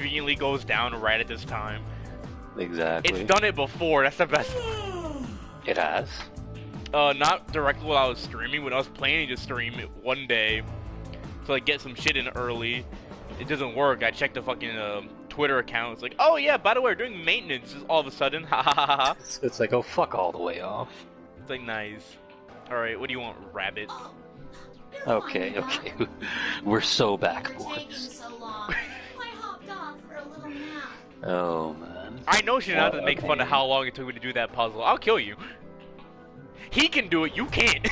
conveniently goes down right at this time. Exactly. It's done it before. That's the best. It has. Not directly while I was streaming. When I was planning to stream it one day to like get some shit in early, it doesn't work. I checked the fucking Twitter account. It's like, oh yeah, by the way, we're doing maintenance. Just all of a sudden, ha ha ha ha. It's like, oh fuck all the way off. It's like nice. All right, what do you want, rabbit? Okay, okay. We're so back, boys. Oh man. I know she doesn't have to make fun of how long it took me to do that puzzle. I'll kill you. He can do it, you can't.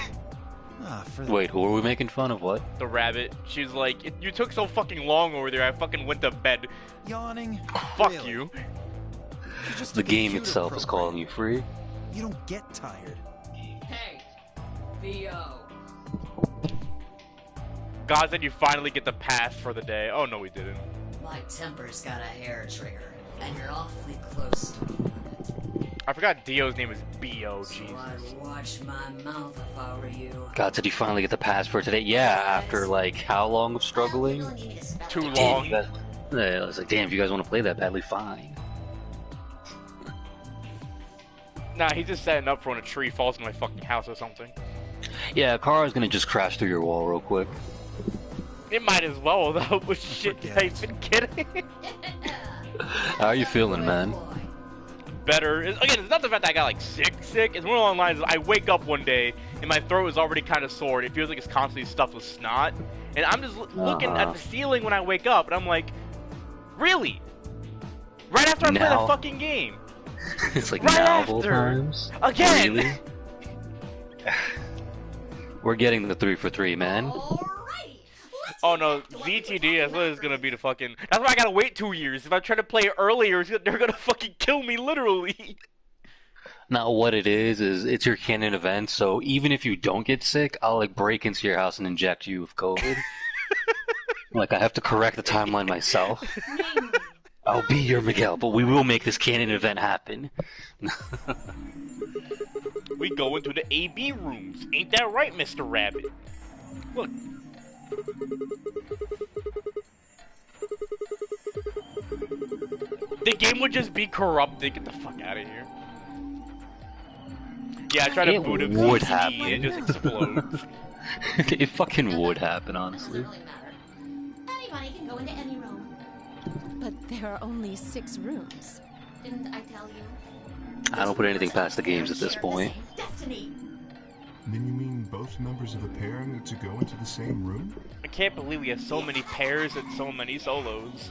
Wait, who are we making fun of? What? The rabbit. She's like, you took so fucking long over there, I fucking went to bed. Yawning? Fuck Really? you. The game itself is calling you free. You don't get tired. Hey, VO. God said you finally get the pass for the day. Oh no, we didn't. My temper's got a hair trigger, and you're awfully close to me on it. I forgot Dio's name is B.O. So Jesus. I'd watch my mouth if I were you. God, did you finally get the pass for today? Yeah, after like how long of struggling? Too Damn, long. you guys... Yeah, I was like, damn, if you guys want to play that badly, fine. Nah, he's just setting up for when a tree falls in my fucking house or something. Yeah, a car is gonna just crash through your wall real quick. It might as well though, but shit, I've been kidding. How are you feeling, man? Better. Again, it's not the fact that I got like sick. It's more along the lines of I wake up one day and my throat is already kind of sore. It feels like it's constantly stuffed with snot. And I'm just looking at the ceiling when I wake up and I'm like, really? Right after I play the fucking game. It's like right now of all after. times? Again. Really? We're getting the 3 for 3, man. Oh no, ZTD, that's what it's gonna be the fucking... That's why I gotta wait 2 years. If I try to play earlier, they're gonna fucking kill me, literally. Now, what it is it's your canon event, so even if you don't get sick, I'll like break into your house and inject you with COVID. Like, I have to correct the timeline myself. I'll be your Miguel, but we will make this canon event happen. We go into the AB rooms. Ain't that right, Mr. Rabbit? Look. The game would just be corrupted. Get the fuck out of here. Yeah, I try to boot him. Would happen. It just explodes. It fucking would happen, honestly. Anybody can go into any room. But there are only 6 rooms. Didn't I tell you? I don't put anything past the games at this point. Destiny. Then you mean both members of a pair need to go into the same room? I can't believe we have so many pairs and so many solos.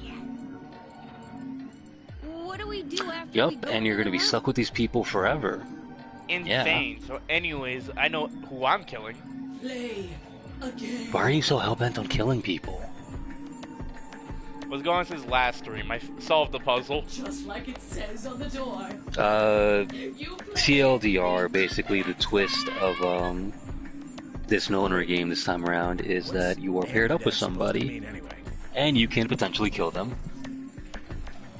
What do we do after we Yup, go and you're gonna be stuck with these people forever. Insane. So anyways, I know who I'm killing. Play again. Why are you so hell-bent on killing people? Was going on since last stream. I solved the puzzle. Just like it says on the door. TLDR, basically the twist of this Nonary game this time around is that you are paired up with somebody, and you can potentially kill them.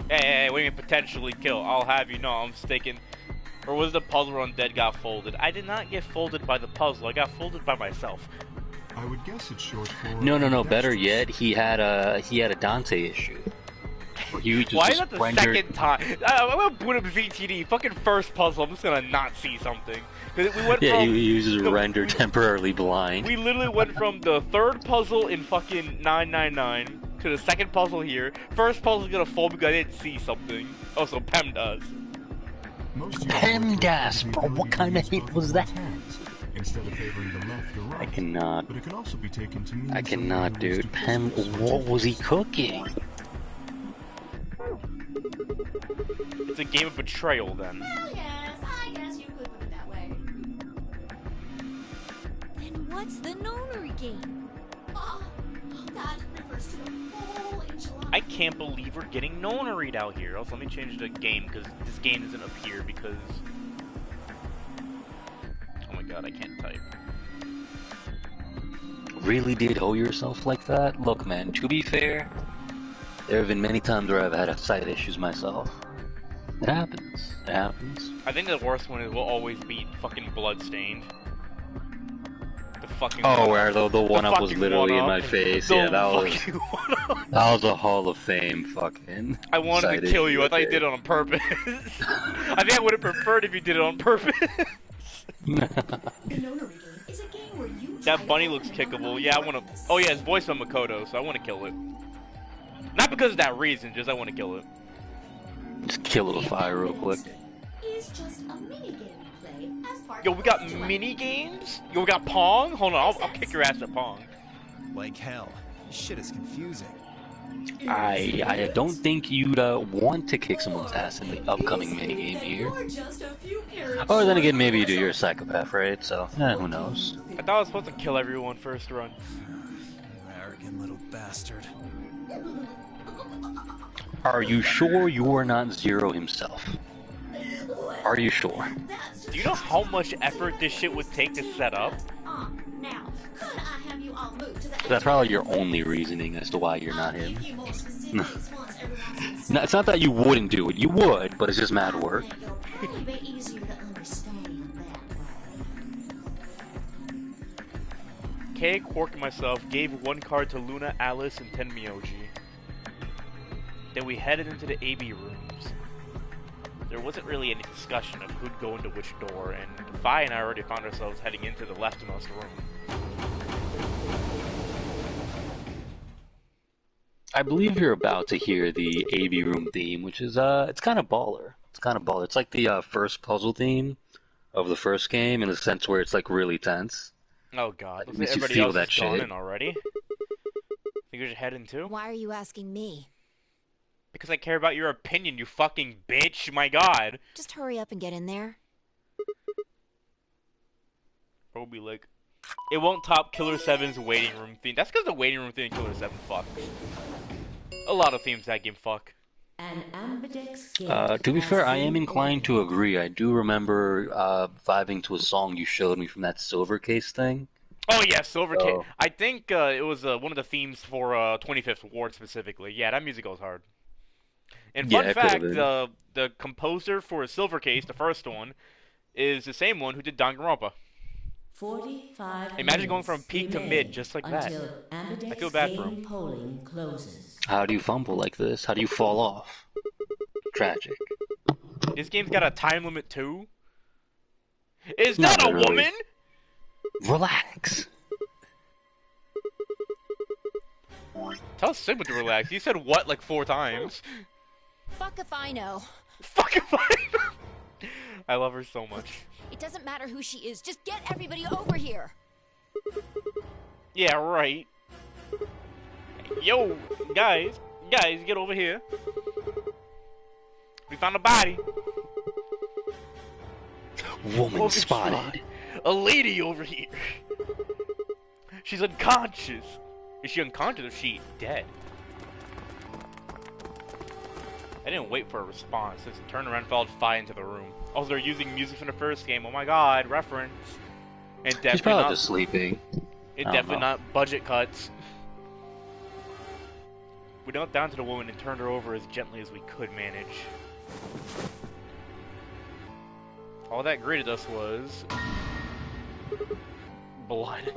Hey, what do you mean potentially kill? I'll have you know, I'm sticking. Or was the puzzle run dead got folded? I did not get folded by the puzzle. I got folded by myself. I would guess it's short for... No. Better yet, he had a Dante issue. Where he just Why is that the rendered... second time? I'm gonna boot up VTD. Fucking first puzzle. I'm just gonna not see something. We went Yeah, from he uses rendered temporarily blind. We literally went from the third puzzle in fucking 999 to the second puzzle here. First puzzle's gonna fold because I didn't see something. Oh, so Pem does. PEMDAS, bro, what kind of hit was that? Instead of favoring the left or right. I cannot. But it can also be taken to mean I cannot, dude. Pem, what was he cooking? It's a game of betrayal, then. Well, yes, I guess you could put it that way. Then what's the Nonary game? Oh, that refers to the whole enchilada. I can't believe we're getting Nonaried out here. Also, let me change the game because this game doesn't appear because. Oh my god, I can't type. Really did hoe yourself like that? Look, man, to be fair, there have been many times where I've had side issues myself. It happens. It happens. I think the worst one is will always be fucking Bloodstained. The fucking Oh, one-up. where the one-up was fucking literally in one-up. my face. The Yeah, that was fucking one-up. that was a Hall of Fame fucking. I wanted to side kill issue you. I thought you right did it on purpose. I think I would have preferred if you did it on purpose. The Nonary game is a game where you try That to bunny open looks an kickable. unknown Yeah, I want to. darkness. Oh yeah, it's voiced by Makoto, so I want to kill it. Not because of that reason, just I want to kill it. Just kill it with fire real quick. Is just a mini game you play as part Yo, of we got the intellect. mini games. Yo, we got Pong. Hold on, I'll kick your ass at Pong. Like hell. This shit is confusing. I don't think you'd want to kick someone's ass in the upcoming minigame here. You're just a few parents Or then short again, maybe you of do. a You're a psychopath, right? So, who knows? I thought I was supposed to kill everyone first run. You arrogant little bastard. Are you sure you're not Zero himself? Are you sure? Do you know how much effort this shit would take to set up? Now, could I have you all move to the That's probably your only reasoning as to why you're not I'll him. give you more specifics once everyone's No, it's not that you wouldn't do it. You would, but it's just mad work. I think it'll probably be easier to understand that way. Kay, Quark, and myself gave one card to Luna, Alice, and Tenmyoji. Then we headed into the AB rooms. There wasn't really any discussion of who'd go into which door, and Vi and I already found ourselves heading into the leftmost room. I believe you're about to hear the AB room theme, which is it's kind of baller. It's kind of baller. It's like the first puzzle theme of the first game in the sense where it's like really tense. Oh god, At looks like least you everybody feel else that is gone shit. in already. Think we should head in too? Why are you asking me? Because I care about your opinion, you fucking bitch, my god! Just hurry up and get in there. Probably like, it won't top Killer 7's waiting room theme. That's because the waiting room theme in Killer 7 fucks. A lot of themes that game fuck. An ambidex gate To be has fair, I am been inclined to opened. agree. I do remember vibing to a song you showed me from that silver case thing. Oh yeah, Silver Case. Oh. I think it was one of the themes for 25th Ward specifically. Yeah, that music goes hard. And Yeah, fun it could've fact, been. the composer for Silver Case, the first one, is the same one who did Danganronpa. 45 Imagine going from minutes peak to remain mid just like that. until ambidex I feel bad for game him. polling closes. How do you fumble like this? How do you fall off? Tragic. This game's got a time limit too. Is Not that a really. woman? Relax. Tell Sigma to relax. He said what like 4 times. Fuck if I know. Fucking fine. I love her so much. It doesn't matter who she is. Just get everybody over here. Yeah, right. Yo, guys, get over here. We found a body. Woman Woman spotted. A lady over here. She's unconscious. Is she unconscious or is she dead? I didn't wait for a response. Just turned around and followed Fi into the room. Also, they're using music from the first game. Oh my god, reference. And She's definitely probably not, just sleeping. I don't definitely know. not budget cuts. We knelt down to the woman and turned her over as gently as we could manage. All that greeted us was blood.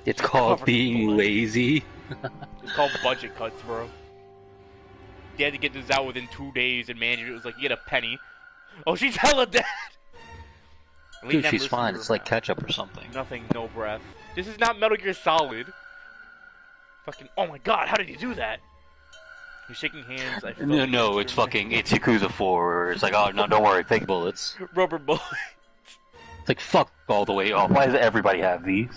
It's called Covered in being blood. lazy. It's called budget cuts, bro. They had to get this out within 2 days and manage it. It was like, you get a penny. Oh, she's hella dead! Elite Dude, never she's listened fine. to It's her like now. ketchup or something. Nothing, no breath. This is not Metal Gear Solid. Fucking, oh my god, how did he do that? He's shaking hands. I felt No, it it's through my- fucking, it's Yakuza 4, where it's like, oh, no, don't worry, fake bullets. Rubber bullet. It's like, fuck all the way off. Why does everybody have these?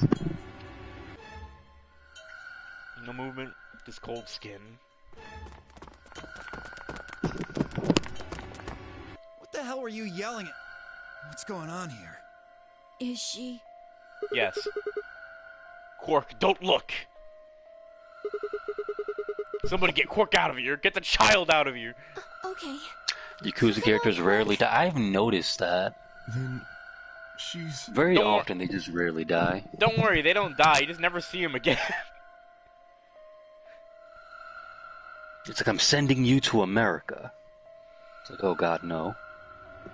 No movement, just cold skin. What the hell were you yelling at? What's going on here? Is she? Yes. Quark, don't look! Somebody get Quark out of here! Get the child out of here! Okay. Yakuza characters rarely die. I've noticed that. Then she's. Very Don't wor- often they just rarely die. Don't worry, they don't die, you just never see them again. It's like, I'm sending you to America. It's like, oh god, no.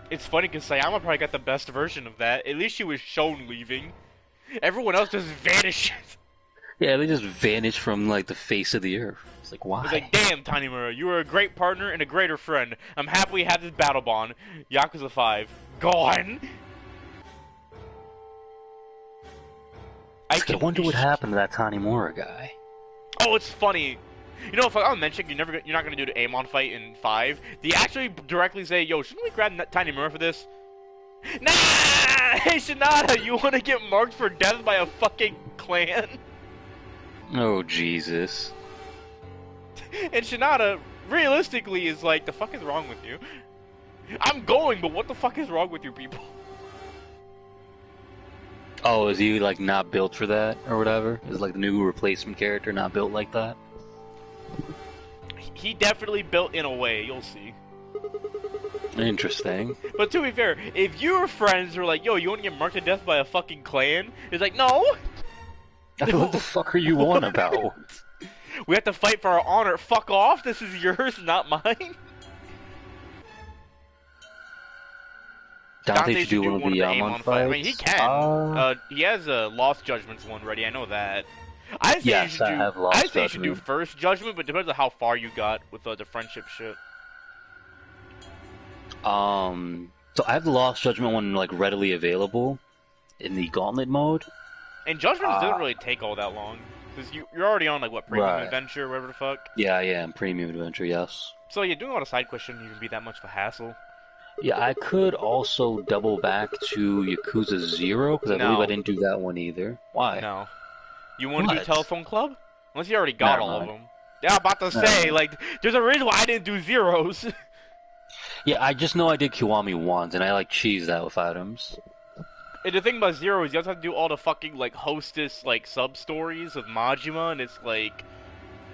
It's funny because Sayama probably got the best version of that. At least she was shown leaving. Everyone else just vanishes. Yeah, they just vanish from like the face of the earth. It's like, why? It's like, damn, Tanimura, you were a great partner and a greater friend. I'm happy we have this battle bond. Yakuza 5. Gone. I wonder what happened to that Tanimura guy. Oh, it's funny. You know, if I'll mention you're not gonna do the Amon fight in 5. They actually directly say, "Yo, shouldn't we grab Tanimura for this?" Nah! Hey, Shinada, you want to get marked for death by a fucking clan? Oh, Jesus. And Shinada, realistically, is like, the fuck is wrong with you? I'm going, but what the fuck is wrong with you people? Oh, is he like not built for that or whatever? Is like the new replacement character not built like that? He definitely built in a way, you'll see. Interesting. But to be fair, if your friends are like, yo, you want to get marked to death by a fucking clan? It's like, no! What the fuck are you on about? We have to fight for our honor. Fuck off, this is yours, not mine. Dante should do one of the Amon fights. I mean, he can. He has a Lost Judgments one ready, I know that. I say you should do first Judgment, but it depends on how far you got with the friendship shit. So I have the Lost Judgment one like readily available in the Gauntlet mode. And Judgments doesn't really take all that long. Because you're already on, like, what, Premium Adventure, whatever the fuck? Yeah, I am. Premium Adventure, yes. So, yeah, doing all the side quests shouldn't even be that much of a hassle. Yeah, I could also double back to Yakuza 0, because I believe I didn't do that one either. Why? No. You want to do Telephone Club? Unless you already got all of them. Yeah, I'm about to say, like, there's a reason why I didn't do Zeros. Yeah, I just know I did Kiwami once, and I, like, cheesed that with items. And the thing about Zero is you also have to do all the fucking, like, hostess, like, sub-stories of Majima, and it's, like,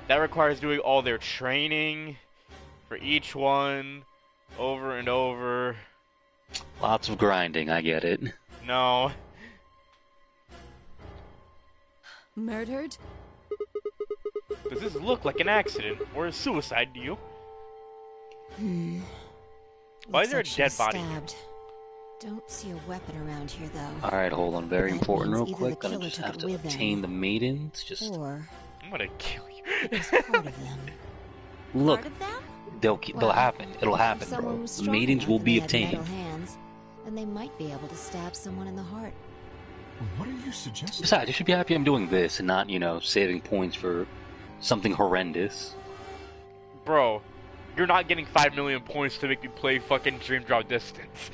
that requires doing all their training for each one, over and over. Lots of grinding, I get it. No. Murdered? Does this look like an accident, or a suicide to you? Why is there a dead body? Don't see a weapon around here, though. Alright, hold on. Very important real quick. Gonna just have to obtain the maidens. Or I'm gonna kill you. it's part of them. Look, Part of them? they'll happen. It'll happen, bro. The maidens will be obtained. Hands, and they might be able to stab someone in the heart. What are you suggesting? Besides, you should be happy I'm doing this and not, you know, saving points for something horrendous. Bro, you're not getting 5 million points to make me play fucking Dream Drop Distance.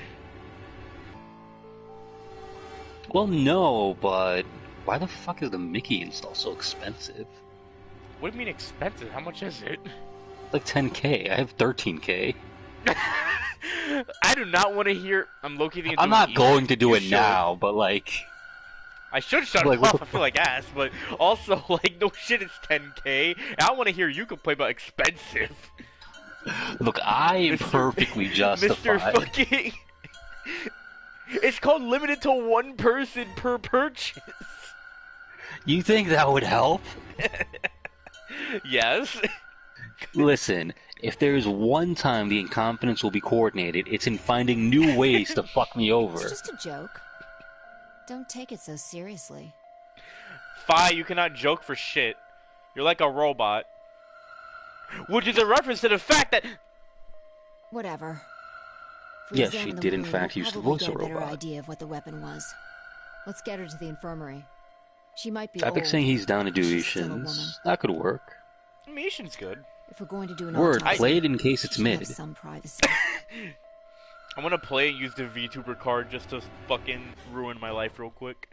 Well, no, but why the fuck is the Mickey install so expensive? What do you mean expensive? How much is it? Like 10k. I have 13k. I do not want to hear. I'm low-key. I'm not going to do it now, but like. I should shut it off. I feel like ass, but also like no shit. It's 10k. I want to hear you complain about expensive. Look, I am perfectly justified. Mr. Fucking. It's called limited to one person per purchase. You think that would help? Yes. Listen, if there's one time the incompetence will be coordinated, it's in finding new ways to fuck me over. It's just a joke. Don't take it so seriously. Fi, you cannot joke for shit. You're like a robot. Which is a reference to the fact that... Whatever. Yes, she did in fact use the voice of a robot. Idea of what the weapon was. Let's get her to the infirmary. She might be Epic saying he's down to do Ishins. That could work. I mean, Ishin's good. If we're going to do an Word, play it in case it's mid. Some privacy. I'm gonna play and use the VTuber card just to fucking ruin my life real quick.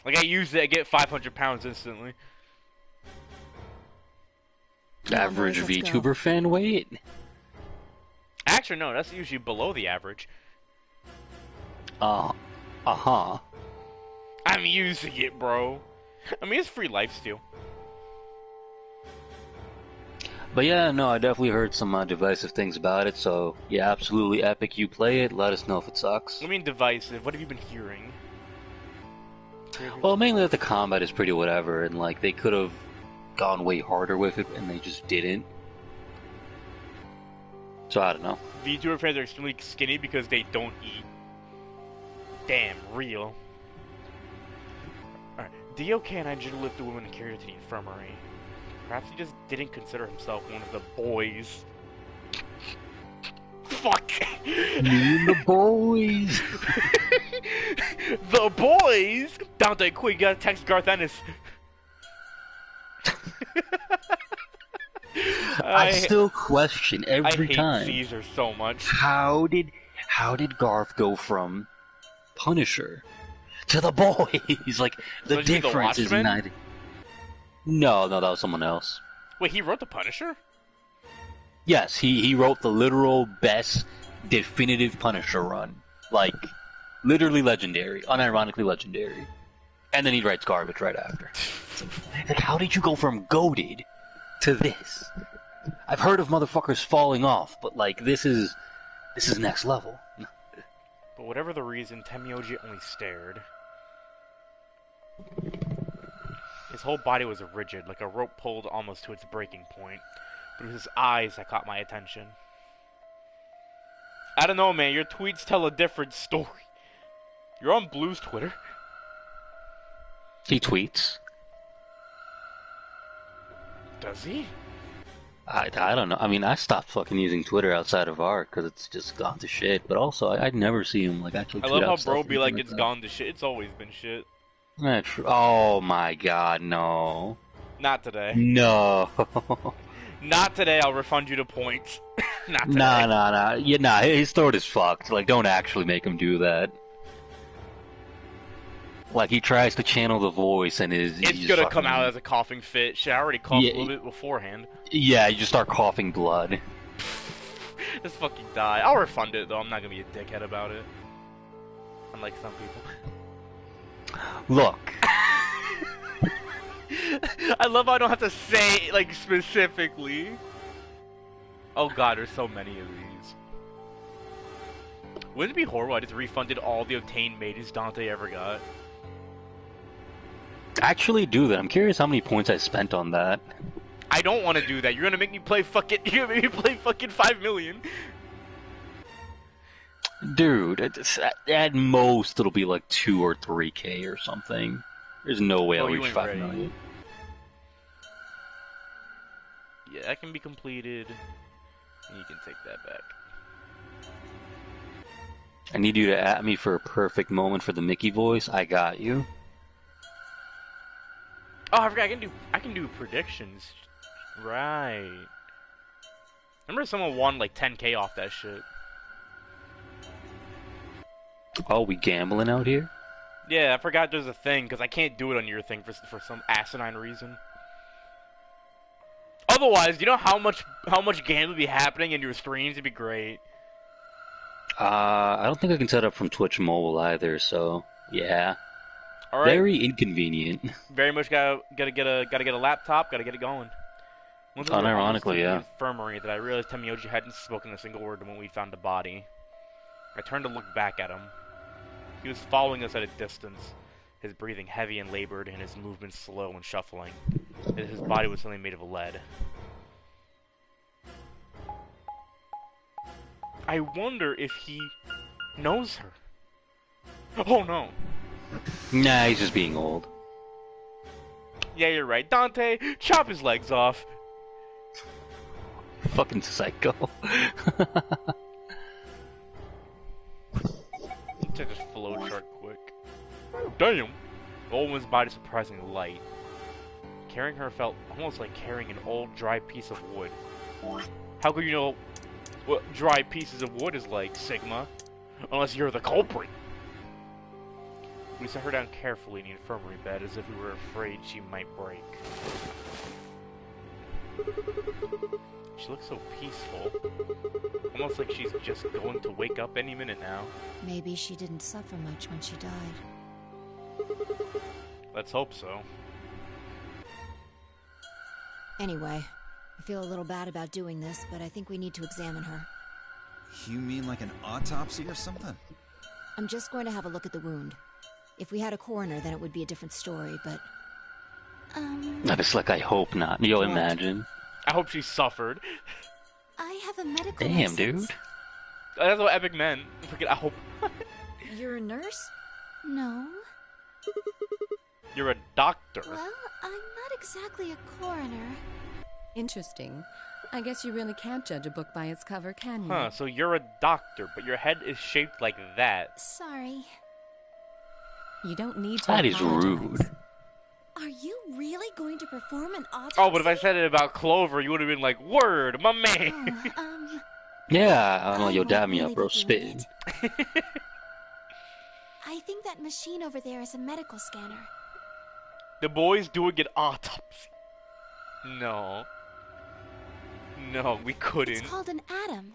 Like, I use it, I get 500 pounds instantly. Average VTuber fan weight? Actually, no, that's usually below the average. Uh-huh. I'm using it, bro. I mean, it's free lifesteal. But yeah, no, I definitely heard some divisive things about it, so yeah, absolutely epic. You play it, let us know if it sucks. I mean, divisive. What have you been hearing? Well, mainly that the combat is pretty whatever, and like, they could have gone way harder with it, and they just didn't. So I don't know. VTuber fans are extremely skinny because they don't eat. Damn, real. DOK and I generally lift the woman and carried her to the infirmary. Perhaps he just didn't consider himself one of the boys. Fuck! Me and the boys! The boys! Dante, quick, you gotta text Garth Ennis. I still question every time. I hate Caesar so much. How did Garth go from Punisher to the boys? Like, the Was he the difference is Watchmen? not... No, that was someone else. Wait, he wrote the Punisher? Yes, he wrote the literal best definitive Punisher run. Like, literally legendary, unironically legendary. And then he writes garbage right after. Like, how did you go from goated to this? I've heard of motherfuckers falling off, but like, this is next level. But whatever the reason, Temioji only stared. His whole body was rigid, like a rope pulled almost to its breaking point. But it was his eyes that caught my attention. I don't know, man. Your tweets tell a different story. You're on Blue's Twitter? He tweets. Does he? I don't know. I mean, I stopped fucking using Twitter outside of art because it's just gone to shit. But also, I'd never see him like actually. I tweet love out how stuff bro or be like, anything it's that. gone to shit. It's always been shit. Oh my god, no. Not today. No. Not today, I'll refund you the points. Not today. Nah. Yeah, nah, his throat is fucked. Like, don't actually make him do that. Like, he tries to channel the voice and he's gonna come fucking... out as a coughing fit. Shit, I already coughed Yeah, a little bit beforehand. Yeah, you just start coughing blood. Just fucking die. I'll refund it, though. I'm not gonna be a dickhead about it. Unlike some people. Look. I love how I don't have to say, like, specifically. Oh god, there's so many of these. Wouldn't it be horrible? I just refunded all the obtained maidens Dante ever got. Actually do that. I'm curious how many points I spent on that. I don't want to do that. You're gonna make me play fucking. You're gonna make me play fucking 5 million. Dude, at most it'll be like 2 or 3K or something. There's no way I'll you reach ain't 5 ready. million. Yeah, that can be completed. And you can take that back. I need you to at me for a perfect moment for the Mickey voice. I got you. Oh, I forgot. I can do predictions. Right. Remember someone won like 10K off that shit. Oh, we gambling out here? Yeah, I forgot there's a thing because I can't do it on your thing for some asinine reason. Otherwise, you know how much gambling would be happening in your streams? It'd be great. I don't think I can set up from Twitch mobile either. So yeah, All right. very inconvenient. Very much gotta get a laptop. Gotta get it going. Once we were almost Unironically, to yeah. the infirmary, that I realized Temioji hadn't spoken a single word when we found the body. I turned to look back at him. He was following us at a distance, his breathing heavy and labored, and his movements slow and shuffling. His body was something made of lead. I wonder if he knows her. Oh no. Nah, he's just being old. Yeah, you're right. Dante, chop his legs off. Fucking psycho. Check this flowchart quick. Damn! The old woman's body surprisingly light. Carrying her felt almost like carrying an old, dry piece of wood. How could you know what dry pieces of wood is like, Sigma? Unless you're the culprit. We set her down carefully in the infirmary bed as if we were afraid she might break. She looks so peaceful. Almost like she's just going to wake up any minute now. Maybe she didn't suffer much when she died. Let's hope so. Anyway, I feel a little bad about doing this, but I think we need to examine her. You mean like an autopsy or something? I'm just going to have a look at the wound. If we had a coroner, then it would be a different story, but... It's like, I hope not. Yo, What? imagine. I hope she suffered. I have a medical Damn, license. dude. That's what Epic meant. Forget, I hope. You're a nurse? No. You're a doctor. Well, I'm not exactly a coroner. Interesting. I guess you really can't judge a book by its cover, can you? Huh, so you're a doctor, but your head is shaped like that. Sorry. You don't need to That is apologize. rude. Are you really going to perform an autopsy? Oh, but if I said it about Clover, you would have been like, word, my man. Yeah, I don't know, I yo, won't dab me really up, bro. be doing Spitting. it. I think that machine over there is a medical scanner. The boys doing an autopsy. No. No, we couldn't. It's called an atom.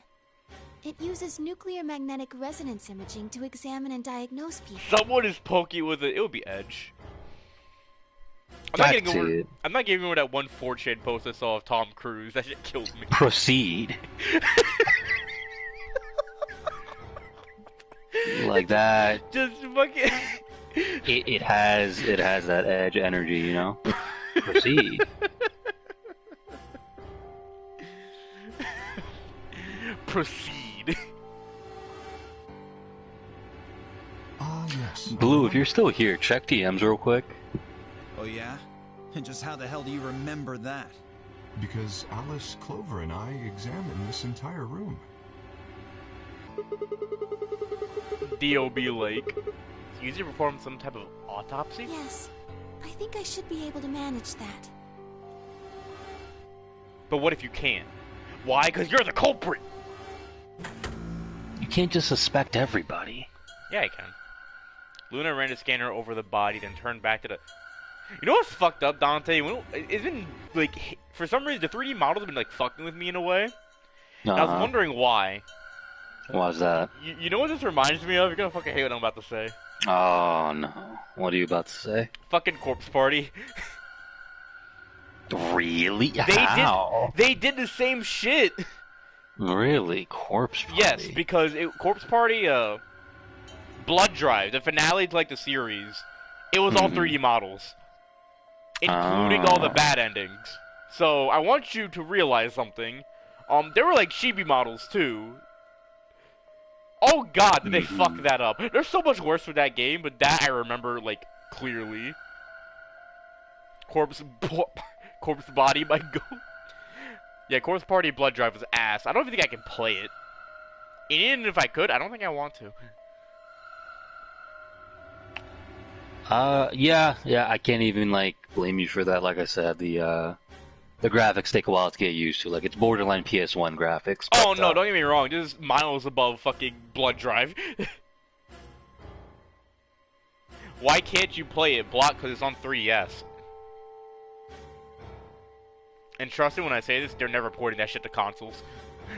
It uses nuclear magnetic resonance imaging to examine and diagnose people. Someone is poking with it. It would be Edge. I'm not getting over that one 4chan post I saw of Tom Cruise. That shit killed me. Proceed. Like that. Just fucking. It has that Edge energy, you know. Proceed. Proceed. Ah, yes. Blue, if you're still here, check DMs real quick. Oh yeah? And just how the hell do you remember that? Because Alice, Clover, and I examined this entire room. D.O.B. Lake. You usually perform some type of autopsy? Yes, I think I should be able to manage that. But what if you can't? Why? Because you're the culprit! You can't just suspect everybody. Yeah, I can. Luna ran the scanner over the body, then turned back to the... You know what's fucked up, Dante? It's been, like, for some reason, the 3D models have been, like, fucking with me in a way. And I was wondering why. Why's that? You know what this reminds me of? You're gonna fucking hate what I'm about to say. Oh, no. What are you about to say? Fucking Corpse Party. Really? How? They did the same shit. Really? Corpse Party? Yes, because Corpse Party, Blood Drive, the finale to, like, the series, it was all 3D models. Including all the bad endings. So, I want you to realize something. There were, like, chibi models, too. Oh god, did they fuck that up. There's so much worse with that game, but that I remember, like, clearly. Corpse Body by Go. Yeah, Corpse Party Blood Drive was ass. I don't even think I can play it. And even if I could, I don't think I want to. Yeah, I can't even, like, blame you for that. Like I said, the graphics take a while to get used to. Like, it's borderline PS1 graphics. But, oh, no, don't get me wrong. This is miles above fucking Blood Drive. Why can't you play it blocked because it's on 3DS? And trust me when I say this, they're never porting that shit to consoles.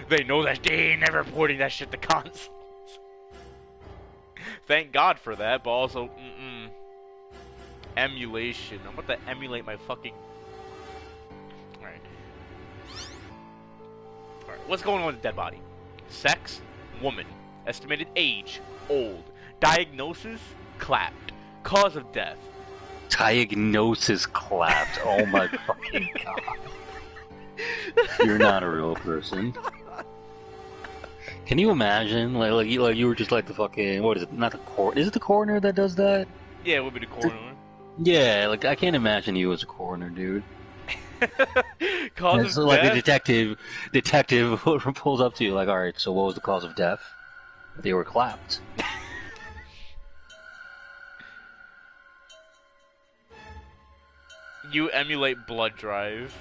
They know that they ain't never porting that shit to consoles. Thank God for that, but also, emulation. I'm about to emulate my fucking... Alright. What's going on with the dead body? Sex? Woman. Estimated age? Old. Diagnosis? Clapped. Cause of death? Diagnosis clapped. Oh my fucking god. You're not a real person. Can you imagine? Like you were just like the fucking... What is it? Not the coroner. Is it the coroner that does that? Yeah, it would be the coroner. Yeah, like, I can't imagine you as a coroner, dude. Cause of so, like, death? the detective pulls up to you, like, alright, so what was the cause of death? They were clapped. You emulate Blood Drive.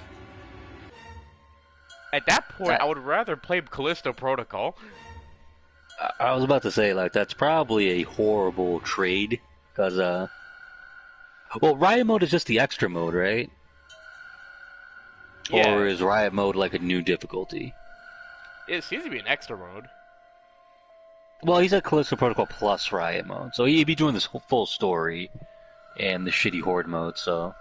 At that point, I would rather play Callisto Protocol. I was about to say, like, that's probably a horrible trade, because, well, Riot Mode is just the extra mode, right? Yeah. Or is Riot Mode like a new difficulty? It seems to be an extra mode. Well, he's at Callisto Protocol plus Riot Mode, so he'd be doing this whole full story and the shitty Horde mode, so...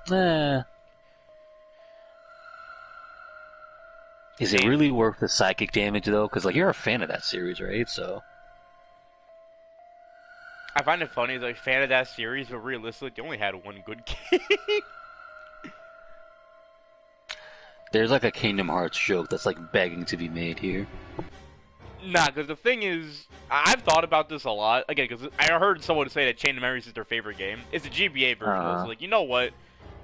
Is it really worth the psychic damage, though? Because, like, you're a fan of that series, right? So... I find it funny, like, fan of that series, but realistically, they only had one good game. There's, like, a Kingdom Hearts joke that's, like, begging to be made here. Nah, because the thing is, I've thought about this a lot. Again, because I heard someone say that Chain of Memories is their favorite game. It's the GBA version. I was like, you know what?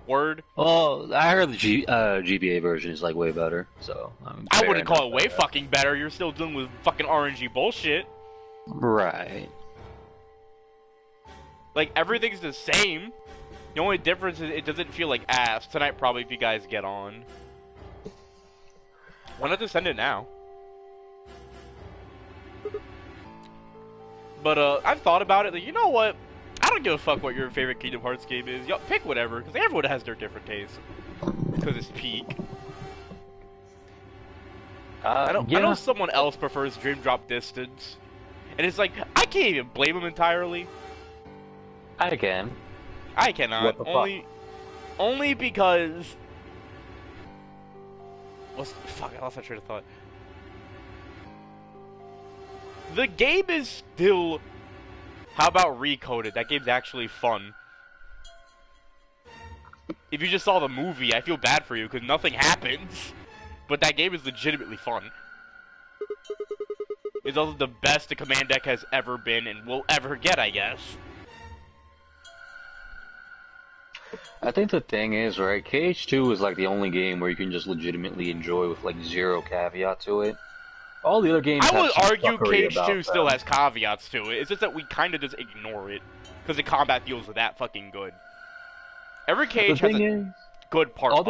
Word. Well, I heard the GBA version is like way better, so I wouldn't call it way fucking better. You're still dealing with fucking RNG bullshit. Right. Like, everything's the same. The only difference is it doesn't feel like ass. Tonight, probably, if you guys get on. Why not just send it now? But, I've thought about it. Like, you know what? I don't give a fuck what your favorite Kingdom Hearts game is. Yo, pick whatever, because everyone has their different tastes. Because it's peak. I know someone else prefers Dream Drop Distance. And it's like, I can't even blame him entirely. I can. I cannot. Only because... Fuck, I lost my train of thought. The game is still... How about Recoded? That game's actually fun. If you just saw the movie, I feel bad for you, because nothing happens. But that game is legitimately fun. It's also the best the Command Deck has ever been, and will ever get, I guess. I think the thing is, right, KH2 is like the only game where you can just legitimately enjoy with like zero caveat to it. All the other games I would argue KH2 still has caveats to it. It's just that we kind of just ignore it. Because the combat feels that fucking good. Every KH has a good part of it.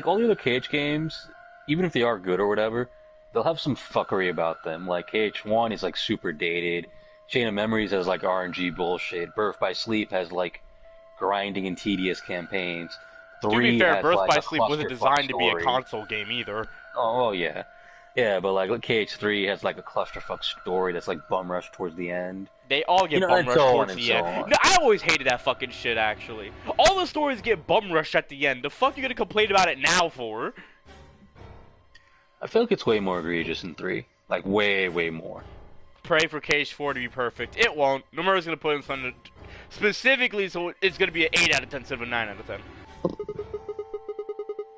All the other KH games, even if they are good or whatever, they'll have some fuckery about them. Like KH1 is like super dated. Chain of Memories has like RNG bullshit. Birth by Sleep has like grinding and tedious campaigns. To be fair, Birth by Sleep wasn't designed to be a console game either. Oh yeah. Yeah, but like KH3 has like a clusterfuck story that's like bum rush towards the end. They all get bum rushed towards the end. No, I always hated that fucking shit, actually. All the stories get bum rushed at the end. The fuck you gonna complain about it now for? I feel like it's way more egregious in 3. Like, way, way more. Pray for KH4 to be perfect. It won't. Nomura's gonna put in something specifically, so it's gonna be an 8 out of 10 instead of a 9 out of 10.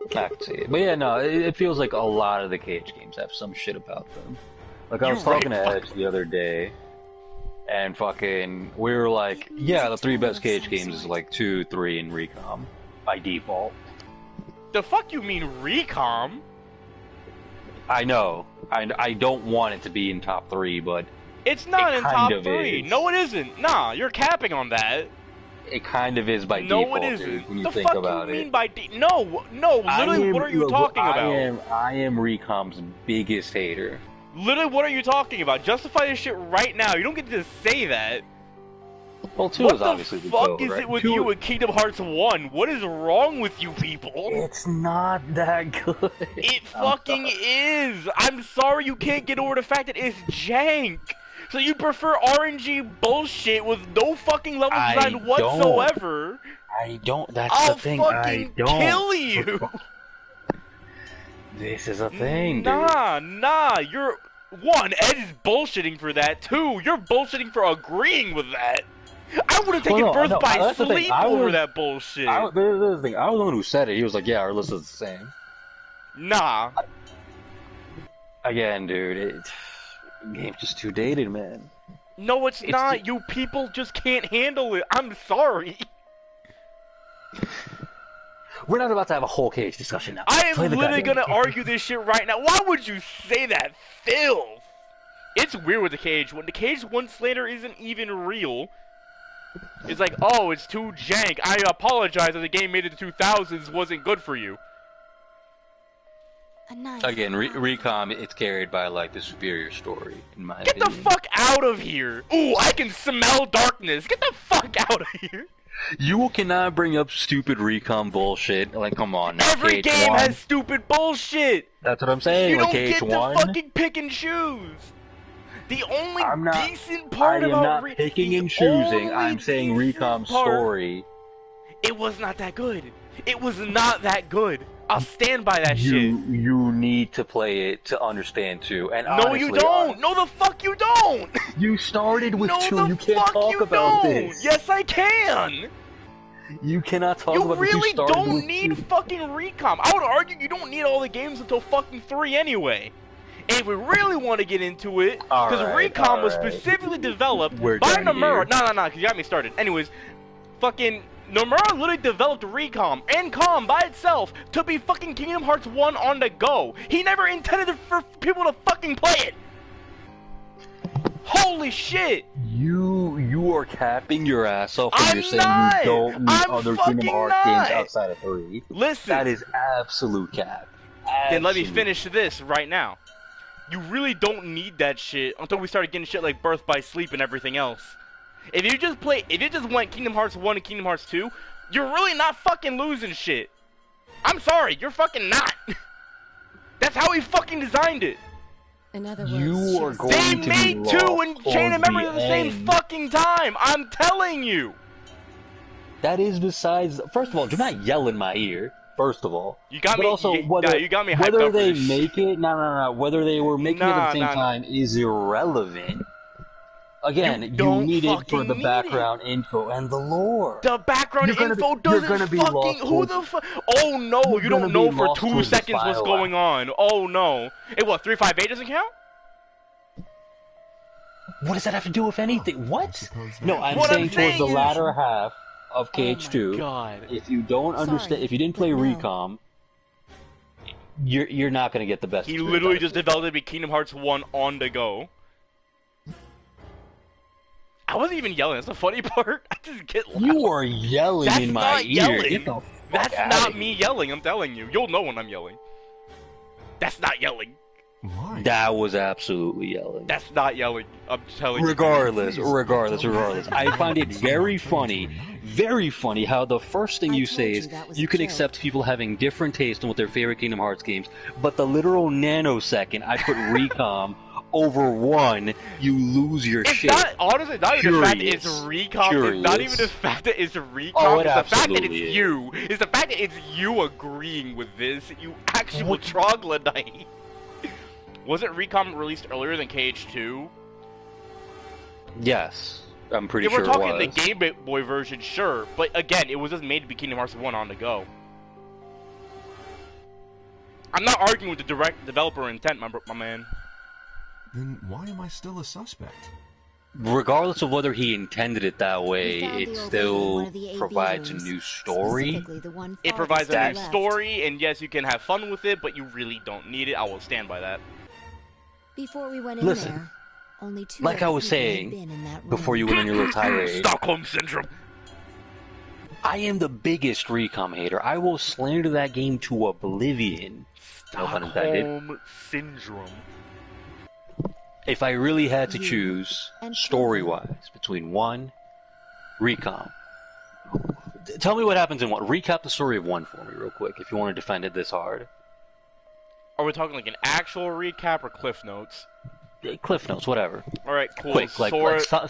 I can see it. But yeah, no, it feels like a lot of the KH games have some shit about them. Like, I was talking to Edge the other day, and fucking, we were like, yeah, the 3 best KH games is like 2, 3, and Recom, by default. The fuck you mean Recom? I know. I don't want it to be in top 3, but... It's not in top 3. No, it isn't. Nah, you're capping on that. It kind of is by default, no, it isn't. Dude, when you think about it. The fuck you mean by No, literally, what are you talking about? I am Recom's biggest hater. Literally, what are you talking about? Justify this shit right now. You don't get to say that. Well, 2 is obviously the fuck is it with you with Kingdom Hearts 1? What is wrong with you people? It's not that good. It fucking is. I'm sorry you can't get over the fact that it's jank. So you prefer RNG bullshit with no fucking level design whatsoever? I don't. That's the thing. I don't. I'll fucking kill you. This is a thing, dude. Nah. You're... 1, Ed is bullshitting for that. 2, you're bullshitting for agreeing with that. I would have taken Birth by Sleep over that bullshit. This is the thing. I was the one who said it. He was like, yeah, our list is the same. Nah. Again, dude, game's just too dated, man. No, it's not. You people just can't handle it. I'm sorry. We're not about to have a whole KH discussion now. I am literally gonna argue this shit right now. Why would you say that, filth? It's weird with the KH1. The KH1 slander isn't even real. It's like, oh, it's too jank. I apologize that the game made it to 2000s wasn't good for you. Again, Recom, it's carried by, like, the superior story, in my opinion. Get the fuck out of here! Ooh, I can smell darkness! Get the fuck out of here! You cannot bring up stupid Recom bullshit. Like, come on. Every game has stupid bullshit! That's what I'm saying. You like, don't get to fucking pick and choose! The only decent part about I am not picking and choosing. I'm saying Recom's story. It was not that good. It was not that good. I'll stand by that shit. You need to play it to understand 2. And no, honestly, you don't. No, the fuck you don't. You started with no, 2. You can't talk about this. Yes, I can. You cannot talk about this. You really don't need fucking Recom. I would argue you don't need all the games until fucking 3 anyway. And if we really want to get into it, because Recom was specifically developed We're by done Nomura. here. No, because you got me started. Anyways, fucking Nomura literally developed Recom and Com by itself to be fucking Kingdom Hearts 1 on the go. He never intended for people to fucking play it. Holy shit! You are capping your ass off when I'm you're saying not. you don't need I'm other fucking Kingdom Hearts not. games outside of 3. Listen. That is absolute cap. Then let me Absolute. finish this right now. You really don't need that shit until we started getting shit like Birth by Sleep and everything else. If you just went Kingdom Hearts 1 and Kingdom Hearts 2, you're really not fucking losing shit. I'm sorry, you're fucking not. That's how he fucking designed it. In other words, You are going They to be made lost 2 and Chain of towards Memory at the same end. fucking time. I'm telling you. That is besides. First of all, do not yell in my ear. First of all, You got but me. Also, you whether, got me hyped whether up for they this. make it, no. Whether they were making it at the same Nah. time is irrelevant. Again, you don't need it for fucking the need background info and the lore. The background You're gonna info be- you're doesn't gonna be fucking. lost Who towards- the fuck? Oh no, you're you don't gonna know be for lost 2 towards the seconds what's final going on. Oh no. Hey, what? 358 doesn't count? What does that have to do with anything? What? suppose No, that- I'm What I'm saying towards the saying is- latter half of KH2. Oh my god. If you don't understand, Sorry, if you didn't play but no. Recom, you're not gonna get the best. He experience literally out of just it. developed it to be Kingdom Hearts 1 on the go. I wasn't even yelling. That's the funny part. I just get loud. You are yelling That's in my not ear. yelling. Get the fuck That's outta not here. me yelling. I'm telling you. You'll know when I'm yelling. That's not yelling. Why? That was absolutely yelling. That's not yelling. I'm telling you. Regardless, I find it very funny how the first thing I you told say you is that was you a can joke. accept people having different taste in what their favorite Kingdom Hearts games, but the literal nanosecond I put Recom over 1, you lose your It's shit. not, honestly, not even the fact that it's Curious. Recom. It's not Curious. even the fact that it's Recom. Oh, it it's the fact that absolutely it's is. you. It's the fact that it's you agreeing with this. You actual What- troglodyte. Wasn't Recom released earlier than KH2? Yes, I'm pretty If sure we're talking it the was. Game Boy version, sure. But again, it was just made to be Kingdom Hearts 1 on the go. I'm not arguing with the direct developer intent, my man. Then why am I still a suspect? Regardless of whether he intended it that way, We found it the old lady in still one of the AV provides a rooms, new story. specifically the one It farthest provides to a the new left. story, and yes, you can have fun with it, but you really don't need it. I will stand by that. Before we went in Listen, there, only 2 like I other was people had saying been in that room. before you went on your little tirade, Stockholm Syndrome. I am the biggest Recom hater. I will slander that game to oblivion. No pun intended. Stockholm Syndrome. If I really had to You choose, and story-wise, between 1, Recom. Tell me what happens in 1. Recap the story of 1 for me real quick, if you want to defend it this hard. Are we talking like an actual recap or Cliff Notes? Cliff notes, whatever. Alright, cool. Quick, like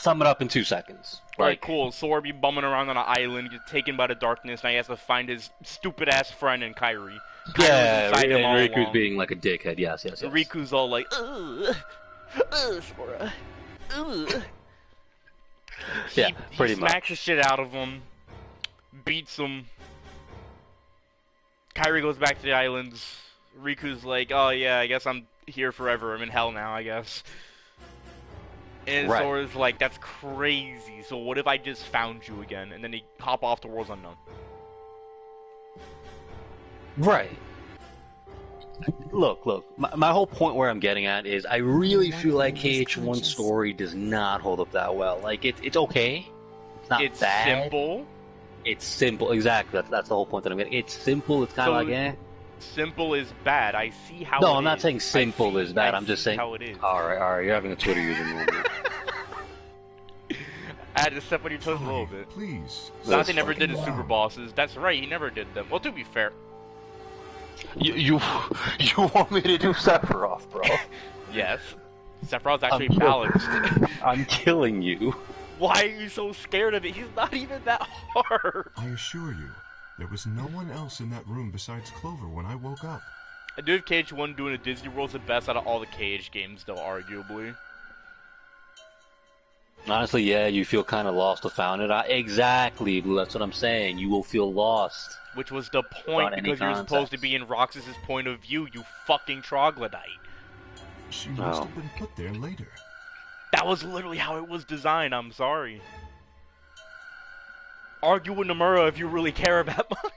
sum it up in 2 seconds. Alright, cool. Sora be bumming around on an island, gets taken by the darkness, and he has to find his stupid-ass friend in Kairi. Kairi Yeah, was inside him all Riku's along. being like a dickhead, yes. Riku's all like, Sora, Yeah, pretty he much. smacks the shit out of him, beats him. Kairi goes back to the islands. Riku's like, oh yeah, I guess I'm here forever. I'm in hell now, I guess. And Right. Sora's like, that's crazy. So what if I just found you again? And then they hop off to Worlds Unknown. Right. Look. My whole point where I'm getting at is I really feel like KH1's story does not hold up that well. Like, it's okay. It's not It's bad. simple. It's simple. Exactly. That's the whole point that I'm getting. It's simple. It's kind of So, like, eh. Simple is bad. I see how No, it I'm not is. saying simple is bad. I I'm just see saying. how it is. Alright. You're having a Twitter user moment. I had to step on your toes a little Fine, bit. please. Not they never did the Wow. super bosses. That's right, he never did them. Well, to be fair. You want me to do Sephiroth, bro? Yes. Sephiroth's actually I'm balanced. I'm killing you. Why are you so scared of it? He's not even that hard. I assure you, there was no one else in that room besides Clover when I woke up. I do have KH1 doing a Disney World's the best out of all the KH games, though, arguably. Honestly, yeah, you feel kind of lost without it. Exactly, Blue, that's what I'm saying. You will feel lost. Which was the point, Without any because you're supposed to context. be in Roxas's point of view, you fucking troglodyte. She must have been put there later. That was literally how it was designed, I'm sorry. Argue with Nomura if you really care about much.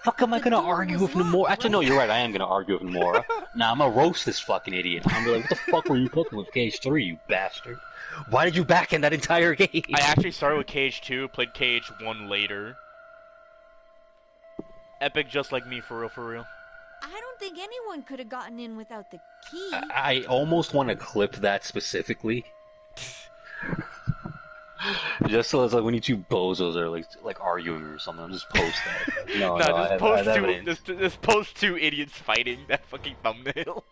Fuck am I gonna argue with Nomura? Actually, no, you're right, I am gonna argue with Nomura. Nah, I'm gonna roast this fucking idiot. I'm gonna be like, what the fuck were you cooking with Cage 3, you bastard? Why did you back in that entire game? I actually started with Cage 2, played Cage 1 later. Epic just like me, for real, for real. I don't think anyone could have gotten in without the key. I almost want to clip that specifically. Just so it's like when you two bozos are like arguing or something, I'll just post that. No, just post two idiots fighting that fucking thumbnail.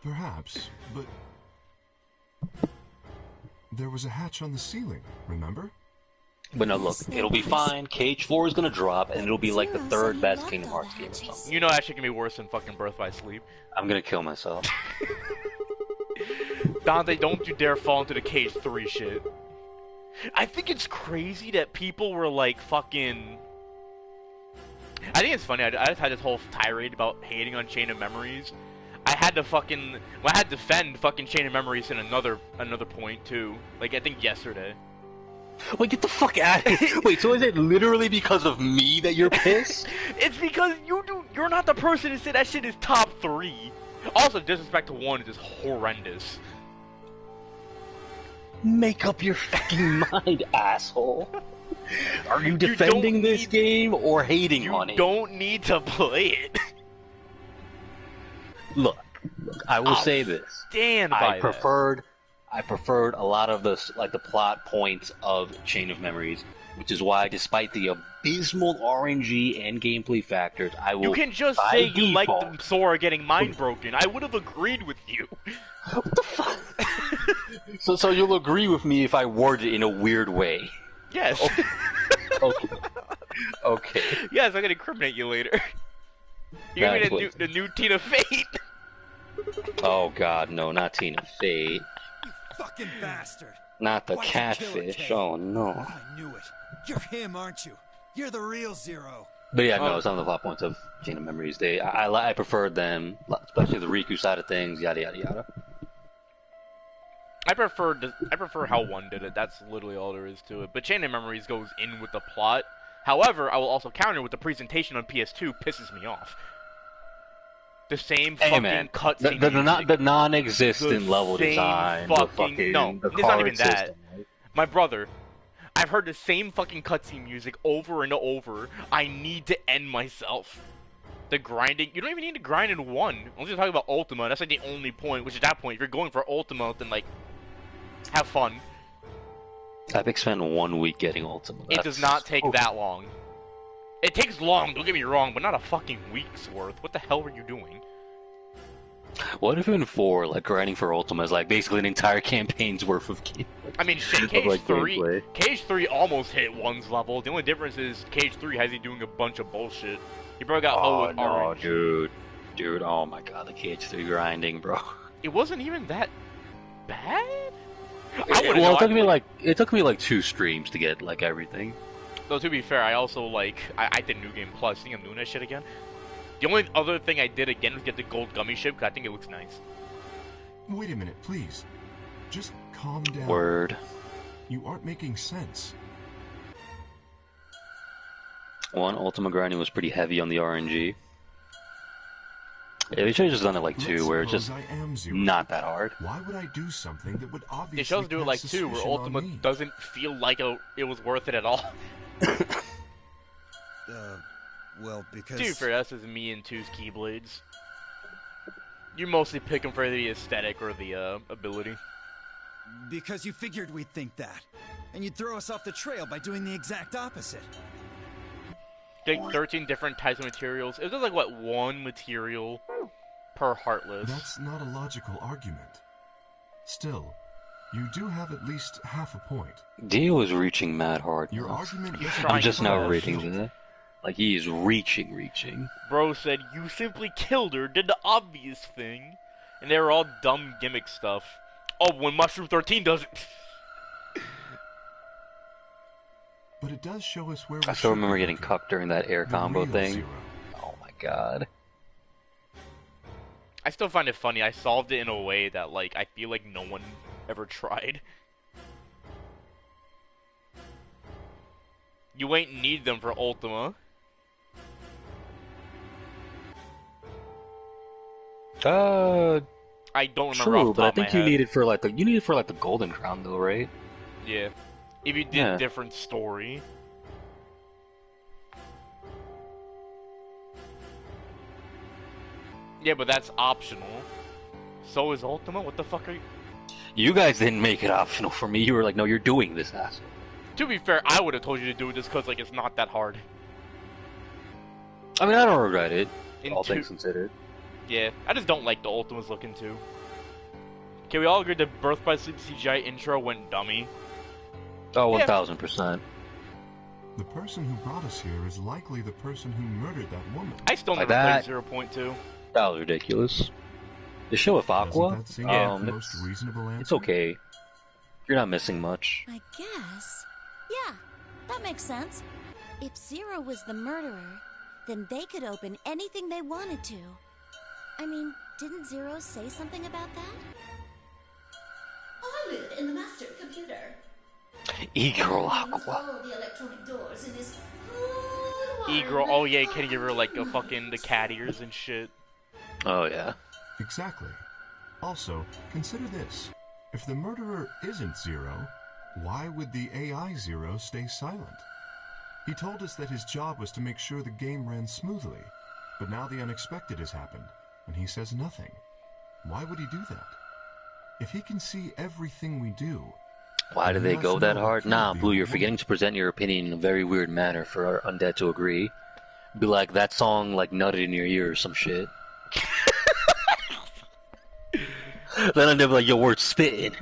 Perhaps, but there was a hatch on the ceiling, remember? But no, look, it'll be fine. Cage 4 is gonna drop, and it'll be like the third best Kingdom Hearts game or something. You know that shit can be worse than fucking Birth by Sleep. I'm gonna kill myself. Dante, don't you dare fall into the Cage 3 shit. I think it's crazy that people were like fucking... I think it's funny, I just had this whole tirade about hating on Chain of Memories. I had to fucking... Well, I had to defend fucking Chain of Memories in another point too. Like, I think yesterday. Wait, get the fuck out of here. Wait, so is it literally because of me that you're pissed? It's because you're not the person who said that shit is top 3. Also, disrespect to 1 is just horrendous. Make up your fucking mind, asshole. Are you defending this game or hating on it? You don't need to play it. Look, I will say this. Stand by I preferred a lot of the plot points of Chain of Memories, which is why, despite the abysmal RNG and gameplay factors, I will. You can just say you like the Sora getting mind broken. I would have agreed with you. What the fuck? So you'll agree with me if I word it in a weird way? Yes. Okay. Yes, I'm gonna incriminate you later. You're gonna do the new Tina Fate. Oh god, no, not Tina Fate. Fucking bastard! Not the catfish. Oh no. I knew it. You're him, aren't you? You're the real Zero. But yeah, no, some of the plot points of Chain of Memories, I preferred them, especially the Riku side of things. Yada yada yada. I prefer how 1 did it. That's literally all there is to it. But Chain of Memories goes in with the plot. However, I will also counter with the presentation on PS2 pisses me off. The same fucking cutscene. The non-existent level design. No, the it's not even that. system, right? My brother, I've heard the same fucking cutscene music over and over. I need to end myself. The grinding, you don't even need to grind in 1. Unless you're talking about Ultima, that's like the only point. Which at that point, if you're going for Ultima, then like, have fun. Epic spent 1 week getting Ultima. It does not take that long. It takes long, don't get me wrong, but not a fucking week's worth. What the hell were you doing? What if in 4, like, grinding for Ultima is like basically an entire campaign's worth of gameplay? I mean, shit, Cage 3 almost hit 1's level. The only difference is Cage 3 has you doing a bunch of bullshit. He probably got low with orange. Dude, oh my god, the Cage 3 grinding, bro. It wasn't even that bad? It took me like 2 streams to get like everything. Though to be fair, I also I did New Game Plus. I think I'm doing that shit again. The only other thing I did again was get the gold gummy ship because I think it looks nice. Wait a minute, please. Just calm down. Word. You aren't making sense. 1, Ultima grinding was pretty heavy on the RNG. Yeah, they should have just done it like 2, where it's just not that hard. Why would I do something that would obviously they should do it like 2, where Ultima doesn't feel like it was worth it at all. Well, because... Dude, for us, is me and 2's Keyblades. You mostly pick them for the aesthetic or the ability. Because you figured we'd think that. And you'd throw us off the trail by doing the exact opposite. Like 13 different types of materials. It was just like, what, 1 material per Heartless. That's not a logical argument. Still, you do have at least half a point. Dio is reaching mad hard. Your argument is I'm just now reading that. Like, he is reaching. Bro said, you simply killed her, did the obvious thing. And they were all dumb gimmick stuff. Oh, when Mushroom 13 does it. But it does show us where I still remember getting cucked during that air combo thing. Oh my god. I still find it funny. I solved it in a way that, like, I feel like no one ever tried. You ain't need them for Ultima. I don't remember off True, the but I top of my think you head. need it for like the golden crown though, right? Yeah. If you did Yeah. different story. Yeah, but that's optional. So is Ultima? What the fuck are you... You guys didn't make it optional for me. You were like, no, you're doing this, asshole. To be fair, I would have told you to do it just because, like, it's not that hard. I mean, I don't regret it, In all two- things considered. Yeah, I just don't like the Ultima's looking too. Okay, we all agreed the Birth by Sleep CGI intro went dummy. Oh, Yeah. 1000%. The person who brought us here is likely the person who murdered that woman. I still Like never that. played 0.2. That was ridiculous. The show with Aqua, Doesn't that seem like the most it's, reasonable answer? it's okay. You're not missing much. I guess. Yeah, that makes sense. If Zero was the murderer, then they could open anything they wanted to. I mean, didn't Zero say something about that? I live in the master computer. E-girl Opens Aqua. all the electronic doors in this whole E-girl, wide oh yeah, can you give her like a fucking the cat ears and shit? Oh yeah. Exactly. Also, consider this. If the murderer isn't Zero, why would the AI Zero stay silent? He told us that his job was to make sure the game ran smoothly, but now the unexpected has happened, and he says nothing. Why would he do that? If he can see everything we do... Why do then they he must go that know hard? who Nah, killed the Blue, old you're woman. forgetting to present your opinion in a very weird manner for our undead to agree. Be like, that song like nutted in your ear or some shit. Then I'd be like, yo, we're spitting.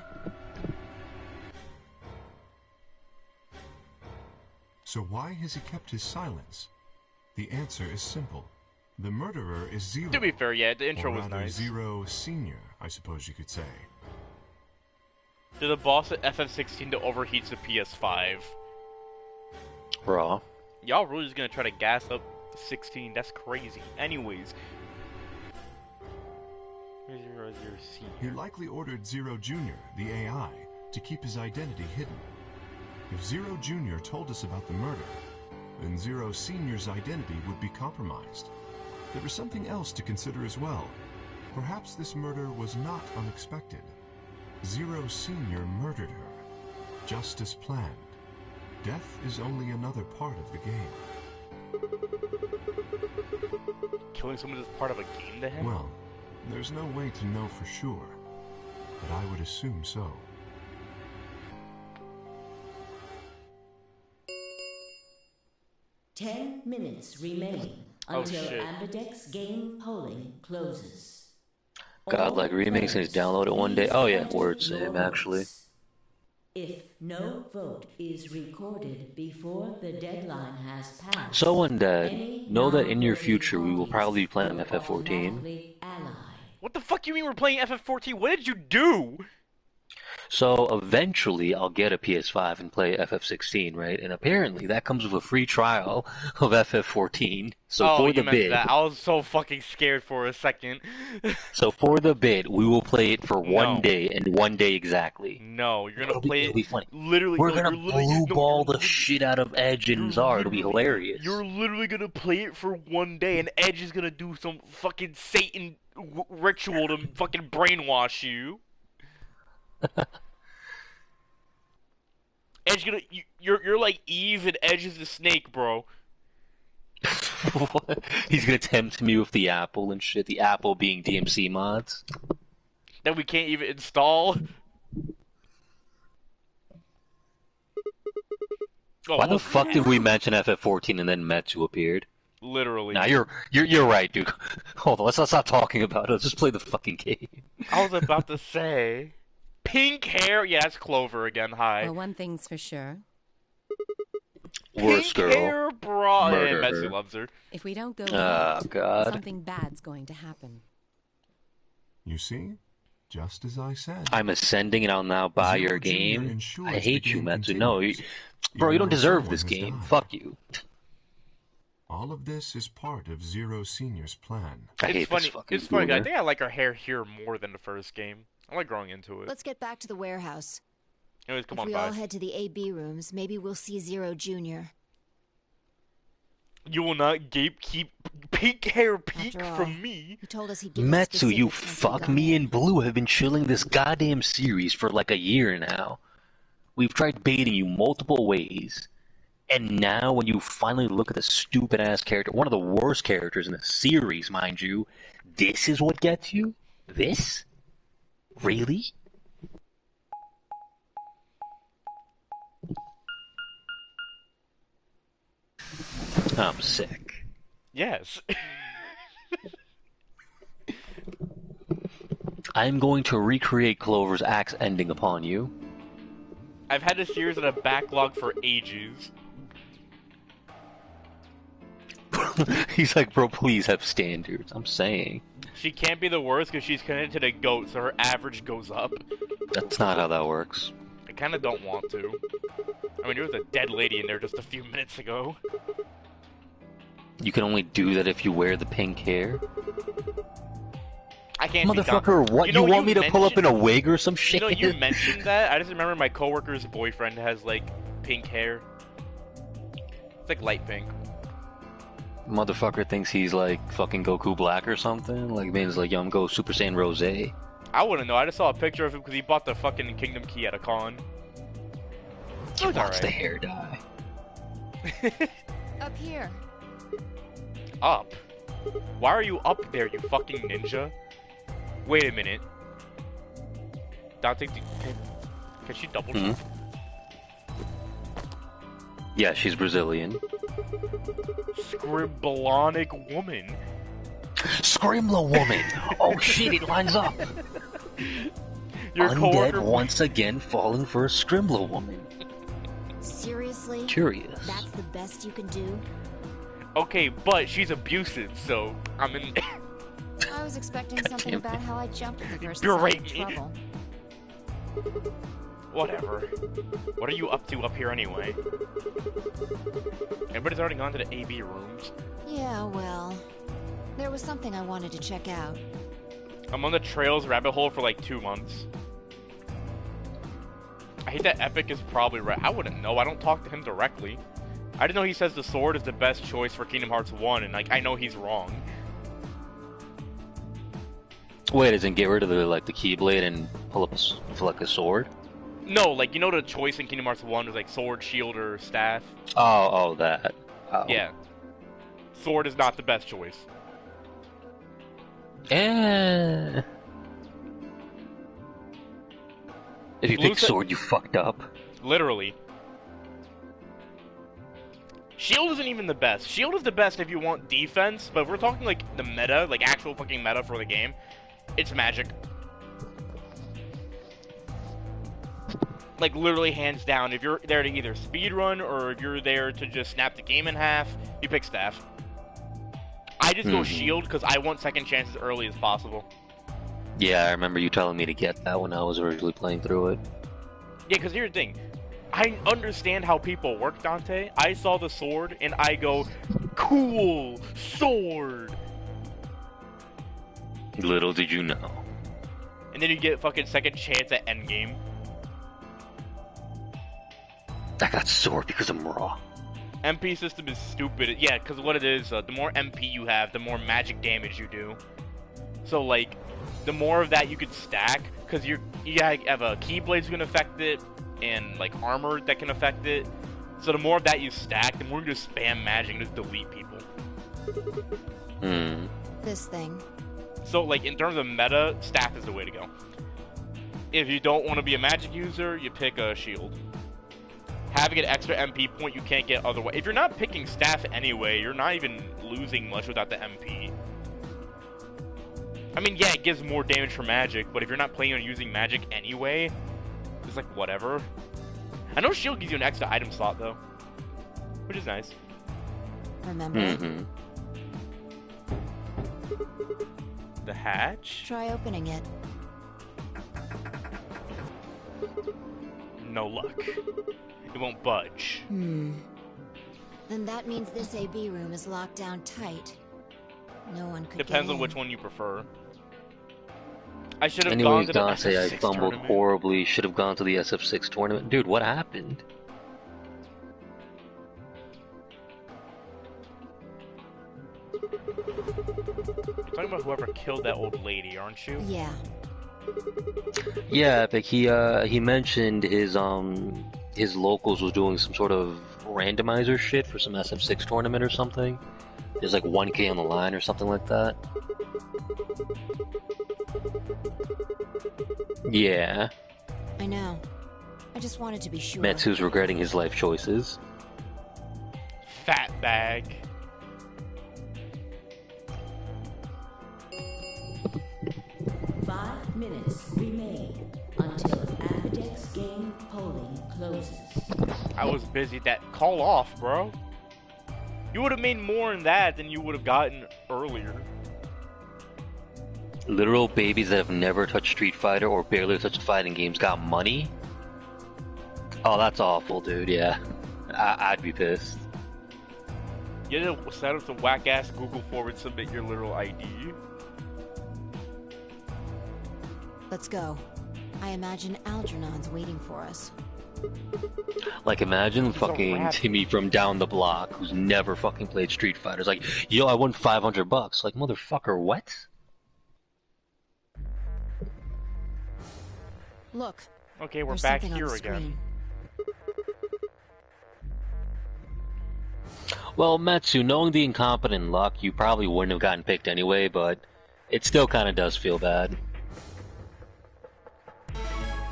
So why has he kept his silence? The answer is simple. The murderer is Zero. To be fair, yeah, the intro or was rather, nice. Zero Senior, I suppose you could say. Did the boss at FF16 to overheats the PS5? Raw. Y'all really just gonna try to gas up 16? That's crazy. Anyways. Zero C. He likely ordered Zero Jr., the AI, to keep his identity hidden. If Zero Jr. told us about the murder, then Zero Sr.'s identity would be compromised. There was something else to consider as well. Perhaps this murder was not unexpected. Zero Sr. murdered her, just as planned. Death is only another part of the game. Killing someone is part of a game to him? Well, there's no way to know for sure, but I would assume so. Ten minutes remain Oh, until shit. Ambidex game polling closes. Godlike All remix and just players, download it one day. please Oh yeah, enter word your same actually. votes. If no vote is recorded before the deadline has passed, So undead, any know that in your non-voting future we will parties probably be playing will FF14. automatically ally. What the fuck you mean we're playing FF14? What did you do? So eventually I'll get a PS5 and play FF16, right? And apparently that comes with a free trial of FF14. So oh, for you the meant bid, that. I was so fucking scared for a second. so for the bid, we will play it for No. one day and one day exactly. No, you're gonna It'll be- play it'll it be funny. literally. We're no, gonna you're literally- blue no, ball you're the literally- shit out of Edge and you're Zard. It'll be literally- hilarious. You're literally gonna play it for one day, and Edge is gonna do some fucking Satan ritual to fucking brainwash you. Edge gonna you're like Eve and Edge is the snake, bro. He's gonna tempt me with the apple and shit. The apple being DMC mods. That we can't even install. Oh, Why the look. fuck did we mention FF14 and then Metsu appeared? Literally. Nah, you're right, dude. Hold on, let's not stop talking about it. Let's just play the fucking game. I was about to say. Pink hair? Yeah, it's Clover again. Hi. Well, one thing's for sure. Worst Pink girl. hair, bro. Murder Hey, Metsu her. loves her. If we don't go Oh, vote, God. something bad's going to happen. You see? Just as I said. I'm ascending and I'll now buy Zero your Jr. game. ensures I the hate you, game Metsu. No, continues, bro, you even don't though deserve someone this has game. died. Fuck you. All of this is part of Zero Senior's plan. It's funny. It's funny. I think I like her hair here more than the first game. I like growing into it. Let's get back to the warehouse. Anyways, come if on, we bye. all head to the AB rooms, maybe we'll see Zero Jr. You will not gatekeep pink hair peek After all, from me. He told us he'd give us Metsu, you specifics once we fuck, got me in. and Blue have been chilling this goddamn series for like a year now. We've tried baiting you multiple ways. And now when you finally look at the stupid-ass character, one of the worst characters in the series, mind you, this is what gets you? This? Really? I'm sick. Yes. I'm going to recreate Clover's axe ending upon you. I've had this series in a backlog for ages. He's like, bro, please have standards. I'm saying. She can't be the worst because she's connected to the goat, so her average goes up. That's not how that works. I kind of don't want to. I mean, there was a dead lady in there just a few minutes ago. You can only do that if you wear the pink hair. I can't. Motherfucker, what? You want me to pull up in a wig or some shit? You know, you mentioned that. I just remember my coworker's boyfriend has like pink hair. It's like light pink. Motherfucker thinks he's like fucking Goku Black or something. Like, man's like, yo, I'm go Super Saiyan Rose. I wouldn't know. I just saw a picture of him because he bought the fucking Kingdom Key at a con. He wants the hair dye. Up here. Up? Why are you up there, you fucking ninja? Wait a minute. Dante, can she double jump? Yeah, she's Brazilian. Scriblonic woman. Scrimla woman! Oh shit, it lines up! Your Undead once again falling for a Scrimla woman. Seriously? Curious. That's the best you can do? Okay, but she's abusive, so I'm in. I was expecting something about how I jumped at the first Berate sign of me. trouble. Whatever. What are you up to up here anyway? Everybody's already gone to the AB rooms. Yeah, well, there was something I wanted to check out. I'm on the Trails rabbit hole for like 2 months. I hate that Epic is probably right. I wouldn't know. I don't talk to him directly. I didn't know he says the sword is the best choice for Kingdom Hearts 1, and like I know he's wrong. Wait, doesn't get rid of the like the Keyblade and pull up a sword? No, like you know the choice in Kingdom Hearts 1 was like sword, shield, or staff. Oh, that. Oh. Yeah. Sword is not the best choice. If you pick sword, you fucked up. Literally. Shield isn't even the best. Shield is the best if you want defense, but if we're talking like the meta, like actual fucking meta for the game, it's magic. Like literally hands down, if you're there to either speedrun or if you're there to just snap the game in half, you pick staff. I just go shield because I want second chances early as possible. Yeah, I remember you telling me to get that when I was originally playing through it. Yeah, because here's the thing. I understand how people work, Dante. I saw the sword, and I go, cool, sword! Little did you know. And then you get fucking second chance at endgame. I got sword because I'm raw. MP system is stupid. Yeah, because what it is, the more MP you have, the more magic damage you do. So, like, the more of that you could stack, because you have a Keyblade that can affect it, and, like, armor that can affect it. So the more of that you stack, the more you just spam magic and just delete people. This thing. So, like, in terms of meta, staff is the way to go. If you don't want to be a magic user, you pick a shield. Having an extra MP point you can't get otherwise. If you're not picking staff anyway, you're not even losing much without the MP. I mean, yeah, it gives more damage for magic, but if you're not planning on using magic anyway, it's like, whatever. I know shield gives you an extra item slot, though. Which is nice. Remember? The hatch? Try opening it. No luck. It won't budge. Then that means this AB room is locked down tight. No one could Depends get on in. which one you prefer. I should have Anyways, gone to the Dante, I SF6 fumbled tournament. horribly. Should have gone to the SF6 tournament. Dude, what happened? You're talking about whoever killed that old lady, aren't you? Yeah. Yeah, Epic. He mentioned his locals was doing some sort of randomizer shit for some SF6 tournament or something. There's like 1K on the line or something like that. Yeah. I know. I just wanted to be sure. Metsu's regretting his life choices. Fat bag. Five minutes remain until Apodex game polling closes. I was busy. Call off, bro. You would have made more in that than you would have gotten earlier. Literal babies that have never touched Street Fighter or barely touched fighting games got money? Oh, that's awful, dude, yeah. I'd be pissed. You had to set up some whack-ass Google form and submit your literal ID. Let's go. I imagine Algernon's waiting for us. Like, imagine fucking Timmy from down the block who's never fucking played Street Fighter. It's like, yo, I won $500. Like, motherfucker, what? Look. Okay, we're there's back something on here the again. screen. Well, Metsu, knowing the incompetent luck, you probably wouldn't have gotten picked anyway, but it still kind of does feel bad.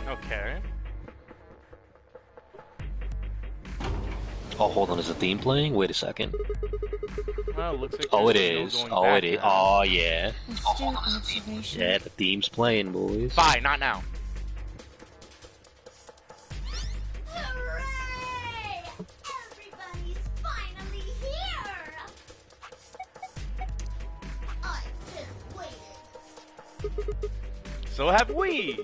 Okay. Oh, hold on, is the theme playing? Wait a second. Well, looks like Oh, it there's is. no going Oh, back it is. now. Oh, yeah. Astute observation. Yeah, the theme's playing, boys. Bye, not now. Hooray! Everybody's finally here! I've been waiting. So have we.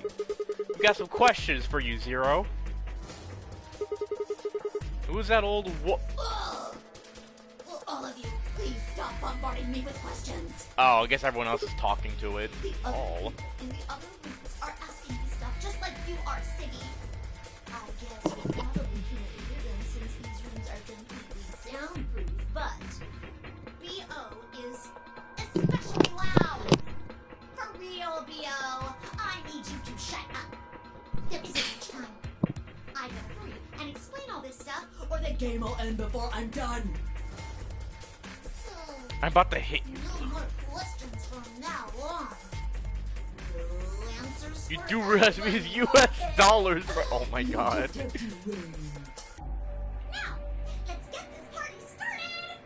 We've got some questions for you, Zero. Who's that old Ugh. Will all of you please stop bombarding me with questions? Oh, I guess everyone else is talking to it. The other Oh. people in the other rooms are asking me stuff just like you are, Siggy. I guess you probably can't hear them since these rooms are completely soundproof, but B.O. is especially loud. For real, B.O. I need you to shut up. There isn't much time. I gotta hurry and explain all this stuff, or the game will end before I'm done. So, I'm about to hit you. no more questions from now on. No answers You for do realize me is US dollars, bro. Oh my You god. just have to wait. Now, let's get this party started.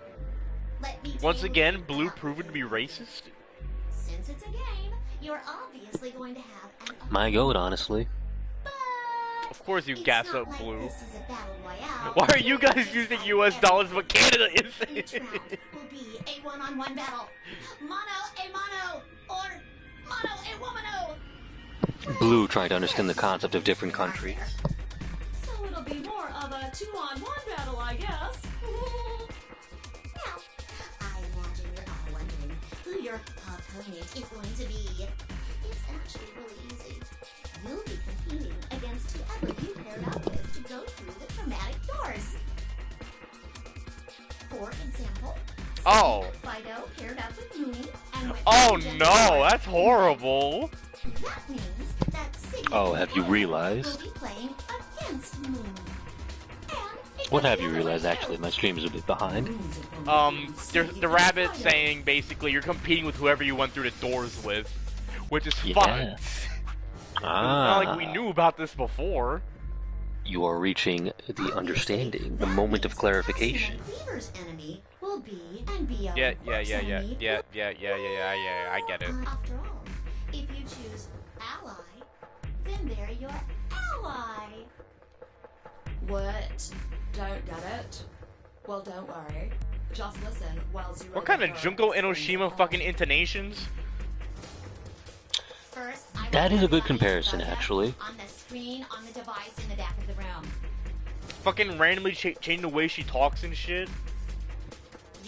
Let me Once deal again, with Blue that. proven to be racist. Since it's a game, you're obviously going to have an My goat, honestly. But Of course you it's gas not up like Blue. This is a battle royale. Why are you guys using US dollars but Canada Each isn't? round will be a one-on-one battle. Mono a mono, or mono a womano. Blue trying to understand the concept of different countries. So it'll be more of a two-on-one battle, I guess. Now, I imagine you're all wondering who your opponent is going to be. It's actually really easy. You'll be competing against whoever you paired up with to go through the chromatic doors. For example, Oh. Fido paired up with Mooney and went Oh through Gen no, 4. that's horrible. That means that Siggy Oh, have you will realized? be playing against Mooney. And it What goes have the you other way realized, too. actually? My stream is a bit behind. There's the rabbit saying basically you're competing with whoever you went through the doors with, which is Yeah. fun. It's not like we Ah, knew about this before. you are reaching the understanding, the moment of clarification. Cleaver's enemy will be and be Yeah, I get it. After all, if you choose ally, then they're your ally. What? Don't get it? Well, don't worry. Just listen while Zero... What kind of Gaffer Junko explains Enoshima the fucking intonations? First, I That will is a good put comparison, the actually. on the screen on the device in the back of the room. Fucking randomly change the way she talks and shit.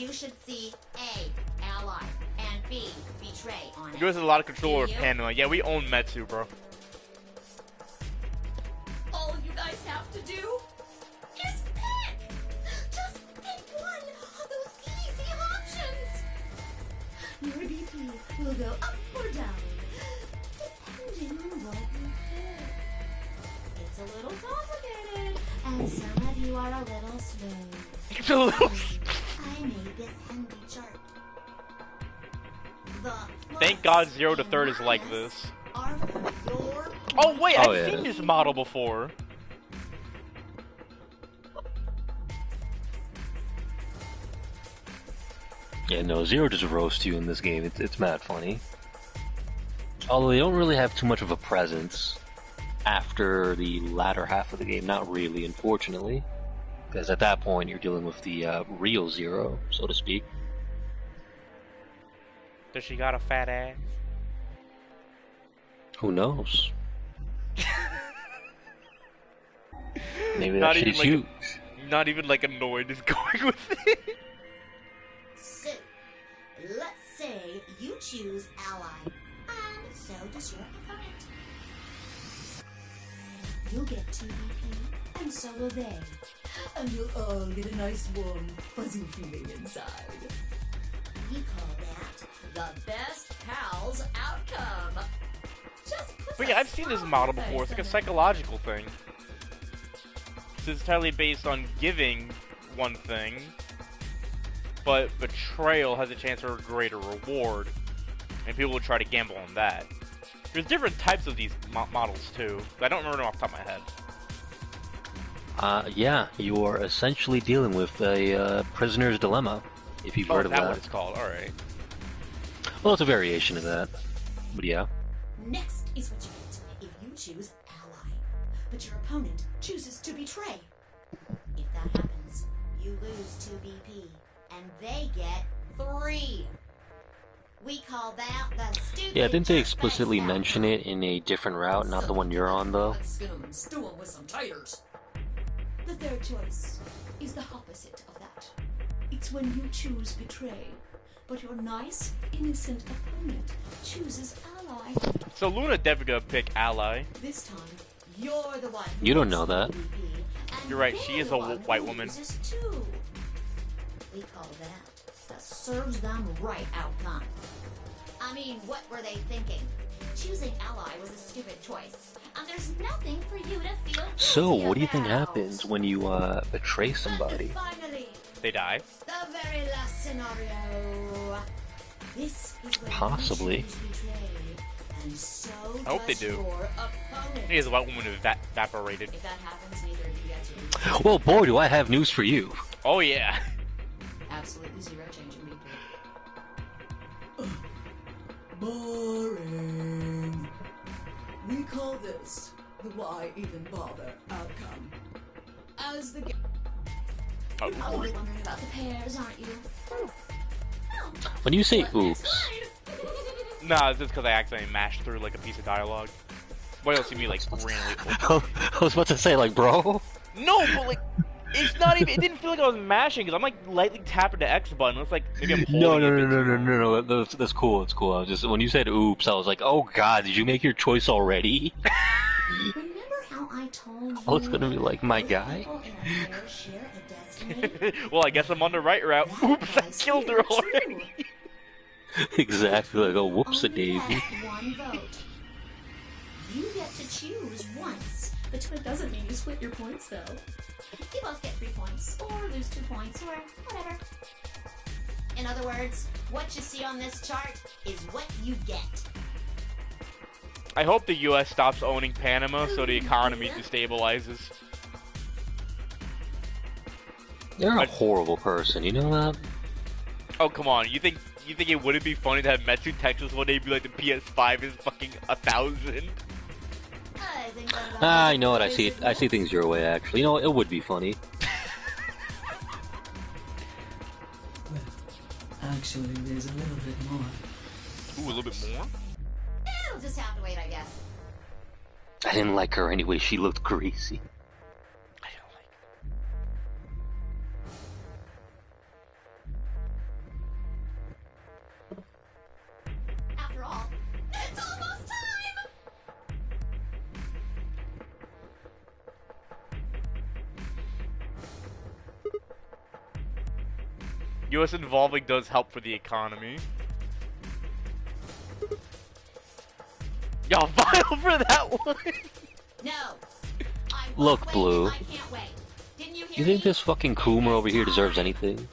You should see A, ally, and B, betray on it. Gives us a lot of control over Do you? Panama. Yeah, we own Metsu, bro. All you guys have to do is pick! Just pick one of those easy options! Your BP will go up or down, depending on what you pick. It's a little complicated, and some of you are a little slow. It's a little... I made this handy chart. The Thank God 0 to 3rd is like this. are for your Oh wait, Oh, I've yeah. seen this model before. Yeah, no, Zero just roasts you in this game. It's mad funny. Although they don't really have too much of a presence after the latter half of the game. Not really, unfortunately. Because at that point, you're dealing with the real Zero, so to speak. Does she got a fat ass? Who knows? Maybe Not that even shit's like huge. Not even like annoyed, just going with it. So, let's say you choose ally, and so does your opponent. You'll get 2 BP, and so will they. And you'll all get a nice warm, fuzzy feeling inside. We call that the best pals outcome. Just put But yeah, I've seen this model before. It's like a psychological thing. So it's entirely based on giving one thing, but betrayal has a chance for a greater reward, and people will try to gamble on that. There's different types of these models too. I don't remember them off the top of my head. Yeah, you are essentially dealing with a prisoner's dilemma, if you've heard of That's that. what it's called. All right. Well, it's a variation of that, but yeah. Next is what you get if you choose ally, but your opponent chooses to betray. If that happens, you lose 2 BP, and they get 3. We call that the stupid. Yeah, didn't they jerk explicitly face mention it in a different route, not the one you're on, though? Let's skin 'em and stew 'em with some taters. The third choice is the opposite of that. It's when you choose betray, but your nice, innocent opponent chooses ally. So Luna definitely gonna pick ally. This time, you're the one. You don't know that. You're right. She is a white woman. Too. We call that the serves them right outcome. I mean, what were they thinking? Choosing ally was a stupid choice, and there's nothing for you to feel. So, guilty what do you think about. happens when you betray somebody? And finally, They die. the very last scenario. This is when Possibly. you choose betray, and so I hope they does do. your opponent. He is a white woman who evaporated. If that happens, neither of you get to. Well, boy, do I have news for you. Oh yeah. Absolutely zero change in BP. Boring. We call this the why even bother outcome. As the game. You're probably wondering about the pairs, aren't you? When you say Let me oops, explain. Nah, it's just because I accidentally mashed through like a piece of dialogue. Why else see me like randomly? I was about to say, like, bro. No, but like, it's not even. It didn't feel like I was mashing because I'm like lightly tapping the X button. It's like maybe I'm holding No, it no, a no, bit no, too no, long. no, no. That's cool. It's cool. I was just when you said oops, I was like, oh god, did you make your choice already? Remember how I told you? Oh, it's gonna be like my guy. people in a pair share a destiny? Well, I guess I'm on the right route. That Oops, I applies killed here, her too. already. Exactly. Like, oh, whoops a Only daisy. have one vote. You get to choose once, but it doesn't mean you split your points, though. You both get 3 points, or lose 2 points, or whatever. In other words, what you see on this chart is what you get. I hope the U.S. stops owning Panama so the economy destabilizes. You're a But- horrible person. You know that? Oh come on, you think it wouldn't be funny to have Metsu Texas one day be like the PS5 is fucking 1,000? I think that about Ah, does you know what? I it. see it. I see things your way. Actually, you know what? It would be funny. Actually, there's a little bit more. Ooh, a little bit more? It'll just have to wait, I guess. I didn't like her anyway. She looked greasy. I don't like U.S. involving does help for the economy. Y'all vile for that one. No. Look, Blue. I can't wait. Didn't you hear You think me? this fucking Coomer over here deserves anything?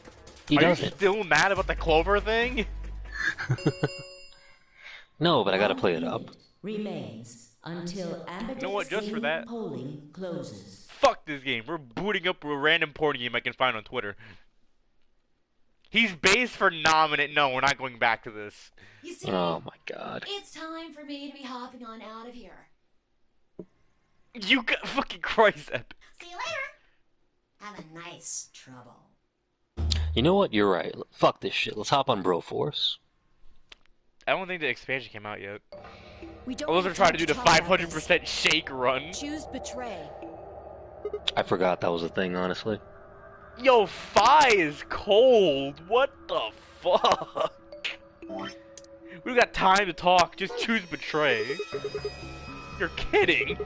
He Are doesn't. you still mad about the Clover thing? No, but I gotta play it up. Remains until You know what? Just for that. polling closes. Fuck this game. We're booting up a random porn game I can find on Twitter. He's based for nominate. No, we're not going back to this. You see, Oh my god. it's time for me to be hopping on out of here. You got fucking Christ. See you later. Have a nice trouble. You know what? You're right. Fuck this shit. Let's hop on Broforce. I don't think the expansion came out yet. We don't Unless they're trying to do the talk about this. 500% shake run. Choose betray. I forgot that was a thing, honestly. Yo, Phi is cold. What the fuck? We got time to talk. Just choose betray. You're kidding.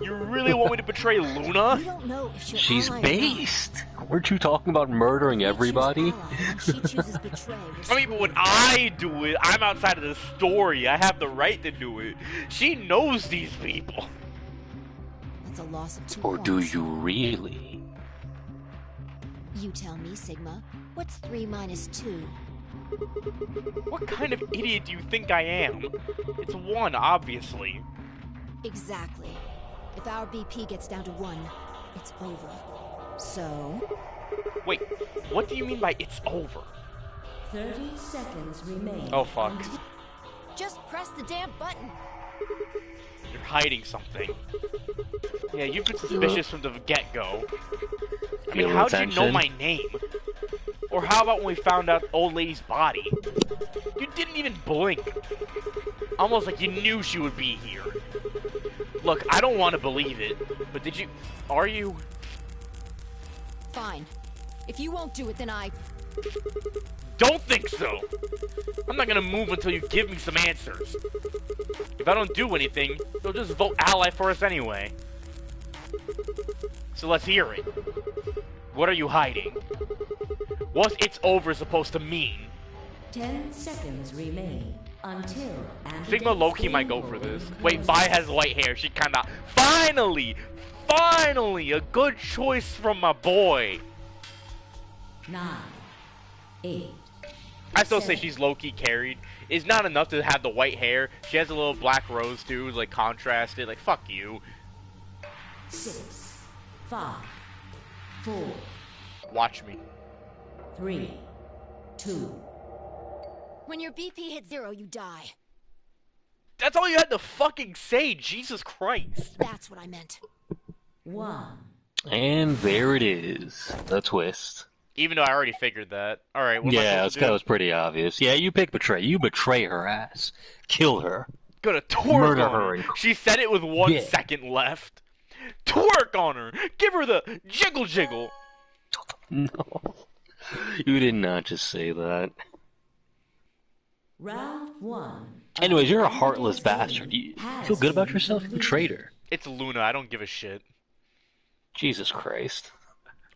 You really want me to betray Luna? We don't know if she'll She's ally or based. Weren't you talking about murdering everybody? not. And she chooses betray. I mean, but when I do it, I'm outside of the story. I have the right to do it. She knows these people. That's a loss of 2 Or points. do you really? You tell me, Sigma. What's 3 minus 2? What kind of idiot do you think I am? It's 1, obviously. Exactly. If our BP gets down to 1, it's over. So... Wait, what do you mean by it's over? 30 seconds remain. Oh, fuck. just press the damn button. You're hiding something. Yeah, you've been suspicious from the get-go. I mean, how did you know my name? Or how about when we found out old lady's body? You didn't even blink. Almost like you knew she would be here. Look, I don't want to believe it, but did you... Are you... Fine. If you won't do it, then I... Don't think so! I'm not gonna move until you give me some answers. If I don't do anything, you'll just vote ally for us anyway. So let's hear it. What are you hiding? What's it's over supposed to mean? 10 seconds remain until... Sigma low-key might go for this. Wait, Vi has white hair. She kinda... Finally! Finally! A good choice from my boy! 9, 8... I still say she's low-key carried. It's not enough to have the white hair. She has a little black rose too, like contrasted. Like, fuck you. 6, 5, 4... Watch me. 3, 2... When your BP hits 0, you die. That's all you had to fucking say, Jesus Christ. That's what I meant. 1... And there it is. The twist. Even though I already figured that. Alright, what am I supposed to do? That was pretty obvious. Yeah, you pick betray. You betray her ass. Kill her. Gonna twerk Murder on her her. and- She said it with 1 Yeah. second left. Twerk on her. Give her the jiggle jiggle. No. You did not just say that. Round 1... Anyways, you're a heartless bastard. You feel good about yourself? You betrayed her. It's Luna. I don't give a shit. Jesus Christ.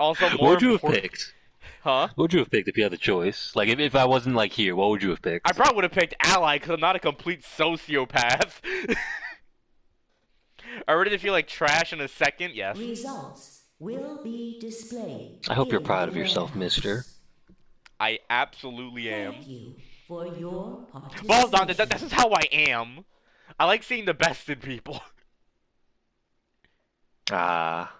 Also, more What would you have important- picked? Huh? What would you have picked if you had the choice? Like, if I wasn't, like, here, what would you have picked? I probably would have picked Ally because I'm not a complete sociopath. Are ready to feel like trash in a second? Yes. Results will be displayed. I hope you're in proud of the yourself, warehouse. mister. I absolutely am. Thank you for your participation. Well done. This is how I am. I like seeing the best in people. Ah.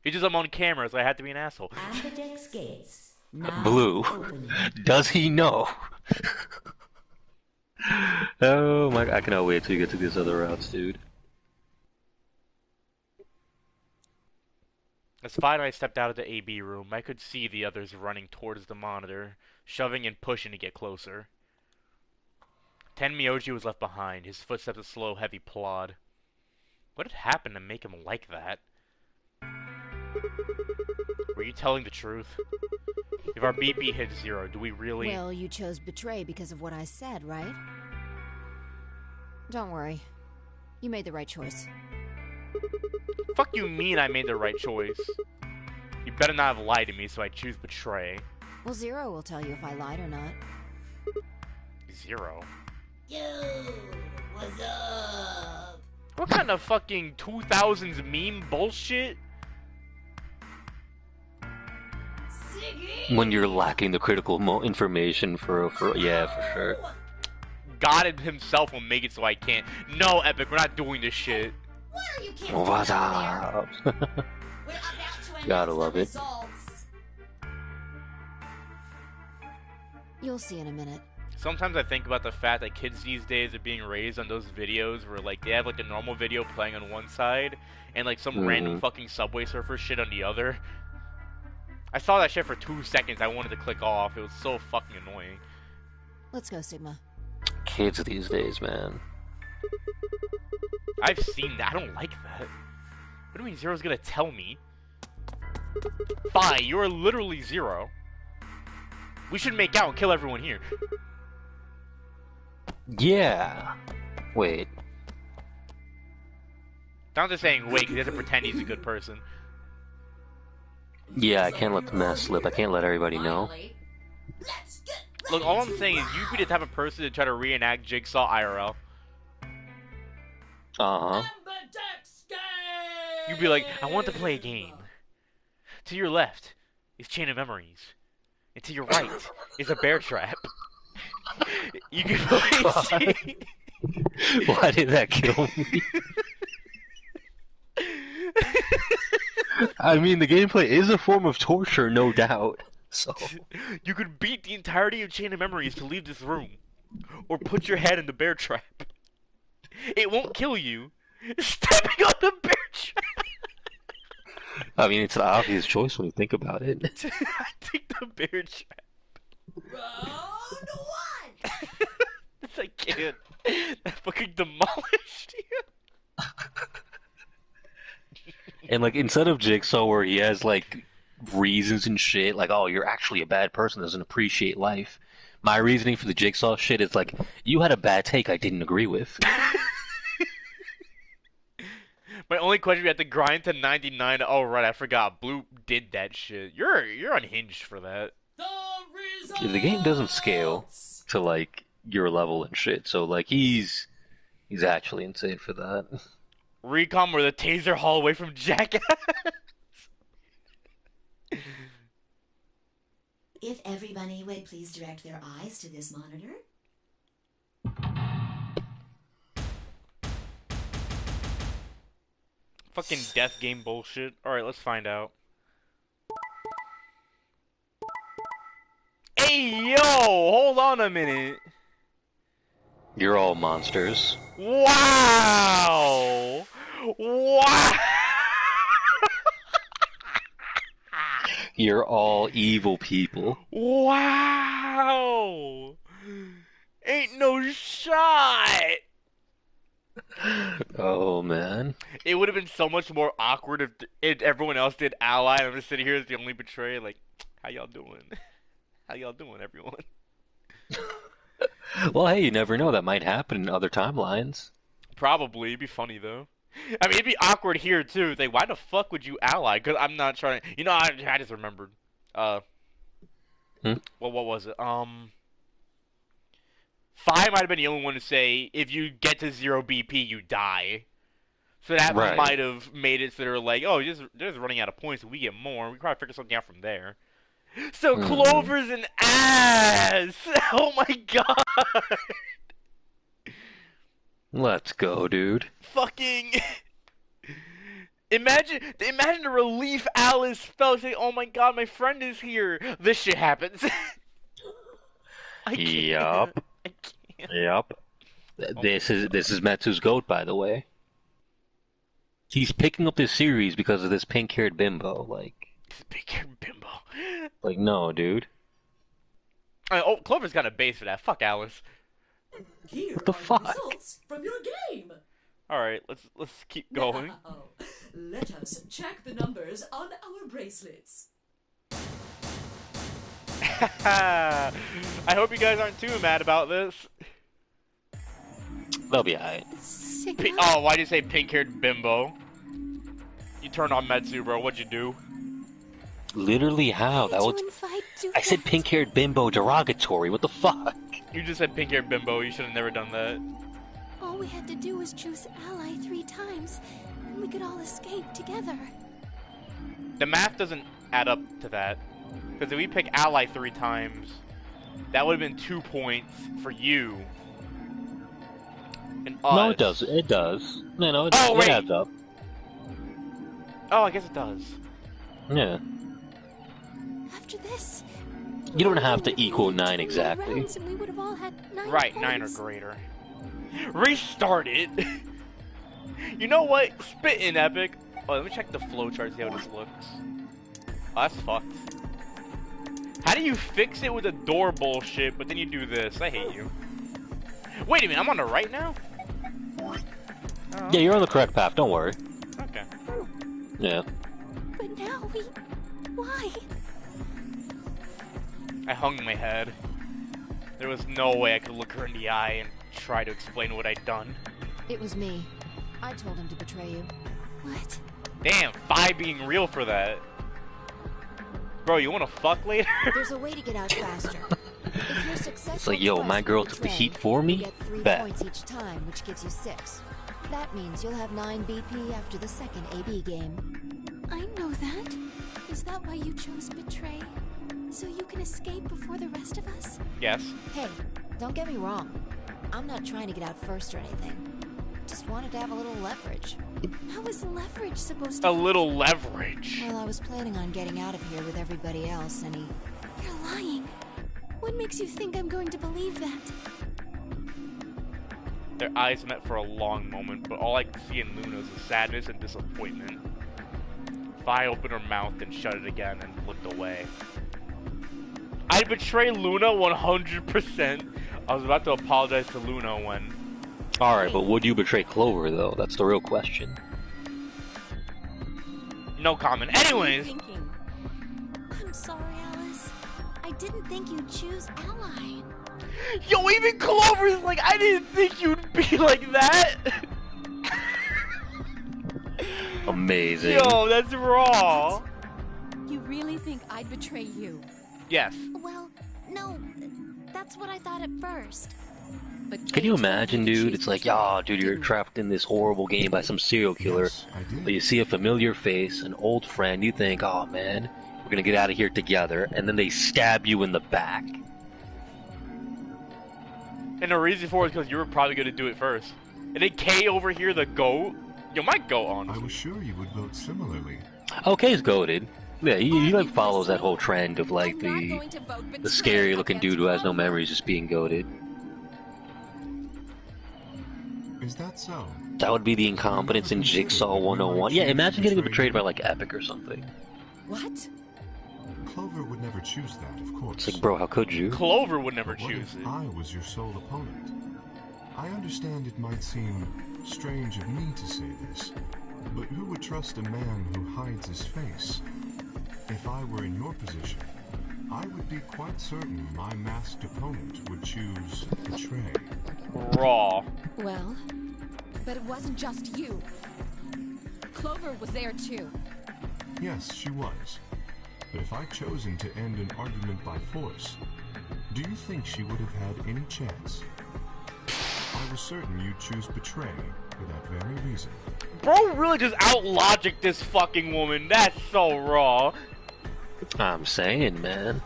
It's just I'm on camera, so I had to be an asshole. Ambidex gates now Blue. open. Does he know? Oh my, I cannot wait till you get to these other routes, dude. As Fi and I stepped out of the AB room, I could see the others running towards the monitor, shoving and pushing to get closer. Tenmyoji was left behind, his footsteps a slow, heavy plod. What had happened to make him like that? Were you telling the truth? If our BP hits 0, do we really... Well, you chose betray because of what I said, right? Don't worry. You made the right choice. Fuck you mean I made the right choice? You better not have lied to me, so I choose betray. Well, Zero will tell you if I lied or not. Zero? Yo, what's up? What kind of fucking 2000s meme bullshit? When you're lacking the critical information for yeah, for sure. God himself will make it so I can't. No, Epic, we're not doing this shit. What's up? Gotta love it. You'll see in a minute. Sometimes I think about the fact that kids these days are being raised on those videos where, like, they have, like, a normal video playing on one side and, like, some random fucking Subway Surfer shit on the other. I saw that shit for 2 seconds. I wanted to click off. It was so fucking annoying. Let's go, Sigma. Kids these days, man. I've seen that. I don't like that. What do you mean Zero's gonna tell me? Fine, you're literally Zero. We should make out and kill everyone here. Yeah. Wait. I'm just saying wait, because he doesn't pretend he's a good person. Yeah, I can't let the mess slip. I can't let everybody know. Look, all I'm saying is you'd be the type of person to try to reenact Jigsaw IRL. Uh-huh. You'd be like, I want to play a game. To your left is Chain of Memories. And to your right is a bear trap. You can play. Why did that kill me? I mean, the gameplay is a form of torture, no doubt. So you could beat the entirety of Chain of Memories to leave this room, or put your head in the bear trap. It won't kill you. Stepping on the bear trap. I mean, it's an obvious choice when you think about it. I think the bear trap. Round one. I can't. That fucking demolished you. And like, instead of Jigsaw, where he has like reasons and shit, like, oh, you're actually a bad person, doesn't appreciate life. My reasoning for the Jigsaw shit is like, you had a bad take I didn't agree with. My only question: we have to grind to 99. Oh right, I forgot. Blue did that shit. You're unhinged for that. The game doesn't scale to like your level and shit, so like he's actually insane for that. Recom or the taser haul away from Jackass. If everybody would please direct their eyes to this monitor. Fucking death game bullshit. Alright, let's find out. Hey, yo! Hold on a minute. You're all monsters. Wow! Wow! You're all evil people. Wow! Ain't no shot! Oh, man. It would have been so much more awkward if everyone else did Ally, and I'm just sitting here as the only betrayer, like, how y'all doing? How y'all doing, everyone? Well, hey, you never know. That might happen in other timelines. Probably. It'd be funny, though. I mean, it'd be awkward here, too. It's like, why the fuck would you ally? Because I'm not trying to... You know, I just remembered. Well, what was it? Fi might have been the only one to say, if you get to 0 BP, you die. So that might have made it so they're like, oh, they're just running out of points, and we get more. We could probably figure something out from there. So Clover's an ass! Oh my god! Let's go, dude. Fucking... Imagine the relief Alice felt, saying, oh my god, my friend is here! This shit happens. Yup. Yup. This is Metsu's goat, by the way. He's picking up this series because of this pink-haired bimbo, like... Pink-haired bimbo? Like, no, dude. Oh, Clover's got a base for that. Fuck Alice. Here what the fuck? Results from your game. Alright, let's keep going. Now, let us check the numbers on our bracelets. I hope you guys aren't too mad about this. They'll be alright. Oh, why'd you say pink-haired bimbo? You turned on Metsu, bro. What'd you do? Literally how? That was. I said pink-haired bimbo derogatory. What the fuck? You just said pink-haired bimbo. You should have never done that. All we had to do was choose ally 3 times, and we could all escape together. The math doesn't add up to that. Because if we pick ally 3 times, that would have been 2 points for you. And us. No, it does. It does. No, it adds up. Oh, I guess it does. Yeah. After this, you don't have to equal 9 exactly. And we would have all had 9 right, points. 9 or greater. Restart it. You know what? Spit in Epic. Oh, let me check the flowchart, see how this looks. Oh, that's fucked. How do you fix it with the door bullshit, but then you do this? I hate you. Wait a minute, I'm on the right now? Oh. Yeah, you're on the correct path, don't worry. Okay. Yeah. But now why? I hung my head. There was no way I could look her in the eye and try to explain what I'd done. It was me. I told him to betray you. What? Damn, 5 being real for that. Bro, you wanna fuck later? There's a way to get out faster. If you're successful, it's like, yo, my girl took the heat for me? You get 3 Bet. points each time, which gives you 6. That means you'll have 9 BP after the second AB game. I know that. Is that why you chose betray? So you can escape before the rest of us? Yes. Hey, don't get me wrong. I'm not trying to get out first or anything. Just wanted to have a little leverage. How is leverage supposed to... A little leverage? Well, I was planning on getting out of here with everybody else, and he... You're lying. What makes you think I'm going to believe that? Their eyes met for a long moment, but all I could see in Luna was sadness and disappointment. Vi opened her mouth and shut it again and looked away. I'd betray Luna 100%. I was about to apologize to Luna when... Alright, but would you betray Clover, though? That's the real question. No comment. Anyways! I'm sorry, Alice. I didn't think you'd choose ally. Yo, even Clover's like, I didn't think you'd be like that! Amazing. Yo, that's raw! You really think I'd betray you? Yes. Well, no. That's what I thought at first. But can you imagine, dude? It's like, oh, dude, you're trapped in this horrible game by some serial killer. Yes, I did. But you see a familiar face, an old friend, you think, oh man, we're gonna get out of here together, and then they stab you in the back. And the reason for it is because you were probably gonna do it first. And then Kay over here, the GOAT. Yo, my GOAT on. I was sure you would vote similarly. OK's goated. Yeah, he like follows that whole trend of like the scary looking dude who has no memories just being goated. Is that so? That would be the incompetence in Jigsaw 101. Yeah, imagine getting betrayed by like Epic or something. What? Clover would never choose that, of course. It's like, bro, how could you? Clover would never But what choose if it. I was your sole opponent? I understand it might seem strange of me to say this, but who would trust a man who hides his face? If I were in your position, I would be quite certain my masked opponent would choose betray. Raw. Well, but it wasn't just you. Clover was there too. Yes, she was. But if I'd chosen to end an argument by force, do you think she would have had any chance? I was certain you'd choose betray for that very reason. Bro really just out-logic this fucking woman. That's so raw. I'm saying, man.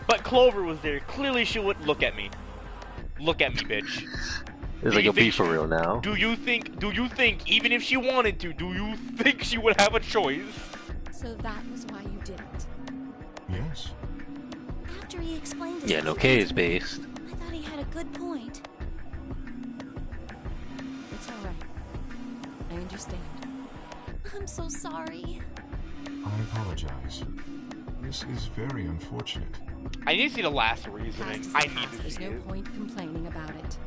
But Clover was there. Clearly she would look at me. Look at me, bitch. It's like, you'll be for real now. Do you think, even if she wanted to, do you think she would have a choice? So that was why you did it. Yes. After he explained his Yeah, no K is based. I thought he had a good point. It's alright. I understand. I'm so sorry. I apologize. This is very unfortunate. I need to see the last reasoning. I need to There's see no it. point complaining about it.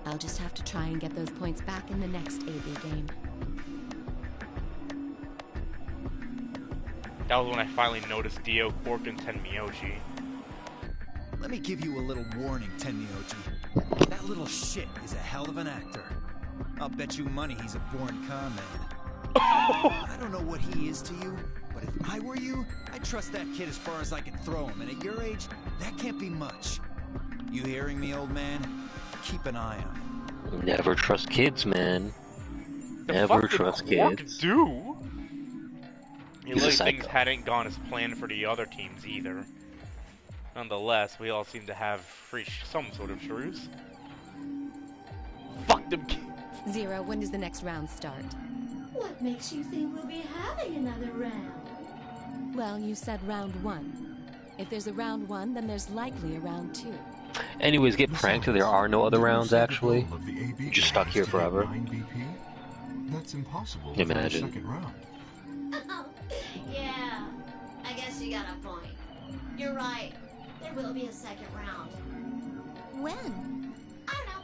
I'll just have to try and get those points back in the next AB game. That was when I finally noticed Dio, Quark, and Tenmyoshi. Let me give you a little warning, Tenmyoshi. That little shit is a hell of an actor. I'll bet you money he's a born con man. I don't know what he is to you, But if I were you, I'd trust that kid as far as I can throw him. And at your age, that can't be much. You hearing me, old man? Keep an eye on him. Never trust kids, man. Never trust kids. Do? He's a psycho. Things hadn't gone as planned for the other teams either. Nonetheless, we all seem to have reached some sort of truce. Fuck them kids. Zero, when does the next round start? What makes you think we'll be having another round? Well, you said round 1. If there's a round 1, then there's likely a round 2. Anyways, get pranked. There are no other rounds, actually. You're just stuck here forever. That's impossible. Imagine. Second round. Yeah, I guess you got a point. You're right. There will be a second round. When? I don't know.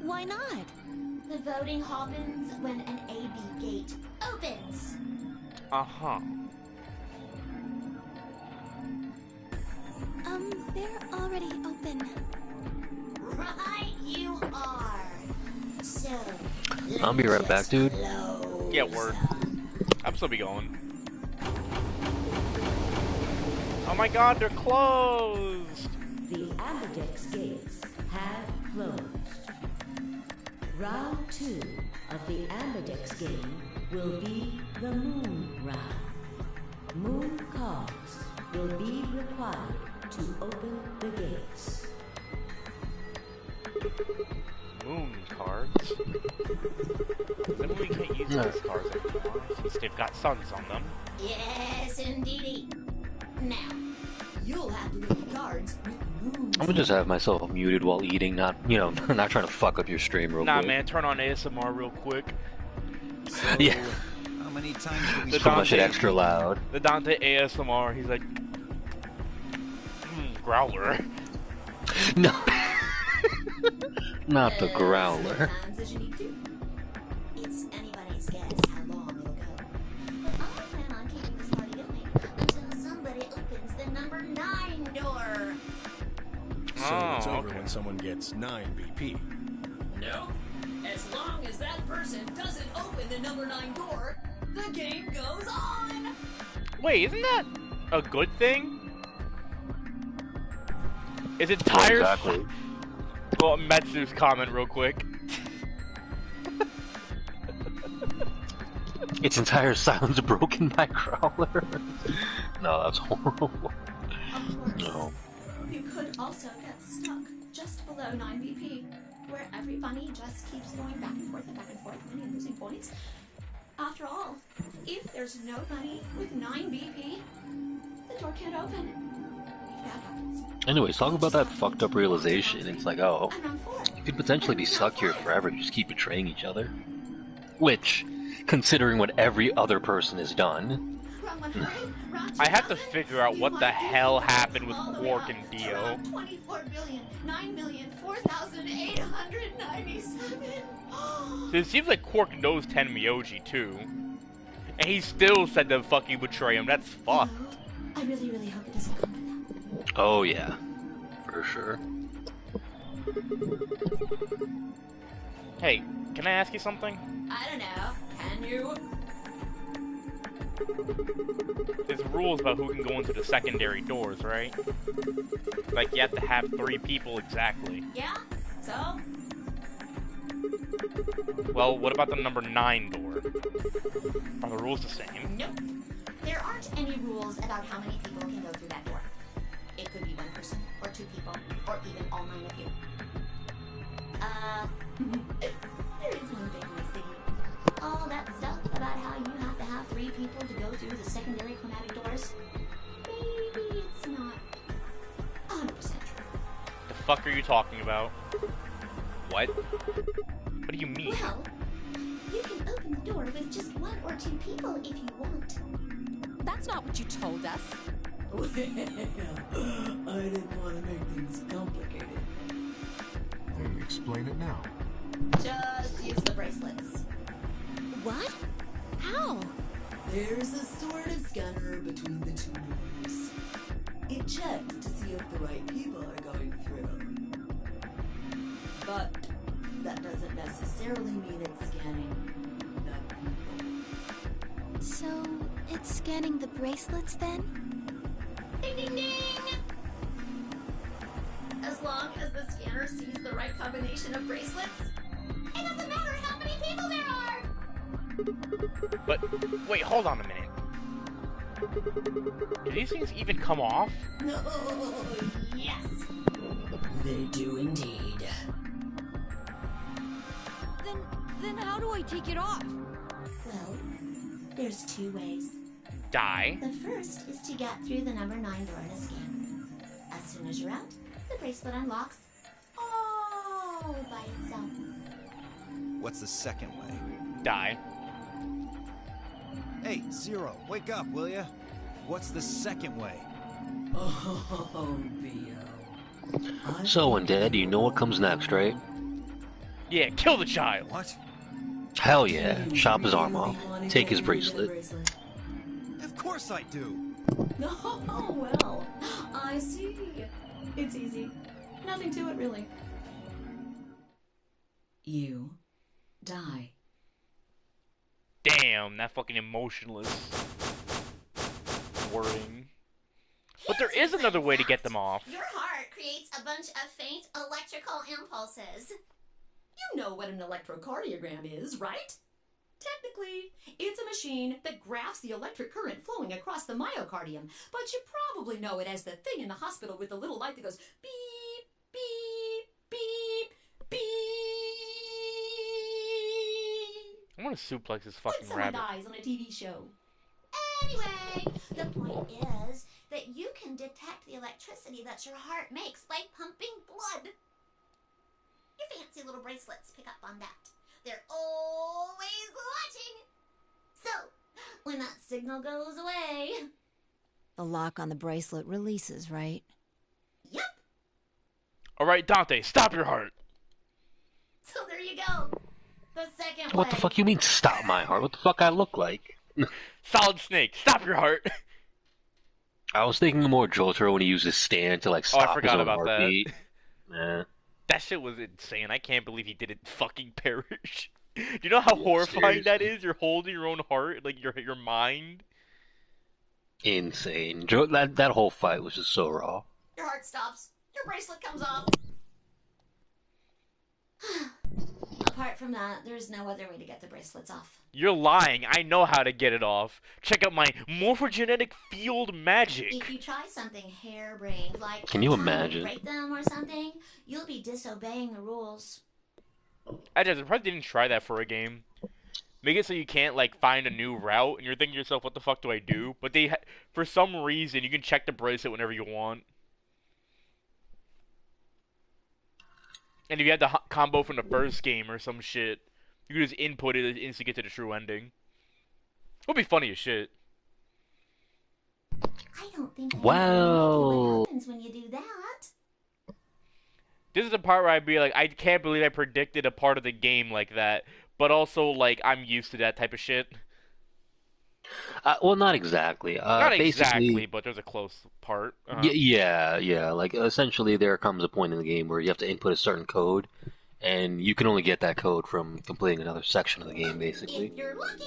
Why not? The voting happens when an AB gate opens. Uh-huh. They're already open. Right, you are. So, I'll be right back, dude. Yeah, word. I'm still be going. Oh my god, they're closed! The Amberdex gates have closed. Round 2 of the Amberdex game will be the Moon round. Moon cards will be required to open the gates. Moon cards? Then we can't use those cards anymore, since they've got suns on them. Yes, indeedy. Now, you'll have to look at cards with moons. I'm gonna just have myself muted while eating, not, not trying to fuck up your stream real quick. Nah, man, turn on ASMR real quick. So, yeah. How many times do we Put my shit extra loud. The Dante ASMR, he's like, growler. No. Not the growler. It's anybody's guess how long it'll go. But I'll plan on keeping this party going until somebody opens the number 9 door. So it's over when someone gets 9 BP. No. As long as that person doesn't open the number 9 door, the game goes on. Wait, isn't that a good thing? Is it tired? Exactly. Well, Metsu's comment real quick. Its entire silence broken by Growler. No, that's horrible. No. You could also get stuck just below 9 BP, where every bunny just keeps going back and forth, winning and losing points. After all, if there's no bunny with 9 BP, the door can't open. If that happens. Anyways, talk about that fucked up realization. It's like, oh, you could potentially be stuck here forever. You just keep betraying each other. Which, considering what every other person has done. I have to figure out what the hell happened with Quark and Dio. 24,009,4,897. It seems like Quark knows Tenmyoji too. And he still said to fucking betray him. That's fucked. I really, really hope it doesn't come to that. Oh yeah, for sure. Hey, can I ask you something? I don't know. Can you? There's rules about who can go into the secondary doors, right? Like, you have to have 3 people exactly. Yeah? So? Well, what about the number 9 door? Are the rules the same? Nope. There aren't any rules about how many people can go through that door. It could be 1 person, or 2 people, or even all 9 of you. There is one thing we see. All that stuff about how you have to have 3 people to go through the secondary chromatic doors. Maybe it's not 100% true. The fuck are you talking about? What? What do you mean? Well, you can open the door with just 1 or 2 people if you want. That's not what you told us. Well, I didn't want to make things complicated. Then explain it now. Just use the bracelets. What? How? There's a sort of scanner between the 2 doors. It checks to see if the right people are going through. But that doesn't necessarily mean it's scanning the people. So, It's scanning the bracelets then? Ding ding ding! As long as the scanner sees the right combination of bracelets, it doesn't matter how many people there are! But, wait, hold on a minute. Do these things even come off? Oh, yes! They do indeed. Then how do I take it off? Well, there's two ways. Die. The first is to get through the number 9 door in a scan. As soon as you're out, the bracelet unlocks all by itself. What's the second way? Die. Hey, Zero, wake up, will ya? What's the second way? Oh, B.O. So, Undead, you know what comes next, right? Yeah, kill the child. What? Hell yeah. Chop his arm off. Take his bracelet. Of course I do. Oh, well, I see. It's easy. Nothing to it, really. You die. Damn, that fucking emotionless wording. But there is another way to get them off. Your heart creates a bunch of faint electrical impulses. You know what an electrocardiogram is, right? Technically, it's a machine that graphs the electric current flowing across the myocardium, but you probably know it as the thing in the hospital with the little light that goes beep, beep, beep, beep. I want to suplex this When fucking someone rabbit. dies on a TV show. Anyway, the point is that you can detect the electricity that your heart makes by pumping blood. Your fancy little bracelets pick up on that. They're always watching. So, when that signal goes away... The lock on the bracelet releases, right? Yep. Alright, Dante, stop your heart. So there you go. The second What way. the fuck you mean, stop my heart? What the fuck I look like? Solid Snake, stop your heart. I was thinking more Jotaro when he used his stand to, like, Oh, I stop his forgot own about that. heartbeat. Yeah. That shit was insane. I can't believe he didn't fucking perish. Do you know how horrifying that is? You're holding your own heart, like your mind. Insane. That whole fight was just so raw. Your heart stops. Your bracelet comes off. Apart from that, there's no other way to get the bracelets off. You're lying. I know how to get it off. Check out my morphogenetic field magic. If you try something harebrained, like Can you trying to imagine? break them or something, you'll be disobeying the rules. I just probably didn't try that for a game. Make it so you can't like find a new route, and you're thinking to yourself, "What the fuck do I do?" But for some reason, you can check the bracelet whenever you want. And if you had the combo from the first game or some shit, you could just input it and instantly get to the true ending. It would be funny as shit. I don't think Wow. what happens when you do that. This is the part where I'd be like, I can't believe I predicted a part of the game like that. But also, like, I'm used to that type of shit. Well, not exactly. Not basically, exactly, but there's a close part. Yeah. Like, essentially, there comes a point in the game where you have to input a certain code, and you can only get that code from completing another section of the game, basically. If you're lucky,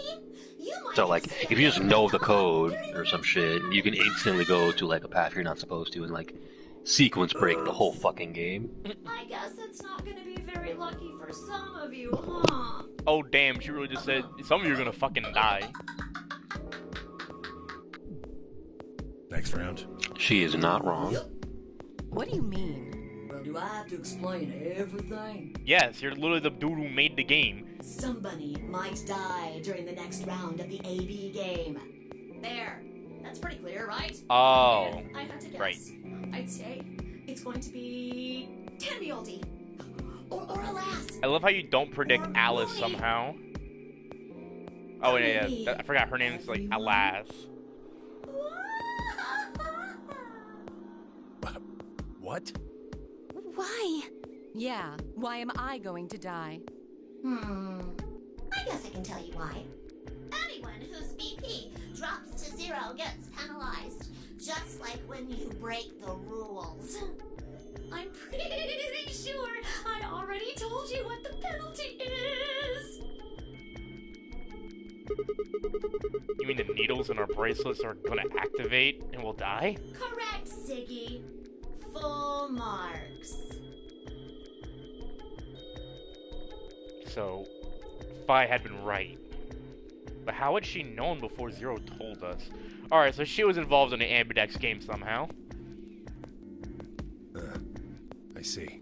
you might So, like, if you just know the code or some shit, you can instantly go to, like, a path you're not supposed to and, like, sequence break the whole fucking game. I guess it's not gonna be very lucky for some of you, huh? Oh, damn, she really just said, some of you are gonna fucking die. Next round. She is not wrong. What do you mean? Well, do I have to explain everything? Yes, you're literally the dude who made the game. Somebody might die during the next round of the AB game. There. That's pretty clear, right? Oh, I have to guess. right. I'd say it's going to be Tenbialdi. Or alas. I love how you don't predict Alice somehow. Oh, yeah. I forgot her name's, like, Alas. What? Why? Yeah, why am I going to die? I guess I can tell you why. Anyone whose BP drops to 0 gets penalized. Just like when you break the rules. I'm pretty sure I already told you what the penalty is. You mean the needles in our bracelets are gonna activate and we'll die? Correct, Ziggy. Full marks. So, Phi had been right. But how had she known before Zero told us? Alright, so she was involved in the Ambidex game somehow. I see.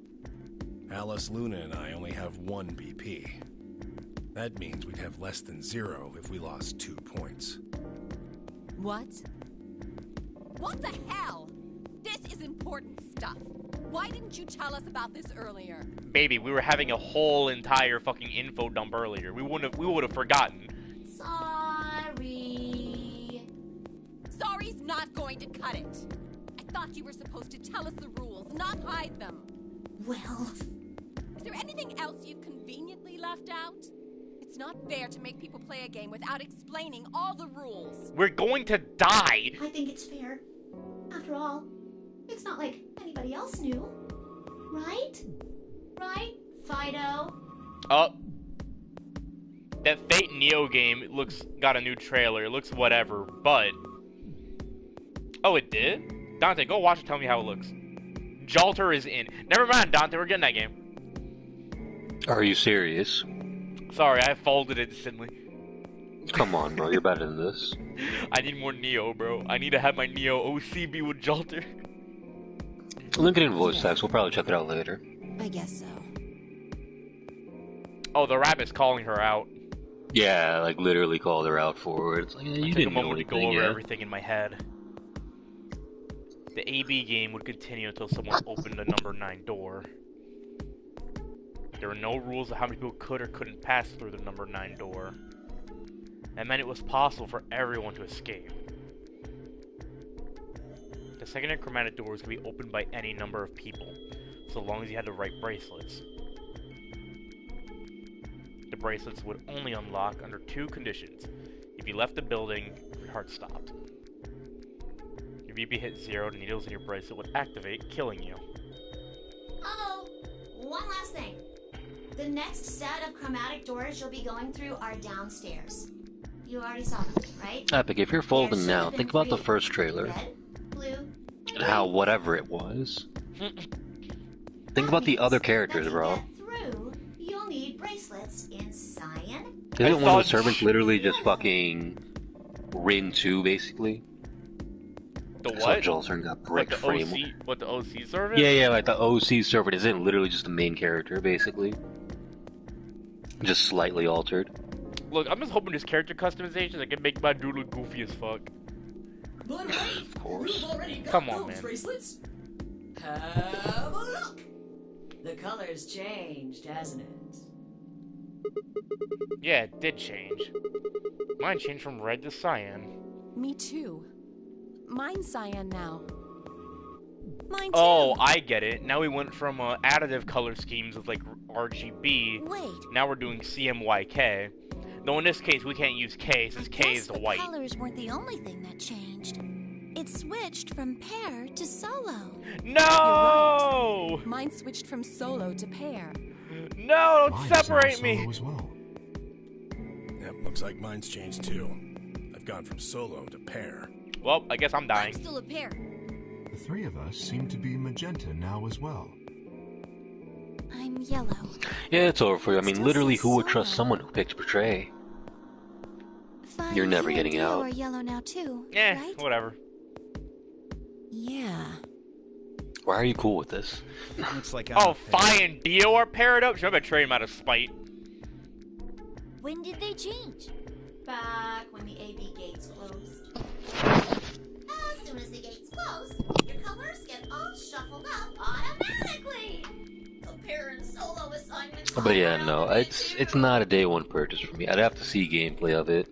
Alice, Luna, and I only have 1 BP. That means we'd have less than 0 if we lost 2 points. What? What the hell? This is important stuff. Why didn't you tell us about this earlier? Baby, we were having a whole entire fucking info dump earlier. We would have forgotten. Sorry. Sorry's not going to cut it. I thought you were supposed to tell us the rules, not hide them. Well... Is there anything else you've conveniently left out? It's not fair to make people play a game without explaining all the rules. We're going to die! I think it's fair. After all, it's not like anybody else knew. Right? Right, Fido? Oh. That Fate Neo game got a new trailer. It looks whatever, but... Oh, it did? Dante, go watch and tell me how it looks. Jalter is in. Never mind, Dante, we're getting that game. Are you serious? Sorry, I folded instantly. Come on, bro. You're better than this. I need more Neo, bro. I need to have my Neo OC be with Jalter. Link it in voice text. We'll probably check it out later. I guess so. Oh, the rabbit's calling her out. Yeah, like literally called her out for it. It's like, you didn't know anything, to go over everything in my head. The AB game would continue until someone opened the number 9 door. There were no rules of how many people could or couldn't pass through the number 9 door. That meant it was possible for everyone to escape. The secondary chromatic doors could be opened by any number of people, so long as you had the right bracelets. The bracelets would only unlock under 2 conditions. If you left the building, your heart stopped. If you hit 0, the needles in your bracelet would activate, killing you. Oh, one last thing. The next set of chromatic doors you'll be going through are downstairs. You already saw them, right? Epic, if you're folding now, think about the first trailer. Red, blue, and how whatever it was. Think about the other characters, bro. Through, you'll need bracelets in cyan. Didn't one of the servants literally just fucking Rin 2, basically? The So what? Jolson got brick frame. What, the OC servant? Yeah, like the OC servant isn't literally just the main character, basically. Just slightly altered. Look, I'm just hoping there's character customizations that can make my dude look goofy as fuck. But wait, Of course. you've already got Come on, those man. bracelets. Have a look. The color's changed, hasn't it? Yeah, it did change. Mine changed from red to cyan. Me too. Mine's cyan now. Mine too. Oh, I get it. Now we went from additive color schemes of like RGB. Wait. Now we're doing CMYK. Though in this case we can't use K since K is the white. Colors weren't the only thing that changed. It switched from pair to solo. No! You're right. Mine switched from solo to pair. No, don't Mine is now separate solo me. as well. Yep, looks like mine's changed too. I've gone from solo to pair. Well, I guess I'm dying. I'm still a pair. The 3 of us seem to be magenta now as well. I'm yellow. Yeah, it's over for you. I mean, Still literally, says who would solo. trust someone who picked Betray? Fine, You're never you getting and Dio out. are yellow now too, Eh, right? whatever. Yeah. Why are you cool with this? Looks like Oh, Phi and Dio are paired up? Should I betray him out of spite? When did they change? Back when the AB gates closed. As soon as the gates close, your colors get all shuffled up automatically. The pair and solo assignments. But yeah, no, it's not a day one purchase for me. I'd have to see gameplay of it.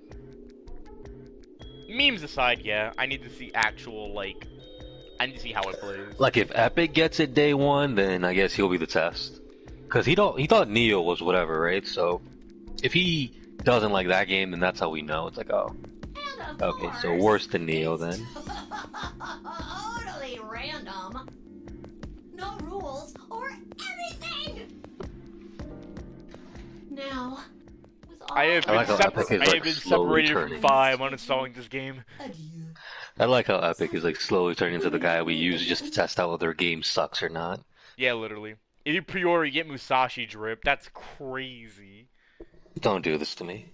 Memes aside, yeah, I need to see actual, like, I need to see how it plays. Like, if Epic gets it day one, then I guess he'll be the test. Cause he thought Neo was whatever, right? So if he doesn't like that game, then that's how we know. It's like, oh, okay, so worse than Neo then. Totally random. No rules or anything. Now, with I have I like how Epic is, like, been slowly separated turning. from 5 on installing this game. I like how Epic is like slowly turning into the guy we use just to test out whether a game sucks or not. Yeah, literally. If you pre-order, you get Musashi drip. That's crazy. Don't do this to me.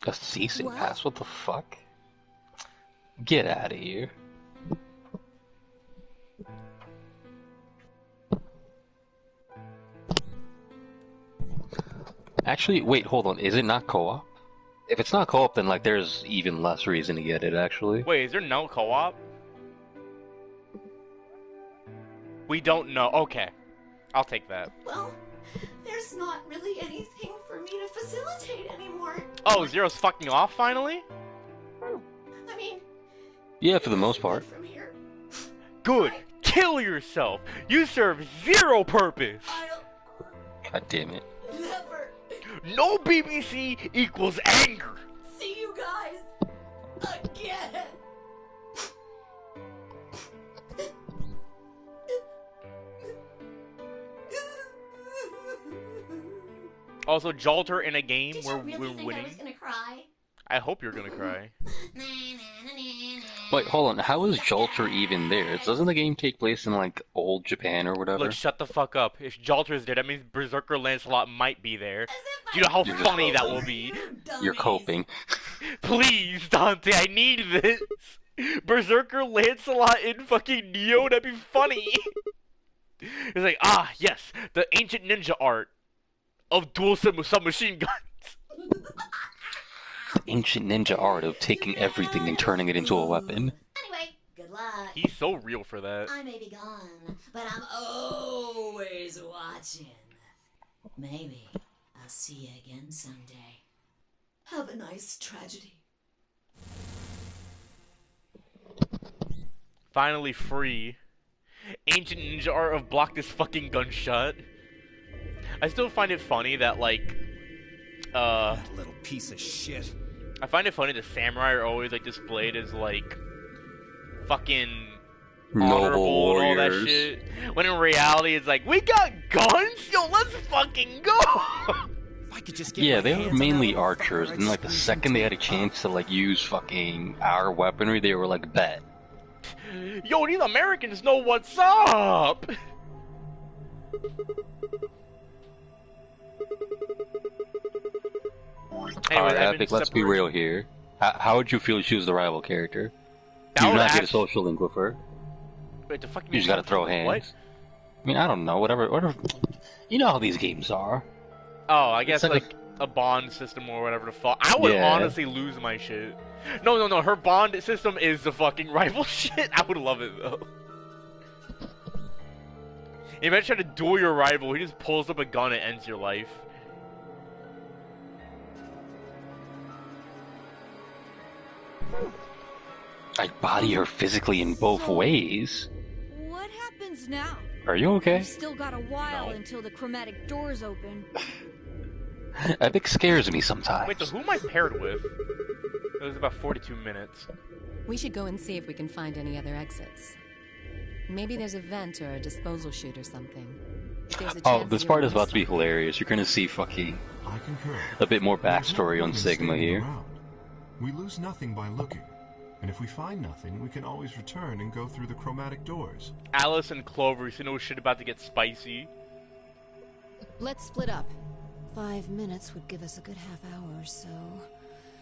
A ceasing pass? What the fuck? Get out of here. Actually, wait, hold on. Is it not co-op? If it's not co-op, then like there's even less reason to get it, actually. Wait, is there no co-op? We don't know. Okay. I'll take that. Well, there's not really anything for me to facilitate anymore. Oh, Zero's fucking off finally? I mean, Yeah, for the most part. from here, Good. Kill yourself. You serve zero purpose. God damn it. never No BBC equals anger. see you guys again. Also, Jolter in a game Did where you really we're think I winning. was gonna cry? I hope you're gonna cry. Wait, hold on. How is Jolter even there? Doesn't the game take place in like old Japan or whatever? Look, shut the fuck up. If Jolter is there, that means Berserker Lancelot might be there. Do you know how funny that will be? You're coping. Please, Dante, I need this. Berserker Lancelot in fucking Neo, that'd be funny. It's like, ah, yes, the ancient ninja art of dual submachine guns. The ancient ninja art of taking everything and turning it into a weapon. Anyway, good luck. He's so real for that. I may be gone, but I'm always watching. Maybe I'll see you again someday. Have a nice tragedy. Finally free. Ancient ninja art of block this fucking gunshot. I still find it funny that, like, That little piece of shit. I find it funny that samurai are always, like, displayed as, like, fucking honorable and all that warriors. shit. When in reality, it's like, we got guns? Yo, let's fucking go! If I could just get Yeah, my they hands were on mainly that motherfucker, archers, I'd and like the squeeze second him they to had a the chance to like use fucking our weaponry, they were like, bet. Yo, these Americans know what's up! Alright, I've been Epic, let's be separated- real here. How would you feel if she was the rival character? That Do would not get a act- social link with her. Wait, the fuck You just gotta throw hands. What? I mean, I don't know, whatever. You know how these games are. Oh, I guess like like a bond system or whatever the fuck. I would Yeah. honestly lose my shit. No. Her bond system is the fucking rival shit. I would love it though. If I try to duel your rival, he just pulls up a gun and ends your life. I'd body her physically in both ways. What happens now? Are you okay? We've still got a while until the chromatic doors open. Epic scares me sometimes. Wait, so who am I paired with? It was about 42 minutes. We should go and see if we can find any other exits. Maybe there's a vent or a disposal chute or something. There's a Oh, chance this you'll part is miss about to be something. hilarious. You're gonna see fucking I concur. a bit more There's no backstory on point in Sigma standing here. around. We lose nothing by looking. And if we find nothing, we can always return and go through the chromatic doors. Alice and Clover, you know shit about to get spicy. Let's split up. 5 minutes would give us a good half hour or so.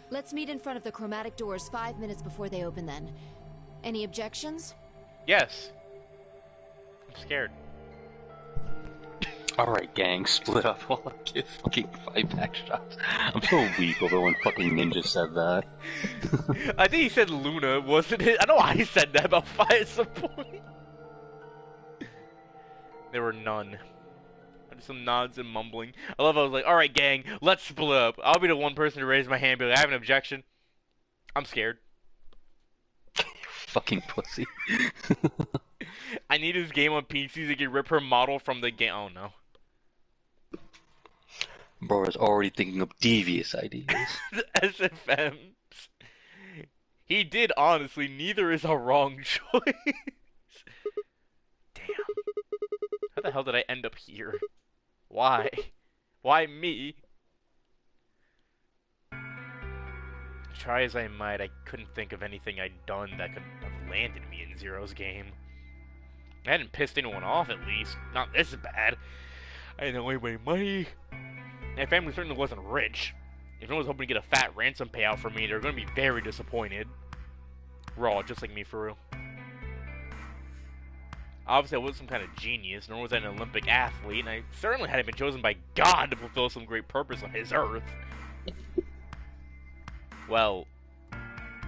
Let's meet in front of the chromatic doors 5 minutes before they open then. Any objections? Yes. I'm scared. Alright, gang, split up while I get fucking 5 back shots. I'm so weak, although when fucking Ninja said that. I think he said Luna, wasn't it? I know I said that about 5 at some point. There were none. Just some nods and mumbling. I love how I was like, alright gang, let's split up. I'll be the one person to raise my hand and be like, I have an objection. I'm scared. Fucking pussy. I need this game on PC so I can rip her model from the game. Oh no. Bro is already thinking of devious ideas. The SFMs. He did, honestly. Neither is a wrong choice. Damn. How the hell did I end up here? Why? Why me? Try as I might, I couldn't think of anything I'd done that could have landed me in Zero's game. I hadn't pissed anyone off, at least. Not this bad. I didn't owe anybody money. My family certainly wasn't rich. If anyone was hoping to get a fat ransom payout from me, they're going to be very disappointed. Raw, just like me, for real. Obviously, I wasn't some kind of genius, nor was I an Olympic athlete, and I certainly hadn't been chosen by God to fulfill some great purpose on His Earth. Well,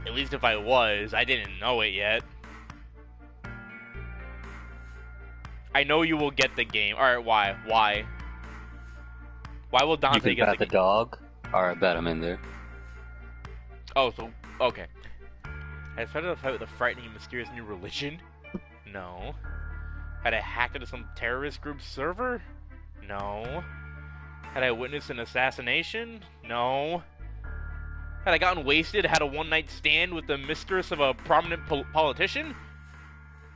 at least if I was, I didn't know it yet. I know you will get the game. Alright, why? Why? Why will Dante get the game? You can bet the dog? Alright, bet I'm in there. Oh, so, okay. Had I started a fight with a frightening and mysterious new religion? No. Had I hacked into some terrorist group's server? No. Had I witnessed an assassination? No. Had I gotten wasted, had a one-night stand with the mistress of a prominent politician?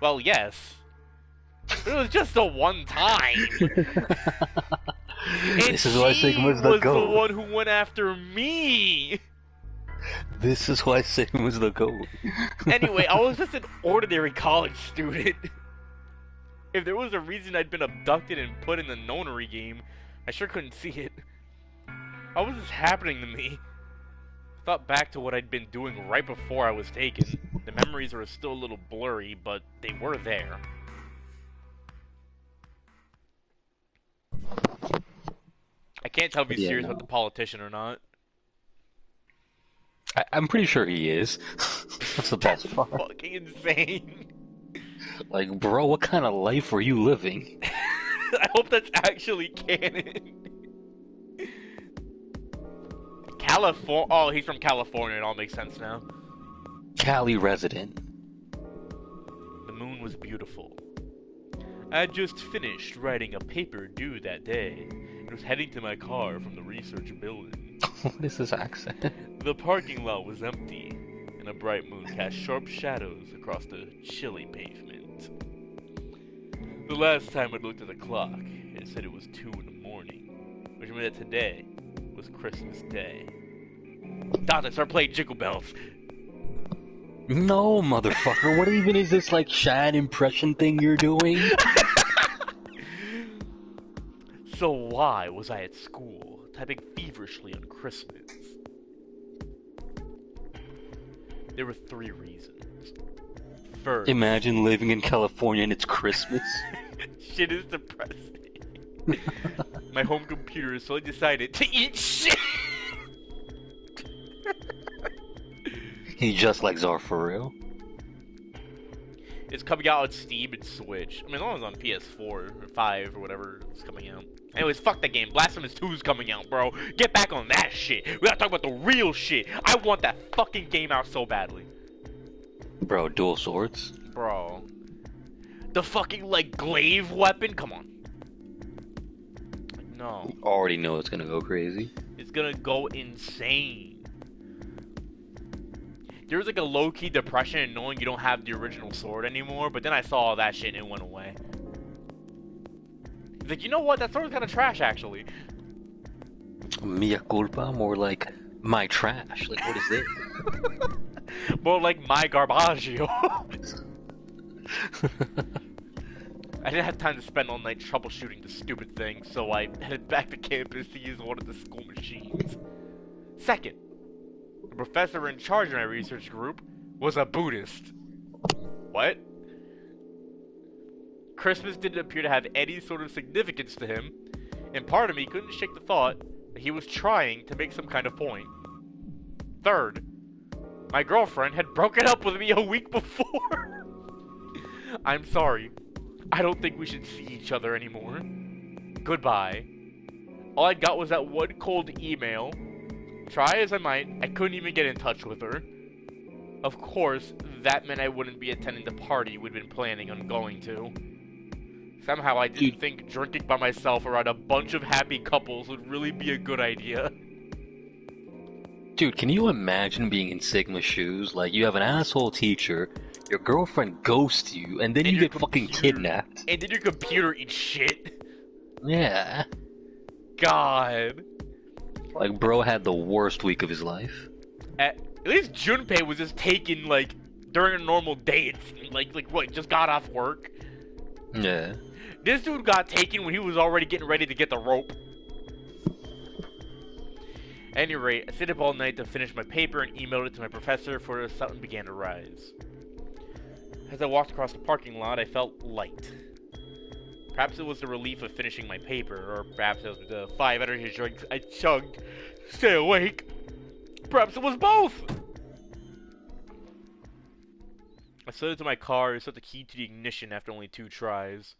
Well, yes. But it was just a one time. This is why Sigma's the goat. She was the one who went after me. This is why Sigma's the goat. Anyway, I was just an ordinary college student. If there was a reason I'd been abducted and put in the nonary game, I sure couldn't see it. How was this happening to me? I thought back to what I'd been doing right before I was taken. The memories are still a little blurry, but they were there. I can't tell if he's serious about the politician or not. I'm pretty sure he is. That's the best part. Fucking insane. Like, bro, what kind of life were you living? I hope that's actually canon. California. Oh, he's from California. It all makes sense now. Cali resident. The moon was beautiful. I had just finished writing a paper due that day and was heading to my car from the research building. What is this accent? The parking lot was empty, and a bright moon cast sharp shadows across the chilly pavement. The last time I looked at the clock, it said it was 2 in the morning, which meant that today was Christmas Day. Dante, start playing Jingle Bells! No, motherfucker, what even is this, like, Shad impression thing you're doing? So why was I at school, typing feverishly on Christmas? There were 3 reasons. First... Imagine living in California and it's Christmas. Shit is depressing. My home computer has suddenly decided to eat shit! He just likes Zar for real. It's coming out on Steam and Switch. I mean, as long as it's on PS4 or 5 or whatever it's coming out. Anyways, fuck that game. Blasphemous 2 is coming out, bro. Get back on that shit. We gotta talk about the real shit. I want that fucking game out so badly. Bro, dual swords? Bro. The fucking, like, glaive weapon? Come on. No. You already know it's gonna go crazy. It's gonna go insane. There was like a low-key depression in knowing you don't have the original sword anymore, but then I saw all that shit and it went away. It's like, you know what? That sword's kind of trash, actually. Mea culpa? More like, my trash. Like, what is this? More like, my garbaggio. I didn't have time to spend all night troubleshooting the stupid thing, so I headed back to campus to use one of the school machines. Second, the professor in charge of my research group was a Buddhist. What? Christmas didn't appear to have any sort of significance to him, and part of me couldn't shake the thought that he was trying to make some kind of point. Third, my girlfriend had broken up with me a week before. I'm sorry. I don't think we should see each other anymore. Goodbye. All I got was that one cold email. Try as I might, I couldn't even get in touch with her. Of course, that meant I wouldn't be attending the party we'd been planning on going to. Somehow I didn't think drinking by myself around a bunch of happy couples would really be a good idea. Dude, can you imagine being in Sigma's shoes? Like, you have an asshole teacher, your girlfriend ghosts you, and then you get fucking kidnapped. And then your computer eats shit. Yeah. God. Like, bro had the worst week of his life. At least Junpei was just taken, like, during a normal day. Like what, just got off work? Yeah. This dude got taken when he was already getting ready to get the rope. At any rate, I stayed up all night to finish my paper and emailed it to my professor before the sun began to rise. As I walked across the parking lot, I felt light. Perhaps it was the relief of finishing my paper, or perhaps it was the 5 energy drinks I chugged to stay awake. Perhaps it was both! I slid into my car and set the key to the ignition after only 2 tries.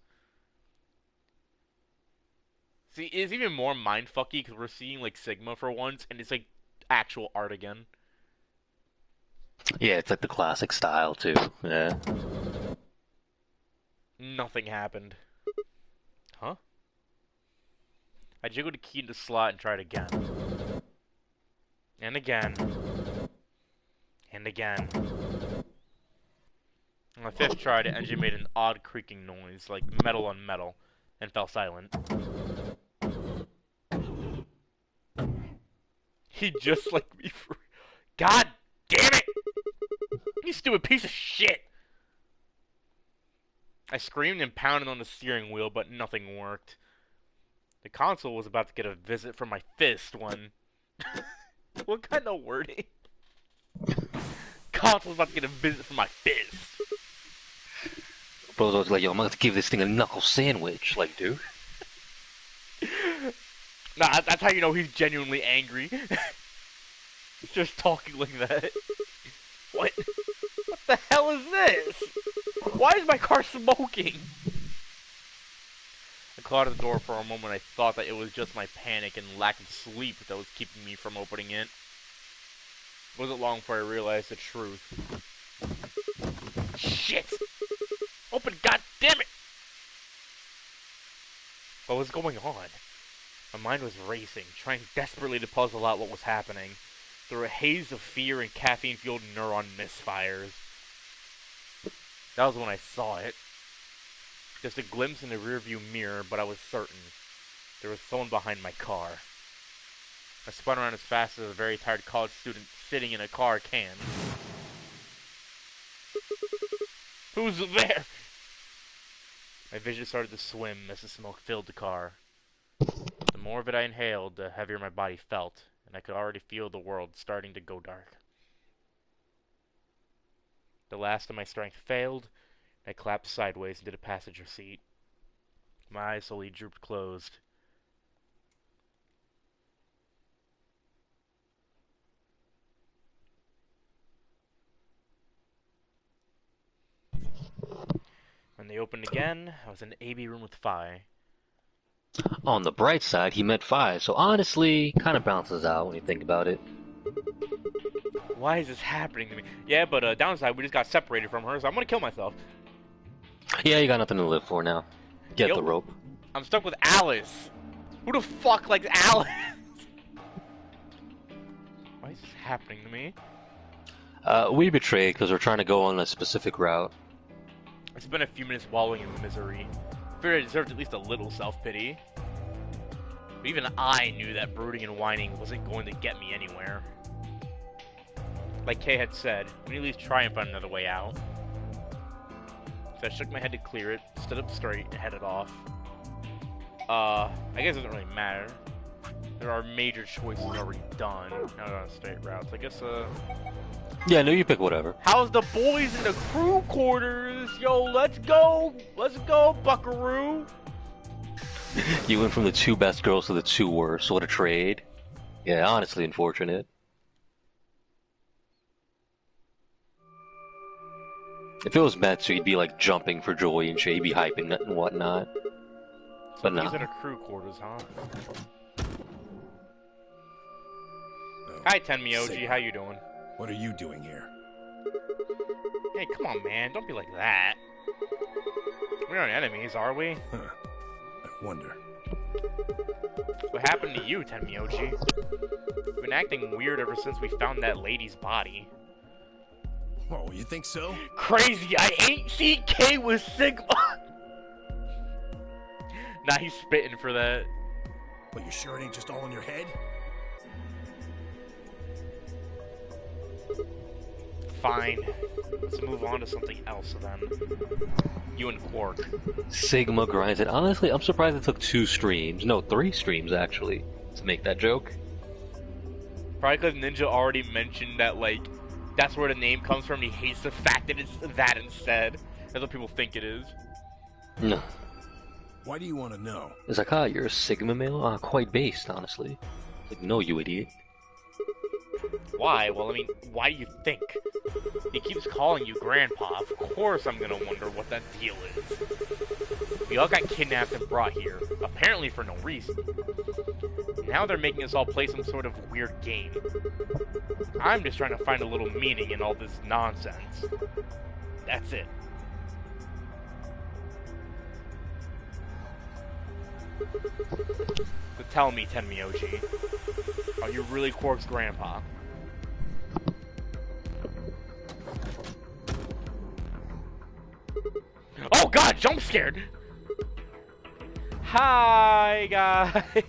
See, it's even more mindfucky because we're seeing, like, Sigma for once, and it's, like, actual art again. Yeah, it's like the classic style, too. Yeah. Nothing happened. Huh? I jiggled the key in the slot and tried again. And again. And again. On my 5th try, the engine made an odd creaking noise, like metal on metal, and fell silent. He just liked me for... God damn it! You stupid piece of shit! I screamed and pounded on the steering wheel, but nothing worked. The console was about to get a visit from my fist when... What kind of wording? Console was about to get a visit from my fist. Bro was like, yo, I'm about to give this thing a knuckle sandwich. Like, dude. Nah, that's how you know he's genuinely angry. Just talking like that. What? What the hell is this? Why is my car smoking? I clawed at the door for a moment. I thought that it was just my panic and lack of sleep that was keeping me from opening it. It wasn't long before I realized the truth. Shit! Open, goddammit! What was going on? My mind was racing, trying desperately to puzzle out what was happening. Through a haze of fear and caffeine-fueled neuron misfires. That was when I saw it. Just a glimpse in the rearview mirror, but I was certain. There was someone behind my car. I spun around as fast as a very tired college student sitting in a car can. Who's there? My vision started to swim as the smoke filled the car. The more of it I inhaled, the heavier my body felt, and I could already feel the world starting to go dark. The last of my strength failed, and I collapsed sideways into the passenger seat. My eyes slowly drooped closed. When they opened again, I was in the AB room with Phi. On the bright side, he met 5, so honestly, kind of balances out when you think about it. Why is this happening to me? Yeah, but downside, we just got separated from her, so I'm gonna kill myself. Yeah, you got nothing to live for now. Get the rope. I'm stuck with Alice. Who the fuck likes Alice? Why is this happening to me? We betrayed because we're trying to go on a specific route. I spent a few minutes wallowing in misery. I figured I deserved at least a little self-pity. But even I knew that brooding and whining wasn't going to get me anywhere. Like Kay had said, we need to at least try and find another way out. So I shook my head to clear it, stood up straight, and headed off. I guess it doesn't really matter. There are major choices already done. Now we're on straight routes. I guess, Yeah, no, you pick whatever. How's the boys in the crew quarters? Yo, let's go! Let's go, buckaroo! You went from the 2 best girls to the 2 worst. What a trade. Yeah, honestly unfortunate. If it was Metsu, he'd be like jumping for joy and shit. He'd be hyping it and whatnot. But no. He's in a crew quarters, huh? Hi, Tenmyoji, how you doing? What are you doing here? Hey, come on, man. Don't be like that. We aren't enemies, are we? Huh. I wonder. What happened to you, Tenmyoji? You've been acting weird ever since we found that lady's body. Oh, you think so? Crazy, I ate CK with Sigma! Nah, he's spitting for that. But you sure it ain't just all in your head? Fine. Let's move on to something else then. You and Quark. Sigma grinds it. Honestly, I'm surprised it took 2 streams. No, 3 streams actually, to make that joke. Probably because Ninja already mentioned that, like, that's where the name comes from. He hates the fact that it's that instead. That's what people think it is. No. Why do you want to know? It's like, you're a Sigma male? Quite based, honestly. Like, no, you idiot. Why? Well, I mean, why do you think? He keeps calling you Grandpa. Of course I'm gonna wonder what that deal is. We all got kidnapped and brought here, apparently for no reason. Now they're making us all play some sort of weird game. I'm just trying to find a little meaning in all this nonsense. That's it. But tell me, Tenmyoji, are you really Quark's grandpa? Oh god, jump scared! Hi guys!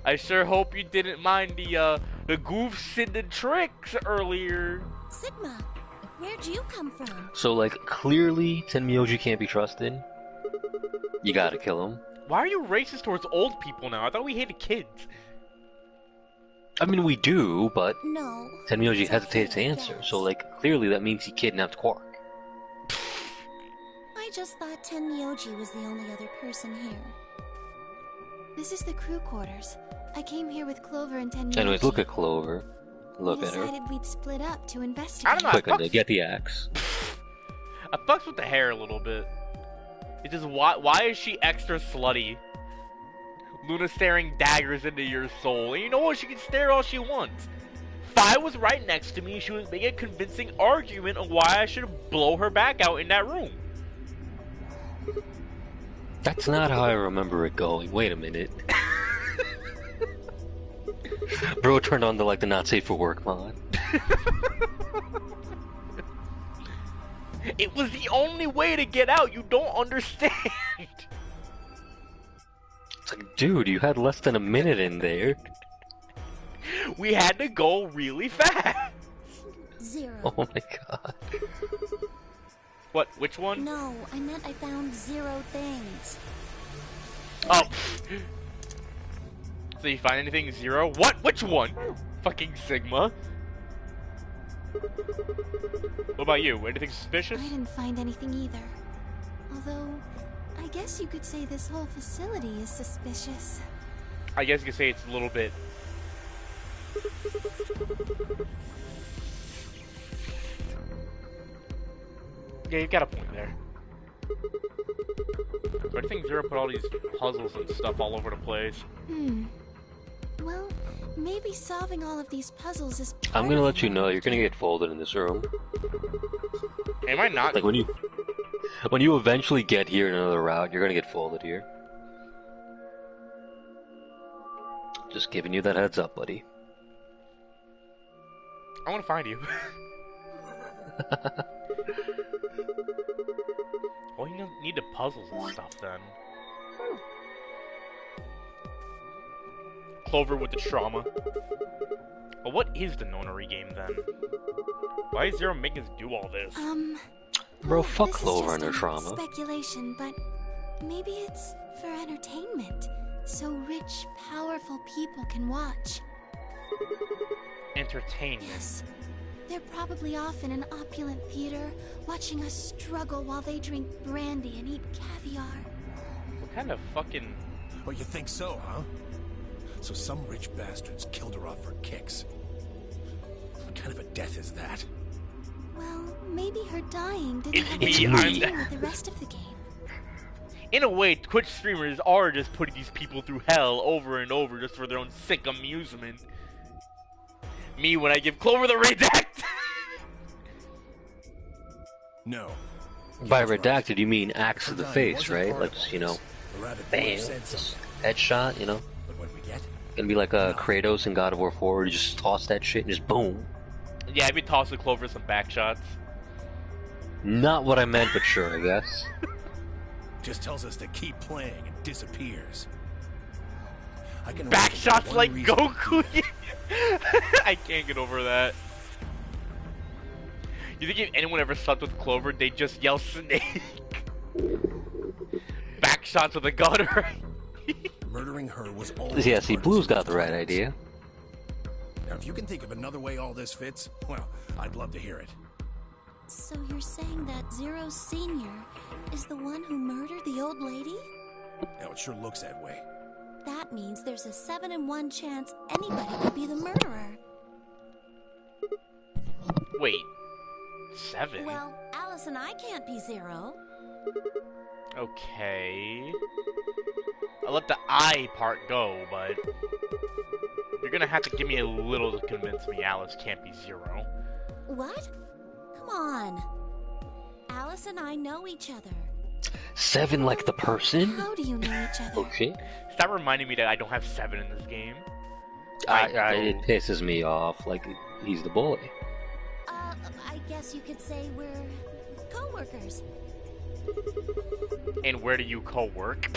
I sure hope you didn't mind the goofs and the tricks earlier. Sigma, where'd you come from? So, like, clearly Tenmyoji can't be trusted. You gotta kill him. Why are you racist towards old people now? I thought we hated kids. I mean, we do, but No. Tenmyoji hesitated to answer, so, like, clearly that means he kidnapped Quark. I just thought Tenmyoji was the only other person here. This is the crew quarters. I came here with Clover and Tenmyoji. Anyways, look at Clover. Look we at her. decided we'd split up to investigate. I don't know. Quick, get the axe. I fucks with the hair a little bit. It's just, why is she extra slutty? Luna staring daggers into your soul. And you know what? She can stare all she wants. Fi was right next to me. She was making a convincing argument on why I should blow her back out in that room. That's not how I remember it going. Wait a minute. Bro turned on the not safe for work mod. It was the only way to get out. You don't understand. It's like, dude, you had less than a minute in there. We had to go really fast. 0. Oh my god. What? Which one? No, I meant I found 0 things. Oh. So you find anything 0? What? Which one? Fucking Sigma. What about you? Anything suspicious? I didn't find anything either. Although, I guess you could say this whole facility is suspicious. I guess you could say it's a little bit... Yeah, you've got a point there. Why do you think Zero put all these puzzles and stuff all over the place? Well, maybe solving all of these puzzles is part I'm gonna of let you know you're gonna get folded in this room. Am I not? Like when you eventually get here in another route, you're gonna get folded here. Just giving you that heads up, buddy. I want to find you. Well, you need the puzzles and stuff then. Clover with the trauma. Well, what is the nonary game then? Why is Zero making us do all this? Bro, well, fuck this is Clover just and her a trauma. Speculation, but maybe it's for entertainment, so rich, powerful people can watch. Entertainment. Yes. They're probably off in an opulent theater, watching us struggle while they drink brandy and eat caviar. What kind of fucking... Oh, you think so, huh? So some rich bastards killed her off for kicks. What kind of a death is that? Well, maybe her dying didn't have It's anything to me. do with the rest of the game. In a way, Twitch streamers are just putting these people through hell over and over just for their own sick amusement. Me when I give Clover the redact. No. By redacted, you mean axe to the face, right? Like, just, The rabbit Bam. said something. Headshot, you know. But what we get? Gonna be like a Kratos in God of War 4, where you just toss that shit and just boom. Yeah, I'd be tossing Clover some back shots. Not what I meant, but sure, I guess. Just tells us to keep playing and disappears. I can Back only shots one like reason- Goku. I can't get over that. You think if anyone ever slept with Clover, they'd just yell snake? Back shots with a gun, right? Murdering her was all. Yeah, see, Blue's got the right idea. Now, if you can think of another way all this fits, well, I'd love to hear it. So you're saying that Zero Senior is the one who murdered the old lady? Now, it sure looks that way. That means there's a 7 in 1 chance anybody could be the murderer. Wait, 7? Well, Alice and I can't be Zero. Okay. I'll let the I part go, but you're gonna have to give me a little to convince me Alice can't be Zero. What? Come on. Alice and I know each other. 7 like the person? How do you know each other? Okay. Stop reminding me that I don't have 7 in this game. It pisses me off. Like, he's the bully. I guess you could say we're co-workers. And where do you co-work?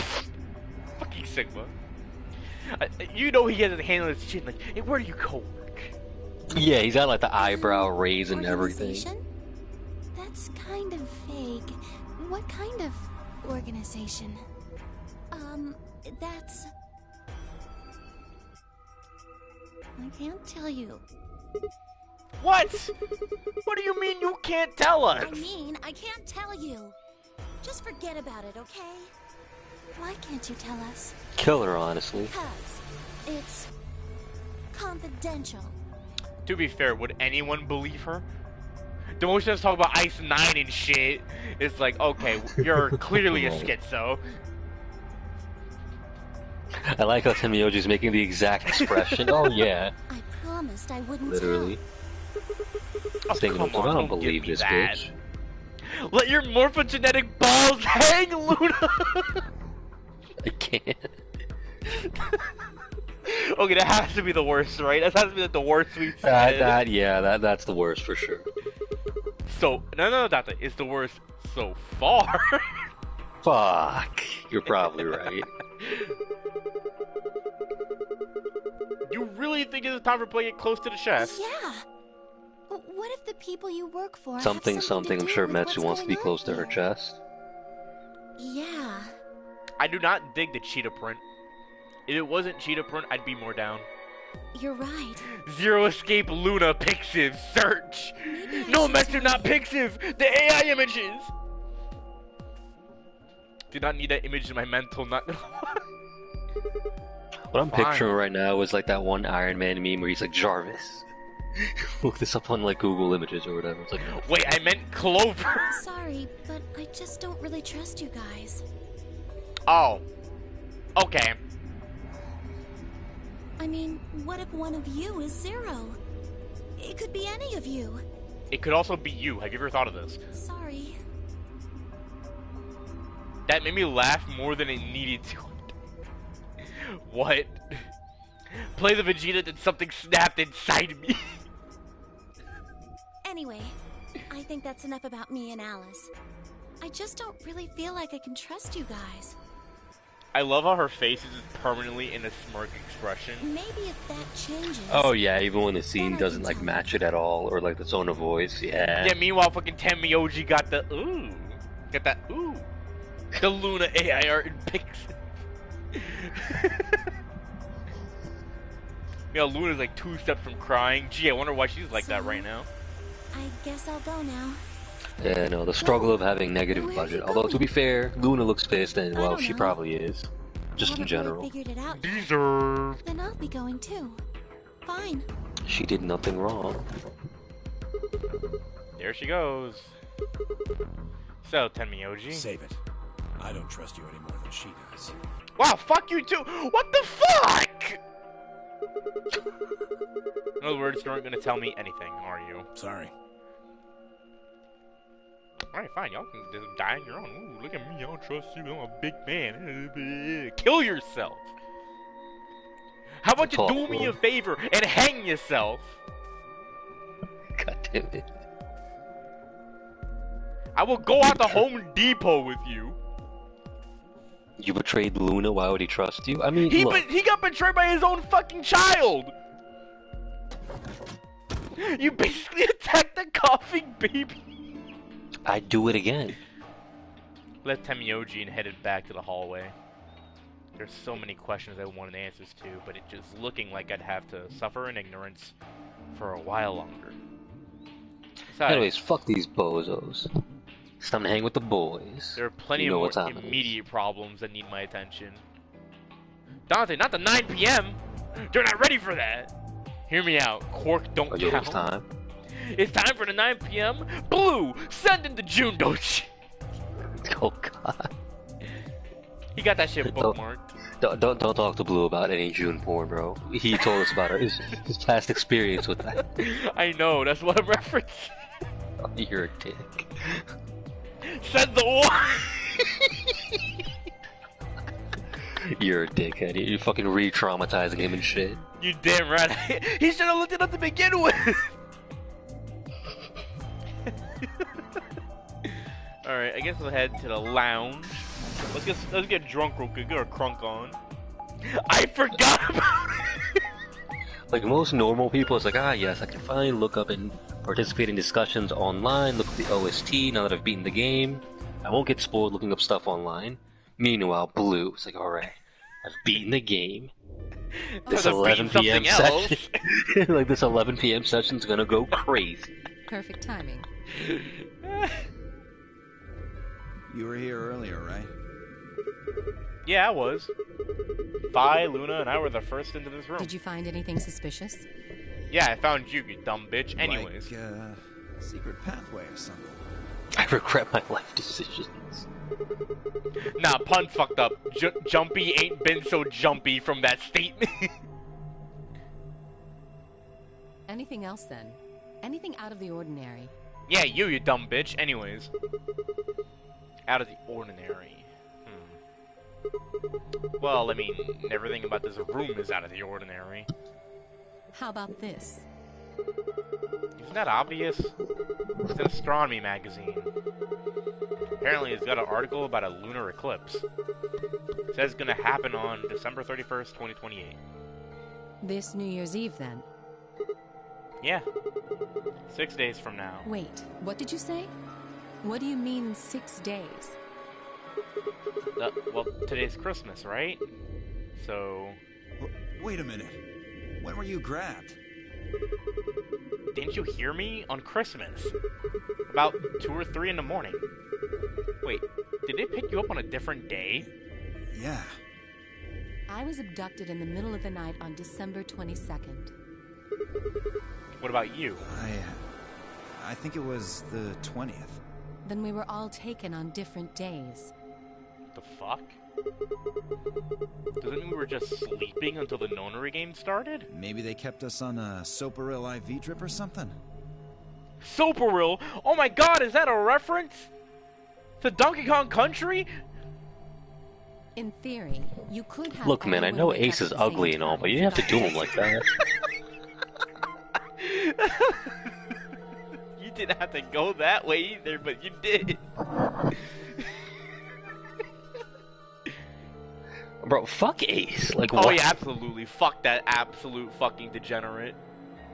Fucking Sigma. You know he hasn't handled his shit like, hey, where do you co-work? Yeah, he's got like the eyebrow raise and everything. Organization? That's kind of vague. What kind of organization? That's... I can't tell you. What? What do you mean you can't tell us? I mean, I can't tell you. Just forget about it, okay? Why can't you tell us? Kill her, honestly. Because it's confidential. To be fair, would anyone believe her? The most just talk about Ice 9 and shit. It's like, okay, you're clearly a schizo. I like how Tenmyoji's making the exact expression. Oh yeah. I promised I wouldn't Literally. Oh, Thinking, come on, I don't don't believe give me this that. bitch. Let your morphogenetic balls hang, Luna! I can't. Okay, that has to be the worst, right? That has to be like the worst we've said. That's the worst for sure. So, no, that's it. It's the worst so far. Fuck. You're probably right. You really think it's time for playing it close to the chest? Yeah. What if the people you work for Something. have something I'm to do sure with Metsu what's wants to be going close on to her here? chest. Yeah. I do not dig the cheetah print. If it wasn't cheetah print, I'd be more down. You're right. Zero Escape Luna Pixiv search. No, Metsu, not Pixiv. The AI images. Do not need that image in my mental. Not. What I'm Fine. picturing right now is like that one Iron Man meme where he's like, Jarvis. Look this up on like Google Images or whatever. It's like, Wait, I meant Clover. Sorry, but I just don't really trust you guys. Oh. Okay. I mean, what if one of you is Zero? It could be any of you. It could also be you. Have you ever thought of this? Sorry. That made me laugh more than it needed to. What? Play the Vegeta, then something snapped inside me. Anyway, I think that's enough about me and Alice. I just don't really feel like I can trust you guys. I love how her face is just permanently in a smirk expression. Maybe if that changes... oh yeah, even when the scene doesn't like match it at all or like the tone of voice, yeah. Yeah, meanwhile fucking Tenmyoji got the ooh. Got that ooh. The Luna AI art in Pixar. Yeah, Luna's like 2 steps from crying. Gee, I wonder why she's like that right now. I guess I'll go now. Yeah, no, the struggle of having negative budget. Although, to be fair, Luna looks pissed, and, well, she probably is. Just in general. Figured it out. Deserve. Then I'll be going too. Fine. She did nothing wrong. There she goes. So, Tenmyoji. Save it. I don't trust you any more than she does. Wow, fuck you too! What the fuck?! In other words, you aren't gonna tell me anything, are you? Sorry. Alright, fine. Y'all can just die on your own. Ooh, look at me. I don't trust you. I'm a big man. Kill yourself. How about you do me a favor and hang yourself? God damn it. I will go out to Home Depot with you. You betrayed Luna, why would he trust you? I mean, He look. he got betrayed by his own fucking child! You basically attacked the coughing baby! I'd do it again. Left Temioji and headed back to the hallway. There's so many questions I wanted answers to, but it's just looking like I'd have to suffer in ignorance for a while longer. Besides, Anyways, fuck these bozos. It's time to hang with the boys. there are plenty You know of what more time it is. immediate problems that need my attention. Dante, not the 9 p.m. You're not ready for that. Hear me out. Quark don't Yo, count. it's time. It's time for the 9 p.m. Blue, send in the June Dochi. Oh god. He got that shit bookmarked. Don't talk to Blue about any June porn, bro. He told us about his past experience with that. I know, that's what I'm referencing. Oh, you're a dick. Send the one. You're a dickhead. You're fucking re-traumatizing him and shit. You damn right. He should have looked it up to begin with. Alright, I guess we'll head to the lounge. Let's get drunk real quick. Get our crunk on. I forgot about it. Like most normal people, it's like, ah, yes, I can finally look up and participate in discussions online, look at the OST now that I've beaten the game. I won't get spoiled looking up stuff online. Meanwhile, Blue, it's like, alright, I've beaten the game. This 11 p.m. session, like this 11 p.m. session's gonna go crazy. Perfect timing. You were here earlier, right? Yeah, I was. Vi, Luna, and I were the first into this room. Did you find anything suspicious? Yeah, I found you, you dumb bitch. Anyways. Like, secret pathway or something. I regret my life decisions. Nah, pun fucked up. Jumpy ain't been so jumpy from that statement. Anything else then? Anything out of the ordinary? Yeah, you dumb bitch. Anyways. Out of the ordinary. Well, I mean, everything about this room is out of the ordinary. How about this? Isn't that obvious? It's an astronomy magazine. Apparently it's got an article about a lunar eclipse. It says it's gonna happen on December 31st, 2028. This New Year's Eve then? Yeah. 6 days from now. Wait, what did you say? What do you mean 6 days? Well, today's Christmas, right? So... Wait a minute. When were you grabbed? Didn't you hear me? On Christmas. About 2 or 3 in the morning. Wait, did they pick you up on a different day? Yeah. I was abducted in the middle of the night on December 22nd. What about you? I think it was the 20th. Then we were all taken on different days. The fuck? Doesn't mean we were just sleeping until the nonary game started? Maybe they kept us on a Soparil IV drip or something? Soparil? Oh my god, is that a reference? To Donkey Kong Country? In theory, you could have... Look, man, I know Ace is ugly and all, but you didn't have to do him like that. You didn't have to go that way either, but you did. Bro, fuck Ace. Like, oh what? yeah, absolutely. Fuck that absolute fucking degenerate.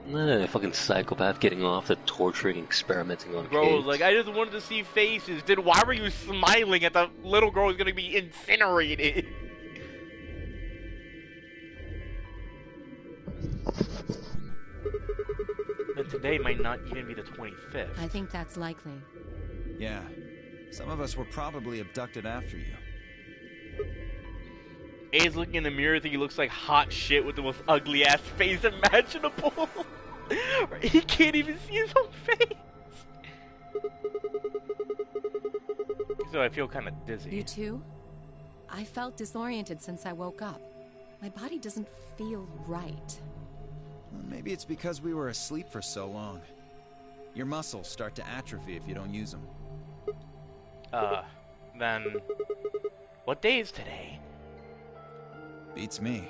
Fucking psychopath getting off to torturing and experimenting on Bro, kids. like, I just wanted to see faces. Why were you smiling at the little girl who's gonna be incinerated? And today might not even be the 25th. I think that's likely. Yeah. Some of us were probably abducted after you. A's looking in the mirror, thinking he looks like hot shit with the most ugly ass face imaginable. He can't even see his own face. So I feel kind of dizzy. You too? I felt disoriented since I woke up. My body doesn't feel right. Maybe it's because we were asleep for so long. Your muscles start to atrophy if you don't use them. Then... What day is today? Beats me.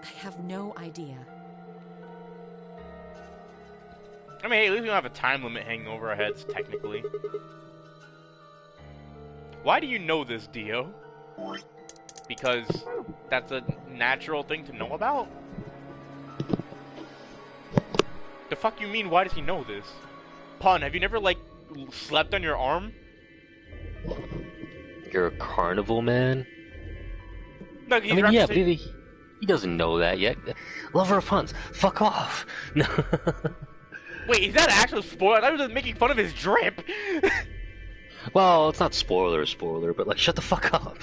I have no idea. I mean, hey, at least we don't have a time limit hanging over our heads, technically. Why do you know this, Dio? Because that's a natural thing to know about? The fuck you mean, why does he know this? Pun, have you never, like, slept on your arm? You're a carnival man? No, he's I mean, yeah, but he doesn't know that yet. Lover of puns. Fuck off. No. Wait, is that an actual spoiler? I thought he was just making fun of his drip. Well, it's not spoiler, but like, shut the fuck up.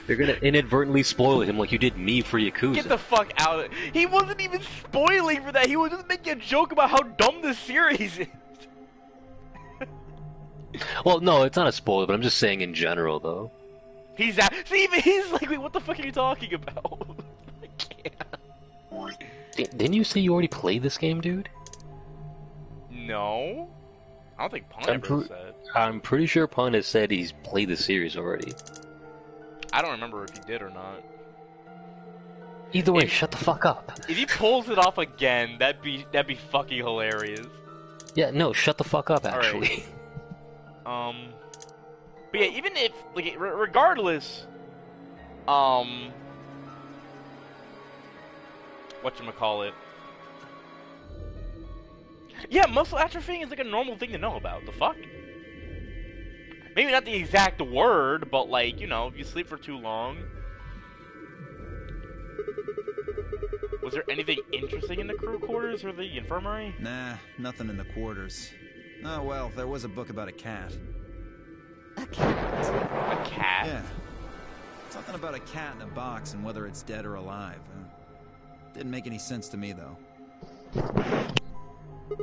You're gonna inadvertently spoil him like you did me for Yakuza. Get the fuck out of it. He wasn't even spoiling for that. He was just making a joke about how dumb this series is. Well, no, it's not a spoiler, but I'm just saying in general, though. See, even he's like, wait, what the fuck are you talking about? I can't. Didn't you say you already played this game, dude? No. I don't think Pun ever said. I'm pretty sure Pun has said he's played the series already. I don't remember if he did or not. Either way, shut the fuck up. If he pulls it off again, that'd be fucking hilarious. Yeah, no, shut the fuck up, actually. Right. But yeah, even if, like, regardless, whatchamacallit. Yeah, muscle atrophy is like a normal thing to know about. The fuck? Maybe not the exact word, but like, you know, if you sleep for too long. Was there anything interesting in the crew quarters or the infirmary? Nah, nothing in the quarters. Oh well, there was a book about a cat. A cat? A cat? Yeah. Something about a cat in a box and whether it's dead or alive. Didn't make any sense to me, though. Well,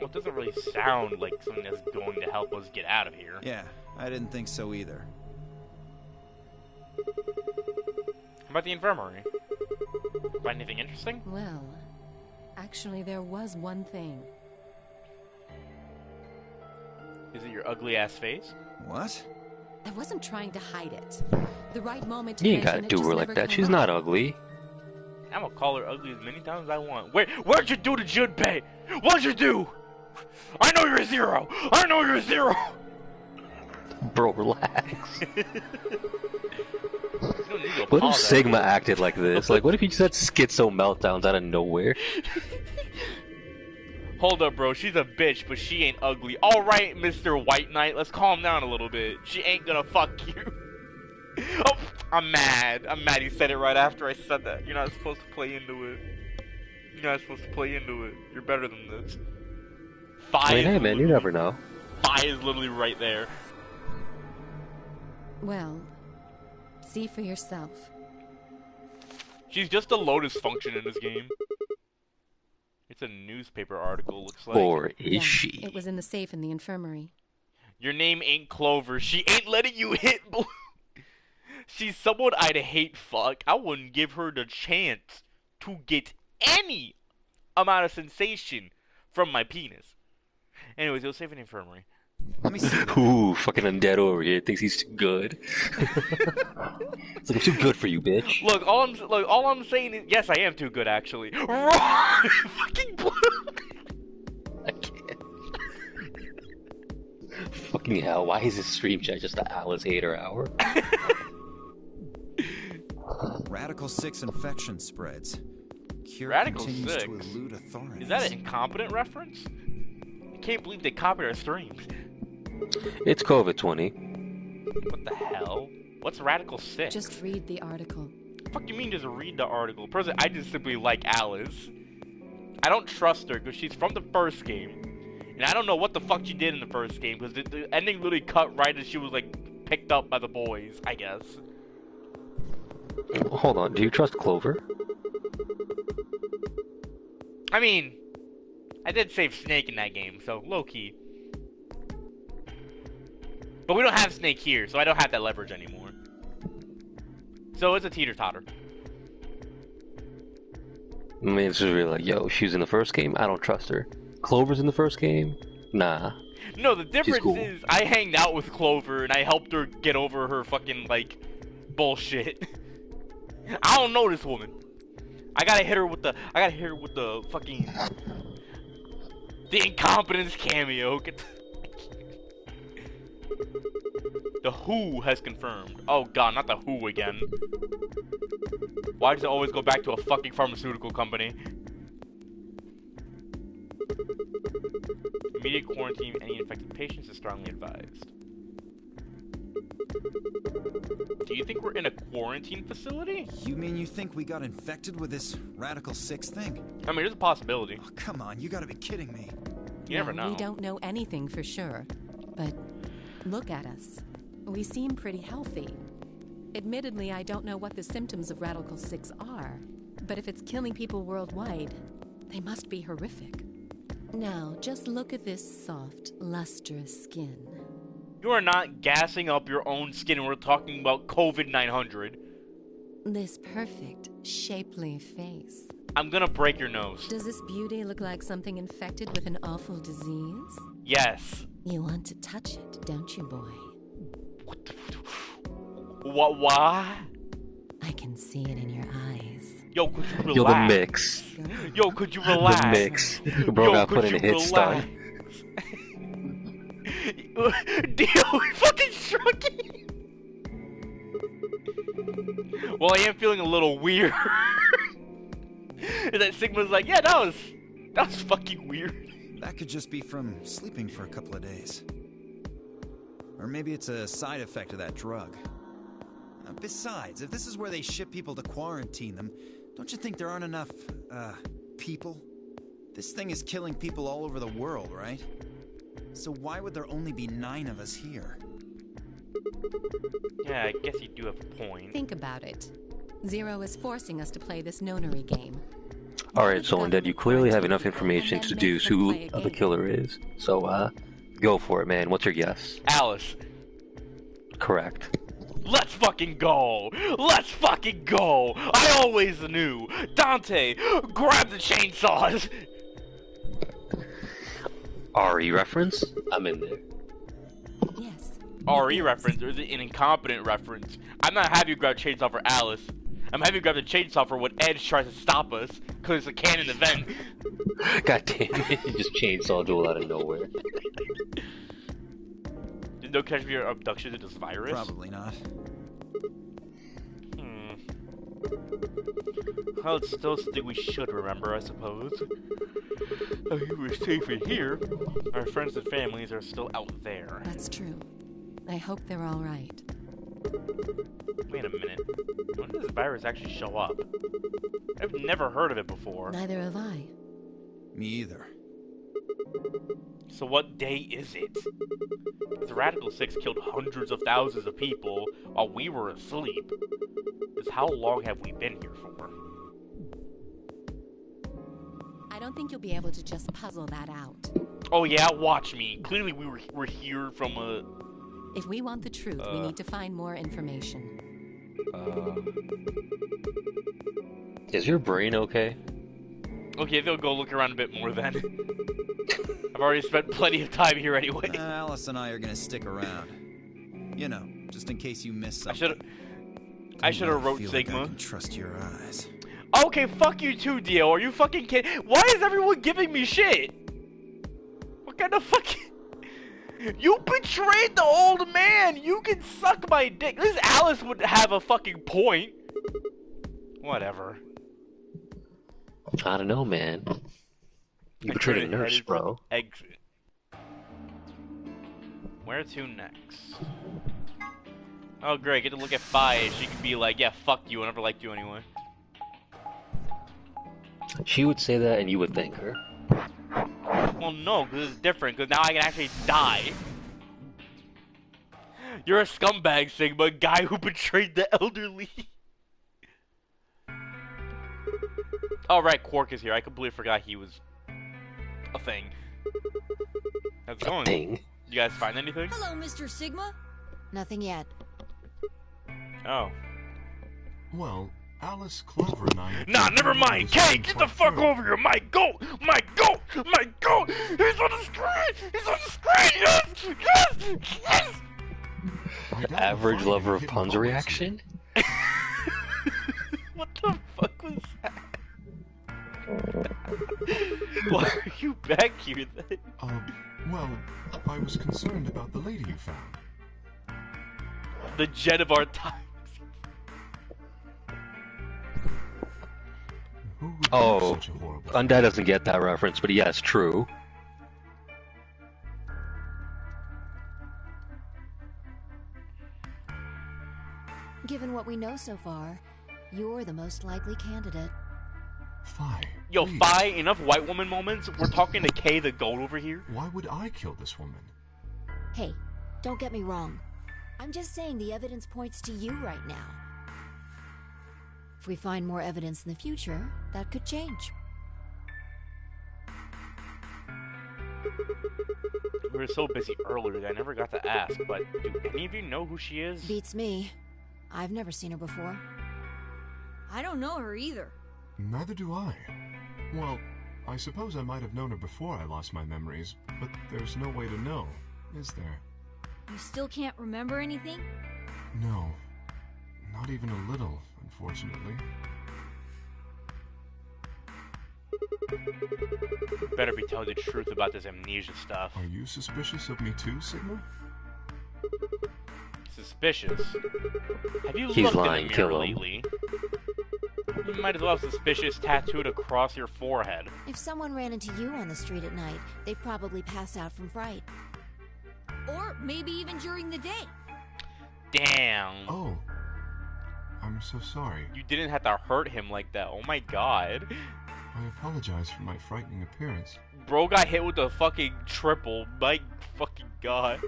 it doesn't really sound like something that's going to help us get out of here. Yeah, I didn't think so either. How about the infirmary? Find anything interesting? Well, actually there was one thing. Is it your ugly ass face? What? I wasn't trying to hide it. The right moment to You ain't mention gotta it do just her like never that. came She's up. not ugly. I'm gonna call her ugly as many times as I want. Where'd you do to Junpei? What'd you do? I know you're a zero! I know you're a zero! Bro, relax. What if Sigma acted like this? Like, what if he just had schizo meltdowns out of nowhere? Hold up, bro. She's a bitch, but she ain't ugly. Alright, Mr. White Knight, let's calm down a little bit. She ain't gonna fuck you. Oh, I'm mad. I'm mad he said it right after I said that. You're not supposed to play into it. You're not supposed to play into it. You're better than this. I mean, hey man, you never know. Phi is literally right there. Well, see for yourself. She's just a Lotus function in this game. It's a newspaper article, looks like. Or is she? It was in the safe in the infirmary. Your name ain't Clover. She ain't letting you hit Blue. She's someone I'd hate fuck. I wouldn't give her the chance to get any amount of sensation from my penis. Anyways, it was safe in the infirmary. Let me see. Ooh, fucking undead over here thinks he's too good. It's like, I'm too good for you, bitch. Look, all I'm saying is, yes, I am too good, actually. Fucking Blue. I can't. Fucking hell, why is this stream chat just the Alice hater hour? Radical 6 infection spreads. Cure Radical continues 6? to elude authorities. Is that an incompetent reference? I can't believe they copied our streams. It's COVID-20. What the hell? What's Radical 6? Just read the article. What the fuck you mean just read the article? Personally, I just simply like Alice. I don't trust her because she's from the first game. And I don't know what the fuck she did in the first game because the ending literally cut right as she was like picked up by the boys, I guess. Hold on, do you trust Clover? I mean, I did save Snake in that game, so low-key. But we don't have Snake here, so I don't have that leverage anymore. So it's a teeter-totter. I mean, it's just really like, yo, she was in the first game, I don't trust her. Clover's in the first game? Nah. No, the difference cool. is I hanged out with Clover and I helped her get over her fucking, like, bullshit. I don't know this woman. I gotta hit her with the fucking... The incompetence cameo. The WHO has confirmed. Oh god, not the WHO again. Why does it always go back to a fucking pharmaceutical company? Immediate quarantine of any infected patients is strongly advised. Do you think we're in a quarantine facility? You mean you think we got infected with this Radical 6 thing? I mean, there's a possibility. Oh, come on, you gotta be kidding me. You never know. We don't know anything for sure, but look at us. We seem pretty healthy. Admittedly, I don't know what the symptoms of Radical 6 are, but if it's killing people worldwide, they must be horrific. Now, just look at this soft, lustrous skin. You are not gassing up your own skin when we're talking about COVID-900. This perfect, shapely face. I'm gonna break your nose. Does this beauty look like something infected with an awful disease? Yes. You want to touch it, don't you, boy? What? Why? I can see it in your eyes. Yo, could you relax? Yo, the mix. Yo, could you relax? The mix. Bro got put in a hit start. Dio, we fucking struck it. Well, I am feeling a little weird. And that Sigma's like, yeah, that was fucking weird. That could just be from sleeping for a couple of days. Or maybe it's a side effect of that drug. Besides, if this is where they ship people to quarantine them, don't you think there aren't enough, people? This thing is killing people all over the world, right? So why would there only be 9 of us here? Yeah, I guess you do have a point. Think about it. Zero is forcing us to play this nonary game. Alright, so Undead, you clearly have enough information to deduce who the killer is. So, go for it, man. What's your guess? Alice. Correct. Let's fucking go! Let's fucking go! I always knew! Dante, grab the chainsaws! RE reference? I'm in there. Yes. RE reference, or is it an incompetent reference? I'm not having you grab a chainsaw for Alice. I'm having you grab the chainsaw for when Edge tries to stop us, because it's a canon event. God damn it, you just chainsaw Joel out of nowhere. Did no catch your abduction to this virus? Probably not. Well, it's still something we should remember, I suppose. If we're safe in here, our friends and families are still out there. That's true. I hope they're all right. Wait a minute. When does this virus actually show up? I've never heard of it before. Neither have I. Me either. So what day is it? The Radical 6 killed hundreds of thousands of people while we were asleep. Just how long have we been here for? I don't think you'll be able to just puzzle that out. Oh yeah, watch me. Clearly we're here from a... If we want the truth, we need to find more information. Is your brain okay? Okay, they'll go look around a bit more then. I've already spent plenty of time here anyway. Alice and I are gonna stick around. You know, just in case you miss something. I should have wrote feel Sigma. Like I can trust your eyes. Okay, fuck you too, Dio. Are you fucking kidding? Why is everyone giving me shit? What kind of fucking... You betrayed the old man! You can suck my dick! This Alice would have a fucking point. Whatever. I don't know, man. You betrayed a nurse, bro. Exit. Where to next? Oh great, get to look at Fi. She could be like, yeah, fuck you, I never liked you anyway. She would say that and you would thank her. Well, no, because it's different, because now I can actually die. You're a scumbag, Sigma, a guy who betrayed the elderly. Oh, right, Quark is here. I completely forgot he was a thing. How's it going? Thing? You guys find anything? Hello, Mr. Sigma. Nothing yet. Oh. Well, Alice, Clover, and I... Nah, never mind. Kay, get the fuck over here. My goat! My goat! My goat! He's on the screen! He's on the screen! Yes! Yes! Yes! Average lover of puns reaction? What the fuck was that? Why are you back here then? Well, I was concerned about the lady you found. The jet of our times. Oh, Undead doesn't get that reference, but yes, true. Given what we know so far, you're the most likely candidate. Fi. Yo, Fi, enough white woman moments. We're talking to Kay the goat over here. Why would I kill this woman? Hey, don't get me wrong. I'm just saying the evidence points to you right now. If we find more evidence in the future, that could change. We were so busy earlier that I never got to ask, but do any of you know who she is? Beats me. I've never seen her before. I don't know her either. Neither do I. Well, I suppose I might have known her before I lost my memories, but there's no way to know, is there? You still can't remember anything? No. Not even a little, unfortunately. Better be telling the truth about this amnesia stuff. Are you suspicious of me too, Sigma? Suspicious? Have you He's looked lying, in the kill mirror him. lately? You might as well have suspicious tattooed across your forehead. If someone ran into you on the street at night, they'd probably pass out from fright. Or maybe even during the day. Damn. Oh. I'm so sorry. You didn't have to hurt him like that. Oh my god. I apologize for my frightening appearance. Bro got hit with a fucking triple. My fucking god.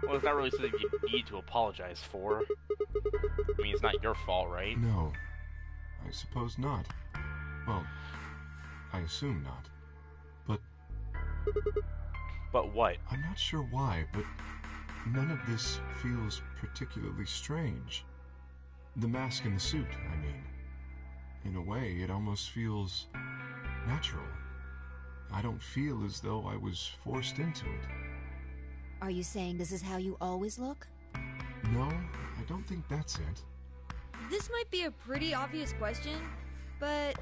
Well, it's not really something you need to apologize for. I mean, it's not your fault, right? No. I suppose not. Well, I assume not. But... But what? I'm not sure why, but none of this feels particularly strange. The mask and the suit, I mean. In a way, it almost feels natural. I don't feel as though I was forced into it. Are you saying this is how you always look? No, I don't think that's it. This might be a pretty obvious question, but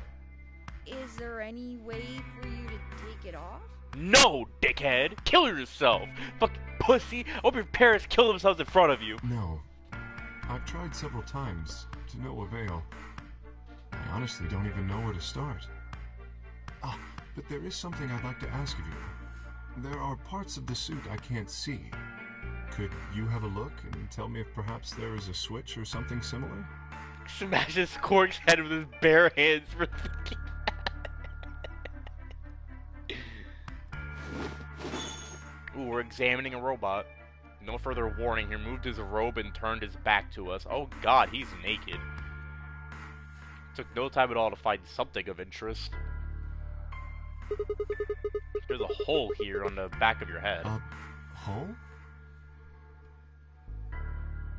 is there any way for you to take it off? No, dickhead! Kill yourself! Fucking pussy! I hope your parents kill themselves in front of you! No. I've tried several times, to no avail. I honestly don't even know where to start. Ah, but there is something I'd like to ask of you. There are parts of the suit I can't see. Could you have a look and tell me if perhaps there is a switch or something similar? Smashes Cork's head with his bare hands for thinking that. Ooh, we're examining a robot. No further warning, he removed his robe and turned his back to us. Oh god, he's naked. Took no time at all to find something of interest. There's a hole here on the back of your head. Hole?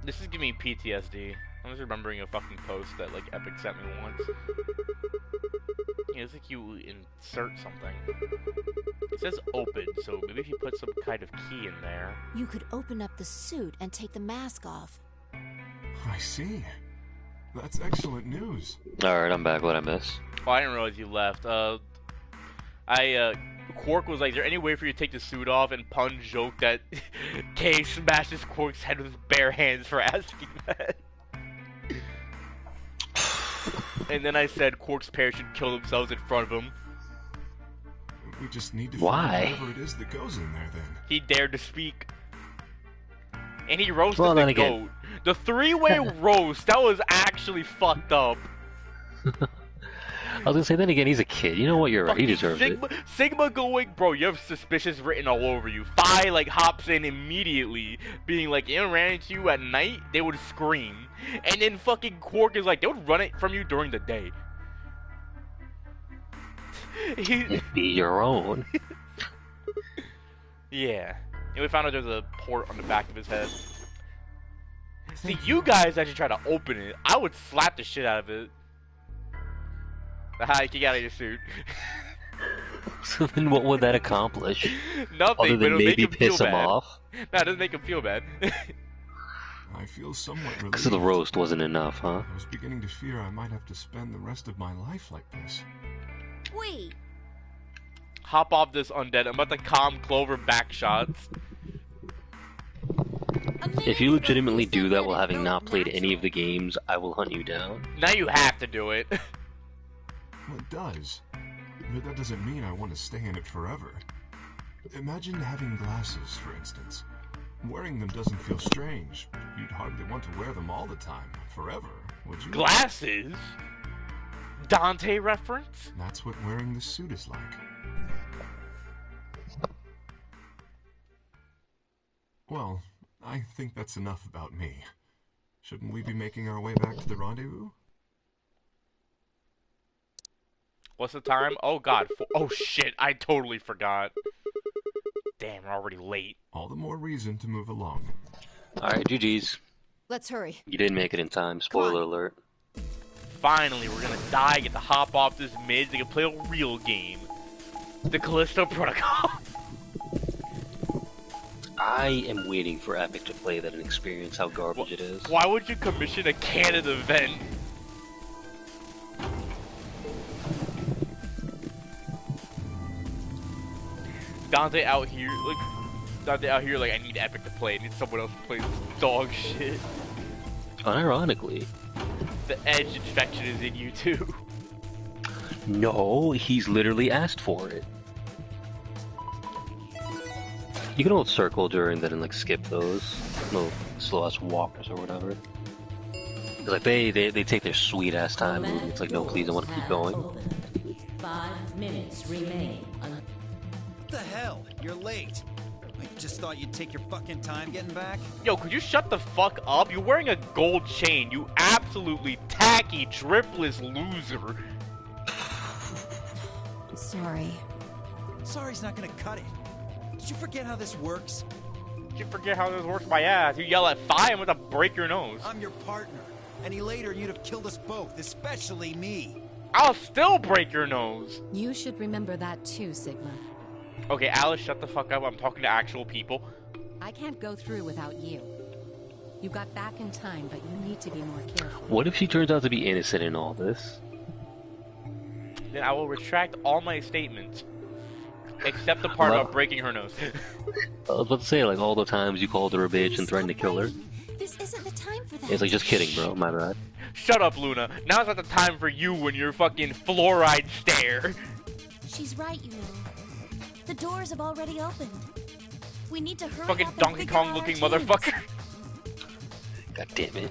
This is giving me PTSD. I'm just remembering a fucking post that like Epic sent me once. Yeah, it's like you insert something. It says open, so maybe if you put some kind of key in there. You could open up the suit and take the mask off. I see. That's excellent news. Alright, I'm back. What'd I miss? Oh, I didn't realize you left. Quark was like, is there any way for you to take the suit off? And Pun joked that Kay smashes Quark's head with his bare hands for asking that. And then I said Quark's parents should kill themselves in front of him. We just need to Why? find whatever it is that goes in there, then. He dared to speak. And he roasted Well, then the again. goat. The three-way roast, that was actually fucked up. I was gonna say, then again, he's a kid. You know what? You're right. He deserves it. Sigma going, bro, you have suspicious written all over you. Phi, like, hops in immediately, being like, it ran into you at night, they would scream. And then fucking Quark is like, they would run it from you during the day. Be your own. Yeah. And we found out there's a port on the back of his head. See, you guys actually try to open it. I would slap the shit out of it. Hi, get out of your suit. So then what would that accomplish? Nothing, Other but than it'll maybe make him piss feel him bad. off? No, it doesn't make him feel bad. I feel somewhat relieved. Because the roast wasn't enough, huh? I was beginning to fear I might have to spend the rest of my life like this. Wait. Hop off this undead. I'm about to calm Clover back shots. If you legitimately do that while having not played any of the games, I will hunt you down. Now you have to do it. Well, it does. But that doesn't mean I want to stay in it forever. Imagine having glasses, for instance. Wearing them doesn't feel strange, but you'd hardly want to wear them all the time, forever, would you? Glasses? Dante reference? That's what wearing this suit is like. Well, I think that's enough about me. Shouldn't we be making our way back to the rendezvous? What's the time? Oh god. Oh shit, I totally forgot. Damn, we're already late. All the more reason to move along. Alright, GG's. Let's hurry. You didn't make it in time, spoiler alert. Finally, we're gonna die, get to hop off this mid, so we can play a real game. The Callisto Protocol. I am waiting for Epic to play that and experience how garbage it is. Why would you commission a canon event? Dante out here, like, I need Epic to play. I need someone else to play this dog shit. Unironically. The edge infection is in you too. No, he's literally asked for it. You can hold circle during that and like skip those little slow ass walkers or whatever. Like they take their sweet ass time moving. It's like, no, please, I want to keep going. 5 minutes remain. What the hell? You're late. I just thought you'd take your fucking time getting back. Yo, could you shut the fuck up? You're wearing a gold chain, you absolutely tacky, dripless loser. Sorry. Sorry's not gonna cut it. Did you forget how this works? Did you forget how this works my ass? You yell at 5, I'm gonna break your nose. I'm your partner. Any later, you'd have killed us both, especially me. I'll still break your nose. You should remember that too, Sigma. Okay, Alice, shut the fuck up. I'm talking to actual people. I can't go through without you. You got back in time, but you need to be more careful. What if she turns out to be innocent in all this? Then I will retract all my statements. Except the part about breaking her nose. I was about to say, like, all the times you called her a bitch and threatened to kill her. This isn't the time for that. It's like, just kidding, bro. My bad. Shut up, Luna. Now's not the time for you and your fucking fluoride stare. She's right, you know. The doors have already opened. We need to hurry Fucking up and Donkey figure Kong out looking our teams. motherfucker. God damn it.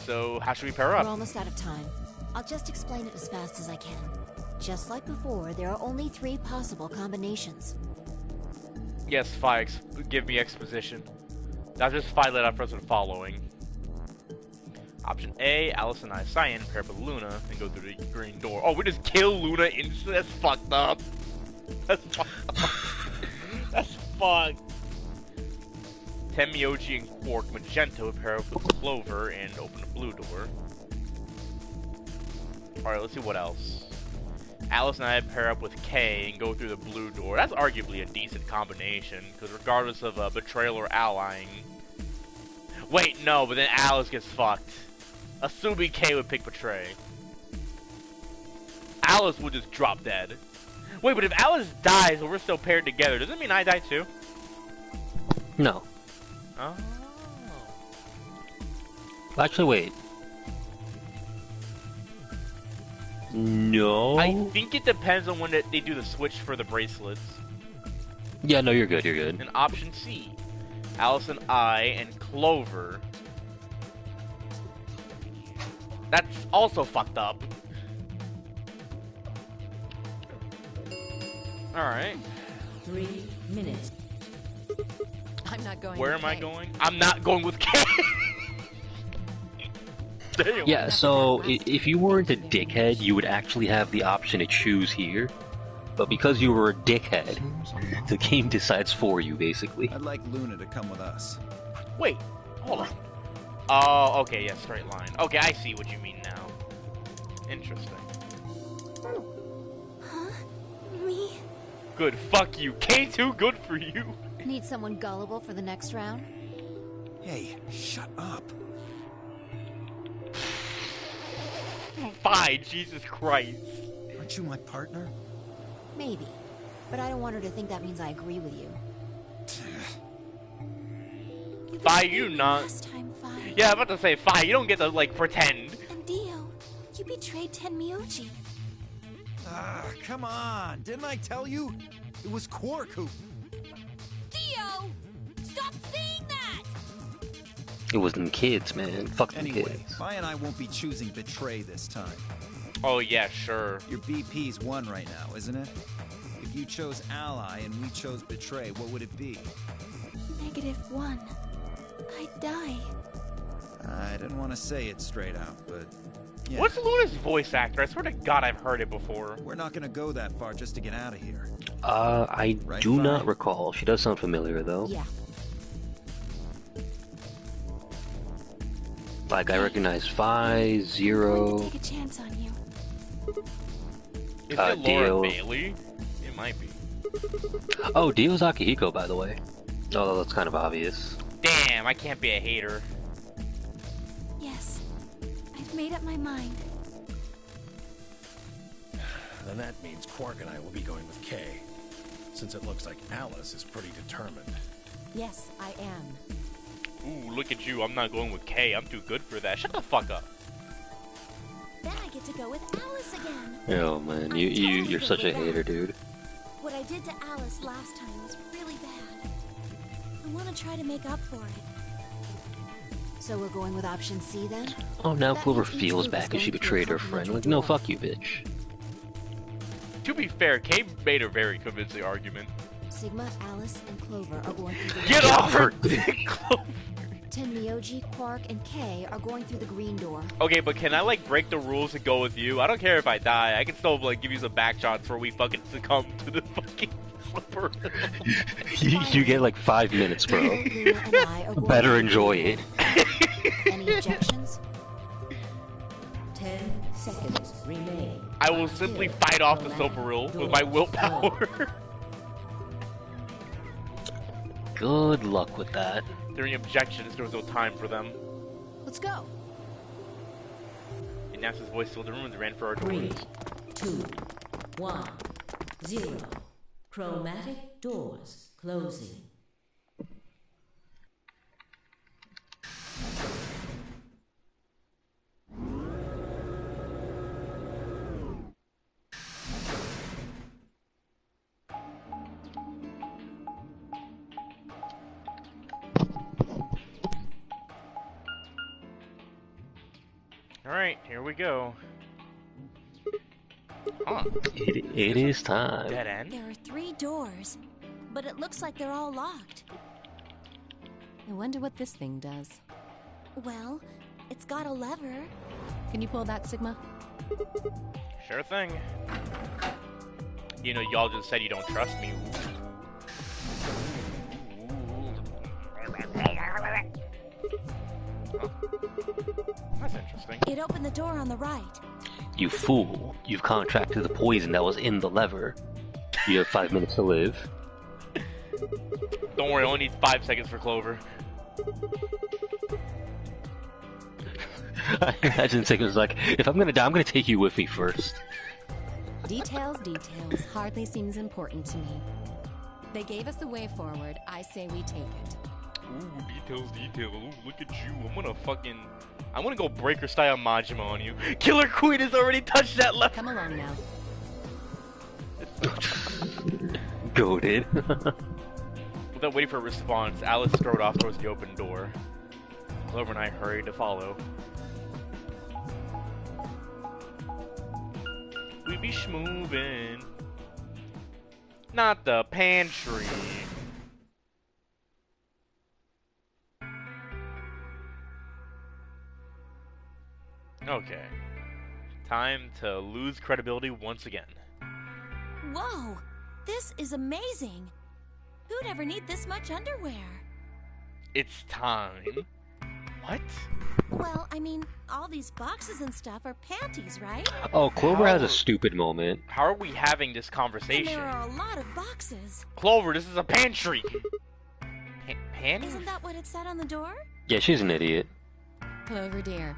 So, how should we pair up? We're almost out of time. I'll just explain it as fast as I can. Just like before, there are only 3 possible combinations. Yes, Fikes. Give me exposition. Now just 5 let out for us and following. Option A, Alice and I Cyan pair up with Luna and go through the green door. Oh, we just kill Luna instantly? That's fucked up. That's fucked up. That's fucked. Temioji and Quark Magento pair up with Clover and open the blue door. Alright, let's see what else. Alice and I pair up with Kay and go through the blue door. That's arguably a decent combination, because regardless of betrayal or allying... Wait, no, but then Alice gets fucked. Assuming Kay would pick betray. Alice would just drop dead. Wait, but if Alice dies and we're still paired together, does that mean I die too? No. Oh. Actually, wait. No. I think it depends on when they do the switch for the bracelets. Yeah, no, you're good, you're good. And option C. Alice and I and Clover. That's also fucked up. Alright. 3 minutes. I'm not going. Where with am I Kay. going? I'm not going with Kay. Damn. Yeah, so if you weren't a dickhead, you would actually have the option to choose here. But because you were a dickhead, the game decides for you, basically. I'd like Luna to come with us. Wait, hold on. Oh, okay, yeah, straight line. Okay, I see what you mean now. Interesting. Huh? Me? Good, fuck you. K2, good for you. Need someone gullible for the next round? Hey, shut up. Fine, Jesus Christ. Aren't you my partner? Maybe. But I don't want her to think that means I agree with you. Fi, you not. Last time, Fi. Yeah, I'm about to say, Fi, you don't get to, like, pretend. And Dio, you betrayed Tenmyoji. Ah, come on. Didn't I tell you? It was Quark who... Dio! Stop saying that! It was them kids, man. Fuck them Anyway, kids. Vi and I won't be choosing betray this time. Oh, yeah, sure. Your BP's one right now, isn't it? If you chose ally and we chose betray, what would it be? -1. I'd die. I didn't want to say it straight out, but... yeah. What's Luna's voice actor? I swear to God I've heard it before. We're not gonna go that far just to get out of here. I Right, do Fi? not recall. She does sound familiar, though. Yeah. Like, I recognize Phi, I'm Zero, willing to take a chance on you. Is it Laura Dio. Bailey? It might be. Oh, Dio's Akihiko, by the way. Oh, that's kind of obvious. Damn, I can't be a hater. Yes. I've made up my mind. Then that means Quark and I will be going with Kay, since it looks like Alice is pretty determined. Yes, I am. Ooh, look at you. I'm not going with K. I'm too good for that. Shut the fuck up. Then I get to go with Alice again. Oh man, you're such a hater, dude. What I did to Alice last time was really bad. I want to try to make up for it. So we're going with option C then? Oh, now That Clover means each feels group is bad because she going through a betrayed her friend. complimentary Like, no, door. fuck you, bitch. To be fair, K made a very convincing argument. Sigma, Alice, and Clover are going through the Get green off her door. dick, Clover. Tenmyoji, Quark, and Kay are going through the green door. Okay, but can I, like, break the rules and go with you? I don't care if I die. I can still, like, give you some back shots where we fucking succumb to the fucking slipper. You get like 5 minutes, bro. Luna and I are going Better through the enjoy green it. door. Any objections? 10 seconds remain. I will simply fight off the Soparil with my willpower. Good luck with that. If there are any objections, there was no time for them. Let's go. Ignace's voice filled the room and ran for our 3, doors. 2, 1, 0. Chromatic doors closing. Alright, here we go. Huh. It is time. Dead end? There are 3 doors, but it looks like they're all locked. I wonder what this thing does. Well, it's got a lever. Can you pull that, Sigma? Sure thing. You know, y'all just said you don't trust me. Huh. That's interesting. It opened the door on the right. You fool. You've contracted the poison that was in the lever. You have 5 minutes to live. Don't worry, I only need 5 seconds for Clover. I imagine Sigma's like, if I'm gonna die, I'm gonna take you with me first. Details, hardly seems important to me. They gave us the way forward. I say we take it. Ooh, details. Ooh, look at you. I'm gonna go breaker style Majima on you. Killer Queen has already touched that lever. Come along now. Goated. Without waiting for a response, Alice strode off towards the open door. Clover and I hurried to follow. We be schmoovin'. Not the pantry. Okay. Time to lose credibility once again. Whoa! This is amazing! Who'd ever need this much underwear? It's time. What? Well, I mean, all these boxes and stuff are panties, right? Oh, Clover has a stupid moment. How are we having this And conversation? there are a lot of boxes. Clover, this is a pantry. Panties? Isn't that what it said on the door? Yeah, she's an idiot. Clover, dear,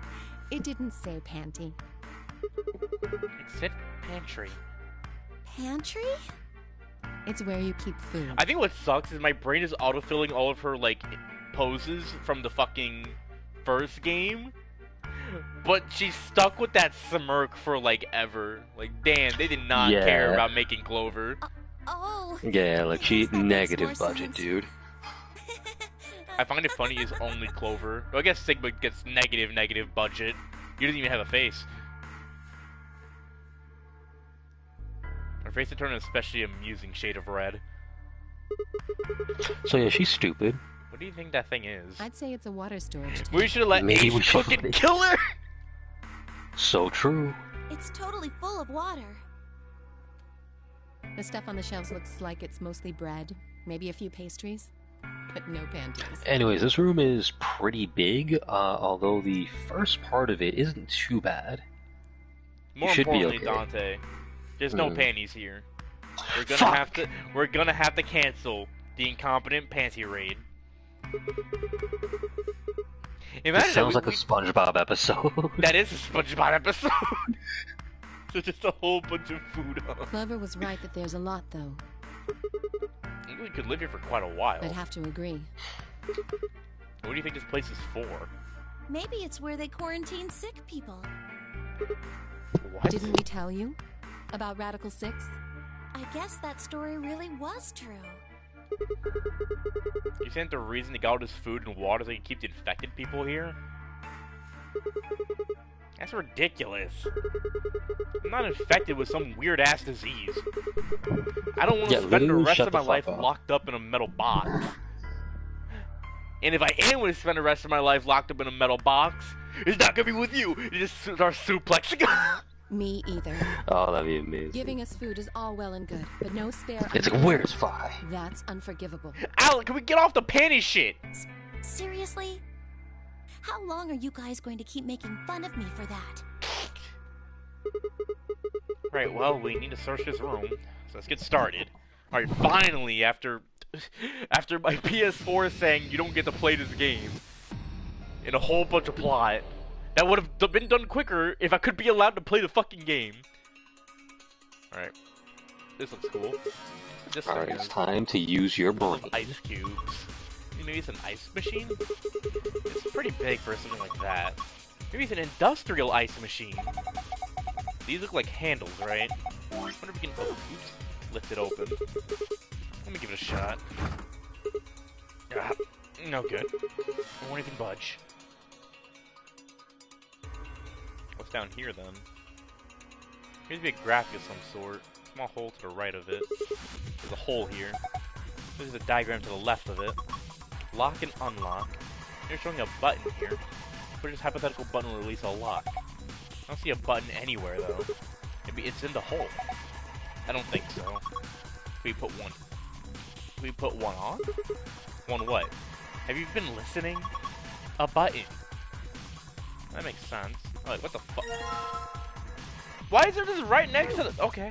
it didn't say panty. It said pantry. Pantry? It's where you keep food. I think what sucks is my brain is autofilling all of her, like, poses from the fucking first game. But she's stuck with that smirk for, like, ever. Like, damn, they did not care about making Clover. Oh. Yeah, like, she negative budget, dude. I find it funny is only Clover. Well, I guess Sigma gets negative budget. He doesn't even have a face. Her face to turn an especially amusing shade of red. So yeah, she's stupid. What do you think that thing is? I'd say it's a water storage tank. We should have let Ace cook and kill her! So true. It's totally full of water. The stuff on the shelves looks like it's mostly bread, maybe a few pastries, but no panties. Anyways, this room is pretty big, although the first part of it isn't too bad. More should importantly, be okay. Dante, there's no panties here. We're gonna have to cancel the incompetent panty raid. It sounds like a SpongeBob episode. That is a SpongeBob episode. So just a whole bunch of food on. Clover was right that there's a lot, though. I think we could live here for quite a while. I'd have to agree. What do you think this place is for? Maybe it's where they quarantine sick people. What? Didn't we tell you about Radical 6? I guess that story really was true. You think the reason they got all this food and water is they keep the infected people here? That's ridiculous. I'm not infected with some weird ass disease. I don't want to spend the rest of my life locked up in a metal box. And if I am going to spend the rest of my life locked up in a metal box, it's not going to be with you. It just starts suplexing. Me either. Oh, that'd be amazing. Giving us food is all well and good, but no spare. It's like, where's Fi? That's unforgivable. Alec, can we get off the panty shit? Seriously? How long are you guys going to keep making fun of me for that? Right, well, we need to search this room, so let's get started. Alright, finally, after my PS4 saying you don't get to play this game, and a whole bunch of plot, that would have been done quicker if I could be allowed to play the fucking game. Alright, this looks cool. Alright, it's time to use your brain. Ice cubes. Maybe it's an ice machine? It's pretty big for something like that. Maybe it's an industrial ice machine. These look like handles, right? I wonder if we can lift it open. Let me give it a shot. Ah, no good. I won't even budge. What's down here then? Appears to be a graphic of some sort. Small hole to the right of it. There's a hole here. There's a diagram to the left of it. Lock and unlock. You're showing a button here. But this hypothetical button will release a lock. I don't see a button anywhere though. Maybe it's in the hole. I don't think so. We put one. We put one on? One what? Have you been listening? A button. That makes sense. Like, what the fuck? Why is there this right next to the... Okay.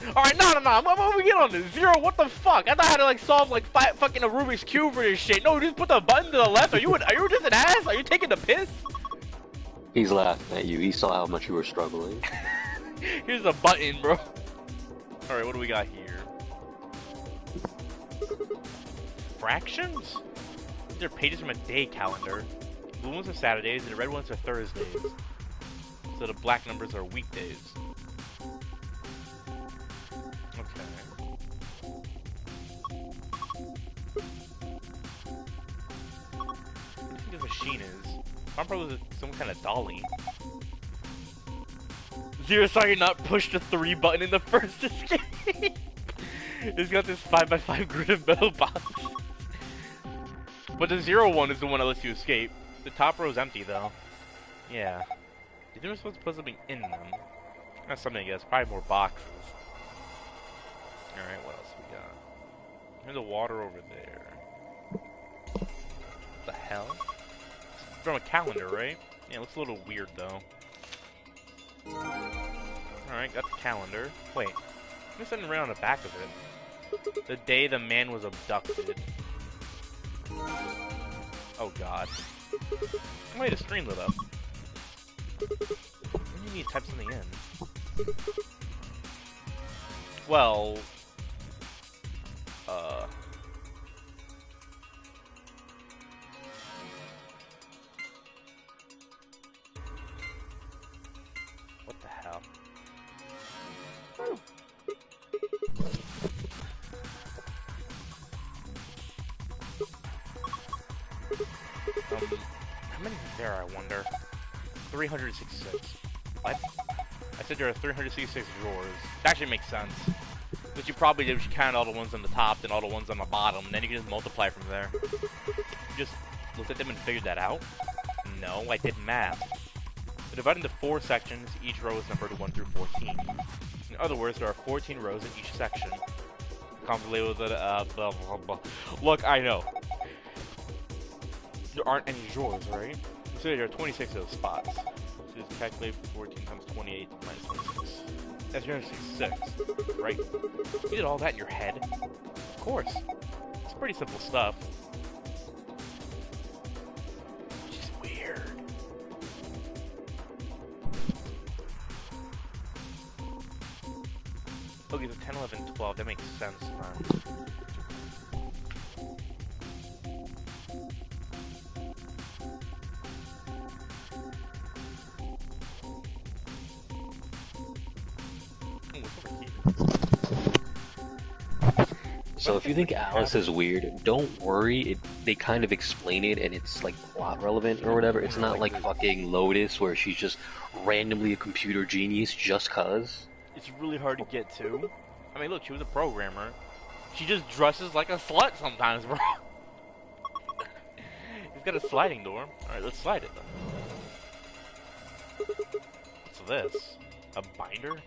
Alright, no. I'm gonna get on this. Zero, what the fuck? I thought I had to, like, solve, like, fucking a Rubik's Cube for this shit. No, just put the button to the left. Are you just an ass? Are you taking the piss? He's laughing at you. He saw how much you were struggling. Here's a button, bro. Alright, what do we got here? Fractions? These are pages from a day calendar. The blue ones are Saturdays, and the red ones are Thursdays. So the black numbers are weekdays. Okay. What do you think this machine is? I'm probably some kind of dolly. Zero, sorry, not push the 3 button in the first escape. It's got this 5x5 grid of metal box. But the 0 one is the one that lets you escape. The top row is empty though. Yeah. You think we're supposed to put something in them? That's something I guess. Probably more boxes. Alright, what else we got? There's the water over there. What the hell? It's from a calendar, right? Yeah, it looks a little weird though. Alright, got the calendar. Wait, there's something right on the back of it. The day the man was abducted. Oh god. Wait, the screen lit up. You need to type something in. Well... What the hell? How many is there, I wonder? 366. What? I said there are 366 drawers. That actually makes sense. But you probably did, you count all the ones on the top and all the ones on the bottom, and then you can just multiply from there. You just looked at them and figured that out? No, I did math. They're divided into 4 sections, each row is numbered 1 through 14. In other words, there are 14 rows in each section. Complicated with it, blah, blah, blah. Look, I know. There aren't any drawers, right? So there are 26 of those spots. So just calculate 14 times 28 minus 26. That's 366, right? You did all that in your head? Of course. It's pretty simple stuff. Which is weird. Okay, so 10, 11, 12, that makes sense, man. So if you think Alice is weird, don't worry. They kind of explain it, and it's like plot relevant or whatever. It's not like fucking Lotus, where she's just randomly a computer genius just cause. It's really hard to get to. I mean, look, she was a programmer. She just dresses like a slut sometimes, bro. He's got a sliding door. Alright, let's slide it then. What's this? A binder?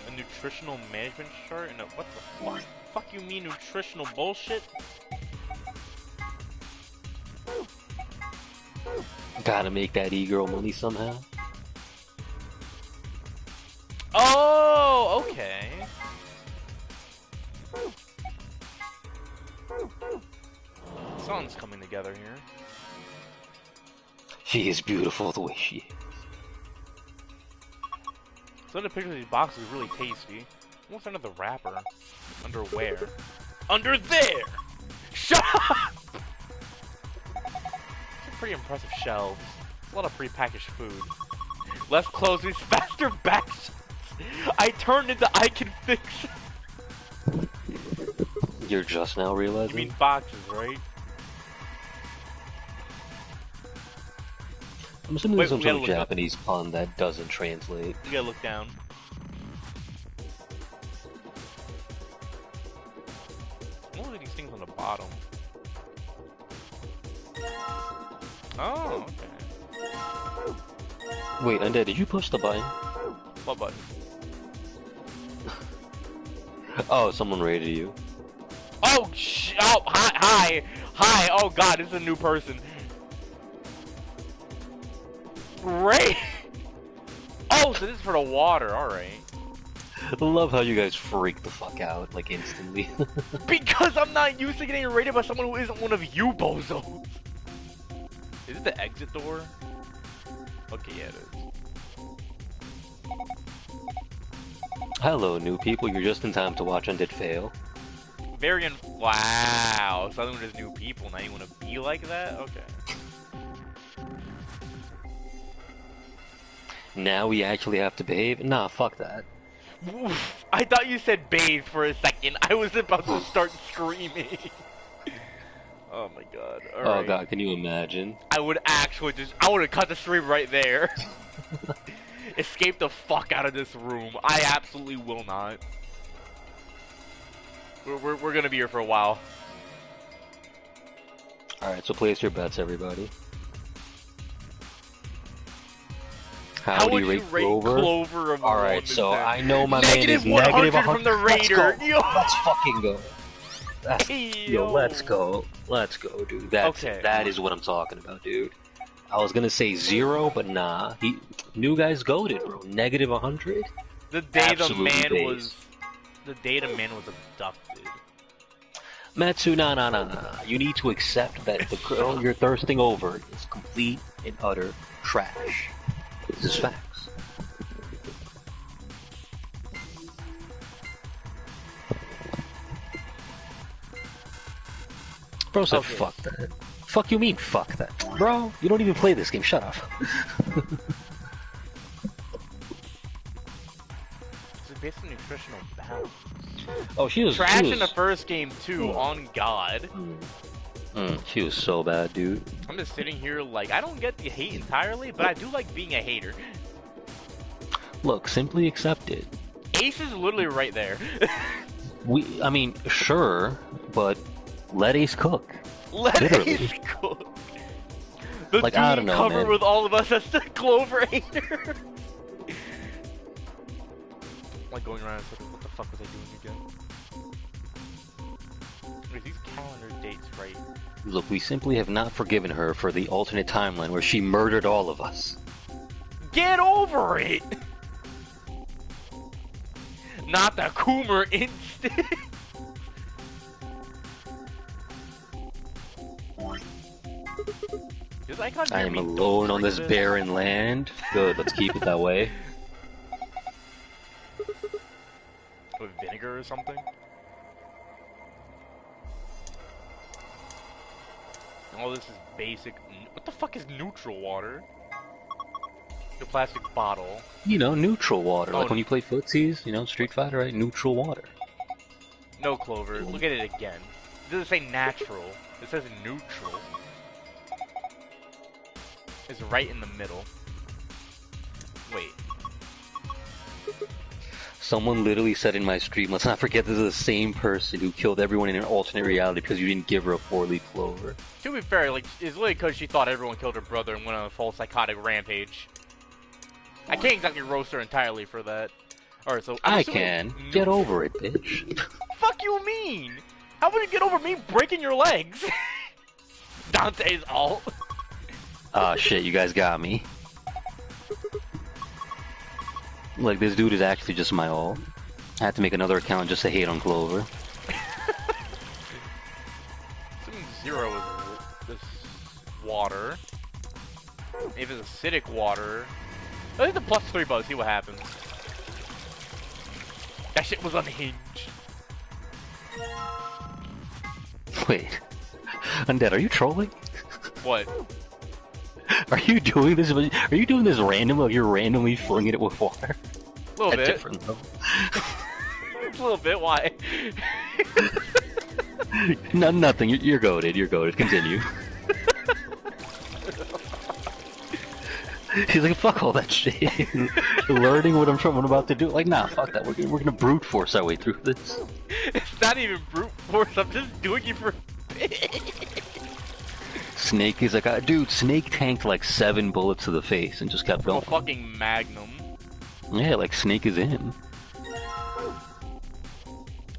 A nutritional management chart and a what the fuck? Fuck you mean nutritional bullshit? Gotta make that e-girl money somehow. Oh, okay. Something's coming together here. She is beautiful the way she is. Some of the pictures of these boxes are really tasty. What's under the wrapper? Under where? Under there! Shut up! Some pretty impressive shelves. A lot of prepackaged food. Less clothes means faster back shots. I turned into I can fix. You're just now realizing? You mean boxes, right? I'm assuming there's some sort of Japanese pun that doesn't translate. You gotta look down. What are these things on the bottom? Oh, okay. Wait, Undead, did you push the button? What button? Oh, someone raided you. Oh, oh, hi, oh god, this is a new person. Ray! Oh, so this is for the water, alright. I love how you guys freak the fuck out, like, instantly. Because I'm not used to getting raided by someone who isn't one of you, bozos. Is it the exit door? Okay, yeah, it is. Hello, new people. You're just in time to watch Undead fail. Wow. Suddenly there's new people. Now you want to be like that? Okay. Now we actually have to behave? Nah, fuck that. Oof, I thought you said bathe for a second. I was about to start screaming. Oh my god. All right. Oh god, can you imagine? I would actually I would have cut the stream right there. Escape the fuck out of this room. I absolutely will not. We're gonna be here for a while. Alright, so place your bets, everybody. How would you rate Clover of Alright, so I know my man is -100 negative from the Raider. Let's go. Let's fucking go. Yo, let's go. Let's go, dude. That is what I'm talking about, dude. I was gonna say 0, but nah. New guy's goated, bro. -100? The day the man was abducted. Metsu, nah. You need to accept that the girl you're thirsting over is complete and utter trash. This is facts. Bro said, fuck that. Fuck you mean, fuck that? Bro, you don't even play this game, shut up. It's based on nutritional balance. Oh, she was trash in the first game too, on God. She was so bad, dude. I'm just sitting here like, I don't get the hate entirely, but I do like being a hater. Look, simply accept it. Ace is literally right there. I mean, sure, but let Ace cook. Let Ace cook. The like, Doom I don't know, cover man. with all of us as the Clover hater. Like going around and saying, what the fuck was I doing again? Wait, these calendar dates right? Look, we simply have not forgiven her for the alternate timeline where she murdered all of us. Get over it! Not the Coomer instant! I am alone on this barren land. Good, let's keep it that way. With vinegar or something? Oh, this is basic. What the fuck is neutral water? The plastic bottle. You know, neutral water. Oh, like when you play footsies, you know, Street Fighter, right? Neutral water. No, Clover. Look at it again. It doesn't say natural. It says neutral. It's right in the middle. Wait. Someone literally said in my stream, let's not forget this is the same person who killed everyone in an alternate reality because you didn't give her a 4-leaf clover. To be fair, like, it's literally because she thought everyone killed her brother and went on a full psychotic rampage. I can't exactly roast her entirely for that. Alright, so I can. Get over it, bitch. Fuck you mean? How would you get over me breaking your legs? Dante's alt. Ah, shit, you guys got me. Like, this dude is actually just my alt. I had to make another account just to hate on Clover. Assuming 0 is this water. If it's acidic water. I think the +3 buzz, see what happens. That shit was unhinged. Wait. Undead, are you trolling? What? Are you doing this? Are you doing this randomly? Like you're randomly flinging it with water? A little bit. Different though. A little bit. Why? No, nothing. You're goated. You're goated. Continue. He's like, fuck all that shit. Learning what I'm about to do. Like, nah, fuck that. We're gonna brute force our way through this. It's not even brute force. I'm just doing it for. Snake is like, dude, Snake tanked like 7 bullets to the face and just kept going. Oh, fucking Magnum. Yeah, like Snake is in.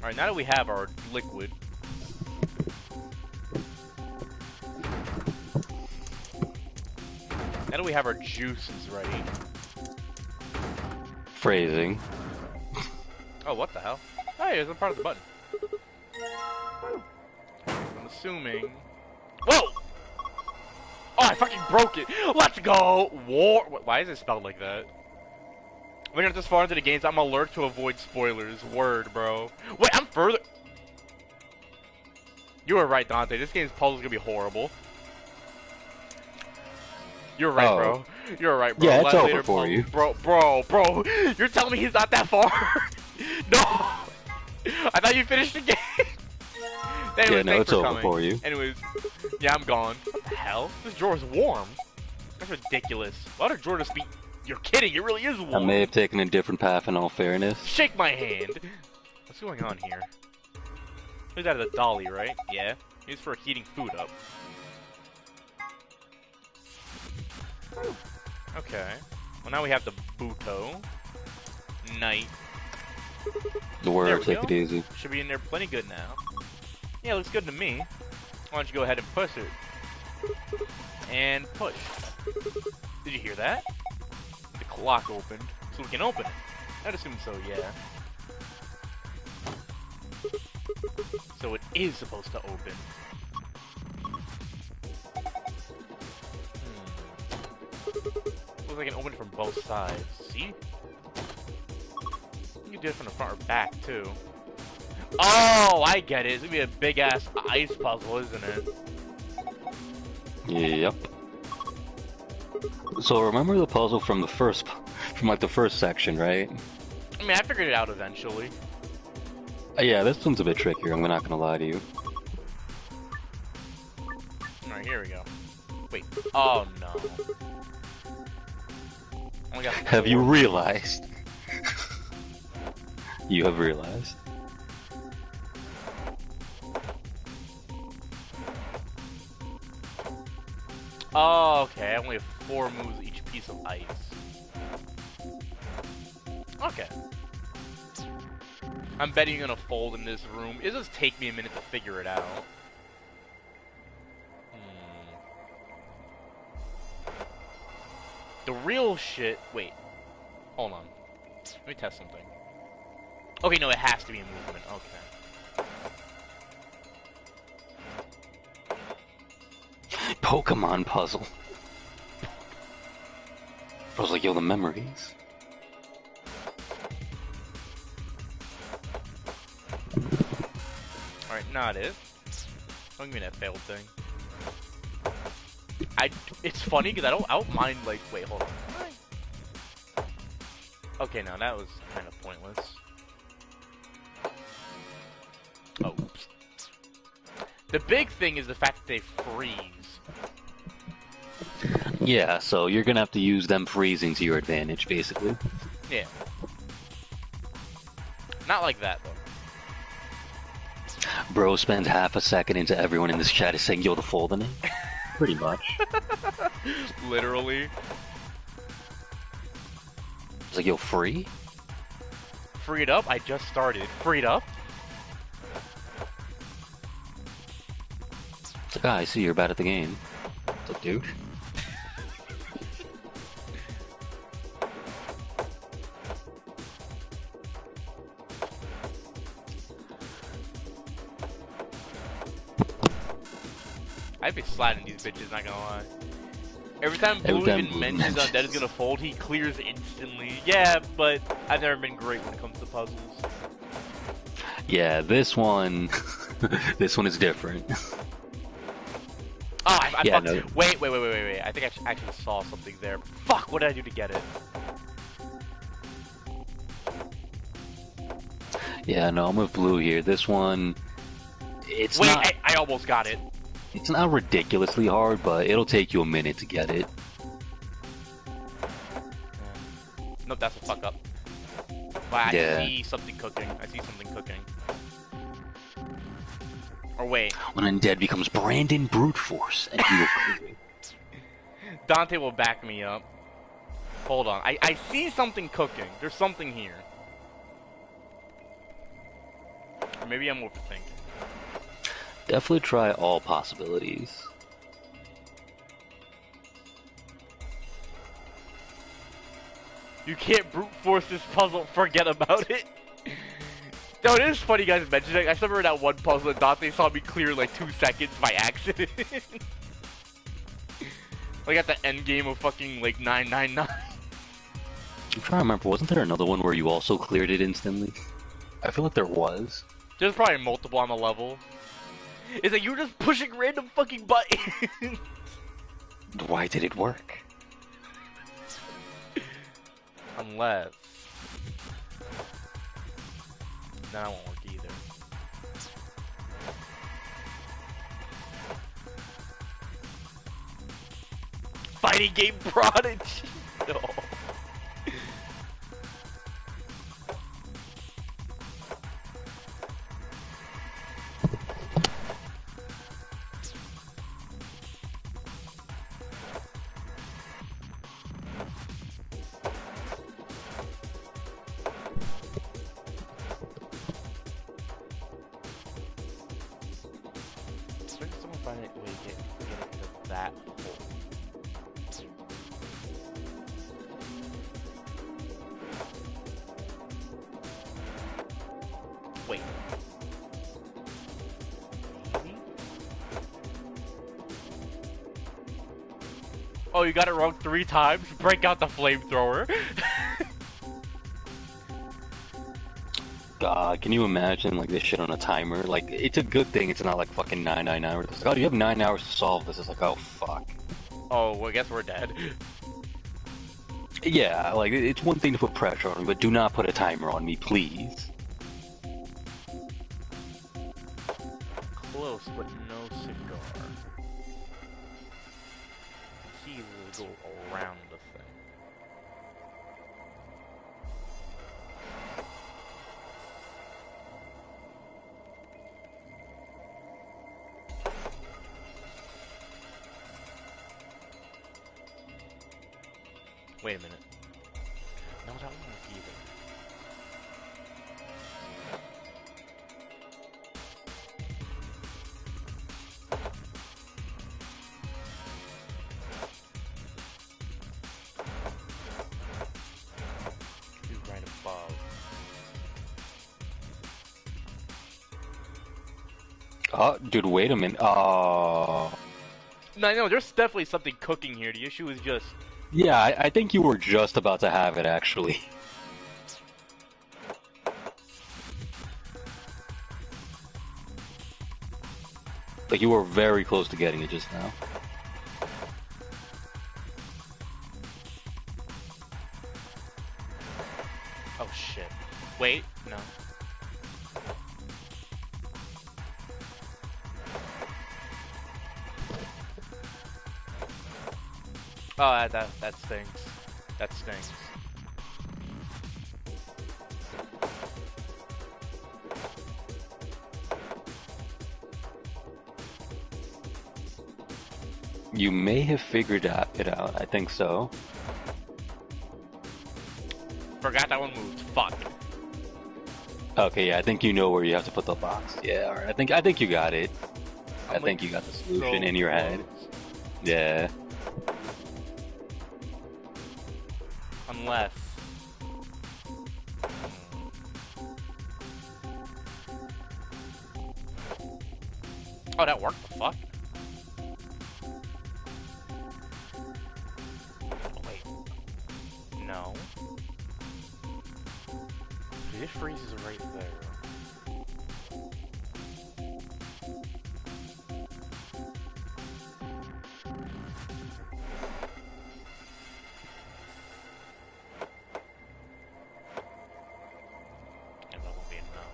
Alright, now that we have our liquid. Now that we have our juices ready. Phrasing. Oh, what the hell? Oh, yeah, there's a part of the button. I'm assuming. Whoa! Oh, I fucking broke it! Let's go! War. Why is it spelled like that? We're gonna get this far into the games. I'm alert to avoid spoilers. Word, bro. Wait, I'm further. You were right, Dante. This game's puzzle's gonna be horrible. You're right, bro. You're right, bro. Yeah, it's over for you. Bro. You're telling me he's not that far? No! I thought you finished the game. Anyways, yeah, no, it's over for you. Anyways, yeah, I'm gone. What the hell? This drawer's warm. That's ridiculous. Why would a drawer just be... You're kidding, it really is warm. I may have taken a different path in all fairness. Shake my hand. What's going on here? Look at the dolly, right? Yeah. It's for heating food up. Okay. Well, now we have the Buto. Knight. The word, take it easy. Should be in there plenty good now. Yeah, looks good to me. Why don't you go ahead and push it? And push. Did you hear that? The clock opened, so we can open it. I'd assume so, yeah. So it is supposed to open. Looks like it can open from both sides. See? You can do it from the front or back, too. Oh, I get it. It's gonna be a big-ass ice puzzle, isn't it? Yep. So remember the puzzle from the first, like the first section, right? I mean, I figured it out eventually. Yeah, this one's a bit trickier, I'm not gonna lie to you. Alright, here we go. Wait. Oh, no. Only got Have you realized? You have realized. Oh, okay. I only have 4 moves each piece of ice. Okay. I'm betting you're gonna fold in this room. It'll just take me a minute to figure it out. The real shit... Wait. Hold on. Let me test something. Okay, no, it has to be a movement. Okay. Pokemon puzzle. I was like, yo, the memories. Alright, not it. Don't give me that failed thing. It's funny because I don't mind, like, wait, hold on. Okay, now that was kind of pointless. Oh, oops. The big thing is the fact that they freeze. Yeah, so you're gonna have to use them freezing to your advantage, basically. Yeah. Not like that, though. Bro spends half a second into everyone in this chat is saying, yo, the folding it? Pretty much. Literally. It's like, yo, free? Freed up? I just started. Freed up? It's like, ah, I see you're bad at the game. What's up, dude? I'd be sliding these bitches, not gonna lie. Every time Blue even mentions Undead is gonna fold, he clears instantly. Yeah, but I've never been great when it comes to puzzles. Yeah, this one... this one is different. Oh, I yeah, fucked. no. Wait. I think I actually saw something there. Fuck, what did I do to get it? Yeah, no, I'm with Blue here. This one... It's Wait, not... I almost got it. It's not ridiculously hard, but it'll take you a minute to get it. Nope, that's a fuck up. But Yeah. I see something cooking. Or wait. When Undead becomes Brandon Brute Force, and he will clear it. Dante will back me up. Hold on. I see something cooking. There's something here. Or maybe I'm overthinking. Definitely try all possibilities. You can't brute force this puzzle. Forget about it. No, it is funny you guys mentioned it. I still remember that one puzzle that Dante saw me clear like 2 seconds by accident. Like at the end game of fucking like 999. I'm trying to remember, wasn't there another one where you also cleared it instantly? I feel like there was. There's probably multiple on the level. It's like you were just pushing random fucking buttons. Why did it work? Unless... That won't work either. Fighting game prodigy! No. find a way to get into that hole. Wait. Maybe? Oh, you got it wrong 3 times? Break out the flamethrower. God, can you imagine like this shit on a timer? Like, it's a good thing it's not like fucking 999 hours. It's like, oh, you have 9 hours to solve this. It's like, oh, fuck. Oh, well, I guess we're dead. Yeah, like, it's one thing to put pressure on me, but do not put a timer on me, please. Close, but no cigar. He will go around the thing. Wait a minute. No, that won't work either. Be right above. Oh, dude, wait a minute. Oh. No, I know, there's definitely something cooking here. The issue is just... Yeah, I think you were just about to have it, actually. Like, you were very close to getting it just now. Oh shit. Wait, no. Oh, that stinks. That stinks. You may have figured it out. I think so. Forgot that one moved. Fuck. Okay, yeah, I think you know where you have to put the box. Yeah, alright. I think you got it. I think you got the solution in your head. Yeah. Unless... Oh, that worked? The fuck? Wait. No. It freezes right there. And that won't be enough.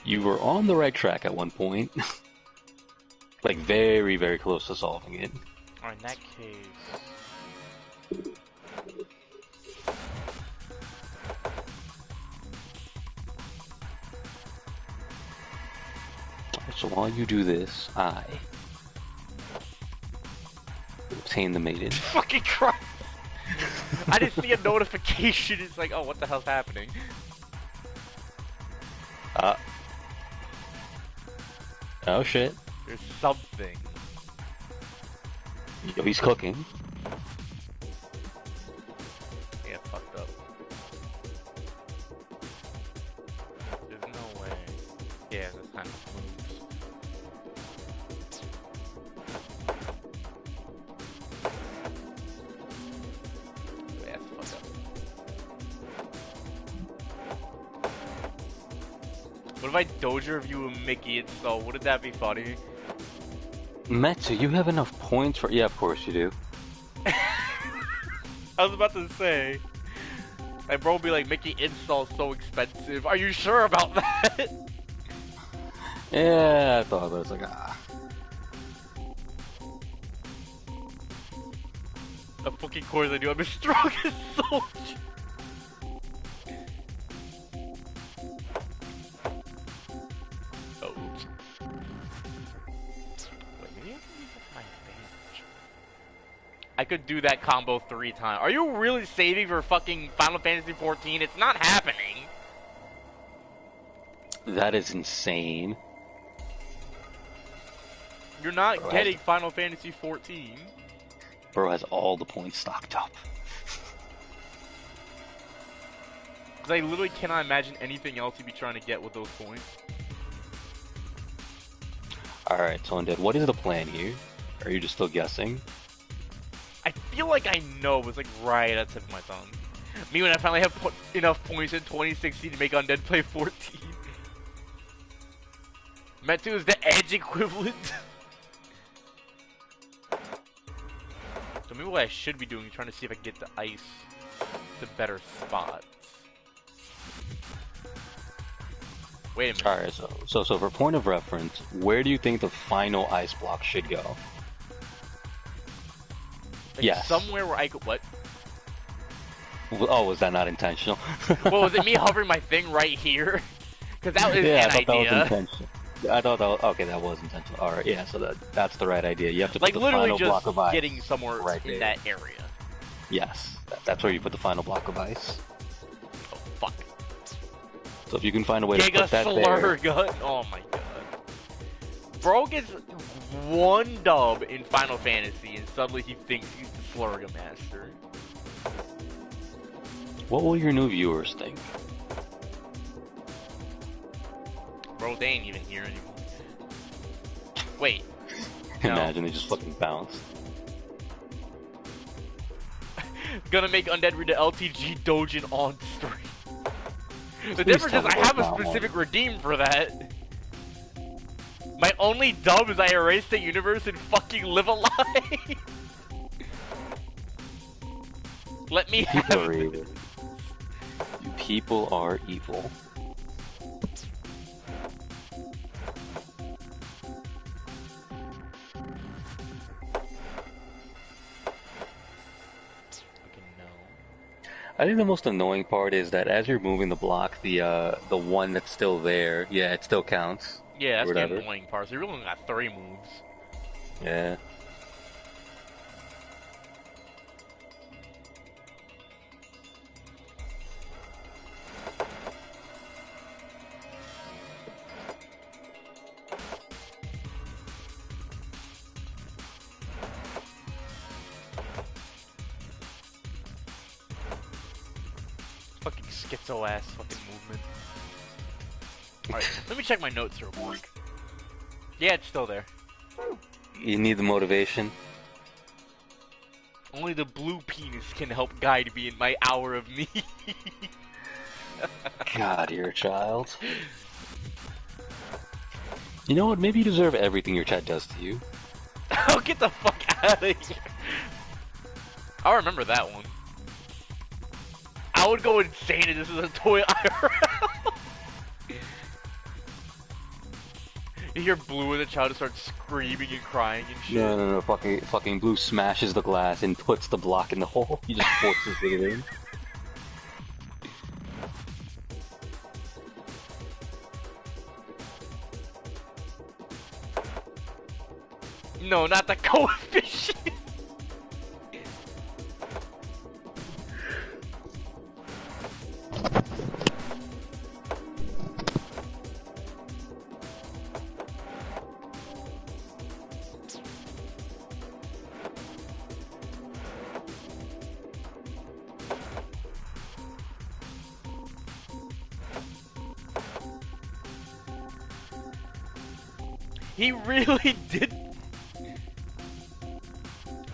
You were on the right track at one point. Like, very, very close to solving it. Alright, in that case... So while you do this, I obtain the maiden. Fucking Christ! I didn't see a notification. It's like, oh, what the hell's happening? Oh shit. There's something. Yo, he's cooking. Yeah, fucked up. There's no way. Yeah, that's kind of moves. Yeah, that's fucked up. What if I Doja review a Mickey and so? Wouldn't that be funny? Metsu, you have enough points for... Yeah, of course you do. I was about to say. My bro be like, making installs so expensive. Are you sure about that? Yeah, I thought, but it's like, ah. The fucking course I do. I'm as strong as soldier. Oh, oops. Wait, maybe I can use that to my advantage. I could do that combo 3 times. Are you really saving for fucking Final Fantasy 14? It's not happening. That is insane. You're not getting Final Fantasy 14. Bro has all the points stocked up. Because I literally cannot imagine anything else you'd be trying to get with those points. Alright, so Undead, what is the plan here? Are you just still guessing? I feel like I know, but it's like right at the tip of my tongue. Me when I finally have put enough points in 2016 to make Undead play 14. Metsu is the edge equivalent. So maybe what I should be doing is trying to see if I can get the ice to better spots. Wait a minute. Alright, so for point of reference, where do you think the final ice block should go? Like yes. Somewhere where I could... What? Oh, was that not intentional? Well, was it me hovering my thing right here? Because that was yeah, an I thought idea. that was intentional. I thought that was, okay, that was intentional. Alright, yeah, so that's the right idea. You have to put the final block of ice. Getting somewhere right in there. that area. Yes, that's where you put the final block of ice. Oh, fuck. So if you can find a way to put that Slur there... gun. Oh my god. Bro gets 1 dub in Final Fantasy and suddenly he thinks he's the Slurga master. What will your new viewers think? Bro, they ain't even here anymore. Wait. Imagine they just fucking bounce. Gonna make Undead read the LTG Dojin on stream. The Please difference is I have a specific redeem for that. My only dub is I erased the universe and fucking live a lie. Let me have it. You people are evil. I think the most annoying part is that as you're moving the block, the one that's still there, yeah, it still counts. Yeah, that's the annoying part. So you really only got 3 moves. Yeah. Fucking schizo ass fucking movement. Alright, let me check my notes real quick. Yeah, it's still there. You need the motivation. Only the blue penis can help guide me in my hour of need. God, you're a child. You know what? Maybe you deserve everything your chat does to you. Oh, get the fuck out of here. I'll remember that one. I would go insane if this was a toy IRL. You hear Blue and the child start screaming and crying and shit. No. Fucking Blue smashes the glass and puts the block in the hole. He just forces it in. No, not the coefficient. He really did.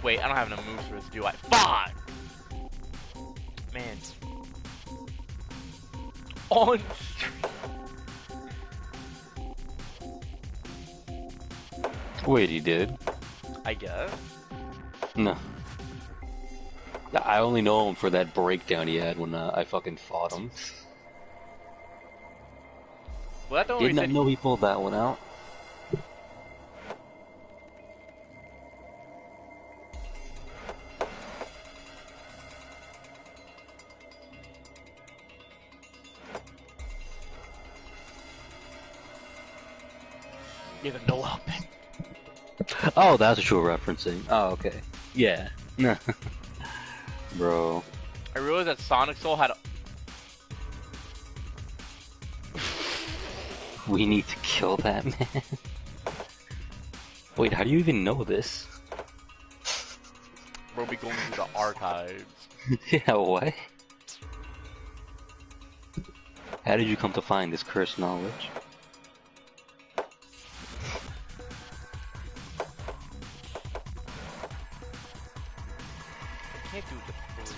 Wait, I don't have enough moves for this, do I? Fuck! Man. On stream. Wait, he did? I guess. No. I only know him for that breakdown he had when I fucking fought him. Well, that's the only Did not reason. know he pulled that one out. You have a no help. Oh, that's what you were referencing. Oh, okay. Yeah. Bro. I realized that Sonic Soul had. We need to kill that man. Wait, how do you even know this? Bro, be going through the archives. Yeah, what? How did you come to find this cursed knowledge? I can't do the 3.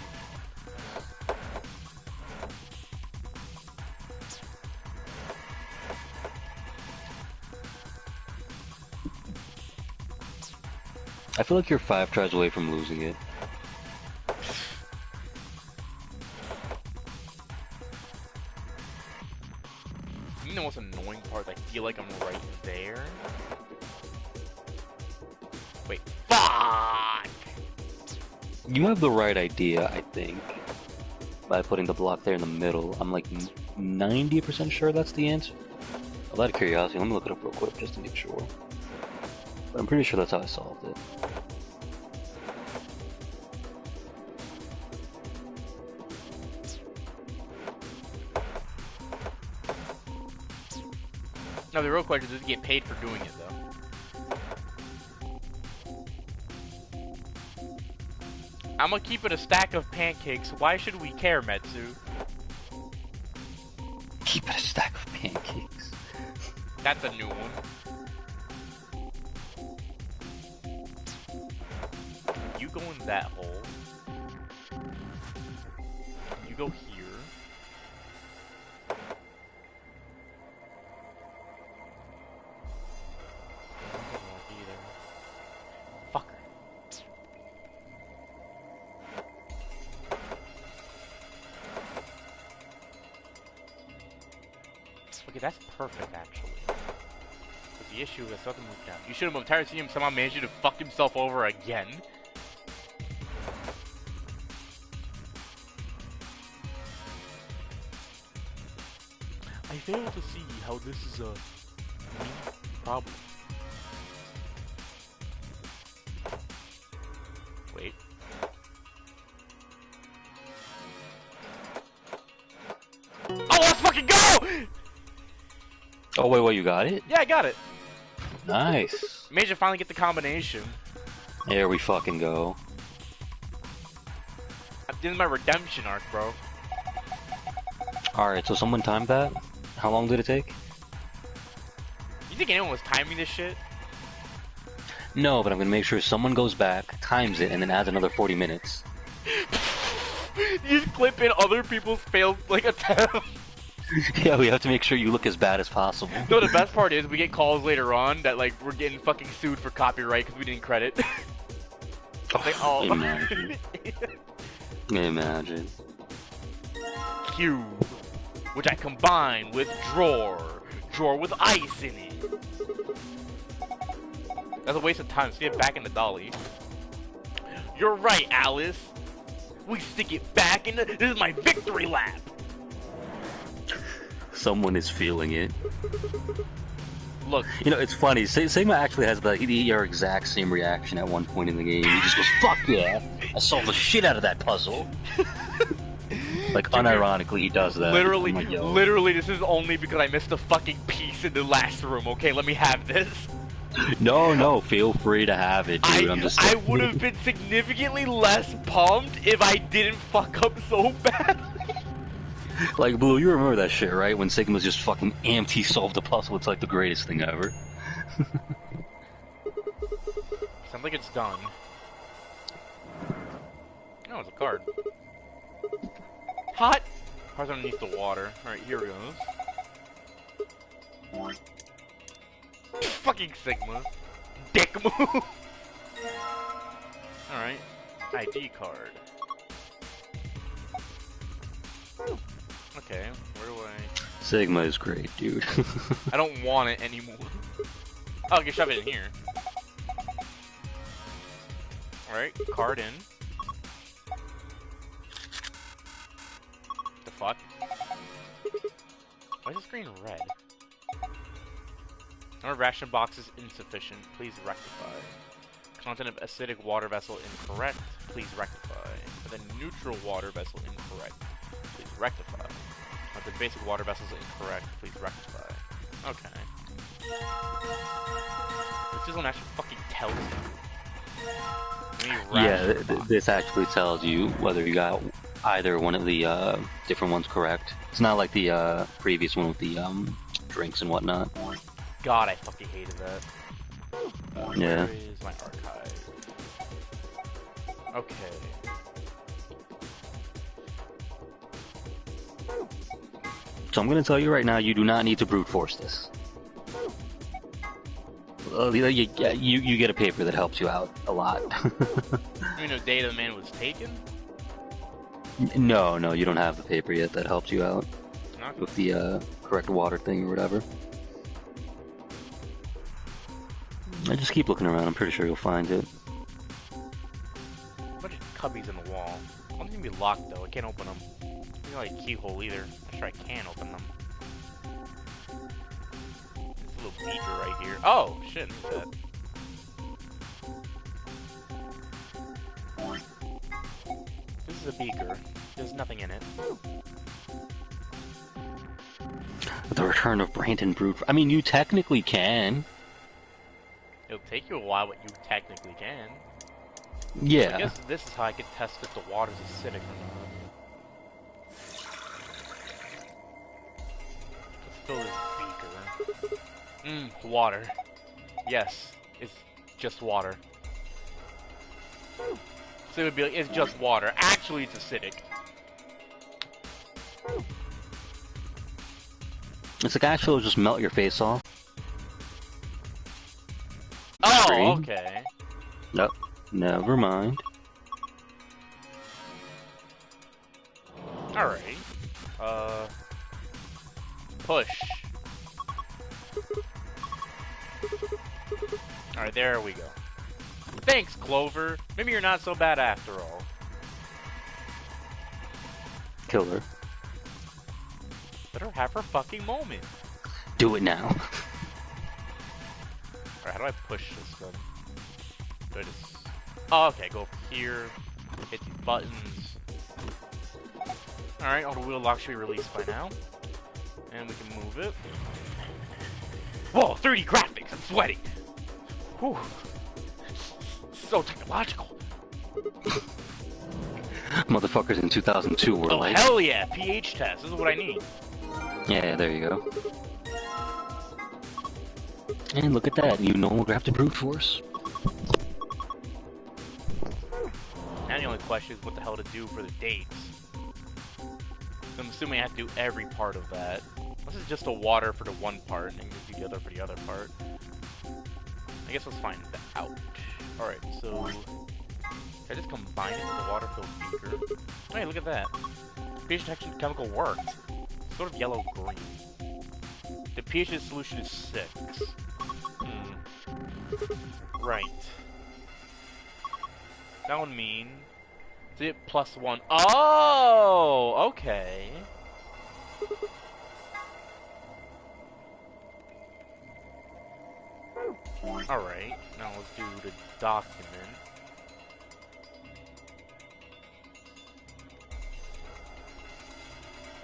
I feel like you're 5 tries away from losing it. You know what's annoying part? I feel like I'm right there. Wait. Fuck! You have the right idea, I think. By putting the block there in the middle. I'm like 90% sure that's the answer. Out of curiosity, let me look it up real quick just to make sure. But I'm pretty sure that's how I solved it. No, the real question is, does he get paid for doing it, though? I'm gonna keep it a stack of pancakes. Why should we care, Metsu? Keep it a stack of pancakes. That's a new one. You go in that hole. You go here. Fucker. Okay, that's perfect, actually. But the issue is I still have to move down. You should have moved. Tired of seeing him somehow manage to fuck himself over again. I fail to see how this is a problem. Wait. Oh, let's fucking go! Oh, wait, you got it? Yeah, I got it. Nice. Managed to finally get the combination. There we fucking go. This is my redemption arc, bro. Alright, so someone timed that? How long did it take? You think anyone was timing this shit? No, but I'm gonna make sure someone goes back, times it, and then adds another 40 minutes. You just clip in other people's failed, like, attempts. Yeah, we have to make sure you look as bad as possible. No, the best part is we get calls later on that, like, we're getting fucking sued for copyright because we didn't credit. Like, oh. Imagine. Imagine. Cube, which I combine with drawer with ice in it. That's a waste of time. Stick it back in the dolly. You're right, Alice. We stick it back in the. This is my victory lap. Someone is feeling it. Look. You know, it's funny. Sigma actually has your exact same reaction at one point in the game. He just goes, "Fuck yeah! I solved the shit out of that puzzle." Like, unironically, he does that. Literally, this is only because I missed a fucking piece in the last room. Okay, let me have this. No, feel free to have it, dude. I'm just. I would have been significantly less pumped if I didn't fuck up so bad. Like, Blue, you remember that shit, right? When Sigma's just fucking amped, he solved the puzzle. It's like the greatest thing ever. Sounds like it's done. Oh, it's a card. Hot! Cards underneath the water. Alright, here it goes. Fucking Sigma. Dick move! Alright. ID card. Sigma is great, dude. I don't want it anymore. Oh, I can shove it in here. Alright, card in. The fuck? Why is the screen red? Our ration box is insufficient. Please rectify. Content of acidic water vessel incorrect. Please rectify. For the neutral water vessel incorrect. Please rectify. The basic water vessel is incorrect. Please rectify. Okay. This doesn't actually fucking tell you. Yeah, this actually tells you whether you got either one of the different ones correct. It's not like the previous one with the drinks and whatnot. God, I fucking hated that. Yeah. Where is my archive? Okay. So I'm gonna tell you right now, you do not need to brute force this. You get a paper that helps you out a lot. You know, Data Man was taken? No, you don't have the paper yet that helps you out Okay. with the correct water thing or whatever. I just keep looking around. I'm pretty sure you'll find it. Bunch of cubbies in the wall. One's gonna be locked though. I can't open them. There's not like a keyhole either. I'm sure I can open them. There's a little beaker right here. Oh shit! Look at that. This is a beaker. There's nothing in it. The return of Brandon brute. I mean, you technically can. It'll take you a while, but you technically can. Yeah. I guess this is how I can test if the water's acidic or not. Let's fill this beaker. Water. Yes, it's just water. So it would be like, it's just water. Actually, it's acidic. It's like actually just melt your face off. Oh, okay. Nope. Never mind. Alright. Push. Alright, there we go. Thanks, Clover. Maybe you're not so bad after all. Kill her. Let her have her fucking moment. Do it now. Alright, how do I push this then? Do I just... Oh, okay, go over here. Hit these buttons. Alright, all the wheel locks should be released by now. And we can move it. Whoa, 3D graphics! I'm sweating! Whew. So technological. Motherfuckers in 2002 were like... Hell yeah! pH test. This is what I need. Yeah, there you go. And look at that. You no longer have to brute force. Now the only question is what the hell to do for the dates. I'm assuming I have to do every part of that. This is just a water for the one part, and then do the other for the other part. I guess let's find that out. Alright, so... Can I just combine it with the water-filled beaker? Hey, look at that. pH detection chemical worked. It's sort of yellow-green. The pH of the solution is 6. Right. That would mean... Is it +1? Oh! Okay. Alright, now let's do the document.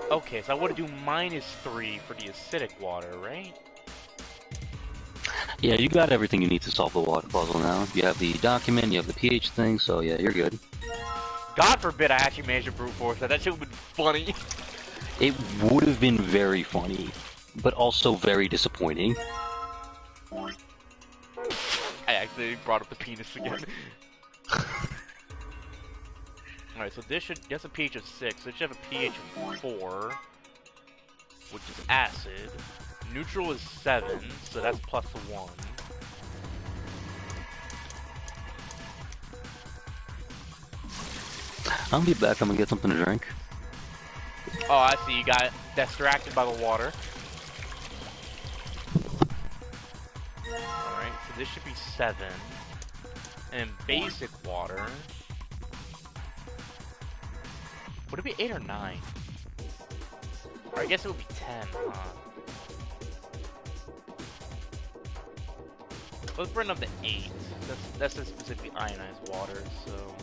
Okay, so I want to do -3 for the acidic water, right? Yeah, you got everything you need to solve the water puzzle now. You have the document, you have the pH thing, so yeah, you're good. God forbid I actually managed to brute force that. That shit would have been funny. It would have been very funny, but also very disappointing. I actually brought up the penis again. Alright, so this should... That's a pH of 6, so it should have a pH of 4, which is acid. Neutral is 7, so that's +1. I'll be back, I'm gonna get something to drink. Oh, I see. You got distracted by the water. Alright, so this should be 7. And basic water. Would it be 8 or 9? Or I guess it would be 10, huh? Let's bring up to 8. That's a specifically ionized water, so...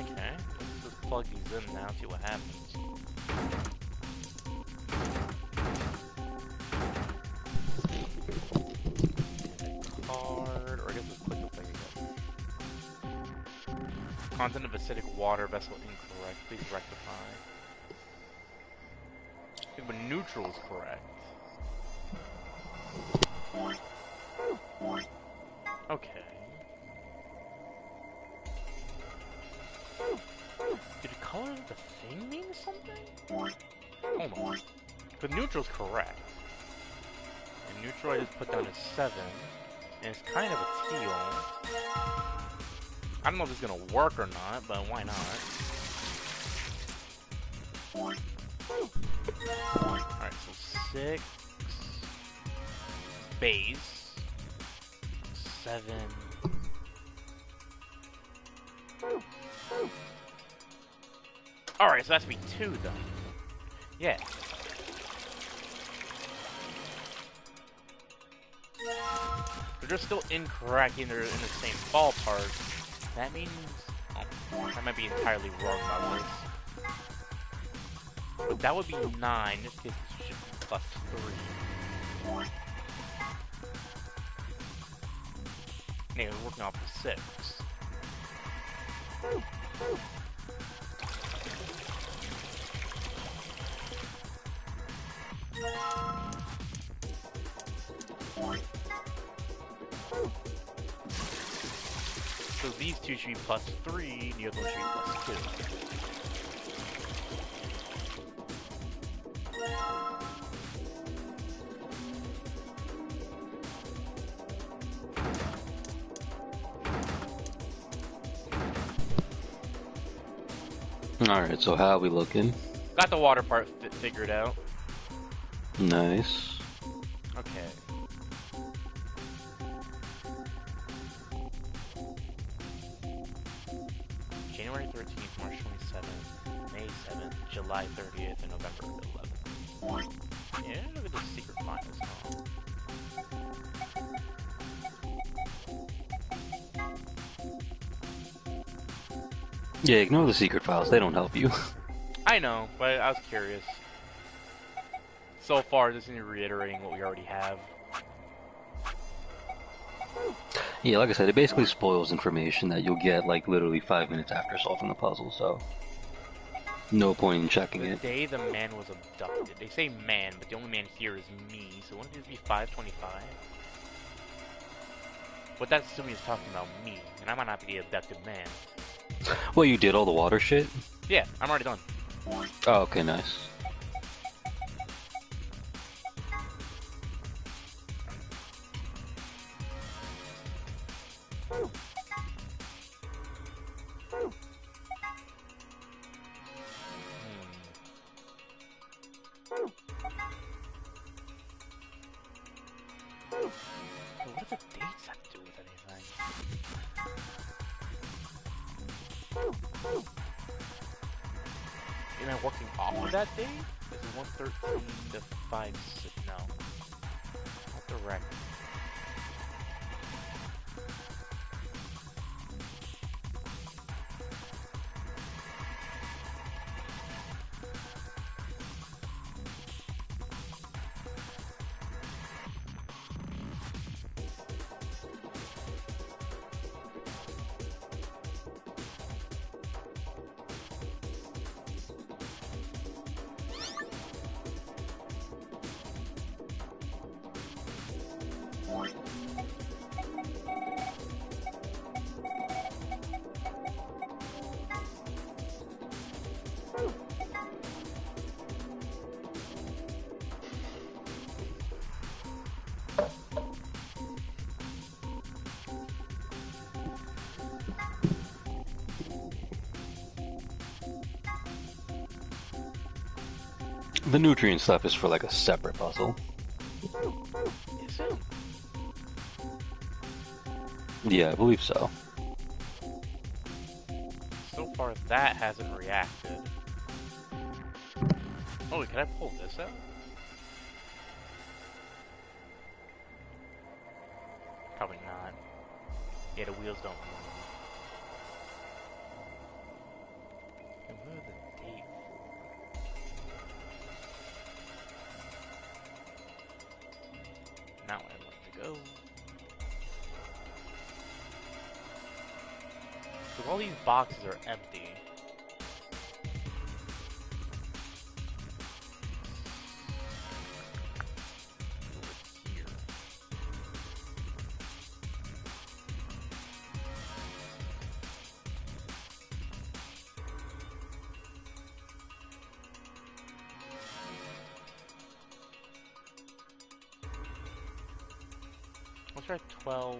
Okay, let's just plug these in now, see what happens. Card, or I guess let's click the thing again. Content of acidic water vessel incorrect. Please rectify. Okay, but neutral is correct. Okay. Did the color of the thing mean something? Hold on. But neutral's correct. And neutral I just put down as 7. And it's kind of a teal. I don't know if it's gonna work or not, but why not? Alright, so 6 base 7 Alright, so that's be 2 then. Yeah. But they're still incorrect and they're in the same ballpark. That means... Oh, I might be entirely wrong about this. But that would be 9. In this case, it should be plus 3. Yeah, we're working off the 6. So these two should be plus 3, the other one should be plus 2. Alright, so how are we looking? Got the water part figured out. Nice. Okay. January 13th, March 27th, May 7th, July 30th, and November 11th. Yeah, look at the secret files now. Yeah, ignore the secret files, they don't help you. I know, but I was curious. So far, this is reiterating what we already have. Yeah, like I said, it basically spoils information that you'll get like literally 5 minutes after solving the puzzle, so no point in checking The it. day the man was abducted. They say man, but the only man here is me, so wouldn't this be 525? But that's assuming he's talking about me, and I might not be the abducted man. Well, you did all the water shit? Yeah, I'm already done. Oh, okay, nice. So what do the dates have to do with anything? Am I working off of that date? Is it 113 to 5? No. Not direct. The nutrient stuff is for like a separate puzzle. Is it? Yeah, I believe so. So far, that hasn't reacted. Oh, wait, can I pull this out? Probably not. Yeah, the wheels don't move. And what are the date for? Now I want to go. So all these boxes are empty. Over here. Let's try 12.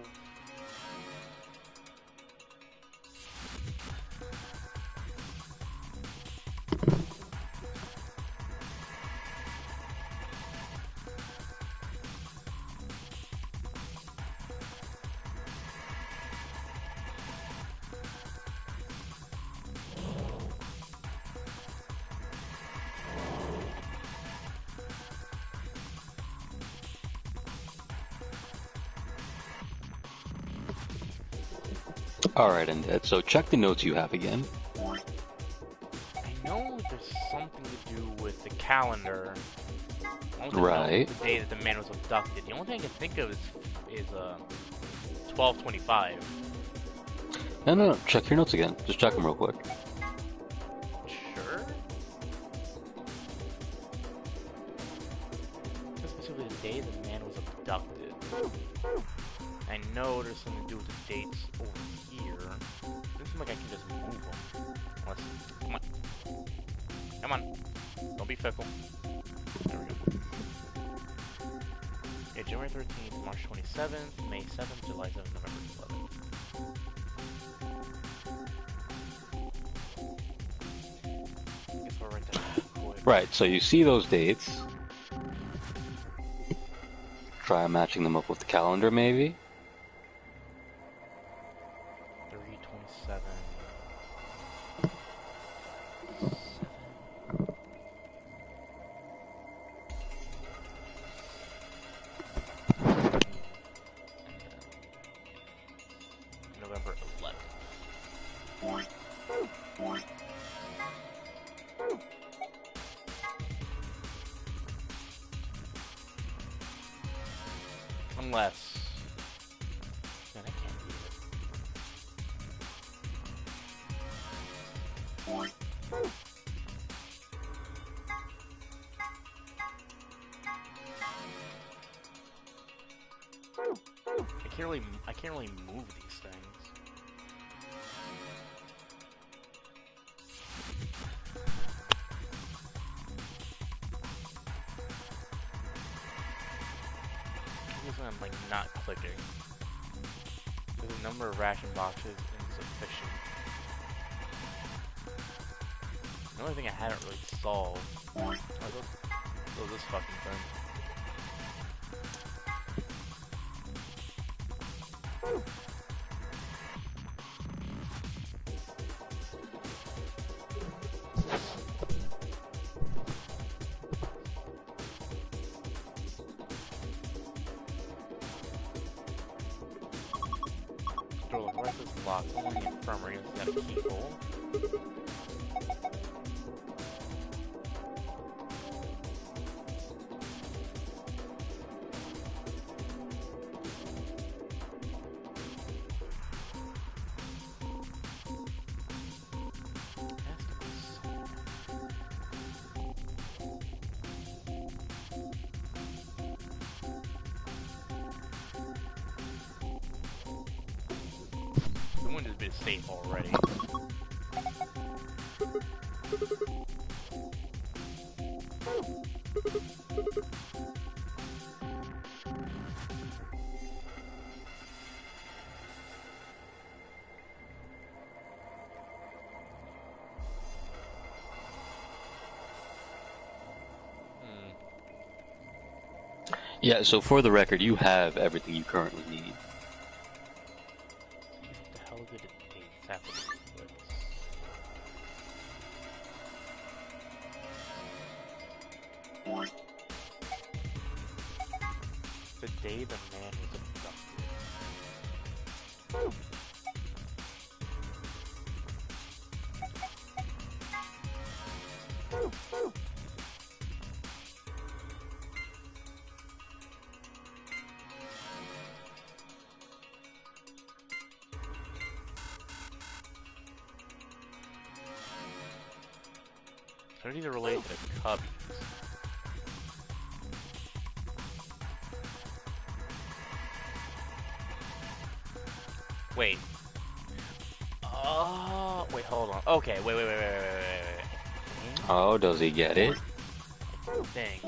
Alright, Undead, so check the notes you have again. I know there's something to do with the calendar. I don't Right. know the day that the man was abducted. The only thing I can think of is 12/25. No, check your notes again. Just check them real quick. Sure. That's specifically the day the man was abducted. I know there's something to do with the dates over here. Doesn't seem like I can just move them. Unless, come on. Come on. Don't be fickle. There we go. Yeah, January 13th, March 27th, May 7th, July 7th, November 11th. I guess we'll write that down quick. Right, so you see those dates. Try matching them up with the calendar, maybe? 3/27. November 11th. Unless... Man, I can't read it. I can't really move these things. I'm like not clicking. There's a number of ration boxes insufficient. The only thing I haven't really solved was this fucking thing. Door, the rest is locked. Only the infirmary has got a keyhole. The window's been safe already. Yeah, so for the record, you have everything you currently need. What the hell did it happen to this? The day the man was abducted. They're either related to Cubbies. Wait. Oh, wait, hold on. Okay, wait. Oh, does he get it? Thing.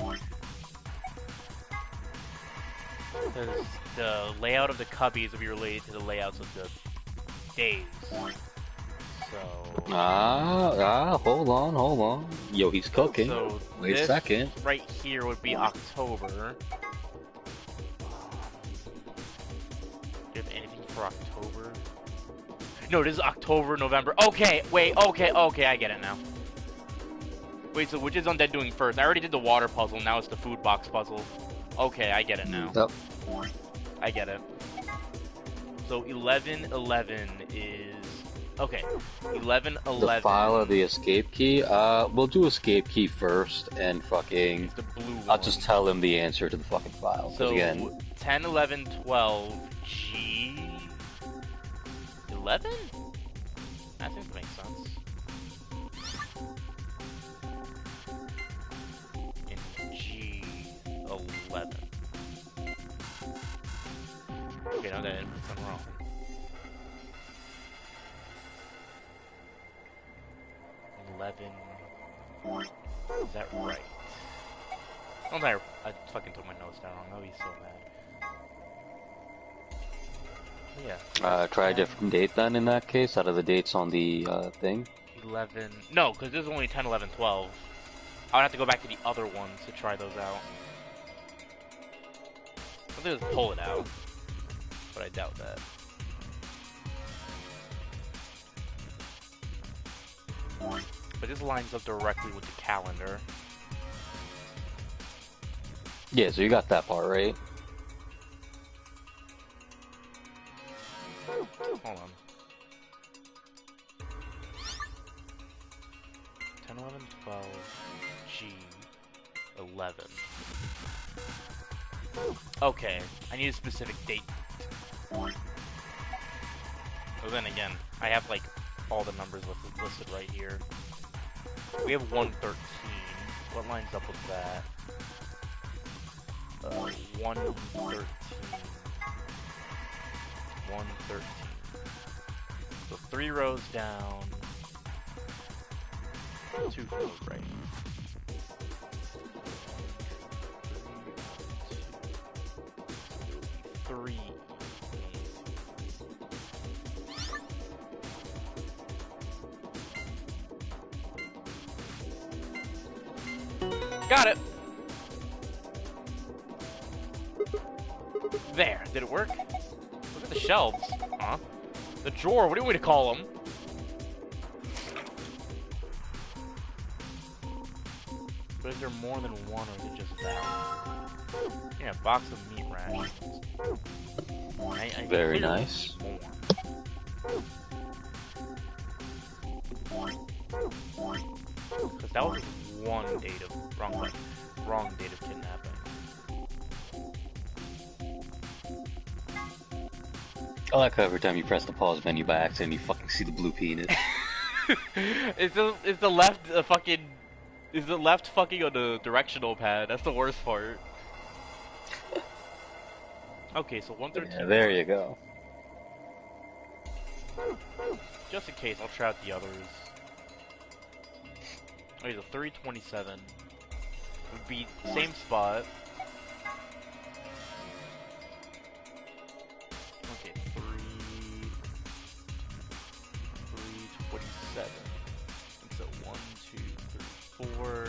Because the layout of the Cubbies will be related to the layouts of the days. So. Hold on. Yo, he's cooking. So Wait a second. Right here would be October. Do you have anything for October? No, this is October, November. Okay, wait, okay, I get it now. Wait, so which is Undead doing first? I already did the water puzzle, now it's the food box puzzle. Okay, I get it now. Yep. I get it. So 1111 is... Okay, 1111. The file of the escape key? We'll do escape key first, and fucking... It's the blue one. I'll just tell him the answer to the fucking file. So, again... 10, 11, 12, G... 11? I think that makes sense. In G... 11. Okay, now that I'm wrong. Is that right? I don't think I fucking took my notes down wrong. I'll be so mad. Yeah. Try a different date then in that case, out of the dates on the thing. 11. No, because this is only 10, 11, 12. I would have to go back to the other ones to try those out. I'll just pull it out. But I doubt that. But this lines up directly with the calendar. Yeah, so you got that part right. Hold on. 10, 11, 12, G, 11. Okay, I need a specific date. But then again, I have like all the numbers listed right here. We have 113. What lines up with that? 113. 113. So 3 rows down. 2 rows right. 3. Got it! There, did it work? Look at the shelves. Huh? The drawer, what do you want me to call them? But is there more than one or is it just that? Yeah, box of meat rations. I Very nice. Because that was one date of wrong date of kidnapping. I like how every time you press the pause menu by accident, you fucking see the blue penis. Is the left fucking... Is the left fucking on the directional pad? That's the worst part. Okay, so 113. Yeah, there you go. Just in case, I'll try out the others. Okay, so 327 would be same spot. Okay, 327. And so 1, 2, 3, 4.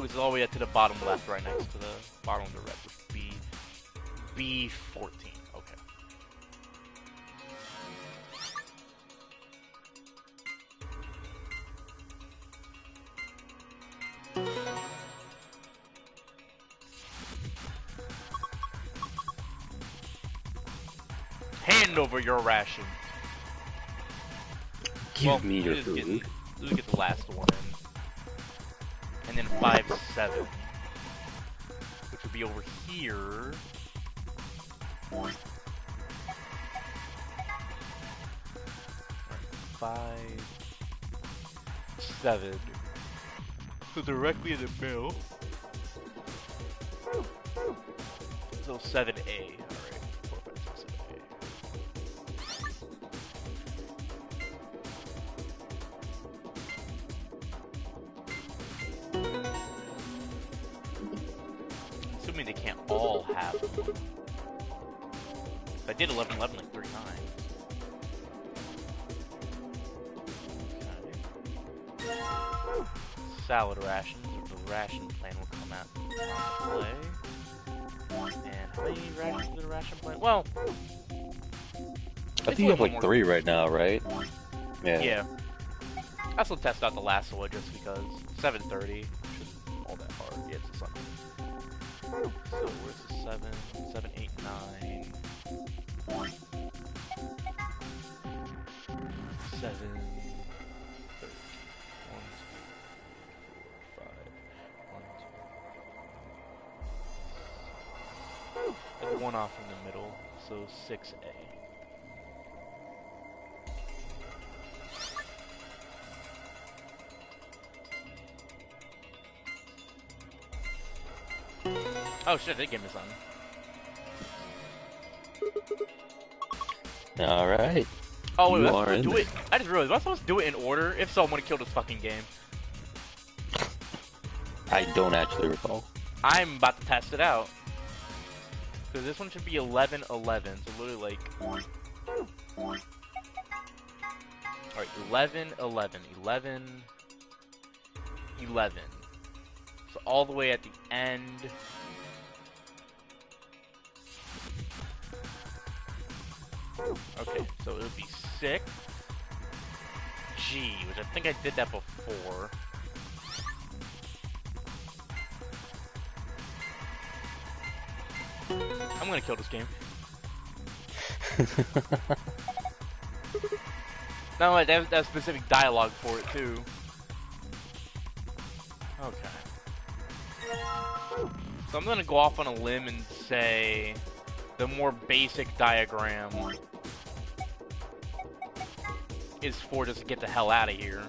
Focus all the way up to the bottom left, right next to the bottom of the red, which would be B14. Okay. Hand over your ration. Give me your food. Let's get the last one in. And then 5-7. Which would be over here. 5-7. So directly in the middle. So 7A. Assuming they can't all have them. I did 11-11 like 3 times. Okay. Salad rations, or the ration plan will come out into play. And how many rations is the ration plan? Well, I think you have like 3 right now, right? Yeah. I still test out the last one just because 7:30 isn't all that hard. Yeah, it's a Sunday. So where's the 7, 8, 9, 7, 30, 1, 2, 4, 5, 1, 2. And 1 off in the middle, so 6A. Oh shit, they gave me something. Alright. Oh wait, let's do it. I just realized, am I supposed to do it in order? If so, I'm gonna kill this fucking game. I don't actually recall. I'm about to test it out. Because this one should be 11-11, so literally like... Alright, 11-11, 11-11. So all the way at the end... Okay, so it would be 6 G, which I think I did that before. I'm gonna kill this game. No, they have specific dialogue for it too. Okay. So I'm gonna go off on a limb and say the more basic diagram is for just to get the hell out of here.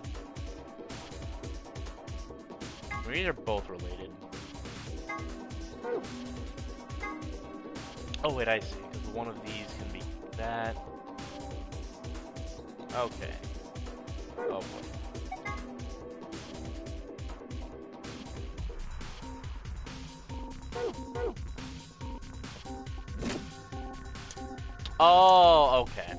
Maybe they're both related. Oh wait, I see, because one of these can be that. Okay. Oh boy. Oh, okay.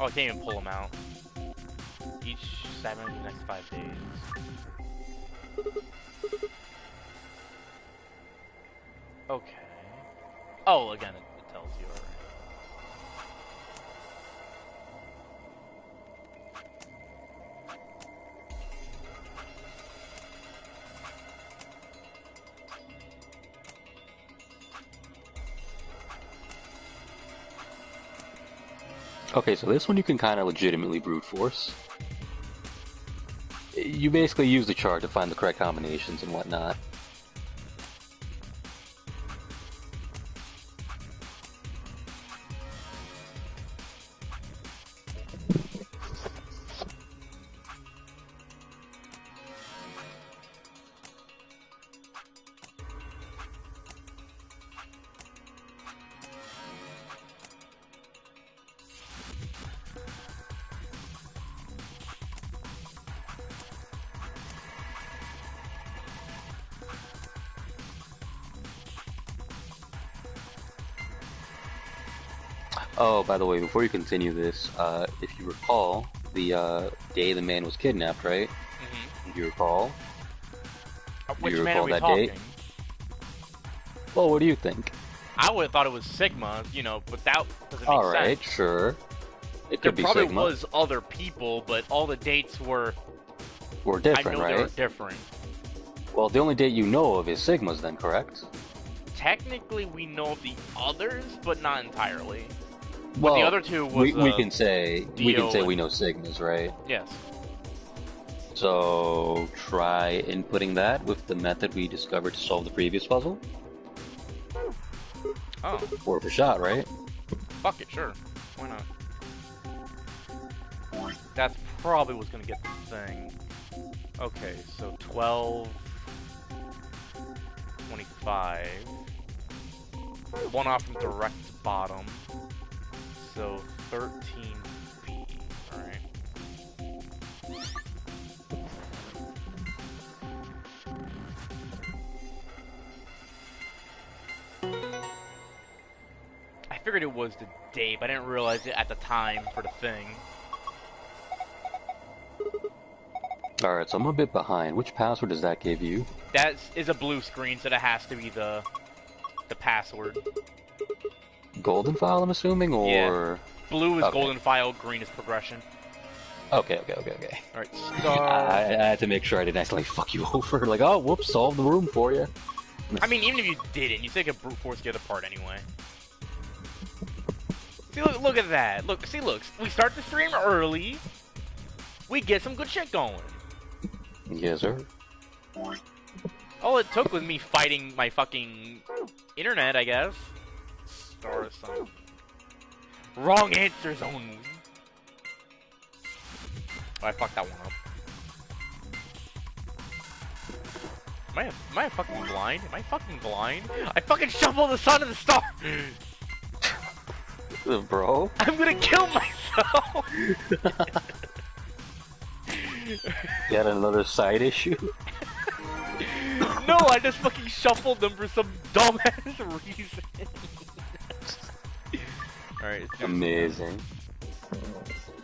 Oh, I can't even pull them out. Each 7 in the next 5 days. Okay. Oh, again, it tells you already. Okay, so this one you can kind of legitimately brute force. You basically use the chart to find the correct combinations and whatnot. Oh, by the way, before you continue this, if you recall, the day the man was kidnapped, right? Mm-hmm. Do you recall? Which do you man recall are we that talking? date? Well, what do you think? I would have thought it was Sigma, you know, but that doesn't make sense. Alright, sure. It could be There probably Sigma. was other people, but all the dates were different, I know right? they were different. Well, the only date you know of is Sigma's then, correct? Technically, we know of the others, but not entirely. Well, but the other two was we can say Dio we know Sigma's, right? Yes. So try inputting that with the method we discovered to solve the previous puzzle. Oh. Worth a shot, right? Fuck it, sure. Why not? That's probably what's gonna get the thing. Okay, so 12, 25. One off from direct bottom. So 13B, alright. I figured it was the date, but I didn't realize it at the time for the thing. Alright, so I'm a bit behind. Which password does that give you? That is a blue screen, so that has to be the password. Golden file, I'm assuming, or... Yeah. Blue is okay. golden file, green is progression. Okay. Alright, star... I had to make sure I didn't accidentally fuck you over. Like, oh, whoops, solve the room for you. I mean, even if you didn't, you take a brute force the other part anyway. See, look at that. Look, we start the stream early. We get some good shit going. Yes, sir. All it took was me fighting my fucking internet, I guess. Star sign. Wrong answers only. Oh, I fucked that one up. Am I fucking blind? Am I fucking blind? I fucking shuffled the sun and the star! Bro? I'm gonna kill myself! You had another side issue? No, I just fucking shuffled them for some dumbass reason. Alright, it's amazing.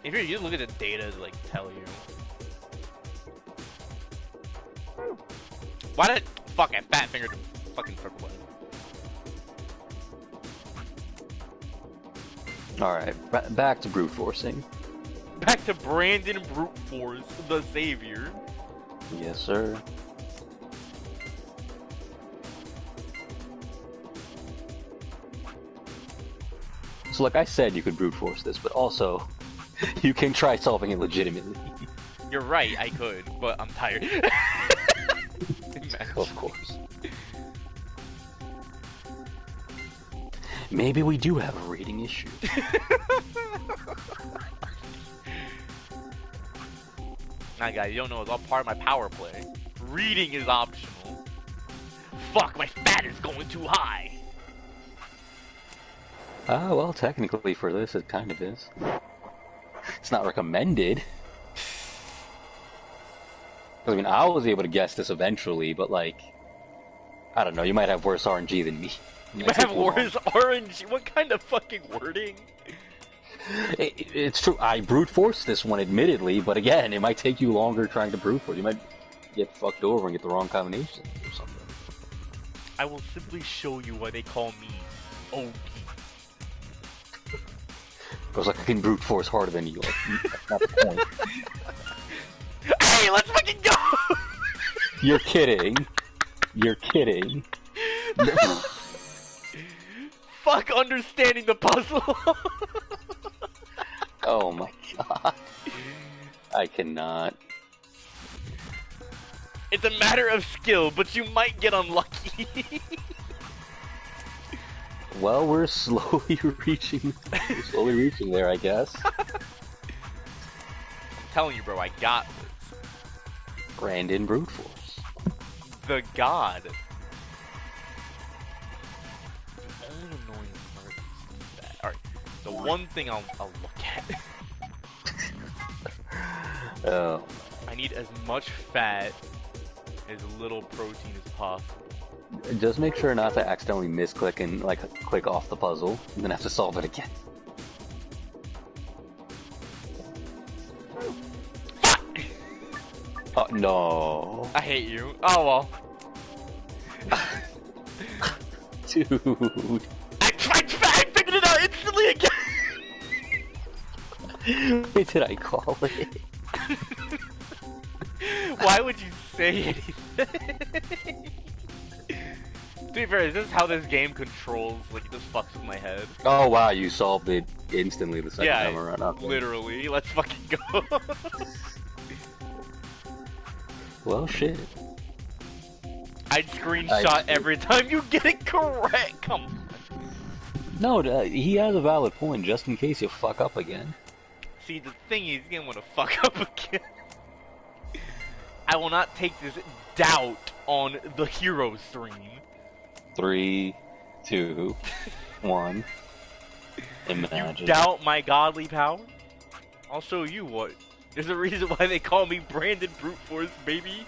If you look at the data to like tell you. Why did fuck I fat fingered the fucking circle button? Alright, back to brute forcing. Back to Brandon Brute Force, the savior. Yes, sir. So like I said, you could brute force this, but also, you can try solving it legitimately. You're right, I could, but I'm tired. Of course. Maybe we do have a reading issue. Nah, guys, you don't know, it's all part of my power play. Reading is optional. Fuck, my fat is going too high. Well, technically for this, it kind of is. It's not recommended. I mean, I was able to guess this eventually, but like, I don't know, you might have worse RNG than me. You might have worse RNG? What kind of fucking wording? It's true, I brute forced this one admittedly, but again, it might take you longer trying to brute force. You might get fucked over and get the wrong combination or something. I will simply show you why they call me OP. I was like, I can brute force harder than you. Like, that's not the point. Hey, let's fucking go! You're kidding. You're kidding. Fuck understanding the puzzle. Oh my god. I cannot. It's a matter of skill, but you might get unlucky. Well, we're slowly reaching there, I guess. I'm telling you, bro, I got this. Brandon brute force. The god. The only annoying part is that. Alright, the one thing I'll look at. Oh. I need as much fat, as little protein as possible. Just make sure not to accidentally misclick and like click off the puzzle, and then have to solve it again. No. I hate you. Oh well. Dude. I figured it out instantly again! What did I call it? Why would you say anything? To be fair, this is how this game controls, like, it just fucks with my head. Oh wow, you solved it instantly the second Yeah, time around. Okay. literally. Let's fucking go. Well, shit. I'd screenshot every time you get it correct. Come on. No, he has a valid point, just in case you fuck up again. See, the thing is, you don't want to fuck up again. I will not take this doubt on the hero stream. 3, 2, 1. Imagine. You doubt my godly power? I'll show you what. There's a reason why they call me Brandon Brute Force, baby.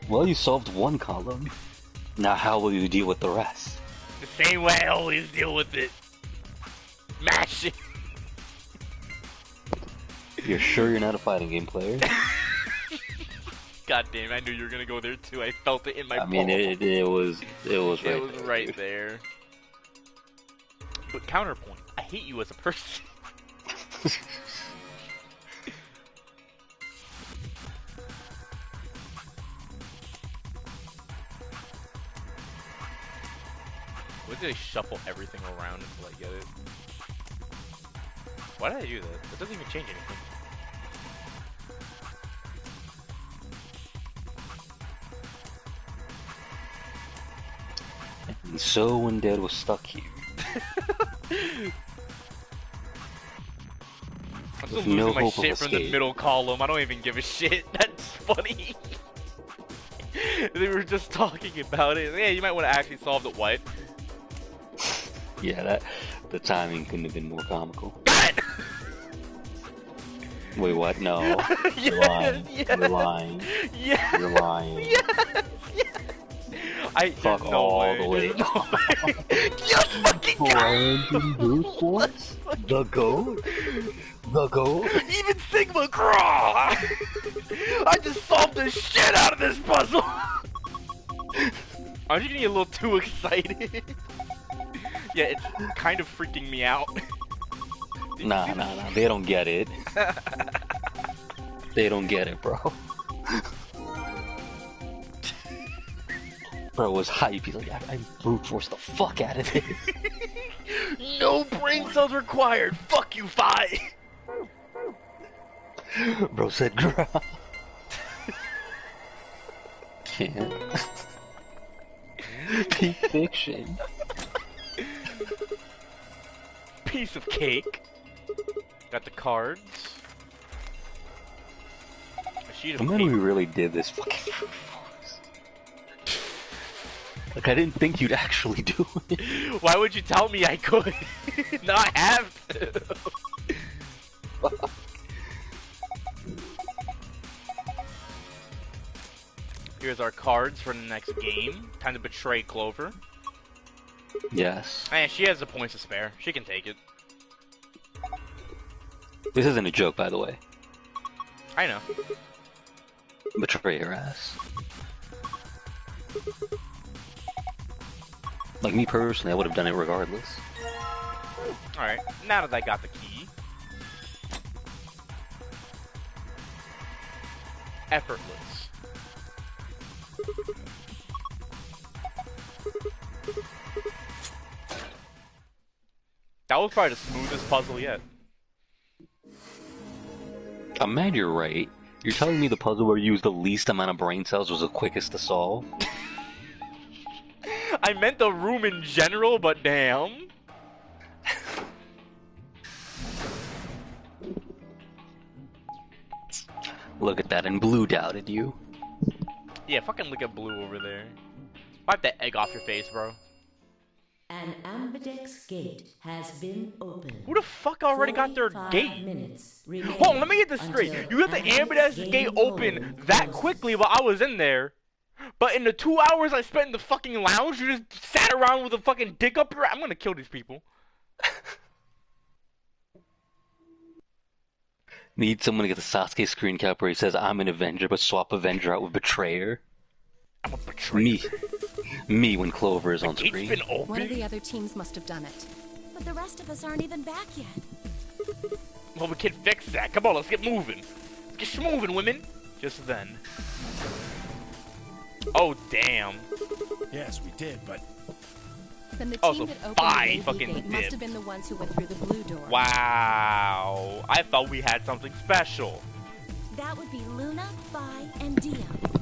Well, you solved one column. Now how will you deal with the rest? The same way I always deal with it. Mash it. You're sure you're not a fighting game player? God damn, I knew you were gonna go there too. I felt it in my balls. I mean, it was right there. But counterpoint, I hate you as a person. What did I shuffle everything around until I get it? Why did I do that? It doesn't even change anything. And so when Dad was stuck here. I'm still losing my shit from the middle column. I don't even give a shit. That's funny. They were just talking about it. Yeah, you might want to actually solve it, what? Yeah, the timing couldn't have been more comical. Got it! Wait, what? No. Yes, You're lying. yes. You're lying. Yes. You're lying. Yes. Yes. Fuck there's no all way. the way. There's no way. You fucking Brandon Brute Force? The GOAT? The GOAT? Even Sigma Craw! I just solved the shit out of this puzzle! Aren't you getting a little too excited? Yeah, it's kind of freaking me out. Nah, they don't get it. They don't get it, bro. Bro was hype. He's like, I brute force the fuck out of this. No brain cells required. Fuck you, Fi. Bro said, "Grah." Can't. Peak fiction. Piece of cake. Got the cards. A sheet of And then paper. we really did this fucking brute force. Like, I didn't think you'd actually do it. Why would you tell me I could? No, I have to. Here's our cards for the next game. Time to betray Clover. Yes. And she has the points to spare. She can take it. This isn't a joke, by the way. I know. Betray her ass. Like me personally, I would have done it regardless. Alright, now that I got the key. Effortless. That was probably the smoothest puzzle yet. I'm mad you're right. You're telling me the puzzle where you used the least amount of brain cells was the quickest to solve? I meant the room in general, but damn. Look at that, and Blue doubted you. Yeah, fucking look at Blue over there. Wipe that egg off your face, bro. An ambidex gate has been opened. Who the fuck already got their 45 gate? minutes Hold on, let me get this straight. until You got the ambidex gate open that quickly while I was in there, but in the 2 hours I spent in the fucking lounge, you just sat around with a fucking dick up your I'm gonna kill these people. Need someone to get the Sasuke screen cap where he says, I'm an Avenger, but swap Avenger out with Betrayer. I'm a betrayer. Me when Clover is on gate's screen. been open? One of the other teams must have done it. But the rest of us aren't even back yet. Well, we can fix that. Come on, let's get moving. Get moving, women. Just then. Oh, damn. Yes, we did, but... Then the Oh, team so that opened five the fucking gate must did. have been the ones who went through the blue door. Wow. I thought we had something special. That would be Luna, Vi, and Dio.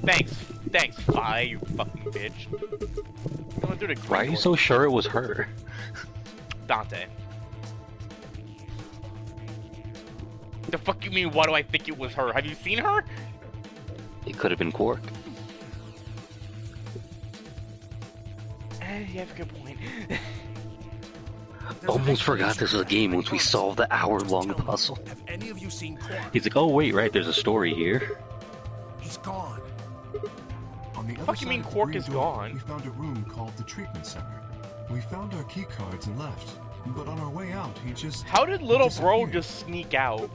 Thanks, Fi, you fucking bitch. Going through the Why are you so sure it was her? Dante. The fuck you mean, why do I think it was her? Have you seen her? It could have been Quark. You have a good point. Almost forgot this was a game once we solved the hour-long puzzle. Have any of you seen Quark? He's like, oh wait, right, there's a story here. He's gone. On the other Fuck you side mean of the Quark green is door, gone? We found a room called the treatment center. We found our key cards and left. But on our way out, he just... How did little bro disappeared. just sneak out?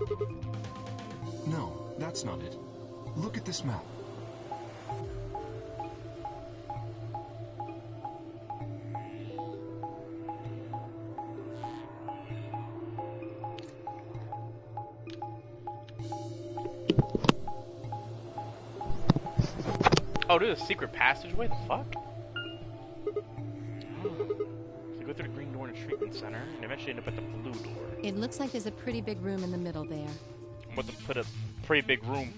No, that's not it. Look at this map. Oh, there's a secret passageway? The fuck? So go through the green door in the treatment center and eventually end up at the blue door. It looks like there's a pretty big room in the middle there. I'm about to put a pretty big room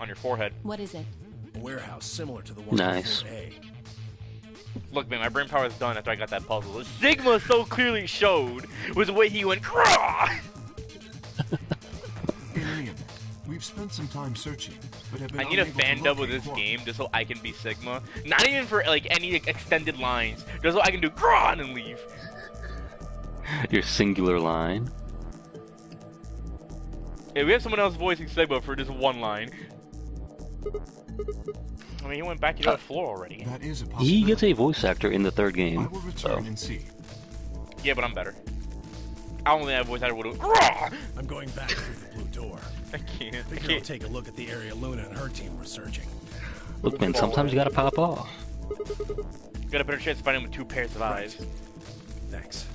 on your forehead. What is it? A warehouse similar to the one Nice. on floor A. Look, man, my brain power is done after I got that puzzle. What Sigma so clearly showed was the way he went, Craw! In any event, we've spent some time searching, but have been I need a unable to fan dub of locate this Quark. game just so I can be Sigma. Not even for like any extended lines, just so I can do Craw and leave. Your singular line. Yeah, we have someone else voicing Sigma for just one line. I mean, he went back to the other floor already. That is a He possibility. gets a voice actor in the third I game. will return So. and see. Yeah, but I'm better. I don't think that voice actor would have. I'm going back through the blue door. I can't. I Figure I'll can't. take a look at the area Luna and her team were searching. Look, man, sometimes you gotta pop off. Got a better chance of finding him with two pairs of eyes. Thanks.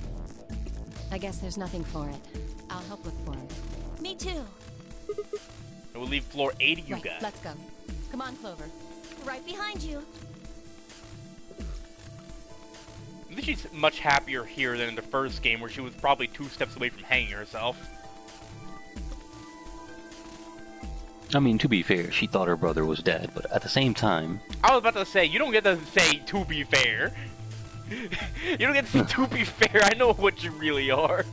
I guess there's nothing for it. I'll help look for him. Me too. And we'll leave floor 80 you Right, guys. let's go. Come on, Clover. Right behind you. I think she's much happier here than in the first game, where she was probably 2 steps away from hanging herself. I mean, to be fair, she thought her brother was dead, but at the same time, I was about to say, you don't get to say to be fair. You don't get to say to be fair. I know what you really are.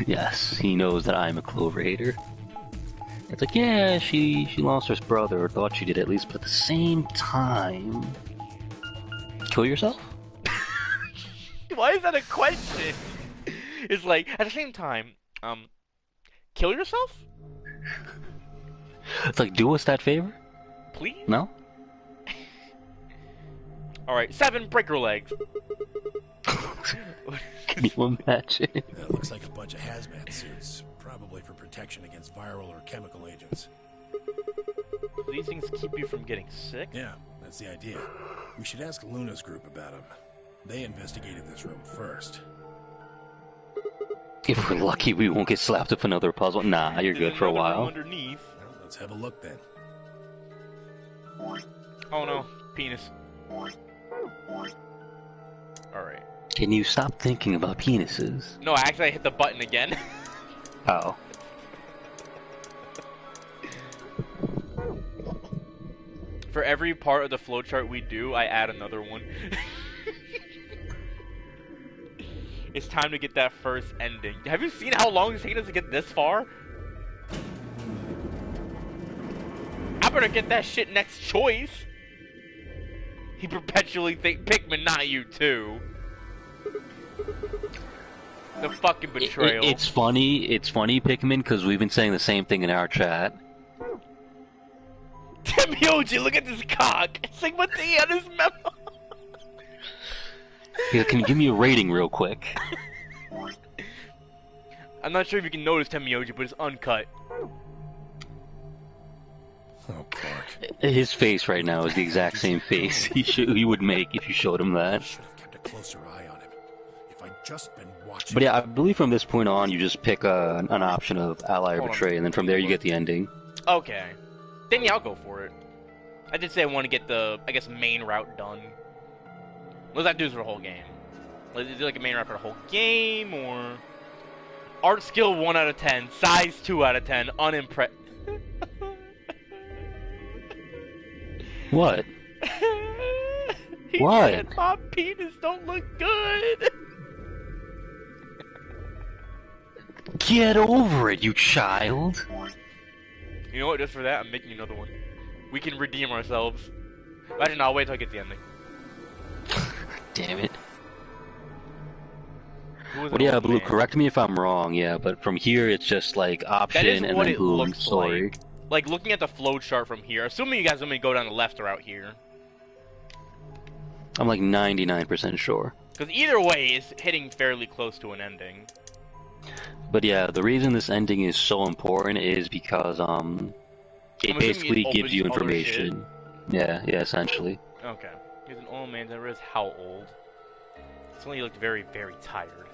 yes, he knows that I'm a Clover hater. It's like, yeah, she lost her brother, or thought she did at least, but at the same time... Kill yourself? Why is that a question? It's like, at the same time, kill yourself? It's like, do us that favor? Please? No? Alright, 7, break your legs. Can you imagine? That looks like a bunch of hazmat suits, probably for protection against viral or chemical agents. These things keep you from getting sick? Yeah, that's the idea. We should ask Luna's group about them. They investigated this room first. If we're lucky, we won't get slapped with another puzzle. Nah, you're good for a while. Underneath. Well, let's have a look then. Oh no, penis. Alright. Can you stop thinking about penises? No, actually I hit the button again. Oh. For every part of the flowchart we do, I add another one. It's time to get that first ending. Have you seen how long it's taken us to get this far? I better get that shit next choice. He perpetually think Pikmin, not you too. The fucking betrayal. It's funny, Pikmin, because we've been saying the same thing in our chat. Temioji, look at this cock. It's like, what's he on his memo? Yeah, can you give me a rating real quick? I'm not sure if you can notice Temioji, but it's uncut. Oh, Clark. His face right now is the exact same face he would make if you showed him that. Should have kept a closer eye on him. If I'd just been watching. But yeah, I believe from this point on, you just pick an option of ally or betray, and then from there you get the ending. Okay. Then yeah, I'll go for it. I did say I want to get the, I guess, main route done. What does that do for the whole game? Is it like a main route for the whole game, or... Art skill 1 out of 10, size 2 out of 10, unimpressed. What? He What? said my penis don't look good. Get over it, you child. You know what? Just for that, I'm making another one. We can redeem ourselves. Imagine I'll wait till I get the ending. Damn it. Well, yeah, Blue, correct me if I'm wrong, yeah, but from here it's just like option and then boom, story. Like, looking at the flow chart from here, assuming you guys want me to go down the left or out here. I'm like 99% sure. Because either way, it's hitting fairly close to an ending. But yeah, the reason this ending is so important is because, it basically gives you information. Yeah, essentially. Okay. He's an old man that is how old? It's when he looked very, very tired.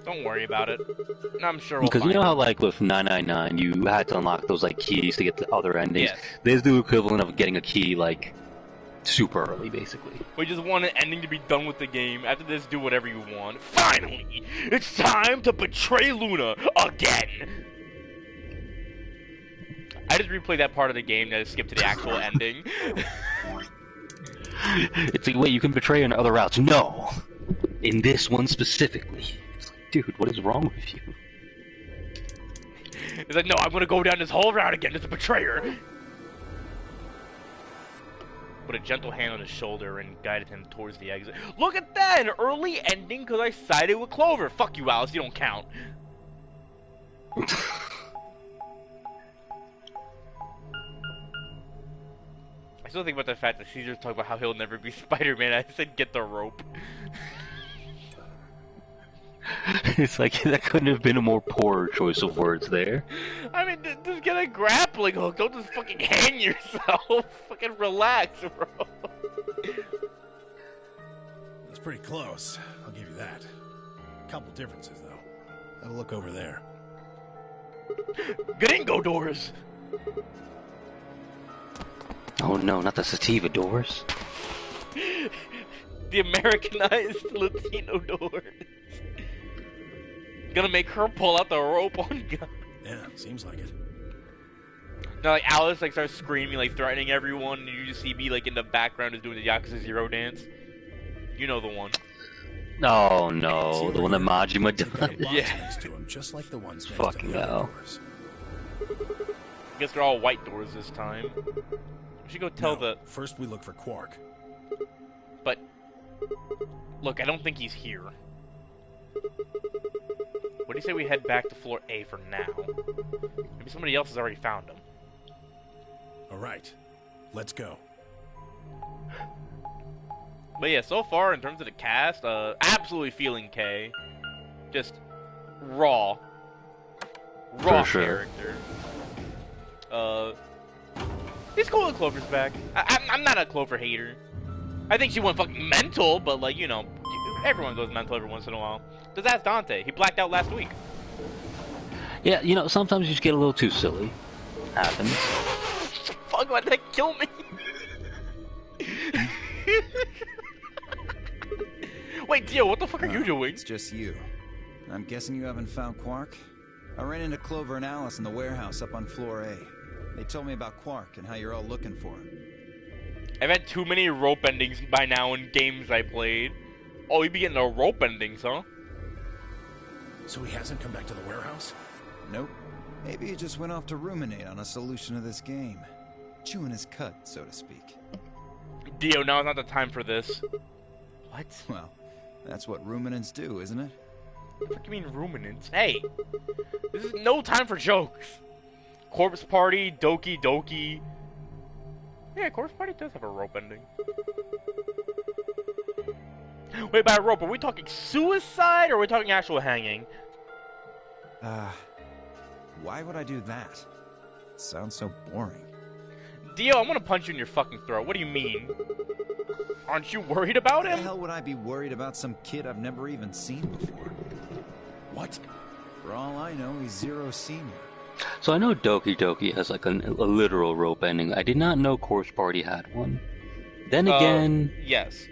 Don't worry about it. I'm sure we'll Because you know how, like, with 999, you had to unlock those, like, keys to get the other endings? Yes. This is the equivalent of getting a key, like, super early, basically. We just want an ending to be done with the game. After this, do whatever you want. Finally! It's time to betray Luna again! I just replayed that part of the game that I skipped to the actual ending. It's like, wait, you can betray on other routes. No! In this one specifically. It's like, dude, what is wrong with you? It's like, no, I'm gonna go down this whole route again as a betrayer! Put a gentle hand on his shoulder and guided him towards the exit. Look at that! An early ending because I sided with Clover! Fuck you, Alice, you don't count. I still think about the fact that Caesar's talking about how he'll never be Spider-Man. I said, get the rope. It's like, that couldn't have been a more poor choice of words there. I mean, just get a grappling hook. Don't just fucking hang yourself. Fucking relax, bro. That's pretty close. I'll give you that. Couple differences, though. Have a look over there. Gringo doors! Oh no, not the sativa doors. The Americanized Latino doors. Gonna make her pull out the rope on God. Yeah, seems like it. Now, like, Alice, like, starts screaming, like, threatening everyone, and you just see me, like, in the background is doing the Yakuza 0 dance. You know the one. Oh no, the one that Majima done. Yeah. Next to him, just like the ones next Fucking to the hell. doors. I guess they're all white doors this time. We should go tell No, first we look for Quark. But, look, I don't think he's here. What do you say we head back to floor A for now? Maybe somebody else has already found him. Alright, let's go. But yeah, so far, in terms of the cast, absolutely feeling K. Just raw. Raw For sure. character. It's cool that Clover's back. I'm not a Clover hater. I think she went fucking mental, but, like, you know, everyone goes mental every once in a while. Just ask Dante. He blacked out last week. Yeah, you know, sometimes you just get a little too silly. Happens. Fuck, why'd that kill me? Wait, Dio, what the fuck are you doing? It's just you. I'm guessing you haven't found Quark? I ran into Clover and Alice in the warehouse up on floor A. They told me about Quark and how you're all looking for him. I've had too many rope endings by now in games I played. Oh, you be getting the rope endings, huh? So he hasn't come back to the warehouse? Nope. Maybe he just went off to ruminate on a solution to this game. Chewing his cud, so to speak. Dio, now is not the time for this. What? Well, that's what ruminants do, isn't it? What the fuck you mean ruminants? Hey! This is no time for jokes! Corpse Party, Doki Doki. Yeah, Corpse Party does have a rope ending. Wait, by rope, are we talking suicide or are we talking actual hanging? Why would I do that? sounds so boring. Dio, I'm gonna punch you in your fucking throat. What do you mean? Aren't you worried about Why him? the hell would I be worried about some kid I've never even seen before? What? For all I know, he's Zero Senior. So I know Doki Doki has like a literal rope ending. I did not know Corpse Party had one. Then again... Yes.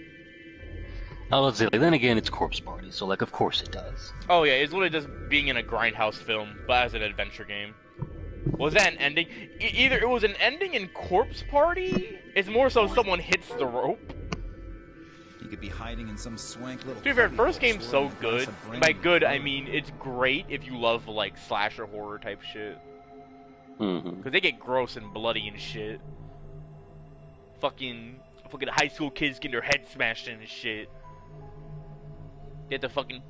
I was say, like, then again, it's Corpse Party, so like, of course it does. Oh yeah, it's literally just being in a grindhouse film, but as an adventure game. Was that an ending? Either it was an ending in Corpse Party, it's more so someone hits the rope. He could be hiding in some swank little... To be fair, first game's so good. By good, I mean it's great if you love, like, slasher horror type shit. Because they get gross and bloody and shit. Fucking high school kids getting their heads smashed in and shit. They have to fucking...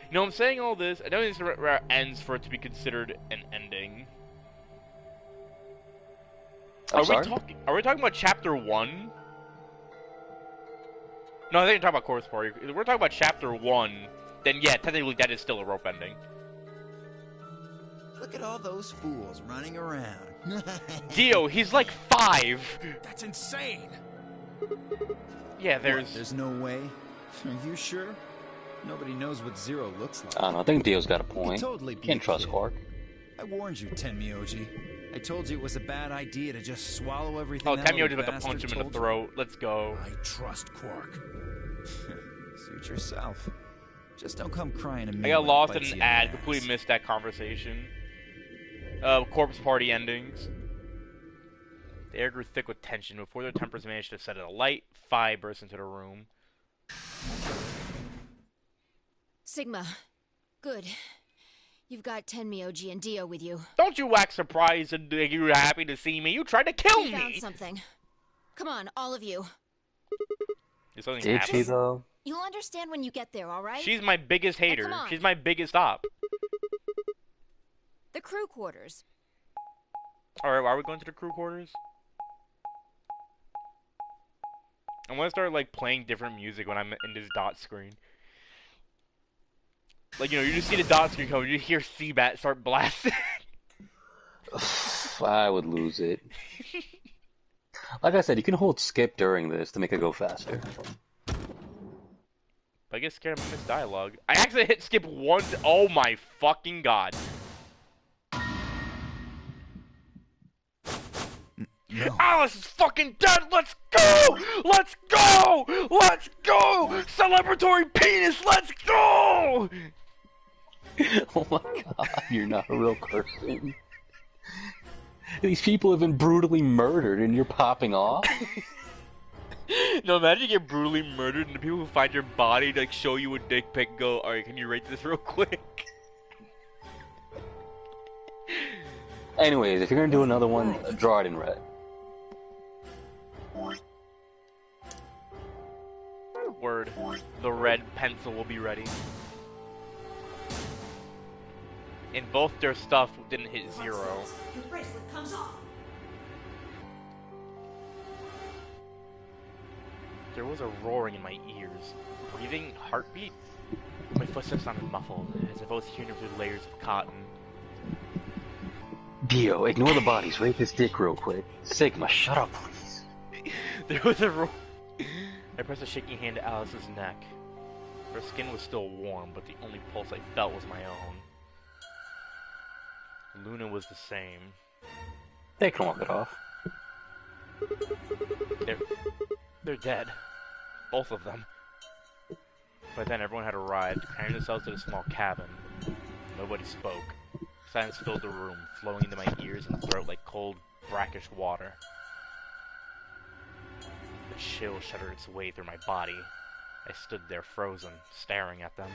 You know, I'm saying all this, I don't think this ends for it to be considered an ending. Are we talking about Chapter 1? No, I think you're talking about Corpse Party. If we're talking about Chapter 1, then yeah, technically that is still a rope ending. Look at all those fools running around. Dio, he's like 5! That's insane! Yeah, There's no way? Are you sure? Nobody knows what Zero looks like. I don't know, I think Dio's got a point. Totally Can't trust Quark. I warned you, Tenmyoji. I told you it was a bad idea to just swallow everything. Oh, that Tenmyoji's little about to punch bastard him in the told you. throat. Let's go. I trust Quark. Suit yourself. Just don't come crying to me. I got when it lost in bites an you the ad, ass. completely missed that conversation. Corpse Party endings. The air grew thick with tension. Before their tempers managed to set it alight, Phi burst into the room. Sigma. Good. You've got Tenmyoji and Dio with you. Don't you act surprised and you're happy to see me. You tried to kill We found me! something. Come on, all of you. Did she, though? You'll understand when you get there, alright? She's my biggest hater. come on. She's my biggest op. The crew quarters. Alright, why are we going to the crew quarters? I'm gonna start, like, playing different music when I'm in this dot screen. Like, you know, you just see the dot screen come, you hear Seabat start blasting. I would lose it. Like I said, you can hold skip during this to make it go faster. But I get scared of missed dialogue. I actually hit skip once. Oh my fucking god. No. Alice is fucking dead! Let's go! Let's go! Let's go! Celebratory penis! Let's go! Oh my god, you're not a real person. These people have been brutally murdered and you're popping off? No, imagine you get brutally murdered and the people who find your body like show you a dick pic and go, alright, can you rate this real quick? Anyways, if you're gonna do another one, draw it in red. Word. The red pencil will be ready. And both their stuff didn't hit 0. Your bracelet comes off. There was a roaring in my ears. Breathing, heartbeat. My footsteps sounded muffled, as if I was hearing through layers of cotton. Dio, ignore the bodies, rape his dick real quick. Sigma, shut up, please. There was a roar. I pressed a shaking hand to Alice's neck. Her skin was still warm, but the only pulse I felt was my own. Luna was the same. They can walk it off. They're dead. Both of them. By then, everyone had arrived, cramming themselves to the small cabin. Nobody spoke. Silence filled the room, flowing into my ears and throat like cold, brackish water. A chill shuddered its way through my body. I stood there frozen, staring at them.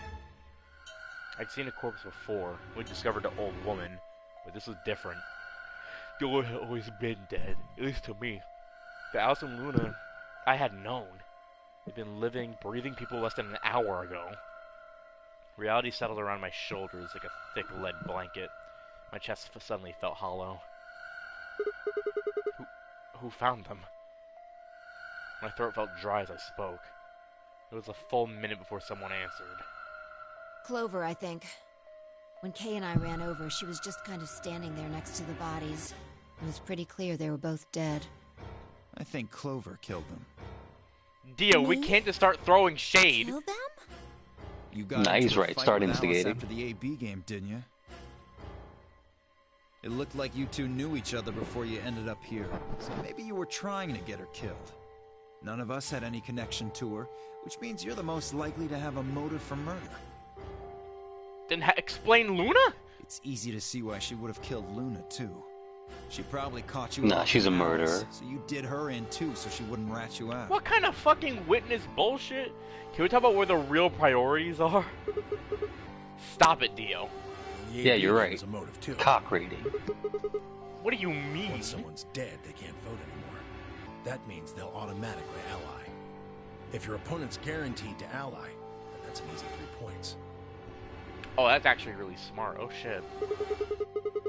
I'd seen a corpse before. We discovered the old woman, but this was different. The Lord had always been dead, at least to me. But Alice and Luna, I had known. They'd been living, breathing people less than an hour ago. Reality settled around my shoulders like a thick lead blanket. My chest suddenly felt hollow. Who found them? My throat felt dry as I spoke. It was a full minute before someone answered. Clover, I think. When Kay and I ran over, she was just kind of standing there next to the bodies. It was pretty clear they were both dead. I think Clover killed them. Dio, we can't just start throwing shade. Kill them? You got Nah, he's into a right. fight Start with Alice instigating. after the AB game, didn't you? It looked like you two knew each other before you ended up here, so maybe you were trying to get her killed. None of us had any connection to her, which means you're the most likely to have a motive for murder. Then explain Luna? It's easy to see why she would have killed Luna, too. She probably caught you Nah, off she's a balance, murderer. so you did her in, too, so she wouldn't rat you out. What kind of fucking witness bullshit? Can we talk about where the real priorities are? Stop it, Dio. Yeah, you're right. There's a motive too. Cock rating. What do you mean? Once someone's dead, they can't vote anymore. That means they'll automatically ally. If your opponent's guaranteed to ally, then that's an easy 3 points. Oh, that's actually really smart. Oh shit.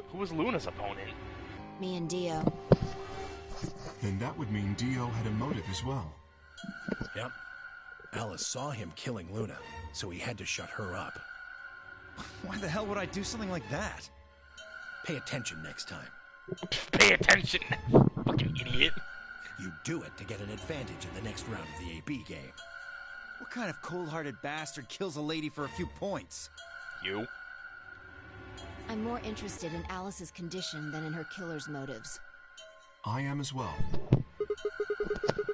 Who was Luna's opponent? Me and Dio. Then that would mean Dio had a motive as well. Yep. Alice saw him killing Luna, so he had to shut her up. Why the hell would I do something like that? Pay attention next time. Pay attention, fucking idiot. You do it to get an advantage in the next round of the AB game. What kind of cold-hearted bastard kills a lady for a few points? You? I'm more interested in Alice's condition than in her killer's motives. I am as well.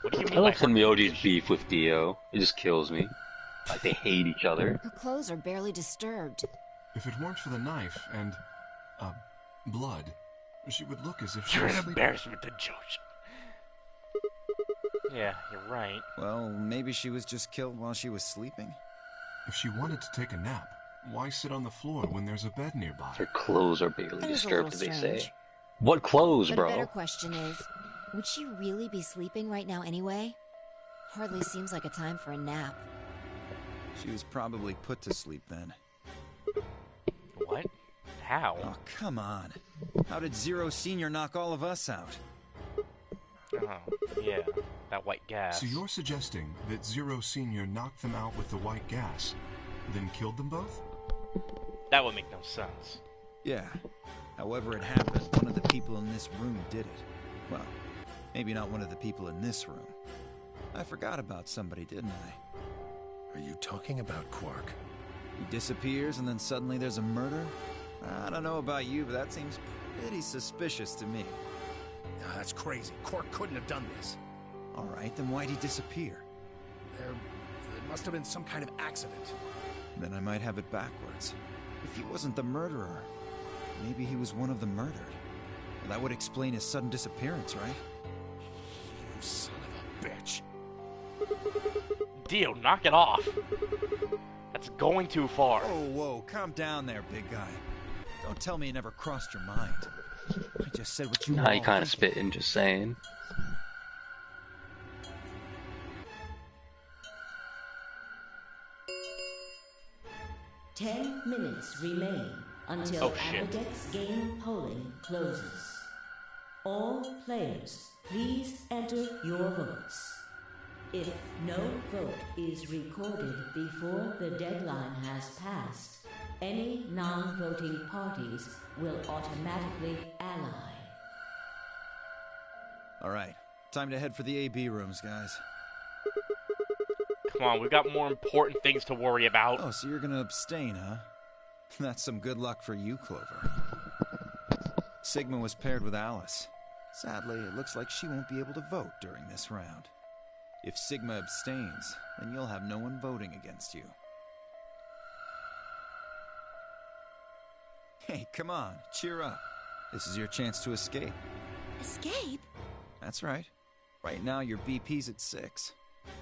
What do you mean I like by her? Mioji's beef with Dio. It just kills me. Like they hate each other. Her clothes are barely disturbed. If it weren't for the knife and, blood, she would look as if she You're was an sleeping. embarrassment to Josh. Yeah, you're right. Well, maybe she was just killed while she was sleeping. If she wanted to take a nap, why sit on the floor when there's a bed nearby? Her clothes are barely That is a disturbed, little they strange. say. What clothes, But bro? a better question is, would she really be sleeping right now anyway? Hardly seems like a time for a nap. She was probably put to sleep then. What? How? Oh, come on. How did Zero Senior knock all of us out? Oh, yeah. That white gas. So you're suggesting that Zero Senior knocked them out with the white gas, then killed them both? That would make no sense. Yeah. However it happened, one of the people in this room did it. Well, maybe not one of the people in this room. I forgot about somebody, didn't I? Are you talking about Quark? He disappears and then suddenly there's a murder? I don't know about you, but that seems pretty suspicious to me. Ah, that's crazy. Quark couldn't have done this. Alright, then why'd he disappear? There must have been some kind of accident. Then I might have it backwards. If he wasn't the murderer, maybe he was one of the murdered. Well, that would explain his sudden disappearance, right? You son of a bitch. Dio, knock it off. That's going too far. Oh, whoa, calm down there, big guy. Don't tell me it never crossed your mind. I just said what you Nah, he all kind of think. spitting, just saying. Ten minutes remain until Oh, shit. Ambidex game polling closes. All players, please enter your votes. If no vote is recorded before the deadline has passed, any non-voting parties will automatically ally. Alright, time to head for the AB rooms, guys. Come on, we've got more important things to worry about. Oh, so you're gonna abstain, huh? That's some good luck for you, Clover. Sigma was paired with Alice. Sadly, it looks like she won't be able to vote during this round. If Sigma abstains, then you'll have no one voting against you. Hey, come on, cheer up. This is your chance to escape. Escape? That's right. Right now, your BP's at 6.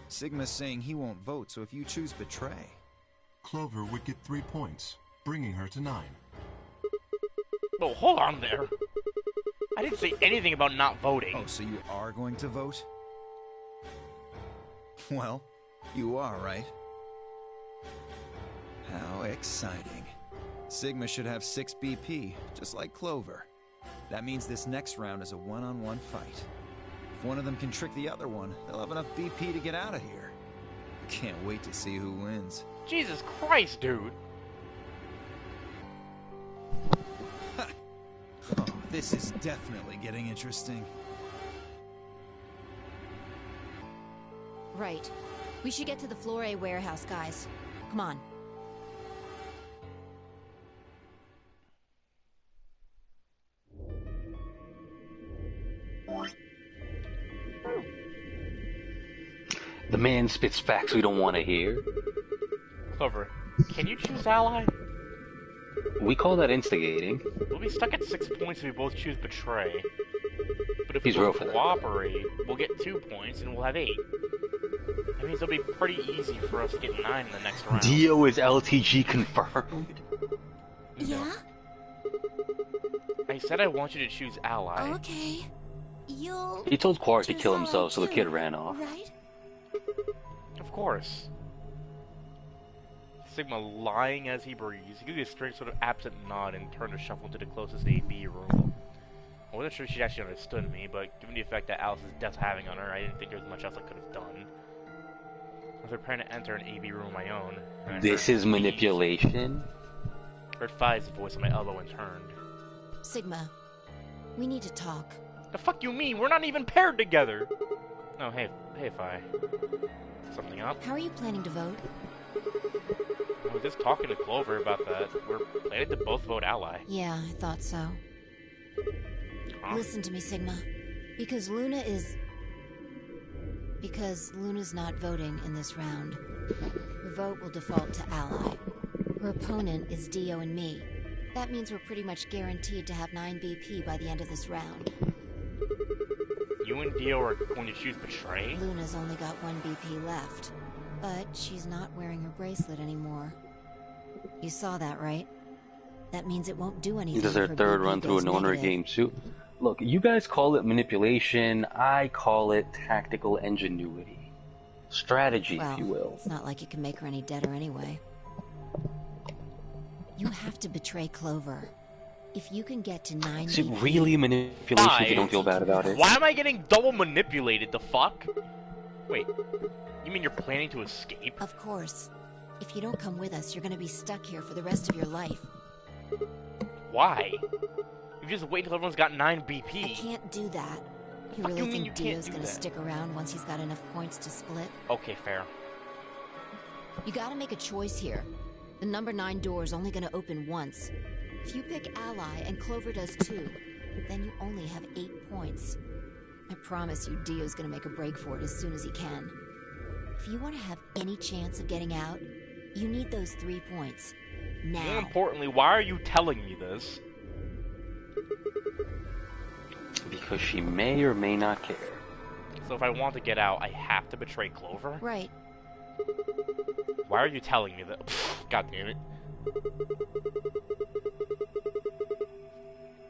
Sigma's saying he won't vote, so if you choose betray... Clover would get 3 points, bringing her to 9. Oh, hold on there. I didn't say anything about not voting. Oh, so you are going to vote? Well, you are, right? How exciting. Sigma should have 6 BP, just like Clover. That means this next round is a one-on-one fight. If one of them can trick the other one, they'll have enough BP to get out of here. Can't wait to see who wins. Jesus Christ, dude. This is definitely getting interesting. Right. We should get to the Floor A warehouse, guys. Come on. The man spits facts we don't want to hear. Clover, can you choose ally? We call that instigating. We'll be stuck at 6 points if we both choose betray. But if He's we real both for that. cooperate, we'll get 2 points and we'll have 8. That means it'll be pretty easy for us to get 9 in the next round. Dio is LTG confirmed. Yeah? I said I want you to choose ally. Okay. You'll... He told Quark to choose kill ally himself, so the too, kid ran off. Right? Of course. Sigma lying as he breathes. He gives you a straight sort of absent nod and turned to shuffle into the closest AB room. I wasn't sure she actually understood me, but given the effect that Alice's death's having on her, I didn't think there was much else I could have done. I was preparing to enter an AB room of my own. This is manipulation? Heard Fi's voice on my elbow and turned. Sigma, we need to talk. The fuck you mean? We're not even paired together! Oh, hey Fi. Something up? How are you planning to vote? I was just talking to Clover about that. We're planning to both vote ally. Yeah, I thought so. Huh? Listen to me, Sigma. Because Luna's not voting in this round. Her vote will default to ally. Her opponent is Dio and me. That means we're pretty much guaranteed to have 9 BP by the end of this round. You and Dio are going to choose betray? Luna's only got 1 BP left. But she's not wearing her bracelet anymore. You saw that, right? That means it won't do anything. This is her third run through an owner game too. Look, you guys call it manipulation, I call it tactical ingenuity. Strategy, Well, if you will. it's not like it can make her any deader anyway. You have to betray Clover. If you can get to 9 Is it BP... really manipulation if you don't feel bad about it? Why am I getting double manipulated? The fuck? Wait, you mean you're planning to escape? Of course. If you don't come with us, you're gonna be stuck here for the rest of your life. Why? You just wait until everyone's got 9 BP. I can't do that. You Fuck really you mean think you can't Dio's do gonna that? stick around once he's got enough points to split? Okay, fair. You gotta make a choice here. The number 9 door is only gonna open once. If you pick ally and Clover does too, then you only have 8 points. I promise you Dio's gonna make a break for it as soon as he can. If you want to have any chance of getting out, you need those 3 points. Now. More importantly, why are you telling me this? Because she may or may not care. So if I want to get out, I have to betray Clover? Right. Why are you telling me that? God damn it.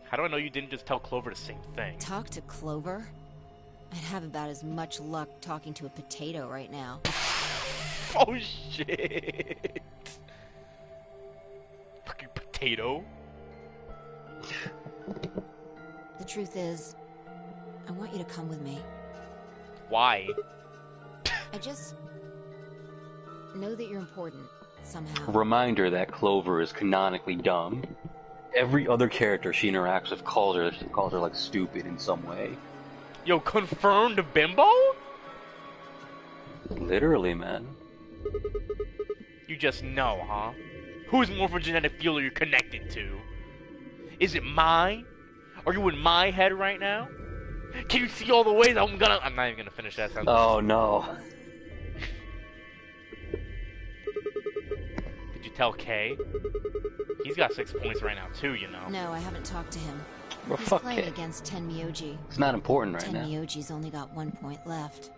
How do I know you didn't just tell Clover the same thing? Talk to Clover? I'd have about as much luck talking to a potato right now. Oh shit! Fucking potato. The truth is, I want you to come with me. Why? I just know that you're important, somehow. Reminder that Clover is canonically dumb. Every other character she interacts with calls her like stupid in some way. Yo, confirmed bimbo? Literally, man. You just know, huh? Whose morphogenetic field are you connected to? Is it mine? Are you in my head right now? Can you see all the ways I'm not even gonna finish that sentence. Oh no. Did you tell Kay? He's got 6 points right now too, you know. No, I haven't talked to him. Well, He's fuck playing Kay. against Ten Myoji. It's not important right Ten now. Myoji's only got 1 point left.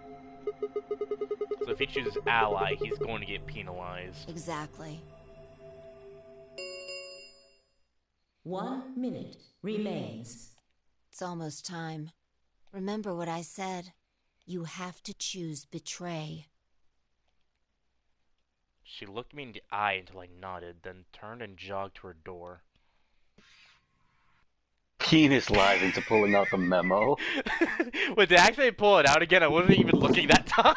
So if he chooses ally, he's going to get penalized. Exactly. 1 minute remains. It's almost time. Remember what I said. You have to choose betray. She looked me in the eye until I nodded, then turned and jogged to her door. Penis live into pulling out the memo. Wait, did I actually pull it out again? I wasn't even looking that time.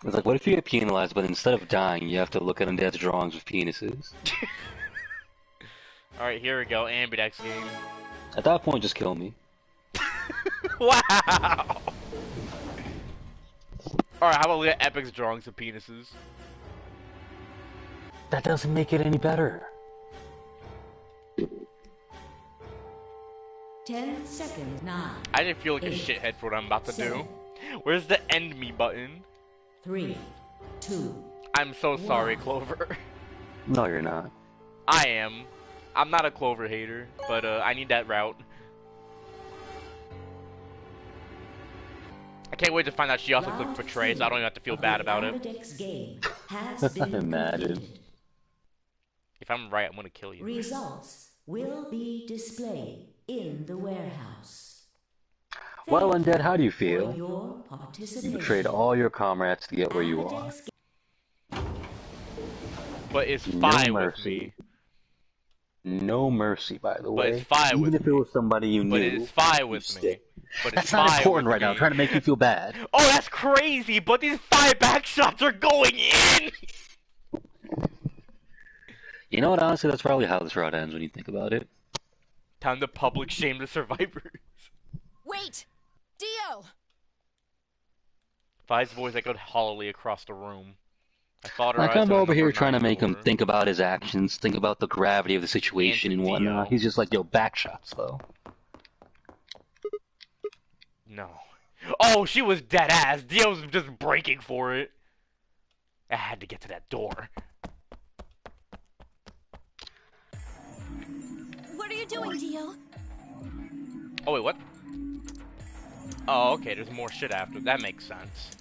It's like, what if you get penalized, but instead of dying, you have to look at undead's drawings with penises? Alright, here we go. Ambidex game. At that point, just kill me. Wow! Alright, how about we get Epic's drawings of penises? That doesn't make it any better. 10 seconds now. I didn't feel like a shithead for what I'm about to do. Where's the end me button? 3, 2. I'm so sorry, Clover. No, you're not. I am. I'm not a Clover hater, but I need that route. I can't wait to find out she also clicked Betray, so I don't even have to feel bad about it. Imagine. If I'm right, I'm gonna kill you. Results will be displayed in the warehouse. Well, Undead, how do you feel? Your You betrayed all your comrades to get where you are. But it's No fine with mercy. me. No mercy, by the But way. it's fine Even with if it was somebody you knew. But it's fine with me. But That's it's not fine important with right now. I'm me. trying to make you feel bad. Oh, that's crazy! But these 5 back shots are going in! You know what, honestly, that's probably how this route ends when you think about it. Time to public shame the survivors. Wait! Dio! Fi's voice echoed hollowly across the room. I thought her Like, eyes I'm on over here number trying to 9 make him door. think about his actions, think about the gravity of the situation and whatnot. He's just like, yo, back shots, though. No. Oh, she was dead ass. Dio was just breaking for it. I had to get to that door. What are you doing, Dio? Oh, wait, what? Oh, okay, there's more shit after. That makes sense.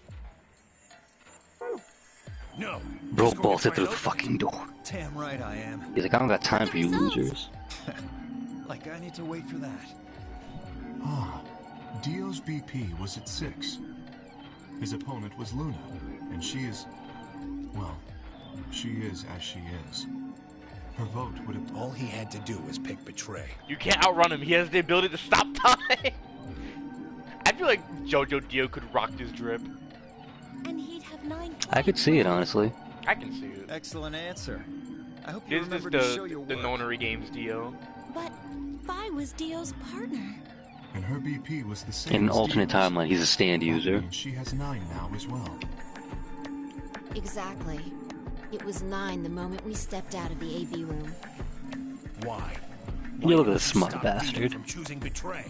No. Bro bolted through the fucking door. Damn right I am. He's like, I don't got time for you losers. Like I need to wait for that. Ah, Dio's BP was at 6. His opponent was Luna, and she is... well, she is as she is. Her vote would have... All he had to do was pick Betray. You can't outrun him. He has the ability to stop time. I feel like Jojo Dio could rock this drip. And he'd have 9 points. I could see it, honestly. I can see it. Excellent answer. I hope you This is remember to show your the work. Nonary Games Dio. But Vi was Dio's partner. And her BP was the same In an as alternate Dio's. timeline, he's a stand That user. means she has 9 now as well. Exactly. It was 9 the moment we stepped out of the AB room. Why? You look at did this smug stop Dio bastard. from choosing Betray?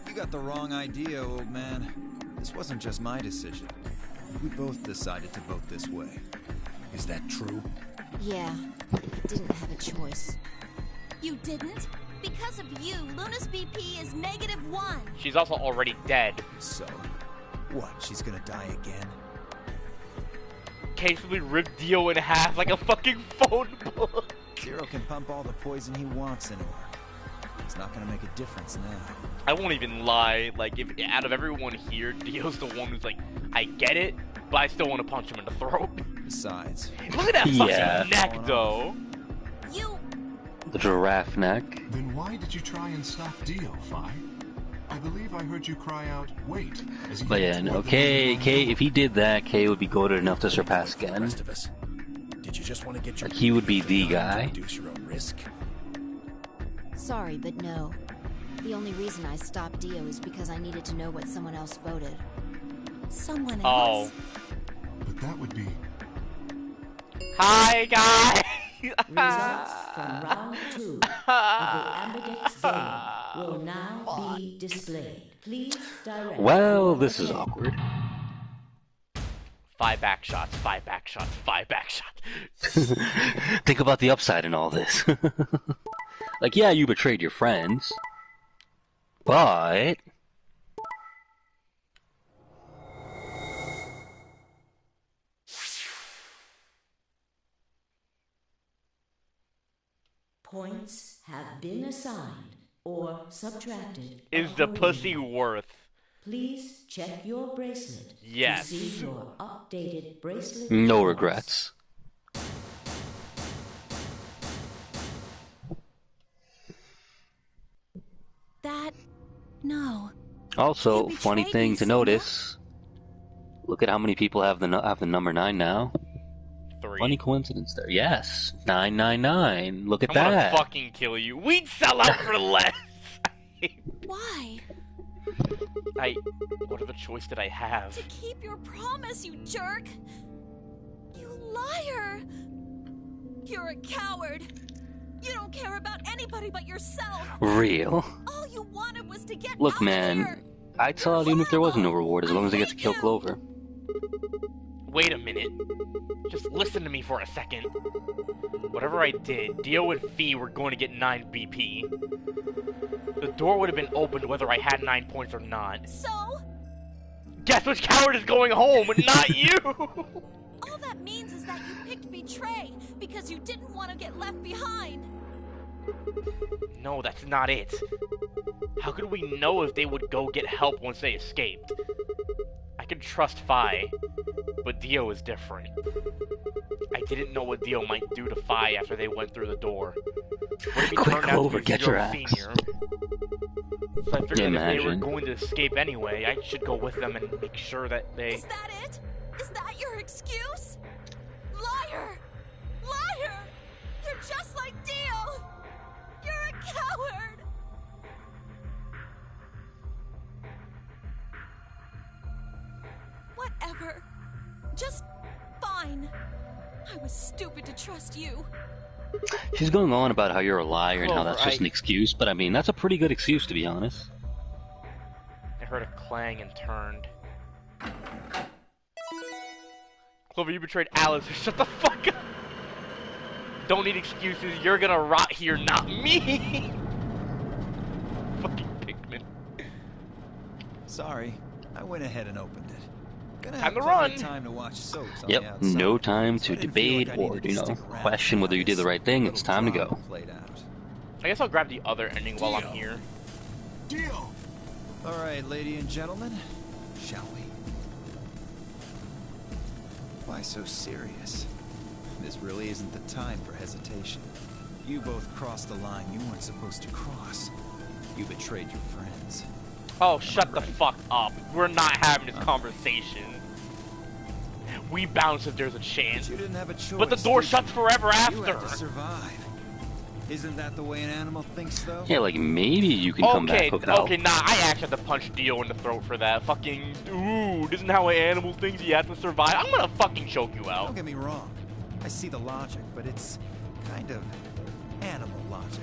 You got the wrong idea, old man. This wasn't just my decision. We both decided to vote this way. Is that true? Yeah, didn't have a choice. You didn't? Because of you, Luna's BP is -1. She's also already dead. So, what? She's gonna die again? Casely ripped Dio in half like a fucking phone book. Zero can pump all the poison he wants into her. It's not gonna make a difference now. I won't even lie. Like, if out of everyone here, Dio's the one who's like, I get it, but I still want to punch him in the throat. Besides, Look at that Yeah. fucking neck, though. You... The giraffe neck. Then why did you try and stop Dio, Fi? I believe I heard you cry out, wait, as he But yeah, headed no, toward the K, number 9 K, door. if he did that, K would be goated enough to surpass The again. rest of us. Did you just want to get your... Like, he would be BP the to guy. reduce your own risk? Sorry, but no. The only reason I stopped Dio is because I needed to know what someone else voted. Someone Oh. else? But that would be... Hi, guys. Results from round 2 of the Ambidex game will now be displayed. Please direct. Well, your this is attention. awkward. 5 back shots, 5 back shots, 5 back shots. Think about the upside in all this. Like, yeah, you betrayed your friends. But... Points have been assigned or subtracted. Is the accordingly. pussy worth? Please check your bracelet Yes. to see your updated bracelet. No codes. regrets. That... No. Also, You funny betrayed thing me, to Sonia. notice, Look at how many people have the number 9 now. 3. Funny coincidence there. Yes, 999. Look at I'm that. gonna fucking kill you. We'd sell out for less. Why? What other choice did I have? To keep your promise, you jerk! You liar! You're a coward. You don't care about anybody but yourself. Real. All you wanted was to get Look, out man, here. I'd sell out even if there was no reward, as long as I get to kill Clover. Wait a minute. Just listen to me for a second. Whatever I did, Dio and Fee were going to get 9 BP. The door would have been opened whether I had 9 points or not. So? Guess which coward is going home, not you! All that means is that you picked Betray because you didn't want to get left behind. No, that's not it. How could we know if they would go get help once they escaped? I could trust Fi, but Dio is different. I didn't know what Dio might do to Fi after they went through the door. What if he Quick, turned out to Clover, be get Zero your ass. Senior? So I figured if they were Imagine. going to escape anyway, I should go with them and make sure that they... Is that it? Is that your excuse? Liar! Liar! You're just like Dio! You're a coward! Whatever. Just fine. I was stupid to trust you. She's going on about how you're a liar and how Clover, that's just an excuse, but I mean, that's a pretty good excuse, to be honest. I heard a clang and turned. Clover, you betrayed Alice. Shut the fuck up! Don't need excuses. You're gonna rot here, not me! Fucking Pikmin. Sorry, I went ahead and opened it. Gonna Time have to plenty of run. time to watch soaps on the Yep, outside. no time to I didn't feel debate like I or, needed to you know, stick around question to whether you did the right thing. It's time to go. played out. I guess I'll grab the other ending while I'm here. Dio! All right, lady and gentlemen, shall we? Why so serious? This really isn't the time for hesitation. You both crossed a line you weren't supposed to cross. You betrayed your friends. Oh, shut the fuck up. We're not having this conversation. We bounce if there's a chance. You didn't have a choice. But the door did shuts you? forever after. You had to survive. Isn't that the way an animal thinks, though? Yeah, like, maybe you can come back, hook it out. Okay, nah, I actually have to punch Dio in the throat for that. Fucking, ooh, isn't how an animal thinks you have to survive? I'm gonna fucking choke you out. Don't get me wrong. I see the logic, but it's kind of animal logic.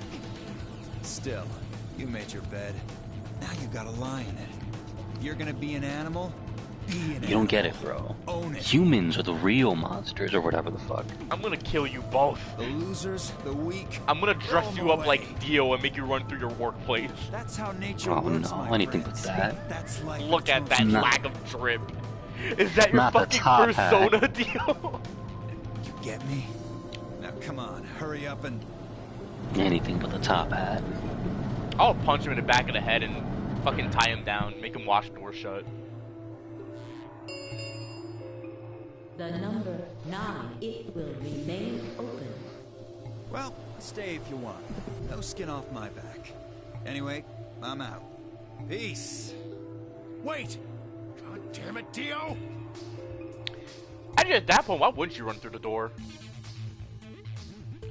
Still, you made your bed. Now you gotta lie in it. If you're gonna be an animal, be an animal. You don't get it, bro. Own it. Humans are the real monsters, or whatever the fuck. I'm gonna kill you both. The losers, the weak. I'm gonna dress throw 'em you up away. like Dio and make you run through your workplace. That's how nature Oh works, no, my anything but friends. that. That's life Look its at that most- Not- lack of drip. Is that your Not the fucking top persona, Dio? You get me? Now come on, hurry up and... Anything but the top hat. I'll punch him in the back of the head and fucking tie him down, make him wash the door shut. The number 9, it will remain open. Well, stay if you want. No skin off my back. Anyway, I'm out. Peace. Wait! God damn it, Dio! Actually, at that point, why wouldn't you run through the door?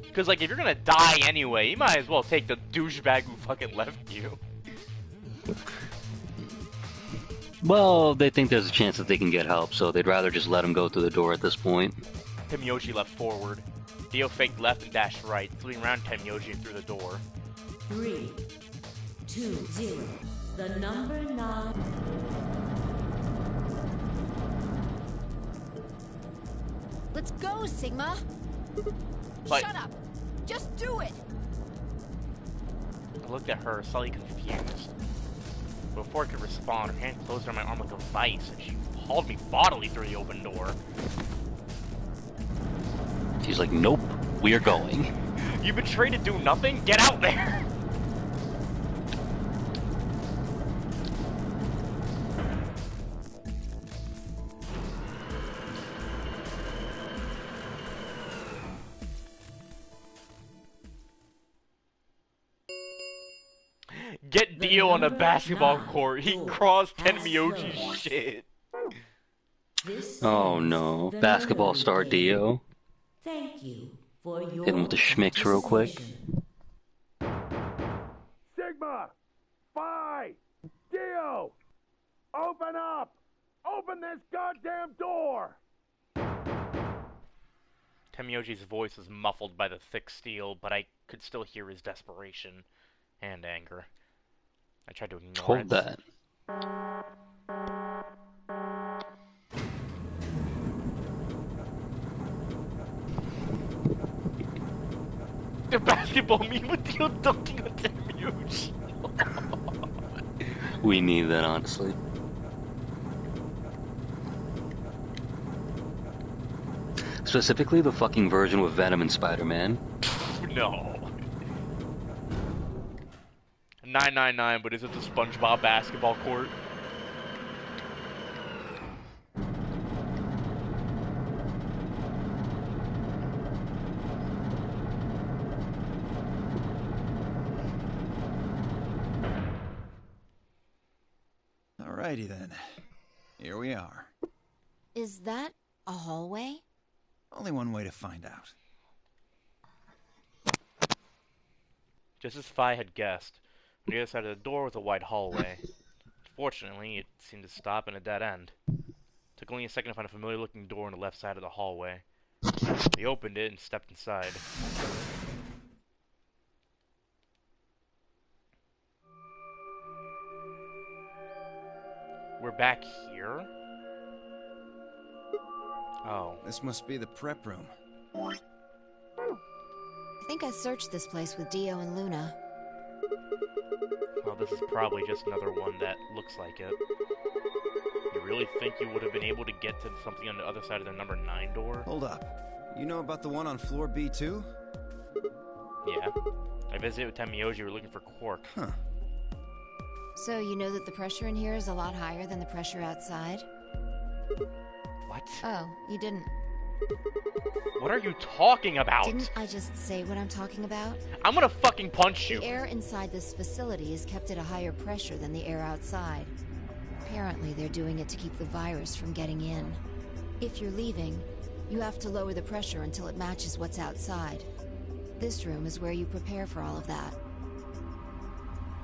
Because, like, if you're gonna die anyway, you might as well take the douchebag who fucking left you. Well, they think there's a chance that they can get help, so they'd rather just let him go through the door at this point. Temiyoshi left forward. Dio faked left and dashed right, fleeing around Temiyoshi through the door. 3, 2, 0. The number 9. Let's go, Sigma. But- Shut up. Just do it. I looked at her, slightly confused. Before I could respond, her hand closed on my arm like a vice, and she hauled me bodily through the open door. She's like, nope, we're going. You betrayed to do nothing? Get out there! Get Dio on a basketball court. He crossed Tenmyoshi's shit. This Oh ends no. the Basketball murder star game. Dio. Thank you for your Hit him with the schmicks real quick. participation. Sigma! Phi! Dio! Open up! Open this goddamn door! Temyoji's voice was muffled by the thick steel, but I could still hear his desperation and anger. I tried to ignore Hold it. that. The basketball meme with Dio dunking on Temyoji. We need that, honestly. Specifically the fucking version with Venom and Spider-Man. No. 999, but is it the SpongeBob basketball court? Alrighty then. Here we are. Is that a hallway? Only one way to find out. Just as Phi had guessed, on the other side of the door was a wide hallway. Fortunately, it seemed to stop in a dead end. Took only a second to find a familiar-looking door on the left side of the hallway. He opened it and stepped inside. We're back here? Oh. This must be the prep room. I think I searched this place with Dio and Luna. Well, this is probably just another one that looks like it. You really think you would have been able to get to something on the other side of the number 9 door? Hold up. You know about the one on floor B2? Yeah. I visited with Temyoji. We're looking for Quark. Huh. So you know that the pressure in here is a lot higher than the pressure outside? What? Oh, you didn't. What are you talking about? Didn't I just say what I'm talking about? I'm gonna fucking punch you. The air inside this facility is kept at a higher pressure than the air outside. Apparently, they're doing it to keep the virus from getting in. If you're leaving, you have to lower the pressure until it matches what's outside. This room is where you prepare for all of that.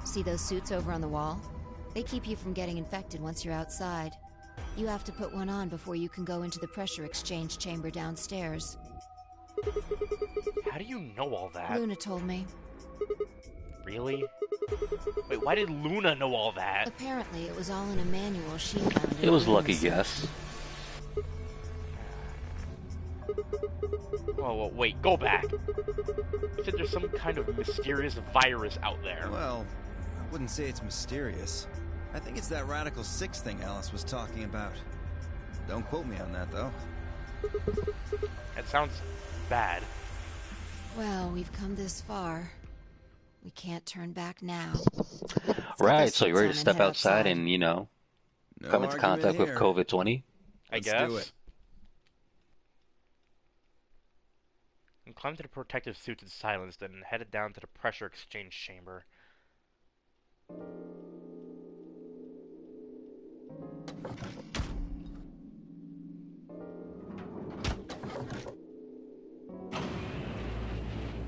See those suits over on the wall? They keep you from getting infected once you're outside. You have to put one on before you can go into the pressure exchange chamber downstairs. How do you know all that? Luna told me. Really? Wait, why did Luna know all that? Apparently, it was all in a manual she found. It was lucky guess. Whoa, wait, go back. You said there's some kind of mysterious virus out there. Well, I wouldn't say it's mysterious. I think it's that Radical 6 thing Alice was talking about. Don't quote me on that, though. That sounds bad. Well, we've come this far. We can't turn back now. Right, so you're ready to step outside and, you know, come into contact with COVID-20? I Let's guess. do it. And climbed to the protective suits in silence, then headed down to the pressure exchange chamber.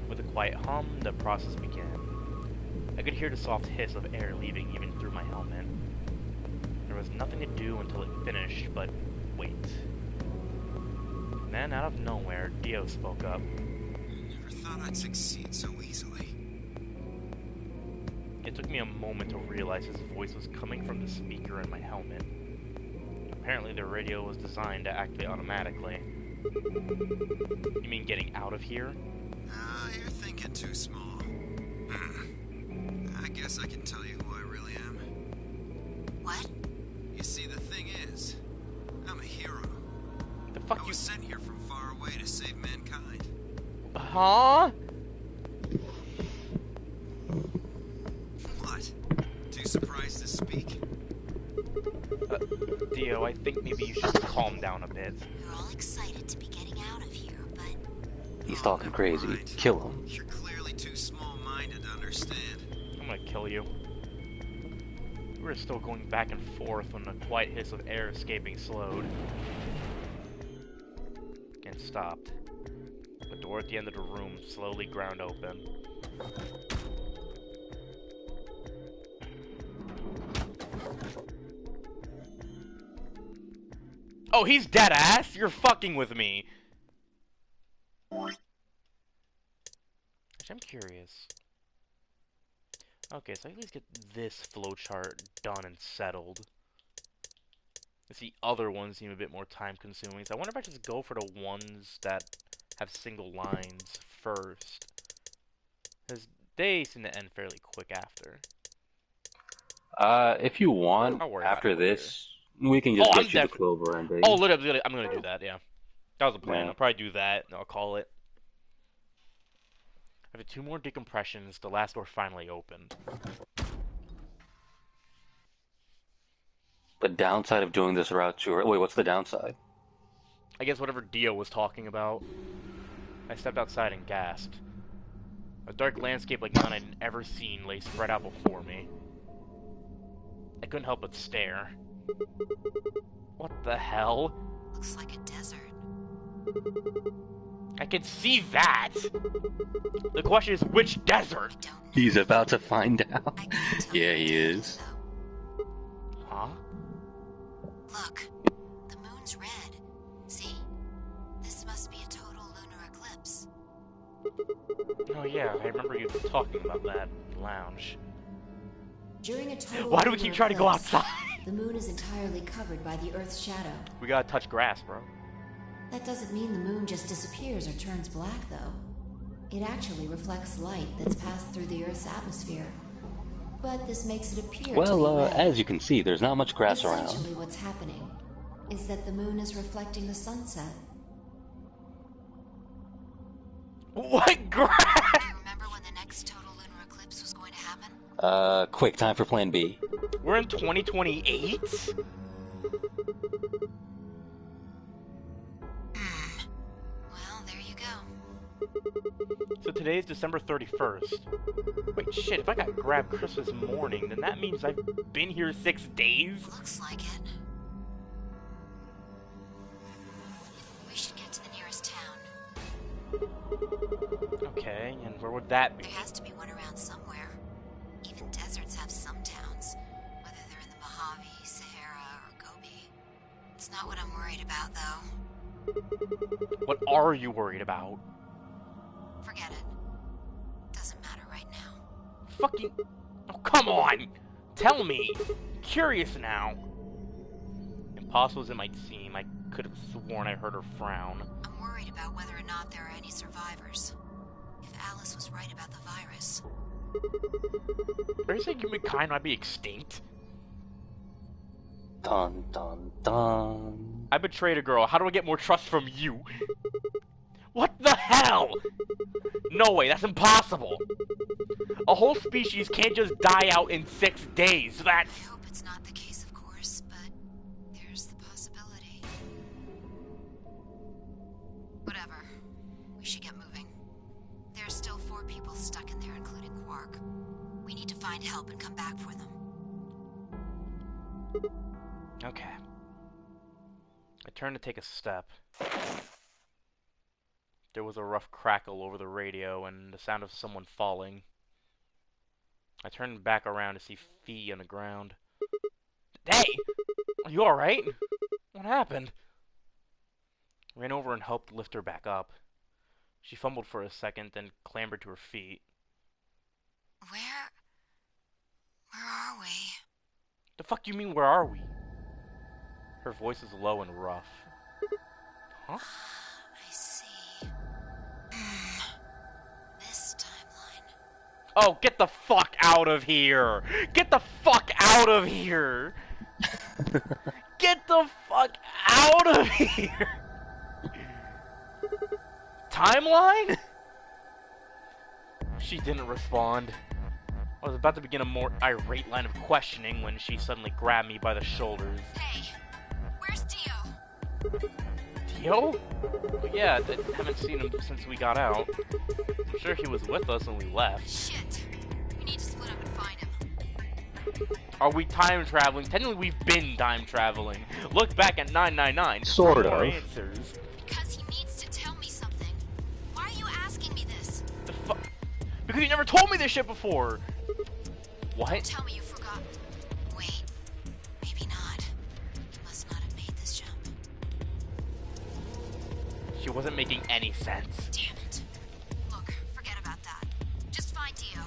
With a quiet hum, the process began. I could hear the soft hiss of air leaving even through my helmet. There was nothing to do until it finished, but wait. And then, out of nowhere, Dio spoke up. Never thought I'd succeed so easily. It took me a moment to realize his voice was coming from the speaker in my helmet. Apparently the radio was designed to activate automatically. You mean getting out of here? You're thinking too small. I guess I can tell you who I really am. What? You see, the thing is, I'm a hero. The fuck I was sent here from far away to save mankind. Huh? What? Too surprised to speak? Dio, I think maybe you should calm down a bit. We're all excited to be getting out of here, but... He's talking crazy. Kill him. You're clearly too small-minded to understand. I'm gonna kill you. We were still going back and forth when the quiet hiss of air escaping slowed. stopped. The door at the end of the room slowly ground open. Oh, he's dead ass? You're fucking with me. Actually, I'm curious. Okay, so I at least get this flowchart done and settled. The other ones seem a bit more time consuming, so I wonder if I should just go for the ones that have single lines first. Because they seem to end fairly quick after. If you want, after this, we can just get you the Clover ending. Oh, literally, I'm gonna do that, yeah. That was the plan. Yeah. I'll probably do that, and I'll call it. After 2 more decompressions, the last door finally opened. The downside of doing this route too early. Wait, what's the downside? I guess whatever Dio was talking about. I stepped outside and gasped. A dark landscape like none I'd ever seen lay spread out before me. I couldn't help but stare. What the hell? Looks like a desert. I can see that! The question is, which desert? He's about to find out. Yeah, he is. Huh? Look, the moon's red. See? This must be a total lunar eclipse. Oh yeah, I remember you talking about that in the lounge. During a total Why do we keep trying to go outside? The moon is entirely covered by the Earth's shadow. We gotta touch grass, bro. That doesn't mean the moon just disappears or turns black, though. It actually reflects light that's passed through the Earth's atmosphere. But this makes it appear to be red. As you can see, there's not much grass around. Essentially what's happening is that the moon is reflecting the sunset. What grass? Do you remember when the next total lunar eclipse was going to happen? Quick, time for plan B. We're in 2028? Well, there you go. So today's December 31st. Wait, shit, if I got grabbed Christmas morning, then that means I've been here 6 days? Looks like it. We should get to the nearest town. Okay, and where would that be? There has to be one around somewhere. Even deserts have some towns, whether they're in the Mojave, Sahara, or Gobi. It's not what I'm worried about, though. What are you worried about? Forget it. Doesn't matter right now. Fucking... Oh, come on! Tell me! I'm curious now. Impossible as it might seem, I could have sworn I heard her frown. I'm worried about whether or not there are any survivors. If Alice was right about the virus. Are you saying humankind might be extinct? Dun dun dun. I betrayed a girl. How do I get more trust from you? What the hell? No way, that's impossible. A whole species can't just die out in 6 days. That's... I hope it's not the case, of course, but there's the possibility. Whatever. We should get moving. There's still 4 people stuck in there, including Quark. We need to find help and come back for them. Okay. I turned to take a step. There was a rough crackle over the radio and the sound of someone falling. I turned back around to see Fee on the ground. Hey! Are you alright? What happened? I ran over and helped lift her back up. She fumbled for a second, then clambered to her feet. Where are we? The fuck do you mean, where are we? Her voice is low and rough. Huh? I see. This timeline. Oh, get the fuck out of here! Get the fuck out of here! Get the fuck out of here! Timeline? She didn't respond. I was about to begin a more irate line of questioning when she suddenly grabbed me by the shoulders. Hey, where's Dio? Dio? Yeah, I haven't seen him since we got out. I'm sure he was with us when we left. Shit. We need to split up and find him. Are we time traveling? Technically, we've been time traveling. Look back at 999. Sort of. More answers. Because he needs to Because you never told me this shit before! What? Don't tell me you forgot. Wait, maybe not. You must not have made this jump. She wasn't making any sense. Damn it. Look, forget about that. Just find Dio.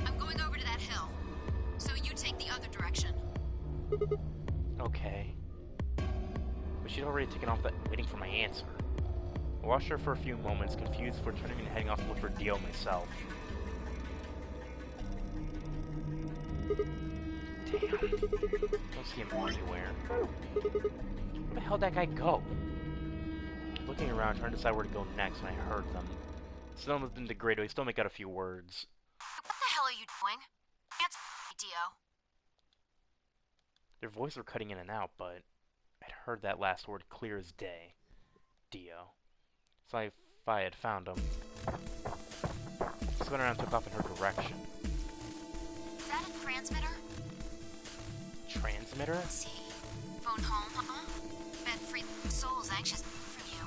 I'm going over to that hill, so you take the other direction. Okay. But she'd already taken off, waiting for my answer. I watched her for a few moments, confused before turning and heading off to look for Dio myself. Damn. Don't see him anywhere. Where the hell did that guy go? Looking around, trying to decide where to go next, and I heard them. Some of them degraded, I still make out a few words. What the hell are you doing? Answer me, Dio. Their voices were cutting in and out, but I'd heard that last word clear as day. Dio. So if I had found him. Just went around and took off in her direction. Is that a transmitter? Transmitter? Let's see. Phone home, huh? Bet free souls anxious from you.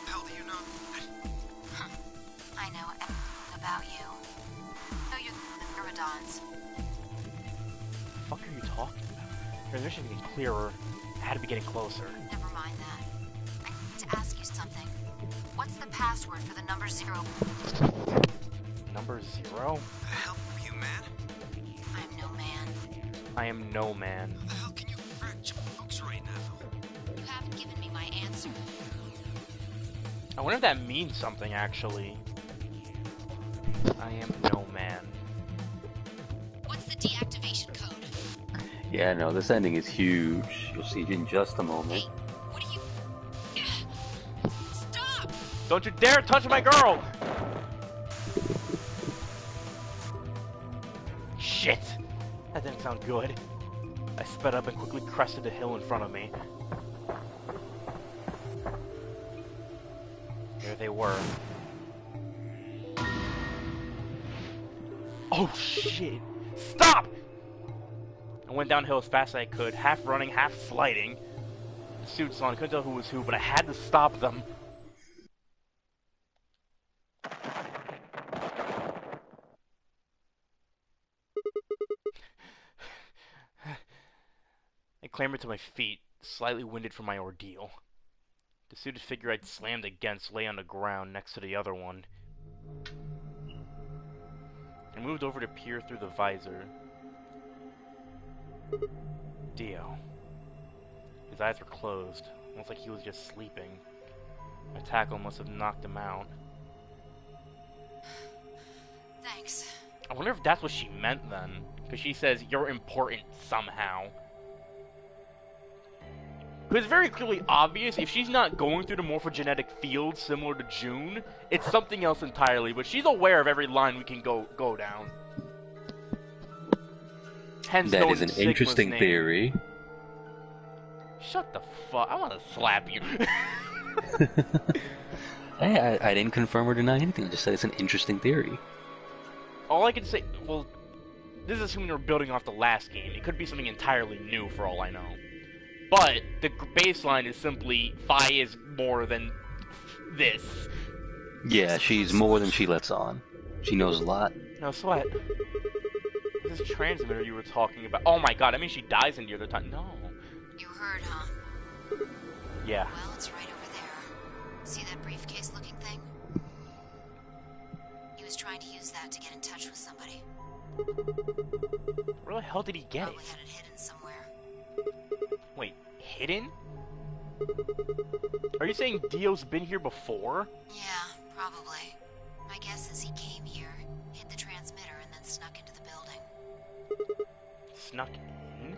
How do you know? I know everything about you. Know you're the Myrmidons. What the fuck are you talking about? Your vision's getting clearer. I had to be getting closer. Never mind that. I need to ask you something. What's the password for the number 0? Number 0? The hell are you, man? I'm no man. I am no man. How the hell can you crack jokes right now? You haven't given me my answer. I wonder if that means something, actually. I am no man. What's the deactivation code? Yeah, no, this ending is huge. You'll see it in just a moment. Hey, what are you... Stop! Don't you dare touch my girl! Shit! That didn't sound good. I sped up and quickly crested the hill in front of me. There they were. Oh shit! Stop! I went downhill as fast as I could, half running, half sliding. The suits on, couldn't tell who was who, but I had to stop them. I clambered to my feet, slightly winded from my ordeal. The suited figure I'd slammed against lay on the ground next to the other one. I moved over to peer through the visor. Dio. His eyes were closed, almost like he was just sleeping. My tackle must have knocked him out. Thanks. I wonder if that's what she meant then. Because she says, you're important somehow. Because it's very clearly obvious, if she's not going through the morphogenetic field similar to June, it's something else entirely, but she's aware of every line we can go down. Hence that knowing is an Sigma's interesting name. theory. Shut the fuck, I want to slap you. Hey, I didn't confirm or deny anything, I just said it's an interesting theory. All I can say, well, this is assuming we're building off the last game. It could be something entirely new for all I know. But the baseline is simply Phi is more than this. Yeah, she's more than she lets on. She knows a lot. No sweat. This transmitter you were talking about. Oh my god, I mean she dies in the other time. No. You heard, huh? Yeah. Well, it's right over there. See that briefcase looking thing? He was trying to use that to get in touch with somebody. Where the hell did he get Probably it? had it hidden somewhere. Wait, hidden? Are you saying Dio's been here before? Yeah, probably. My guess is he came here, hid the transmitter, and then snuck into the building. Snuck in?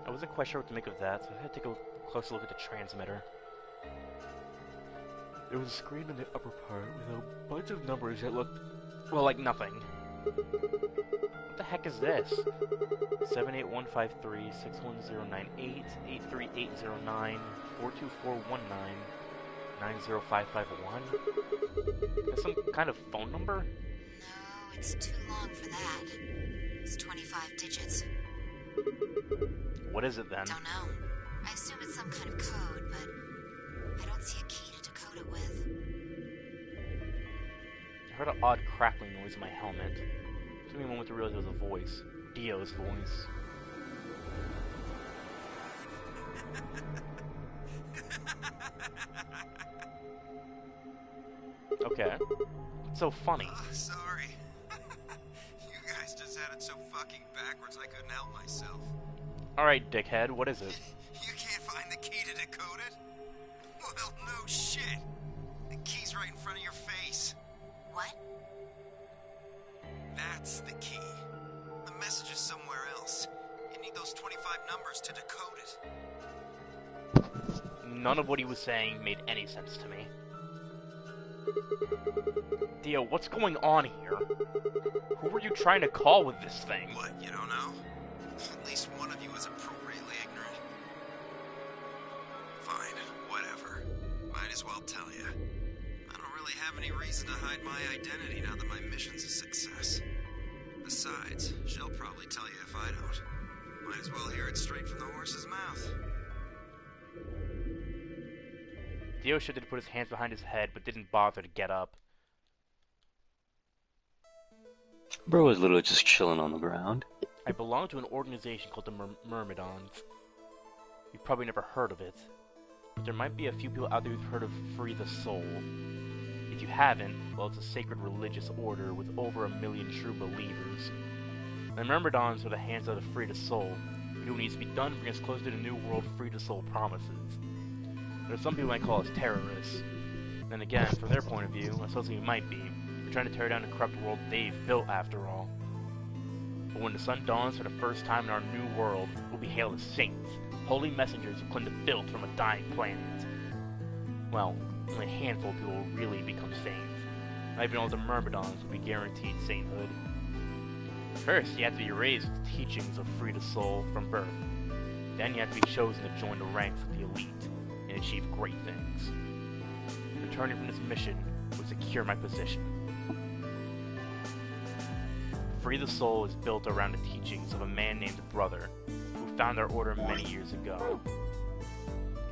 I wasn't quite sure what to make of that, so I had to take a closer look at the transmitter. There was a screen in the upper part with a bunch of numbers that looked, well, like nothing. What the heck is this? 78153 61098 83809 42419 90551. That's some kind of phone number? No, it's too long for that. It's 25 digits. What is it then? Don't know. I assume it's some kind of code, but I don't see a key to decode it with. I heard an odd crackling noise in my helmet. It took me a moment to realize it was a voice. Dio's voice. Okay. It's so funny. Sorry. You guys just had it so fucking backwards I couldn't help myself. Alright, dickhead, what is it? You can't find the key to decode it? Well, no shit. The key's right in front of your face. What? That's the key. The message is somewhere else. You need those 25 numbers to decode it. None of what he was saying made any sense to me. Dio, what's going on here? Who were you trying to call with this thing? What, you don't know? At least one of you is appropriately ignorant. Fine, whatever. Might as well tell you. I don't really have any reason to hide my identity now that my mission's a success. Besides, she'll probably tell you if I don't. Might as well hear it straight from the horse's mouth. Dio shifted to put his hands behind his head, but didn't bother to get up. Bro was literally just chilling on the ground. I belong to an organization called the Myrmidons. You've probably never heard of it, but there might be a few people out there who've heard of Free the Soul. If you haven't, well, it's a sacred religious order with over 1 million true believers. The Myrmidons are the hands that have freed the soul. We do what needs to be done to bring us closer to the new world Free the Soul promises. There are some people might call us terrorists. Then again, from their point of view, I suppose we might be. We're trying to tear down the corrupt world they've built after all. But when the sun dawns for the first time in our new world, we'll be hailed as saints, holy messengers who cleanse the filth from a dying planet. Well, only a handful of people will really become saints. Not even all the Myrmidons will be guaranteed sainthood. First, you have to be raised with the teachings of Free the Soul from birth. Then you have to be chosen to join the ranks of the elite and achieve great things. Returning from this mission would secure my position. Free the Soul is built around the teachings of a man named Brother, who found our order many years ago.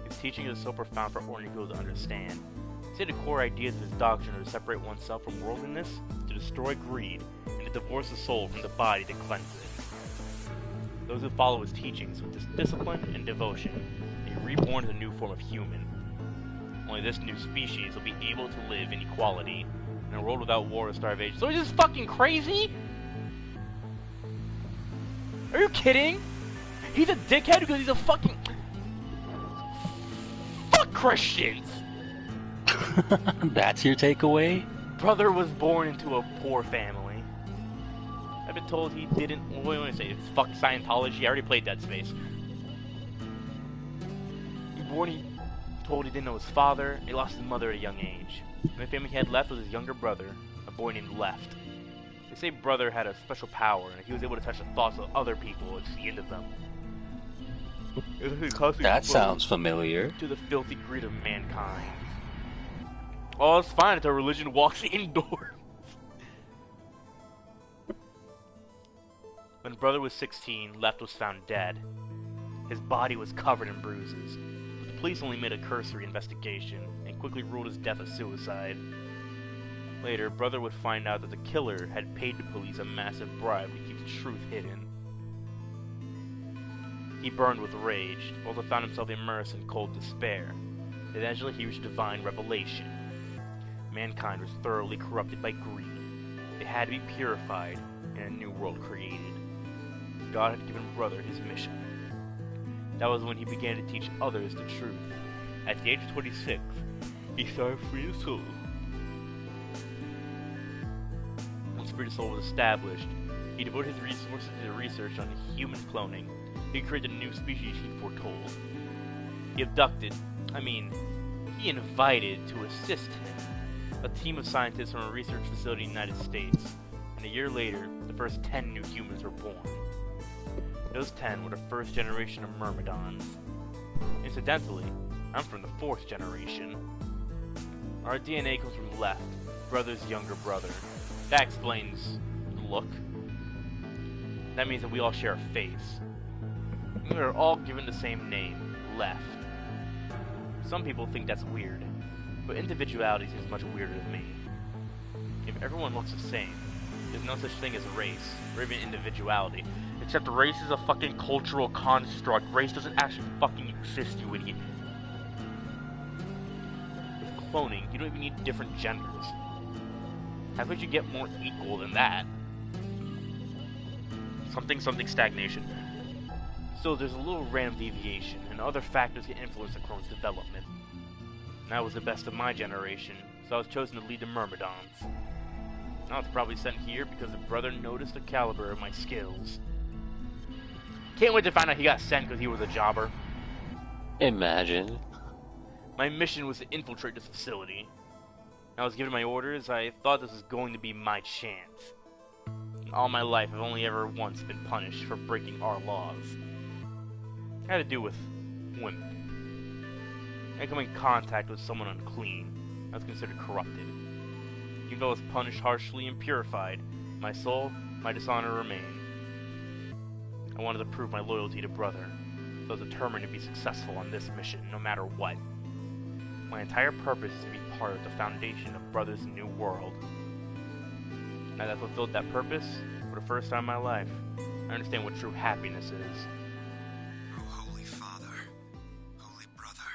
His teaching is so profound for ordinary people to understand. Say the core ideas of his doctrine are to separate oneself from worldliness, to destroy greed, and to divorce the soul from the body to cleanse it. Those who follow his teachings with this discipline and devotion may be reborn as a new form of human. Only this new species will be able to live in equality in a world without war or starvation. So he's just fucking crazy? Are you kidding? He's a dickhead because he's a fucking... Fuck Christians! That's your takeaway? Brother was born into a poor family. I've been told he didn't... What do you want to say? Fuck Scientology? I already played Dead Space. He told he didn't know his father. He lost his mother at a young age. The only family he had left was his younger brother, a boy named Left. They say Brother had a special power, and he was able to touch the thoughts of other people and see into them. That sounds familiar. To the filthy greed of mankind. Oh, it's fine until religion walks indoors. When Brother was 16, Left was found dead. His body was covered in bruises, but the police only made a cursory investigation and quickly ruled his death a suicide. Later, Brother would find out that the killer had paid the police a massive bribe to keep the truth hidden. He burned with rage, also found himself immersed in cold despair. Eventually, he reached divine revelation. Mankind was thoroughly corrupted by greed. They had to be purified and a new world created. God had given Brother his mission. That was when he began to teach others the truth. At the age of 26, he started Free the Soul. Once Free the Soul was established, he devoted his resources to research on human cloning. He created a new species he foretold. He invited to assist him a team of scientists from a research facility in the United States, and a year later, the first 10 new humans were born. Those 10 were the first generation of Myrmidons. Incidentally, I'm from the 4th generation. Our DNA comes from Left, Brother's younger brother. That explains the look. That means that we all share a face. We are all given the same name, Left. Some people think that's weird. But individuality seems much weirder to me. If everyone looks the same, there's no such thing as race, or even individuality. Except race is a fucking cultural construct. Race doesn't actually fucking exist, you idiot. With cloning, you don't even need different genders. How could you get more equal than that? Something stagnation. Still, there's a little random deviation, and other factors can influence the clone's development. And I was the best of my generation, so I was chosen to lead the Myrmidons. I was probably sent here because the brother noticed the caliber of my skills. Can't wait to find out he got sent because he was a jobber. Imagine. My mission was to infiltrate this facility. I was given my orders, I thought this was going to be my chance. In all my life, I've only ever once been punished for breaking our laws. It had to do with women. I come in contact with someone unclean. I was considered corrupted. Even though I was punished harshly and purified, my soul, my dishonor remained. I wanted to prove my loyalty to brother, so I was determined to be successful on this mission, no matter what. My entire purpose is to be part of the foundation of Brother's new world. Now that I've fulfilled that purpose, for the first time in my life, I understand what true happiness is. Oh, Holy Father, Holy Brother,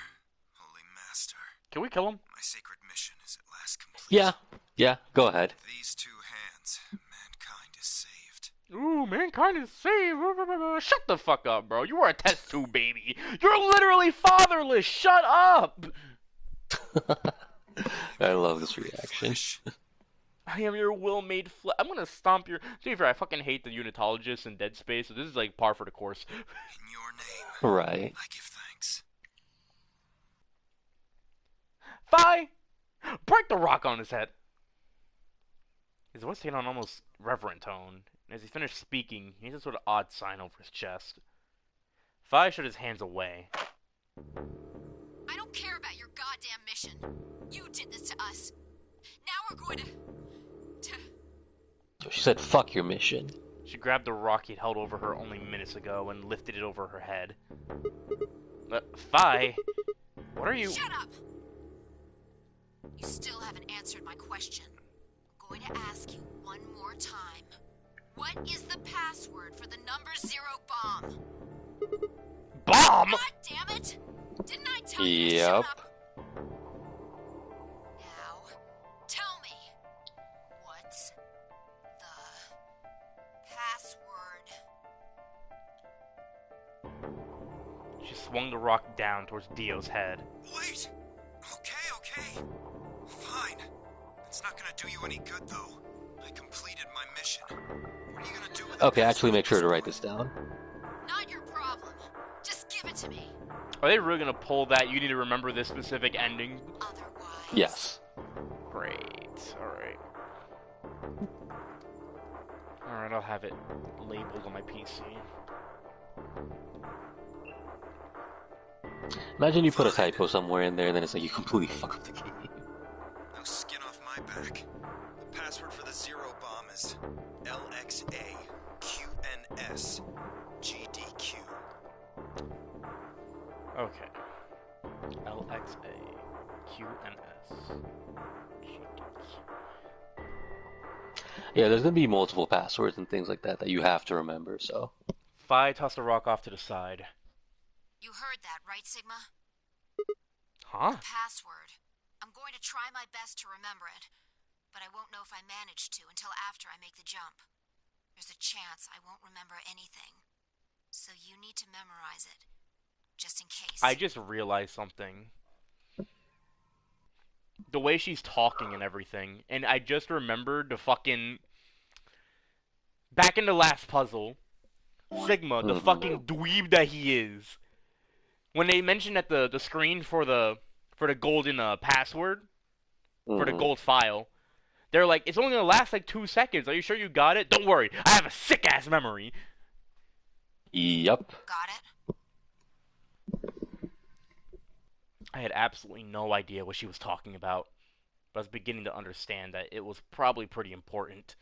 Holy Master. Can we kill him? My sacred mission is at last complete. Yeah, go ahead. These two hands, mankind is saved. Ooh, mankind is saved. Shut the fuck up, bro. You are a test tube baby. You're literally fatherless. Shut up. I love this reaction. I am your will made flesh. I'm gonna stomp your. To be fair, I fucking hate the unitologists in Dead Space, so this is like par for the course. In your name, right. I give thanks. Fi! Break the rock on his head. His voice taking on an almost reverent tone. And as he finished speaking, he has a sort of odd sign over his chest. Fi shut his hands away. I don't care about your goddamn mission. You did this to us. Now we're going to... She said, fuck your mission. She grabbed the rock he'd held over her only minutes ago and lifted it over her head. Fi, what are you... Shut up! You still haven't answered my question. I'm going to ask you one more time. What is the password for the number 0 bomb? Bomb? God damn it! Didn't I tell you to shut up? Now, tell me, what's the password? She swung the rock down towards Dio's head. Wait! Okay. Fine. It's not gonna do you any good, though. I completed my mission. What are you gonna do with it? Okay, actually make sure to write this down. Not your problem. Just give it to me. Are they really gonna pull that? You need to remember this specific ending? Otherwise... Yes. Great. Alright. Alright, I'll have it labeled on my PC. Imagine you put a typo somewhere in there and then it's like you completely fuck up the game. No skin off my back. The password for the 0 bomb is LXAQNS GDQ. Okay. LXAQNS Yeah, there's gonna be multiple passwords and things like that that you have to remember, so. Fi tossed the rock off to the side. You heard that, right, Sigma? Huh? The password. I'm going to try my best to remember it, but I won't know if I manage to until after I make the jump. There's a chance I won't remember anything. So you need to memorize it, just in case. I just realized something. The way she's talking and everything, and I just remembered the fucking... Back in the last puzzle, Sigma, the fucking dweeb that he is, when they mentioned at the screen for the golden password, for the gold file, they're like, it's only gonna last like 2 seconds. Are you sure you got it? Don't worry, I have a sick-ass memory. Yep. Got it? I had absolutely no idea what she was talking about, but I was beginning to understand that it was probably pretty important.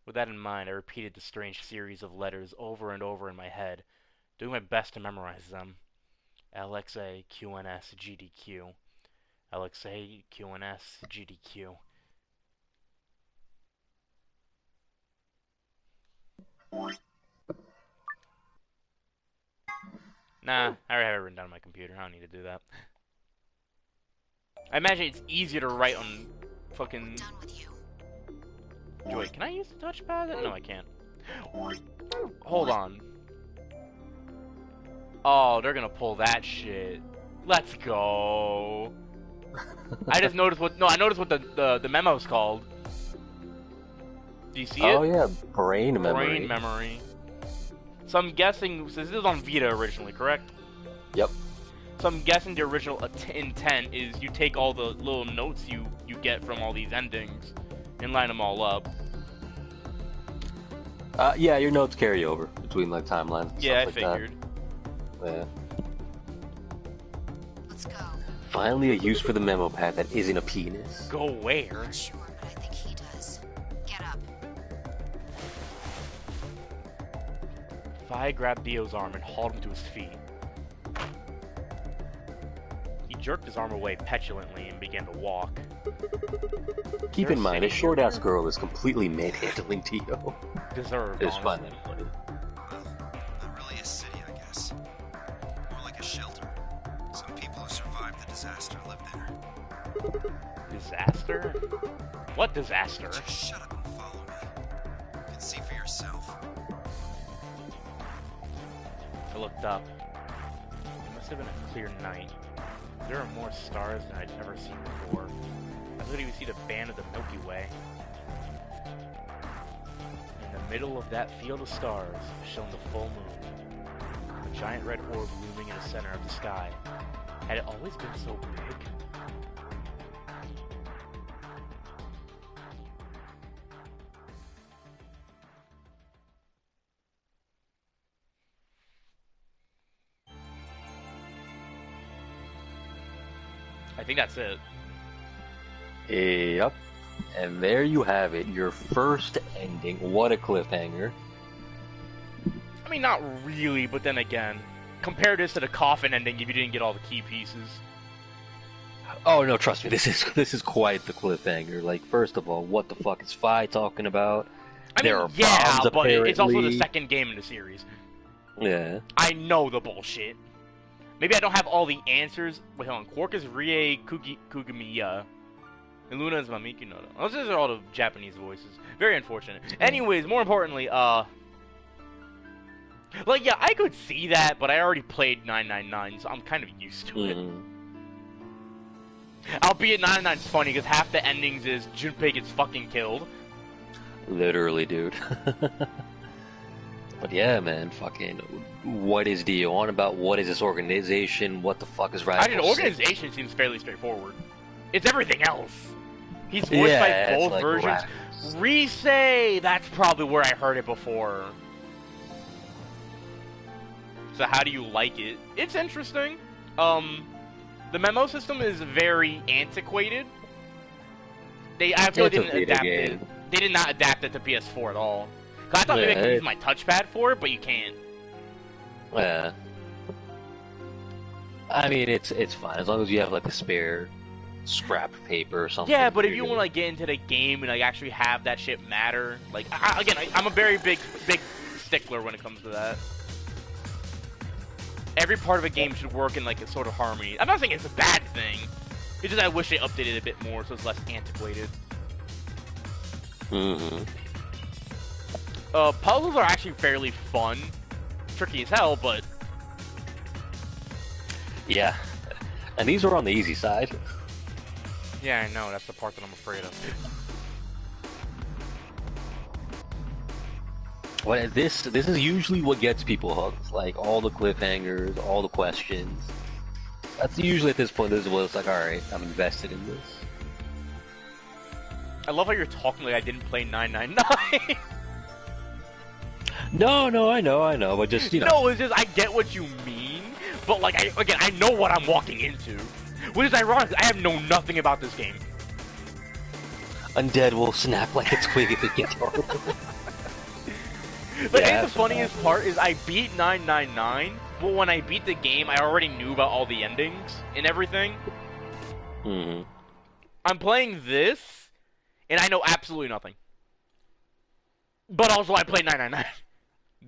With that in mind, I repeated the strange series of letters over and over in my head, doing my best to memorize them. LXA, QNS, GDQ. LXA, QNS, GDQ. Nah, I already have it written down on my computer. I don't need to do that. I imagine it's easier to write on fucking... Joy, can I use the touchpad? No, I can't. Hold on. Oh, they're gonna pull that shit. Let's go. I just noticed what... No, I noticed what the memo's called. Do you see it? Oh yeah, brain memory. Brain memory. So I'm guessing, since this is on Vita originally, correct? Yep. So I'm guessing the original intent is you take all the little notes you get from all these endings and line them all up. Yeah, your notes carry over between like timelines. And Yeah, I stuff figured. Like that. Yeah. Let's go. Finally, a use for the memo pad that isn't a penis. Go where? Not sure, but I think he does. Get up. Vi grabbed Dio's arm and hauled him to his feet. He jerked his arm away petulantly and began to walk. Keep in mind, a short-ass girl is completely manhandling Dio. Deserved, It's fun. Well, not really a city, I guess. More like a shelter. Some people who survived the disaster live there. Disaster? What disaster? Just shut up and follow me. You can see for yourself. I looked up. It must have been a clear night. There are more stars than I'd ever seen before. I could even see the band of the Milky Way. In the middle of that field of stars shone the full moon. A giant red orb looming in the center of the sky. Had it always been so big? I think that's it. Yep. And there you have it, your first ending. What a cliffhanger. I mean, not really, but then again, compare this to the coffin ending if you didn't get all the key pieces. Oh no, trust me, this is quite the cliffhanger. Like, first of all, what the fuck is Fi talking about? I mean, yeah, but it's also the second game in the series. Yeah. I know the bullshit. Maybe I don't have all the answers. Wait, hold on. Quark is Rie Kugamiya. And Luna is Mamiki Noda. Those are all the Japanese voices. Very unfortunate. Anyways, more importantly, like, yeah, I could see that, but I already played 999, so I'm kind of used to it. Albeit 999's funny, because half the endings is Junpei gets fucking killed. Literally, dude. But yeah, man, fucking, what is Dio on about? What is this organization? What the fuck is Radical I mean, the organization seems fairly straightforward. It's everything else. He's voiced by both like versions. Risei! That's probably where I heard it before. So how do you like it? It's interesting. The memo system is very antiquated. I feel they didn't adapt it. They did not adapt it to PS4 at all. I thought maybe I could use my touchpad for it, but you can't. Yeah. I mean, it's fine as long as you have like a spare scrap paper or something. Yeah, but if you want to like get into the game and like actually have that shit matter, like I'm a very big stickler when it comes to that. Every part of a game should work in like a sort of harmony. I'm not saying it's a bad thing. It's just I wish they updated it a bit more so it's less antiquated. Puzzles are actually fairly fun. Tricky as hell, but... Yeah. And these are on the easy side. Yeah, I know. That's the part that I'm afraid of. Well, this is usually what gets people hooked. Like, all the cliffhangers, all the questions. That's usually at this point, this is what it's like, alright, I'm invested in this. I love how you're talking like I didn't play 999. No, I know, but just, you know. No, it's just, I get what you mean, but like, I know what I'm walking into. Which is ironic, I have known nothing about this game. Undead will snap like a twig if it gets hard. But I think the funniest part is I beat 999, but when I beat the game, I already knew about all the endings and everything. Mm-hmm. I'm playing this, and I know absolutely nothing. But also, I played 999.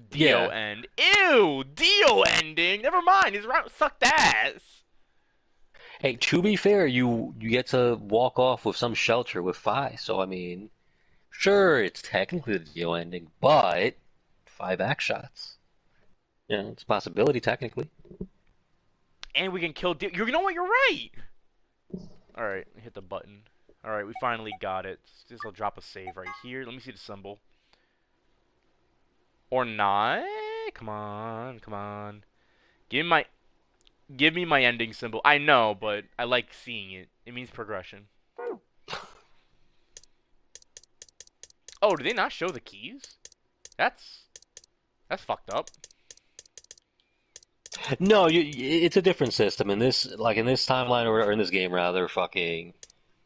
Dio end. Ew! Dio ending! Never mind, he's around. Sucked ass. Hey, to be fair, you get to walk off with some shelter with Phi, so I mean, sure, it's technically the Dio ending, but 5 axe shots. Yeah, it's a possibility, technically. And we can kill Dio. You know what? You're right! Alright, hit the button. Alright, we finally got it. This will drop a save right here. Let me see the symbol. Or not? Come on, come on. Give me my ending symbol. I know, but I like seeing it. It means progression. Oh, did they not show the keys? That's fucked up. No, it's a different system. In this, like in this timeline or in this game rather, fucking,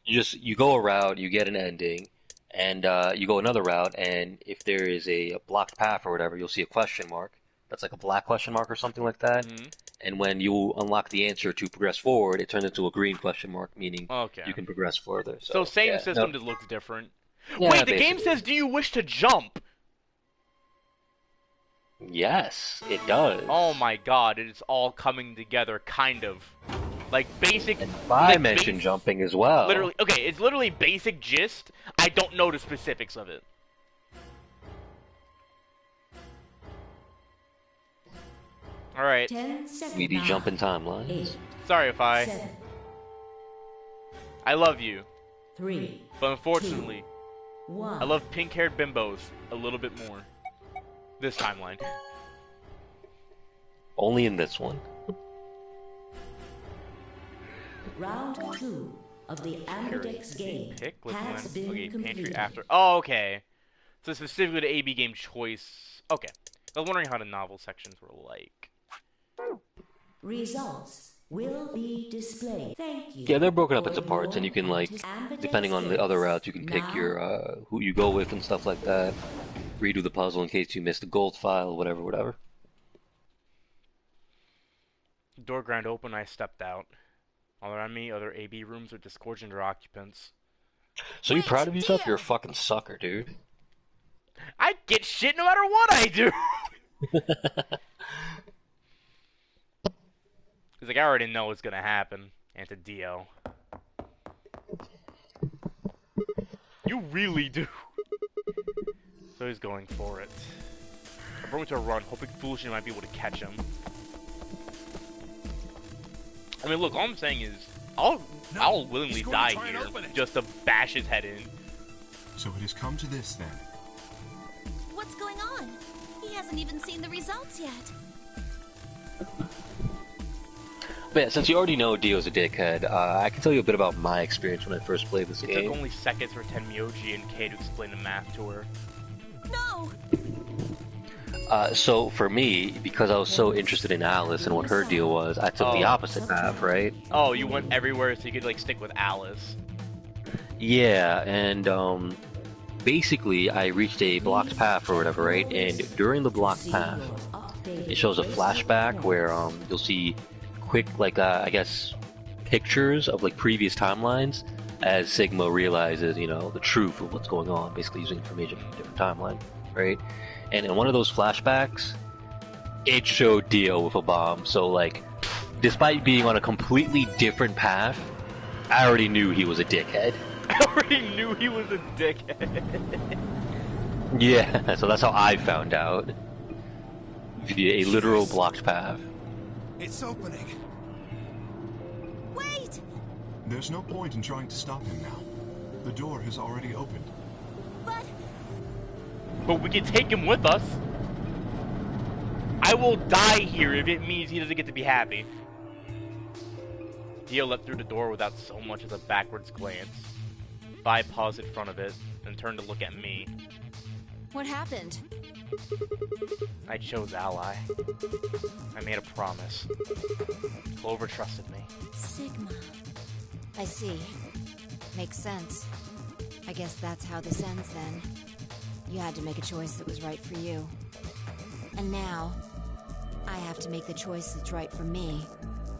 you go a route, you get an ending, and you go another route, and if there is a blocked path or whatever, you'll see a question mark. That's like a black question mark or something like that. Mm-hmm. And when you unlock the answer to progress forward, it turns into a green question mark, meaning you can progress further. So same yeah, system, just looks different. Yeah, Wait, the basically. game says, "Do you wish to jump?" Yes, it does. Oh my god, it is all coming together, kind of. Like basic. I mentioned jumping as well. Literally, okay, it's literally basic gist. I don't know the specifics of it. All right. 10 seconds. We do jump in timelines. Sorry if I. 7, I love you. 3. But unfortunately, 2, 1. I love pink-haired bimbos a little bit more. This timeline. Only in this one. Round 2 of the Ambidex game Pick with has one. been Okay, pantry completed. after. Oh, okay. So specifically the AB game choice. Okay. I was wondering how the novel sections were like. Results will be displayed. Thank you. Yeah, they're broken up into parts, and you can like, depending on the other routes, you can pick your who you go with and stuff like that. Redo the puzzle in case you missed the gold file, whatever. Door ground open, I stepped out. All around me, other AB rooms with discordant or occupants. So you proud of yourself? You're a fucking sucker, dude. I get shit no matter what I do! He's like, I already know what's gonna happen. And to Dio. You really do. So he's going for it. I'm going to run, hoping foolishly might be able to catch him. I mean, look, all I'm saying is, I'll willingly die here just to bash his head in. So it has come to this then. What's going on? He hasn't even seen the results yet. But yeah, since you already know Dio's a dickhead, I can tell you a bit about my experience when I first played this game. It took only seconds for Tenmyoji and Kay to explain the math to her. No! So for me, because I was so interested in Alice and what her deal was, I took the opposite path, right? Oh, you went everywhere so you could like stick with Alice. Yeah, and basically I reached a blocked path or whatever, right? And during the blocked path, it shows a flashback where you'll see quick, like I guess, pictures of like previous timelines as Sigma realizes, you know, the truth of what's going on, basically using information from a different timeline, right? And in one of those flashbacks, it showed Dio with a bomb. So, like, despite being on a completely different path, I already knew he was a dickhead. I already knew he was a dickhead. Yeah, so that's how I found out. Via a literal blocked path. It's opening. Wait! There's no point in trying to stop him now. The door has already opened. But we can take him with us. I will die here if it means he doesn't get to be happy. Dio leapt through the door without so much as a backwards glance. Vi paused in front of it, and turned to look at me. What happened? I chose Ally. I made a promise. Clover trusted me. Sigma. I see. Makes sense. I guess that's how this ends then. You had to make a choice that was right for you. And now, I have to make the choice that's right for me.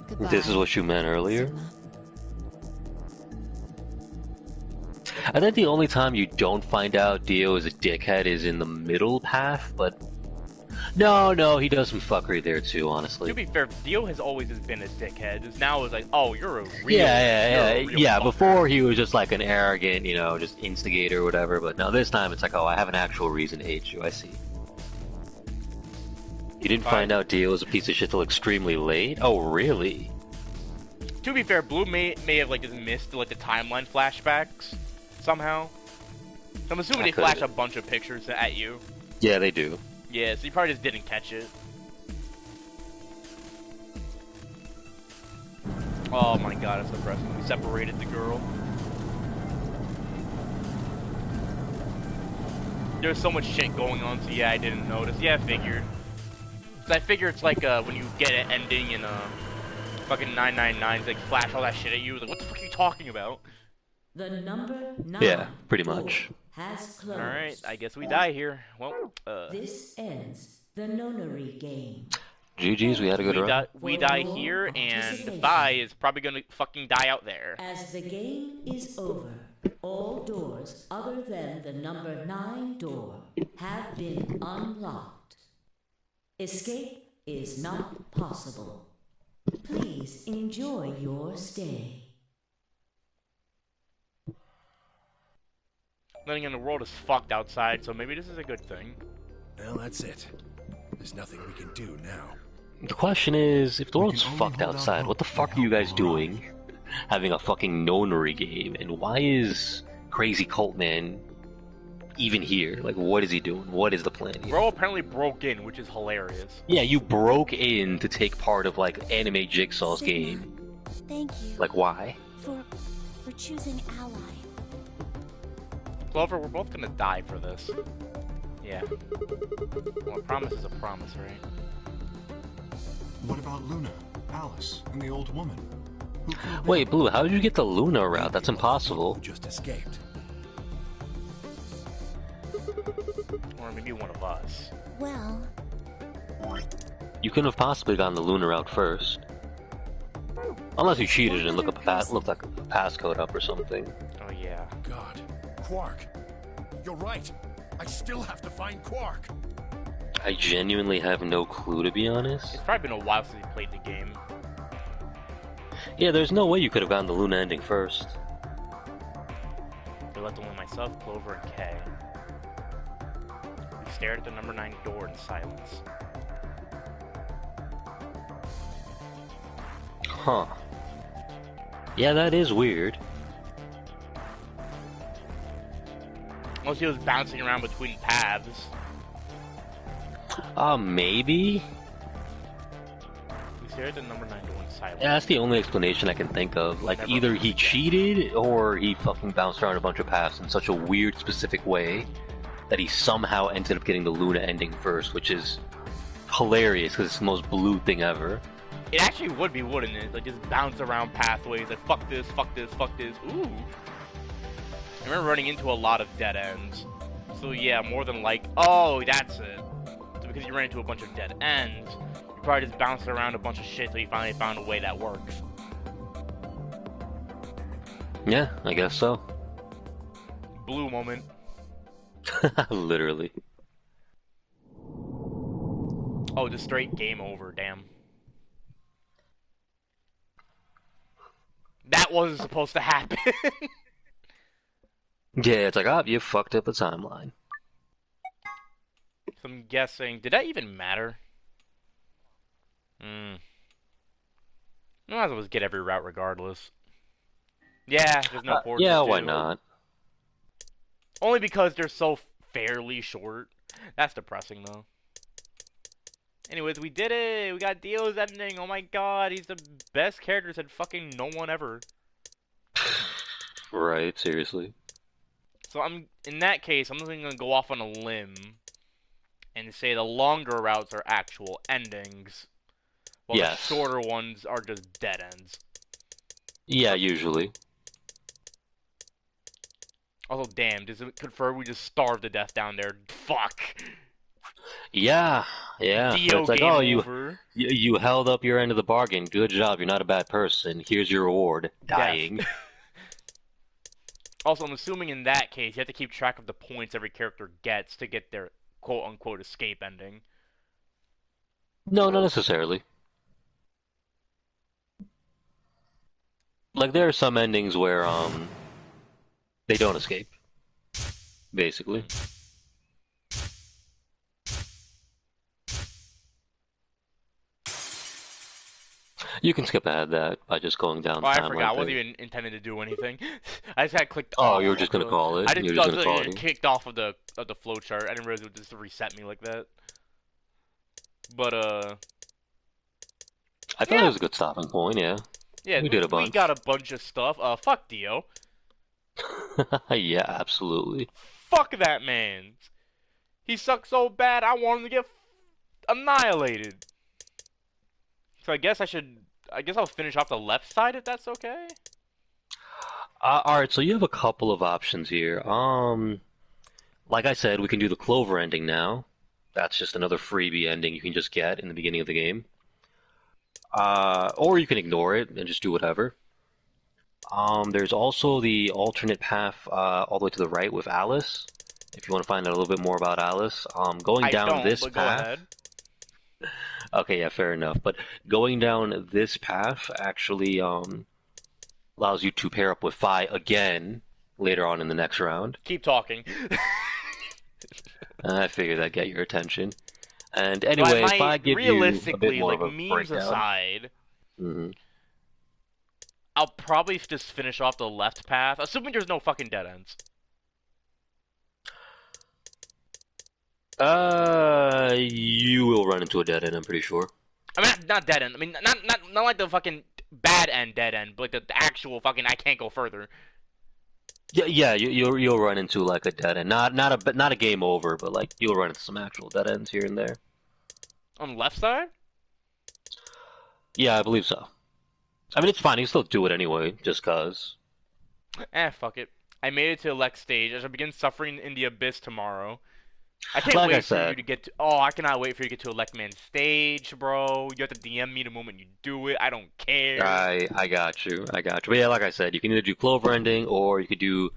Goodbye. This is what you meant earlier? I think the only time you don't find out Dio is a dickhead is in the middle path, but no, he does some fuckery there too, honestly. To be fair, Dio has always been a dickhead. It's now it's like, oh, you're a real Yeah. fucker. Before he was just like an arrogant, just instigator or whatever. But now this time it's like, oh, I have an actual reason to hate you. I see. You didn't find out Dio was a piece of shit till extremely late. Oh, really? To be fair, Blue may have like just missed like the timeline flashbacks somehow. So I'm assuming they flash a bunch of pictures at you. Yeah, they do. Yeah, so you probably just didn't catch it. Oh my god, that's depressing. We separated the girl. There's so much shit going on, so yeah, I didn't notice. Yeah, I figured. So I figure it's like when you get an ending in fucking 999, like flash all that shit at you. Like, what the fuck are you talking about? The number 9 Yeah, pretty much. Has closed. Alright, I guess we die here. Well, This ends the nonary game. GG's, we had a good run. We die here, and the Phi is probably gonna fucking die out there. As the game is over, all doors other than the number 9 door have been unlocked. Escape is not possible. Please enjoy your stay. Letting in the world is fucked outside, so maybe this is a good thing. Well, that's it. There's nothing we can do now. The question is, if the world's fucked outside, what the fuck are you guys doing? Having a fucking nonary game, and why is Crazy Cult Man even here? Like, what is he doing? What is the plan here? Bro apparently broke in, which is hilarious. Yeah, you broke in to take part of, like, Anime Jigsaw's game. Thank you. Like, why? For choosing Ally. Clover, we're both gonna die for this. Yeah. Well, a promise is a promise, right? What about Luna, Alice, and the old woman? Wait, Blue, how did you get the Luna route? That's impossible. Just escaped. Or maybe one of us. Well, You couldn't have possibly gotten the Luna route first. Unless you cheated and looked like a passcode up or something. Oh yeah. God. Quark. You're right. I still have to find Quark. I genuinely have no clue, to be honest. It's probably been a while since we played the game. Yeah, there's no way you could have gotten the Luna ending first. We left only myself, Clover, and Kay. We stared at the number 9 door in silence. Huh. Yeah, that is weird. Unless he was bouncing around between paths. Maybe? We stared at the number 9 door in silence. Yeah, that's the only explanation I can think of. Like, either he cheated, or he fucking bounced around a bunch of paths in such a weird, specific way that he somehow ended up getting the Luna ending first, which is hilarious, because it's the most Blue thing ever. It actually would be, wouldn't it? Like, just bounce around pathways, like, fuck this, fuck this, fuck this. Ooh. I remember running into a lot of dead ends. So yeah, more than like, oh, that's it. So because you ran into a bunch of dead ends, you probably just bounced around a bunch of shit till you finally found a way that works. Yeah, I guess so. Blue moment. Literally. Oh, just straight game over, damn. That wasn't supposed to happen. Yeah, it's like, oh, you fucked up the timeline. So I'm guessing, did that even matter? Might as well just get every route regardless. Yeah, there's no ports. Yeah, why not? Only because they're so fairly short. That's depressing, though. Anyways, we did it! We got Dio's ending! Oh my god, he's the best character said fucking no one ever. Right, seriously. So in that case, I'm just gonna go off on a limb and say the longer routes are actual endings, while the shorter ones are just dead ends. Yeah, usually. Also, damn, does it confirm we just starved to death down there? Fuck! Yeah. Dio It's like, game oh, over. you held up your end of the bargain. Good job. You're not a bad person. Here's your reward. Dying. Also, I'm assuming in that case, you have to keep track of the points every character gets to get their quote-unquote escape ending. No, not necessarily. Like, there are some endings where, they don't escape, basically. You can skip ahead that by just going down Oh, I timeline forgot. I wasn't thing. even intending to do anything. I just had clicked Oh, off. you were just gonna call it? I just You were just gonna call got it? kicked off of the flowchart. I didn't realize it would just reset me like that. But I thought it was a good stopping point, yeah. yeah, We did a bunch. We got a bunch of stuff. Fuck Dio. Yeah, absolutely. Fuck that man. He sucks so bad. I want him to get annihilated. So I guess I'll finish off the left side if that's okay. Alright, so you have a couple of options here. Like I said, we can do the Clover ending now. That's just another freebie ending you can just get in the beginning of the game. Or you can ignore it and just do whatever. There's also the alternate path all the way to the right with Alice. If you want to find out a little bit more about Alice, going down this path. Go ahead. Okay, yeah, fair enough. But going down this path actually allows you to pair up with Fi again later on in the next round. Keep talking. I figured that'd get your attention. And anyway, if I give you a bit more of a memes breakdown, aside, I'll probably just finish off the left path, assuming there's no fucking dead ends. You will run into a dead end, I'm pretty sure. I mean, not dead end. I mean, not like the fucking bad end dead end, but like the actual fucking I can't go further. Yeah, you'll run into like a dead end. Not a game over, but like you'll run into some actual dead ends here and there. On the left side? Yeah, I believe so. I mean, it's fine. You can still do it anyway, just cause. Fuck it. I made it to the next stage. I shall begin suffering in the abyss tomorrow. I can't Like wait I for said. you to get to. Oh, I cannot wait for you to get to Elect Man stage, bro. You have to DM me the moment you do it. I don't care. I got you. But yeah, like I said, you can either do Clover ending or you could do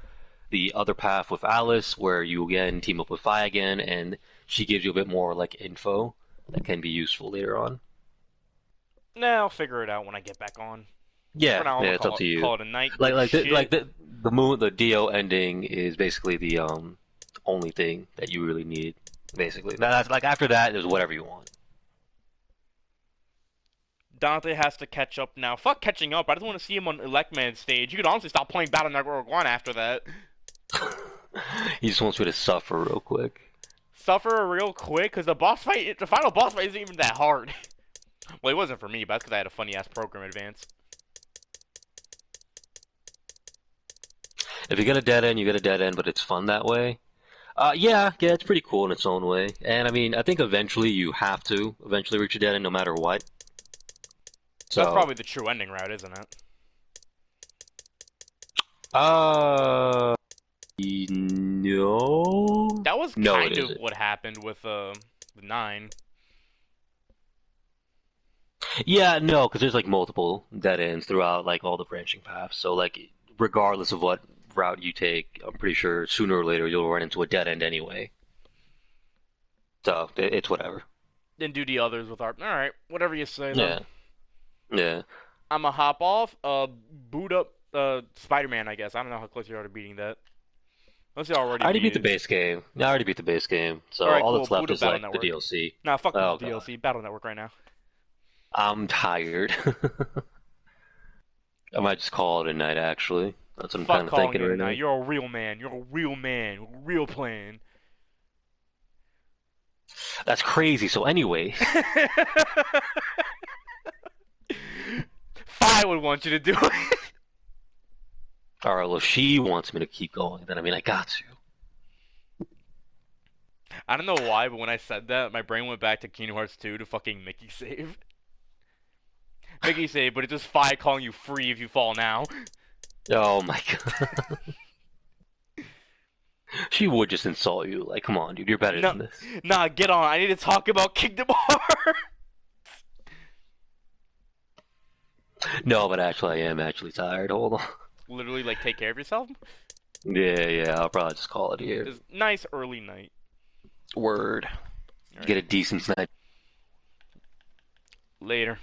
the other path with Alice, where you again team up with Fi again, and she gives you a bit more like info that can be useful later on. Nah, I'll figure it out when I get back on. Yeah, For now, I'm yeah, gonna it's up to you. Call it a night. The Dio ending is basically the only thing that you really need. Basically, that's like after that, there's whatever you want. Dante has to catch up now. Fuck catching up. I just want to see him on Elect Man stage. You could honestly stop playing Battle Network 1 after that. He just wants me to suffer real quick. Suffer real quick, because the final boss fight isn't even that hard. Well, it wasn't for me, but that's because I had a funny-ass program advance. If you get a dead end, you get a dead end, but it's fun that way. Yeah, it's pretty cool in its own way. And I mean, I think eventually you have to eventually reach a dead end no matter what. So, that's probably the true ending route, isn't it? No. That was No, kind it of isn't. what happened with 9. Yeah, no, because there's like multiple dead ends throughout like all the branching paths. So like, regardless of what route you take, I'm pretty sure sooner or later you'll run into a dead end anyway. So it's whatever. Then do the others with our. Alright, whatever you say, then. Yeah. I'ma hop off, boot up Spider-Man, I guess. I don't know how close you are to beating that. Unless you already I already beat it. the base game. I already beat the base game. So Alright, all cool. that's left Boot up is Battle like Network. the DLC. Nah, fuck Oh, the DLC. Battle Network right now. I'm tired. I might just call it a night, actually. That's what I'm Fuck kind of calling thinking it a right night. now. You're a real man. You're a real man. With a real plan. That's crazy. So anyway, I would want you to do it. alright, well, if she wants me to keep going, then I mean, I got to. I don't know why, but when I said that, my brain went back to Kingdom Hearts 2 to fucking Mickey save. Mickey save, but it's just Fi calling you free if you fall now. Oh my god. She would just insult you. Like, come on, dude, you're better than this. Nah, get on. I need to talk about Kingdom Hearts. No, but actually, I am actually tired. Hold on. Literally, like, take care of yourself? Yeah, I'll probably just call it here. It's nice early night. Word. Get a decent night. Later.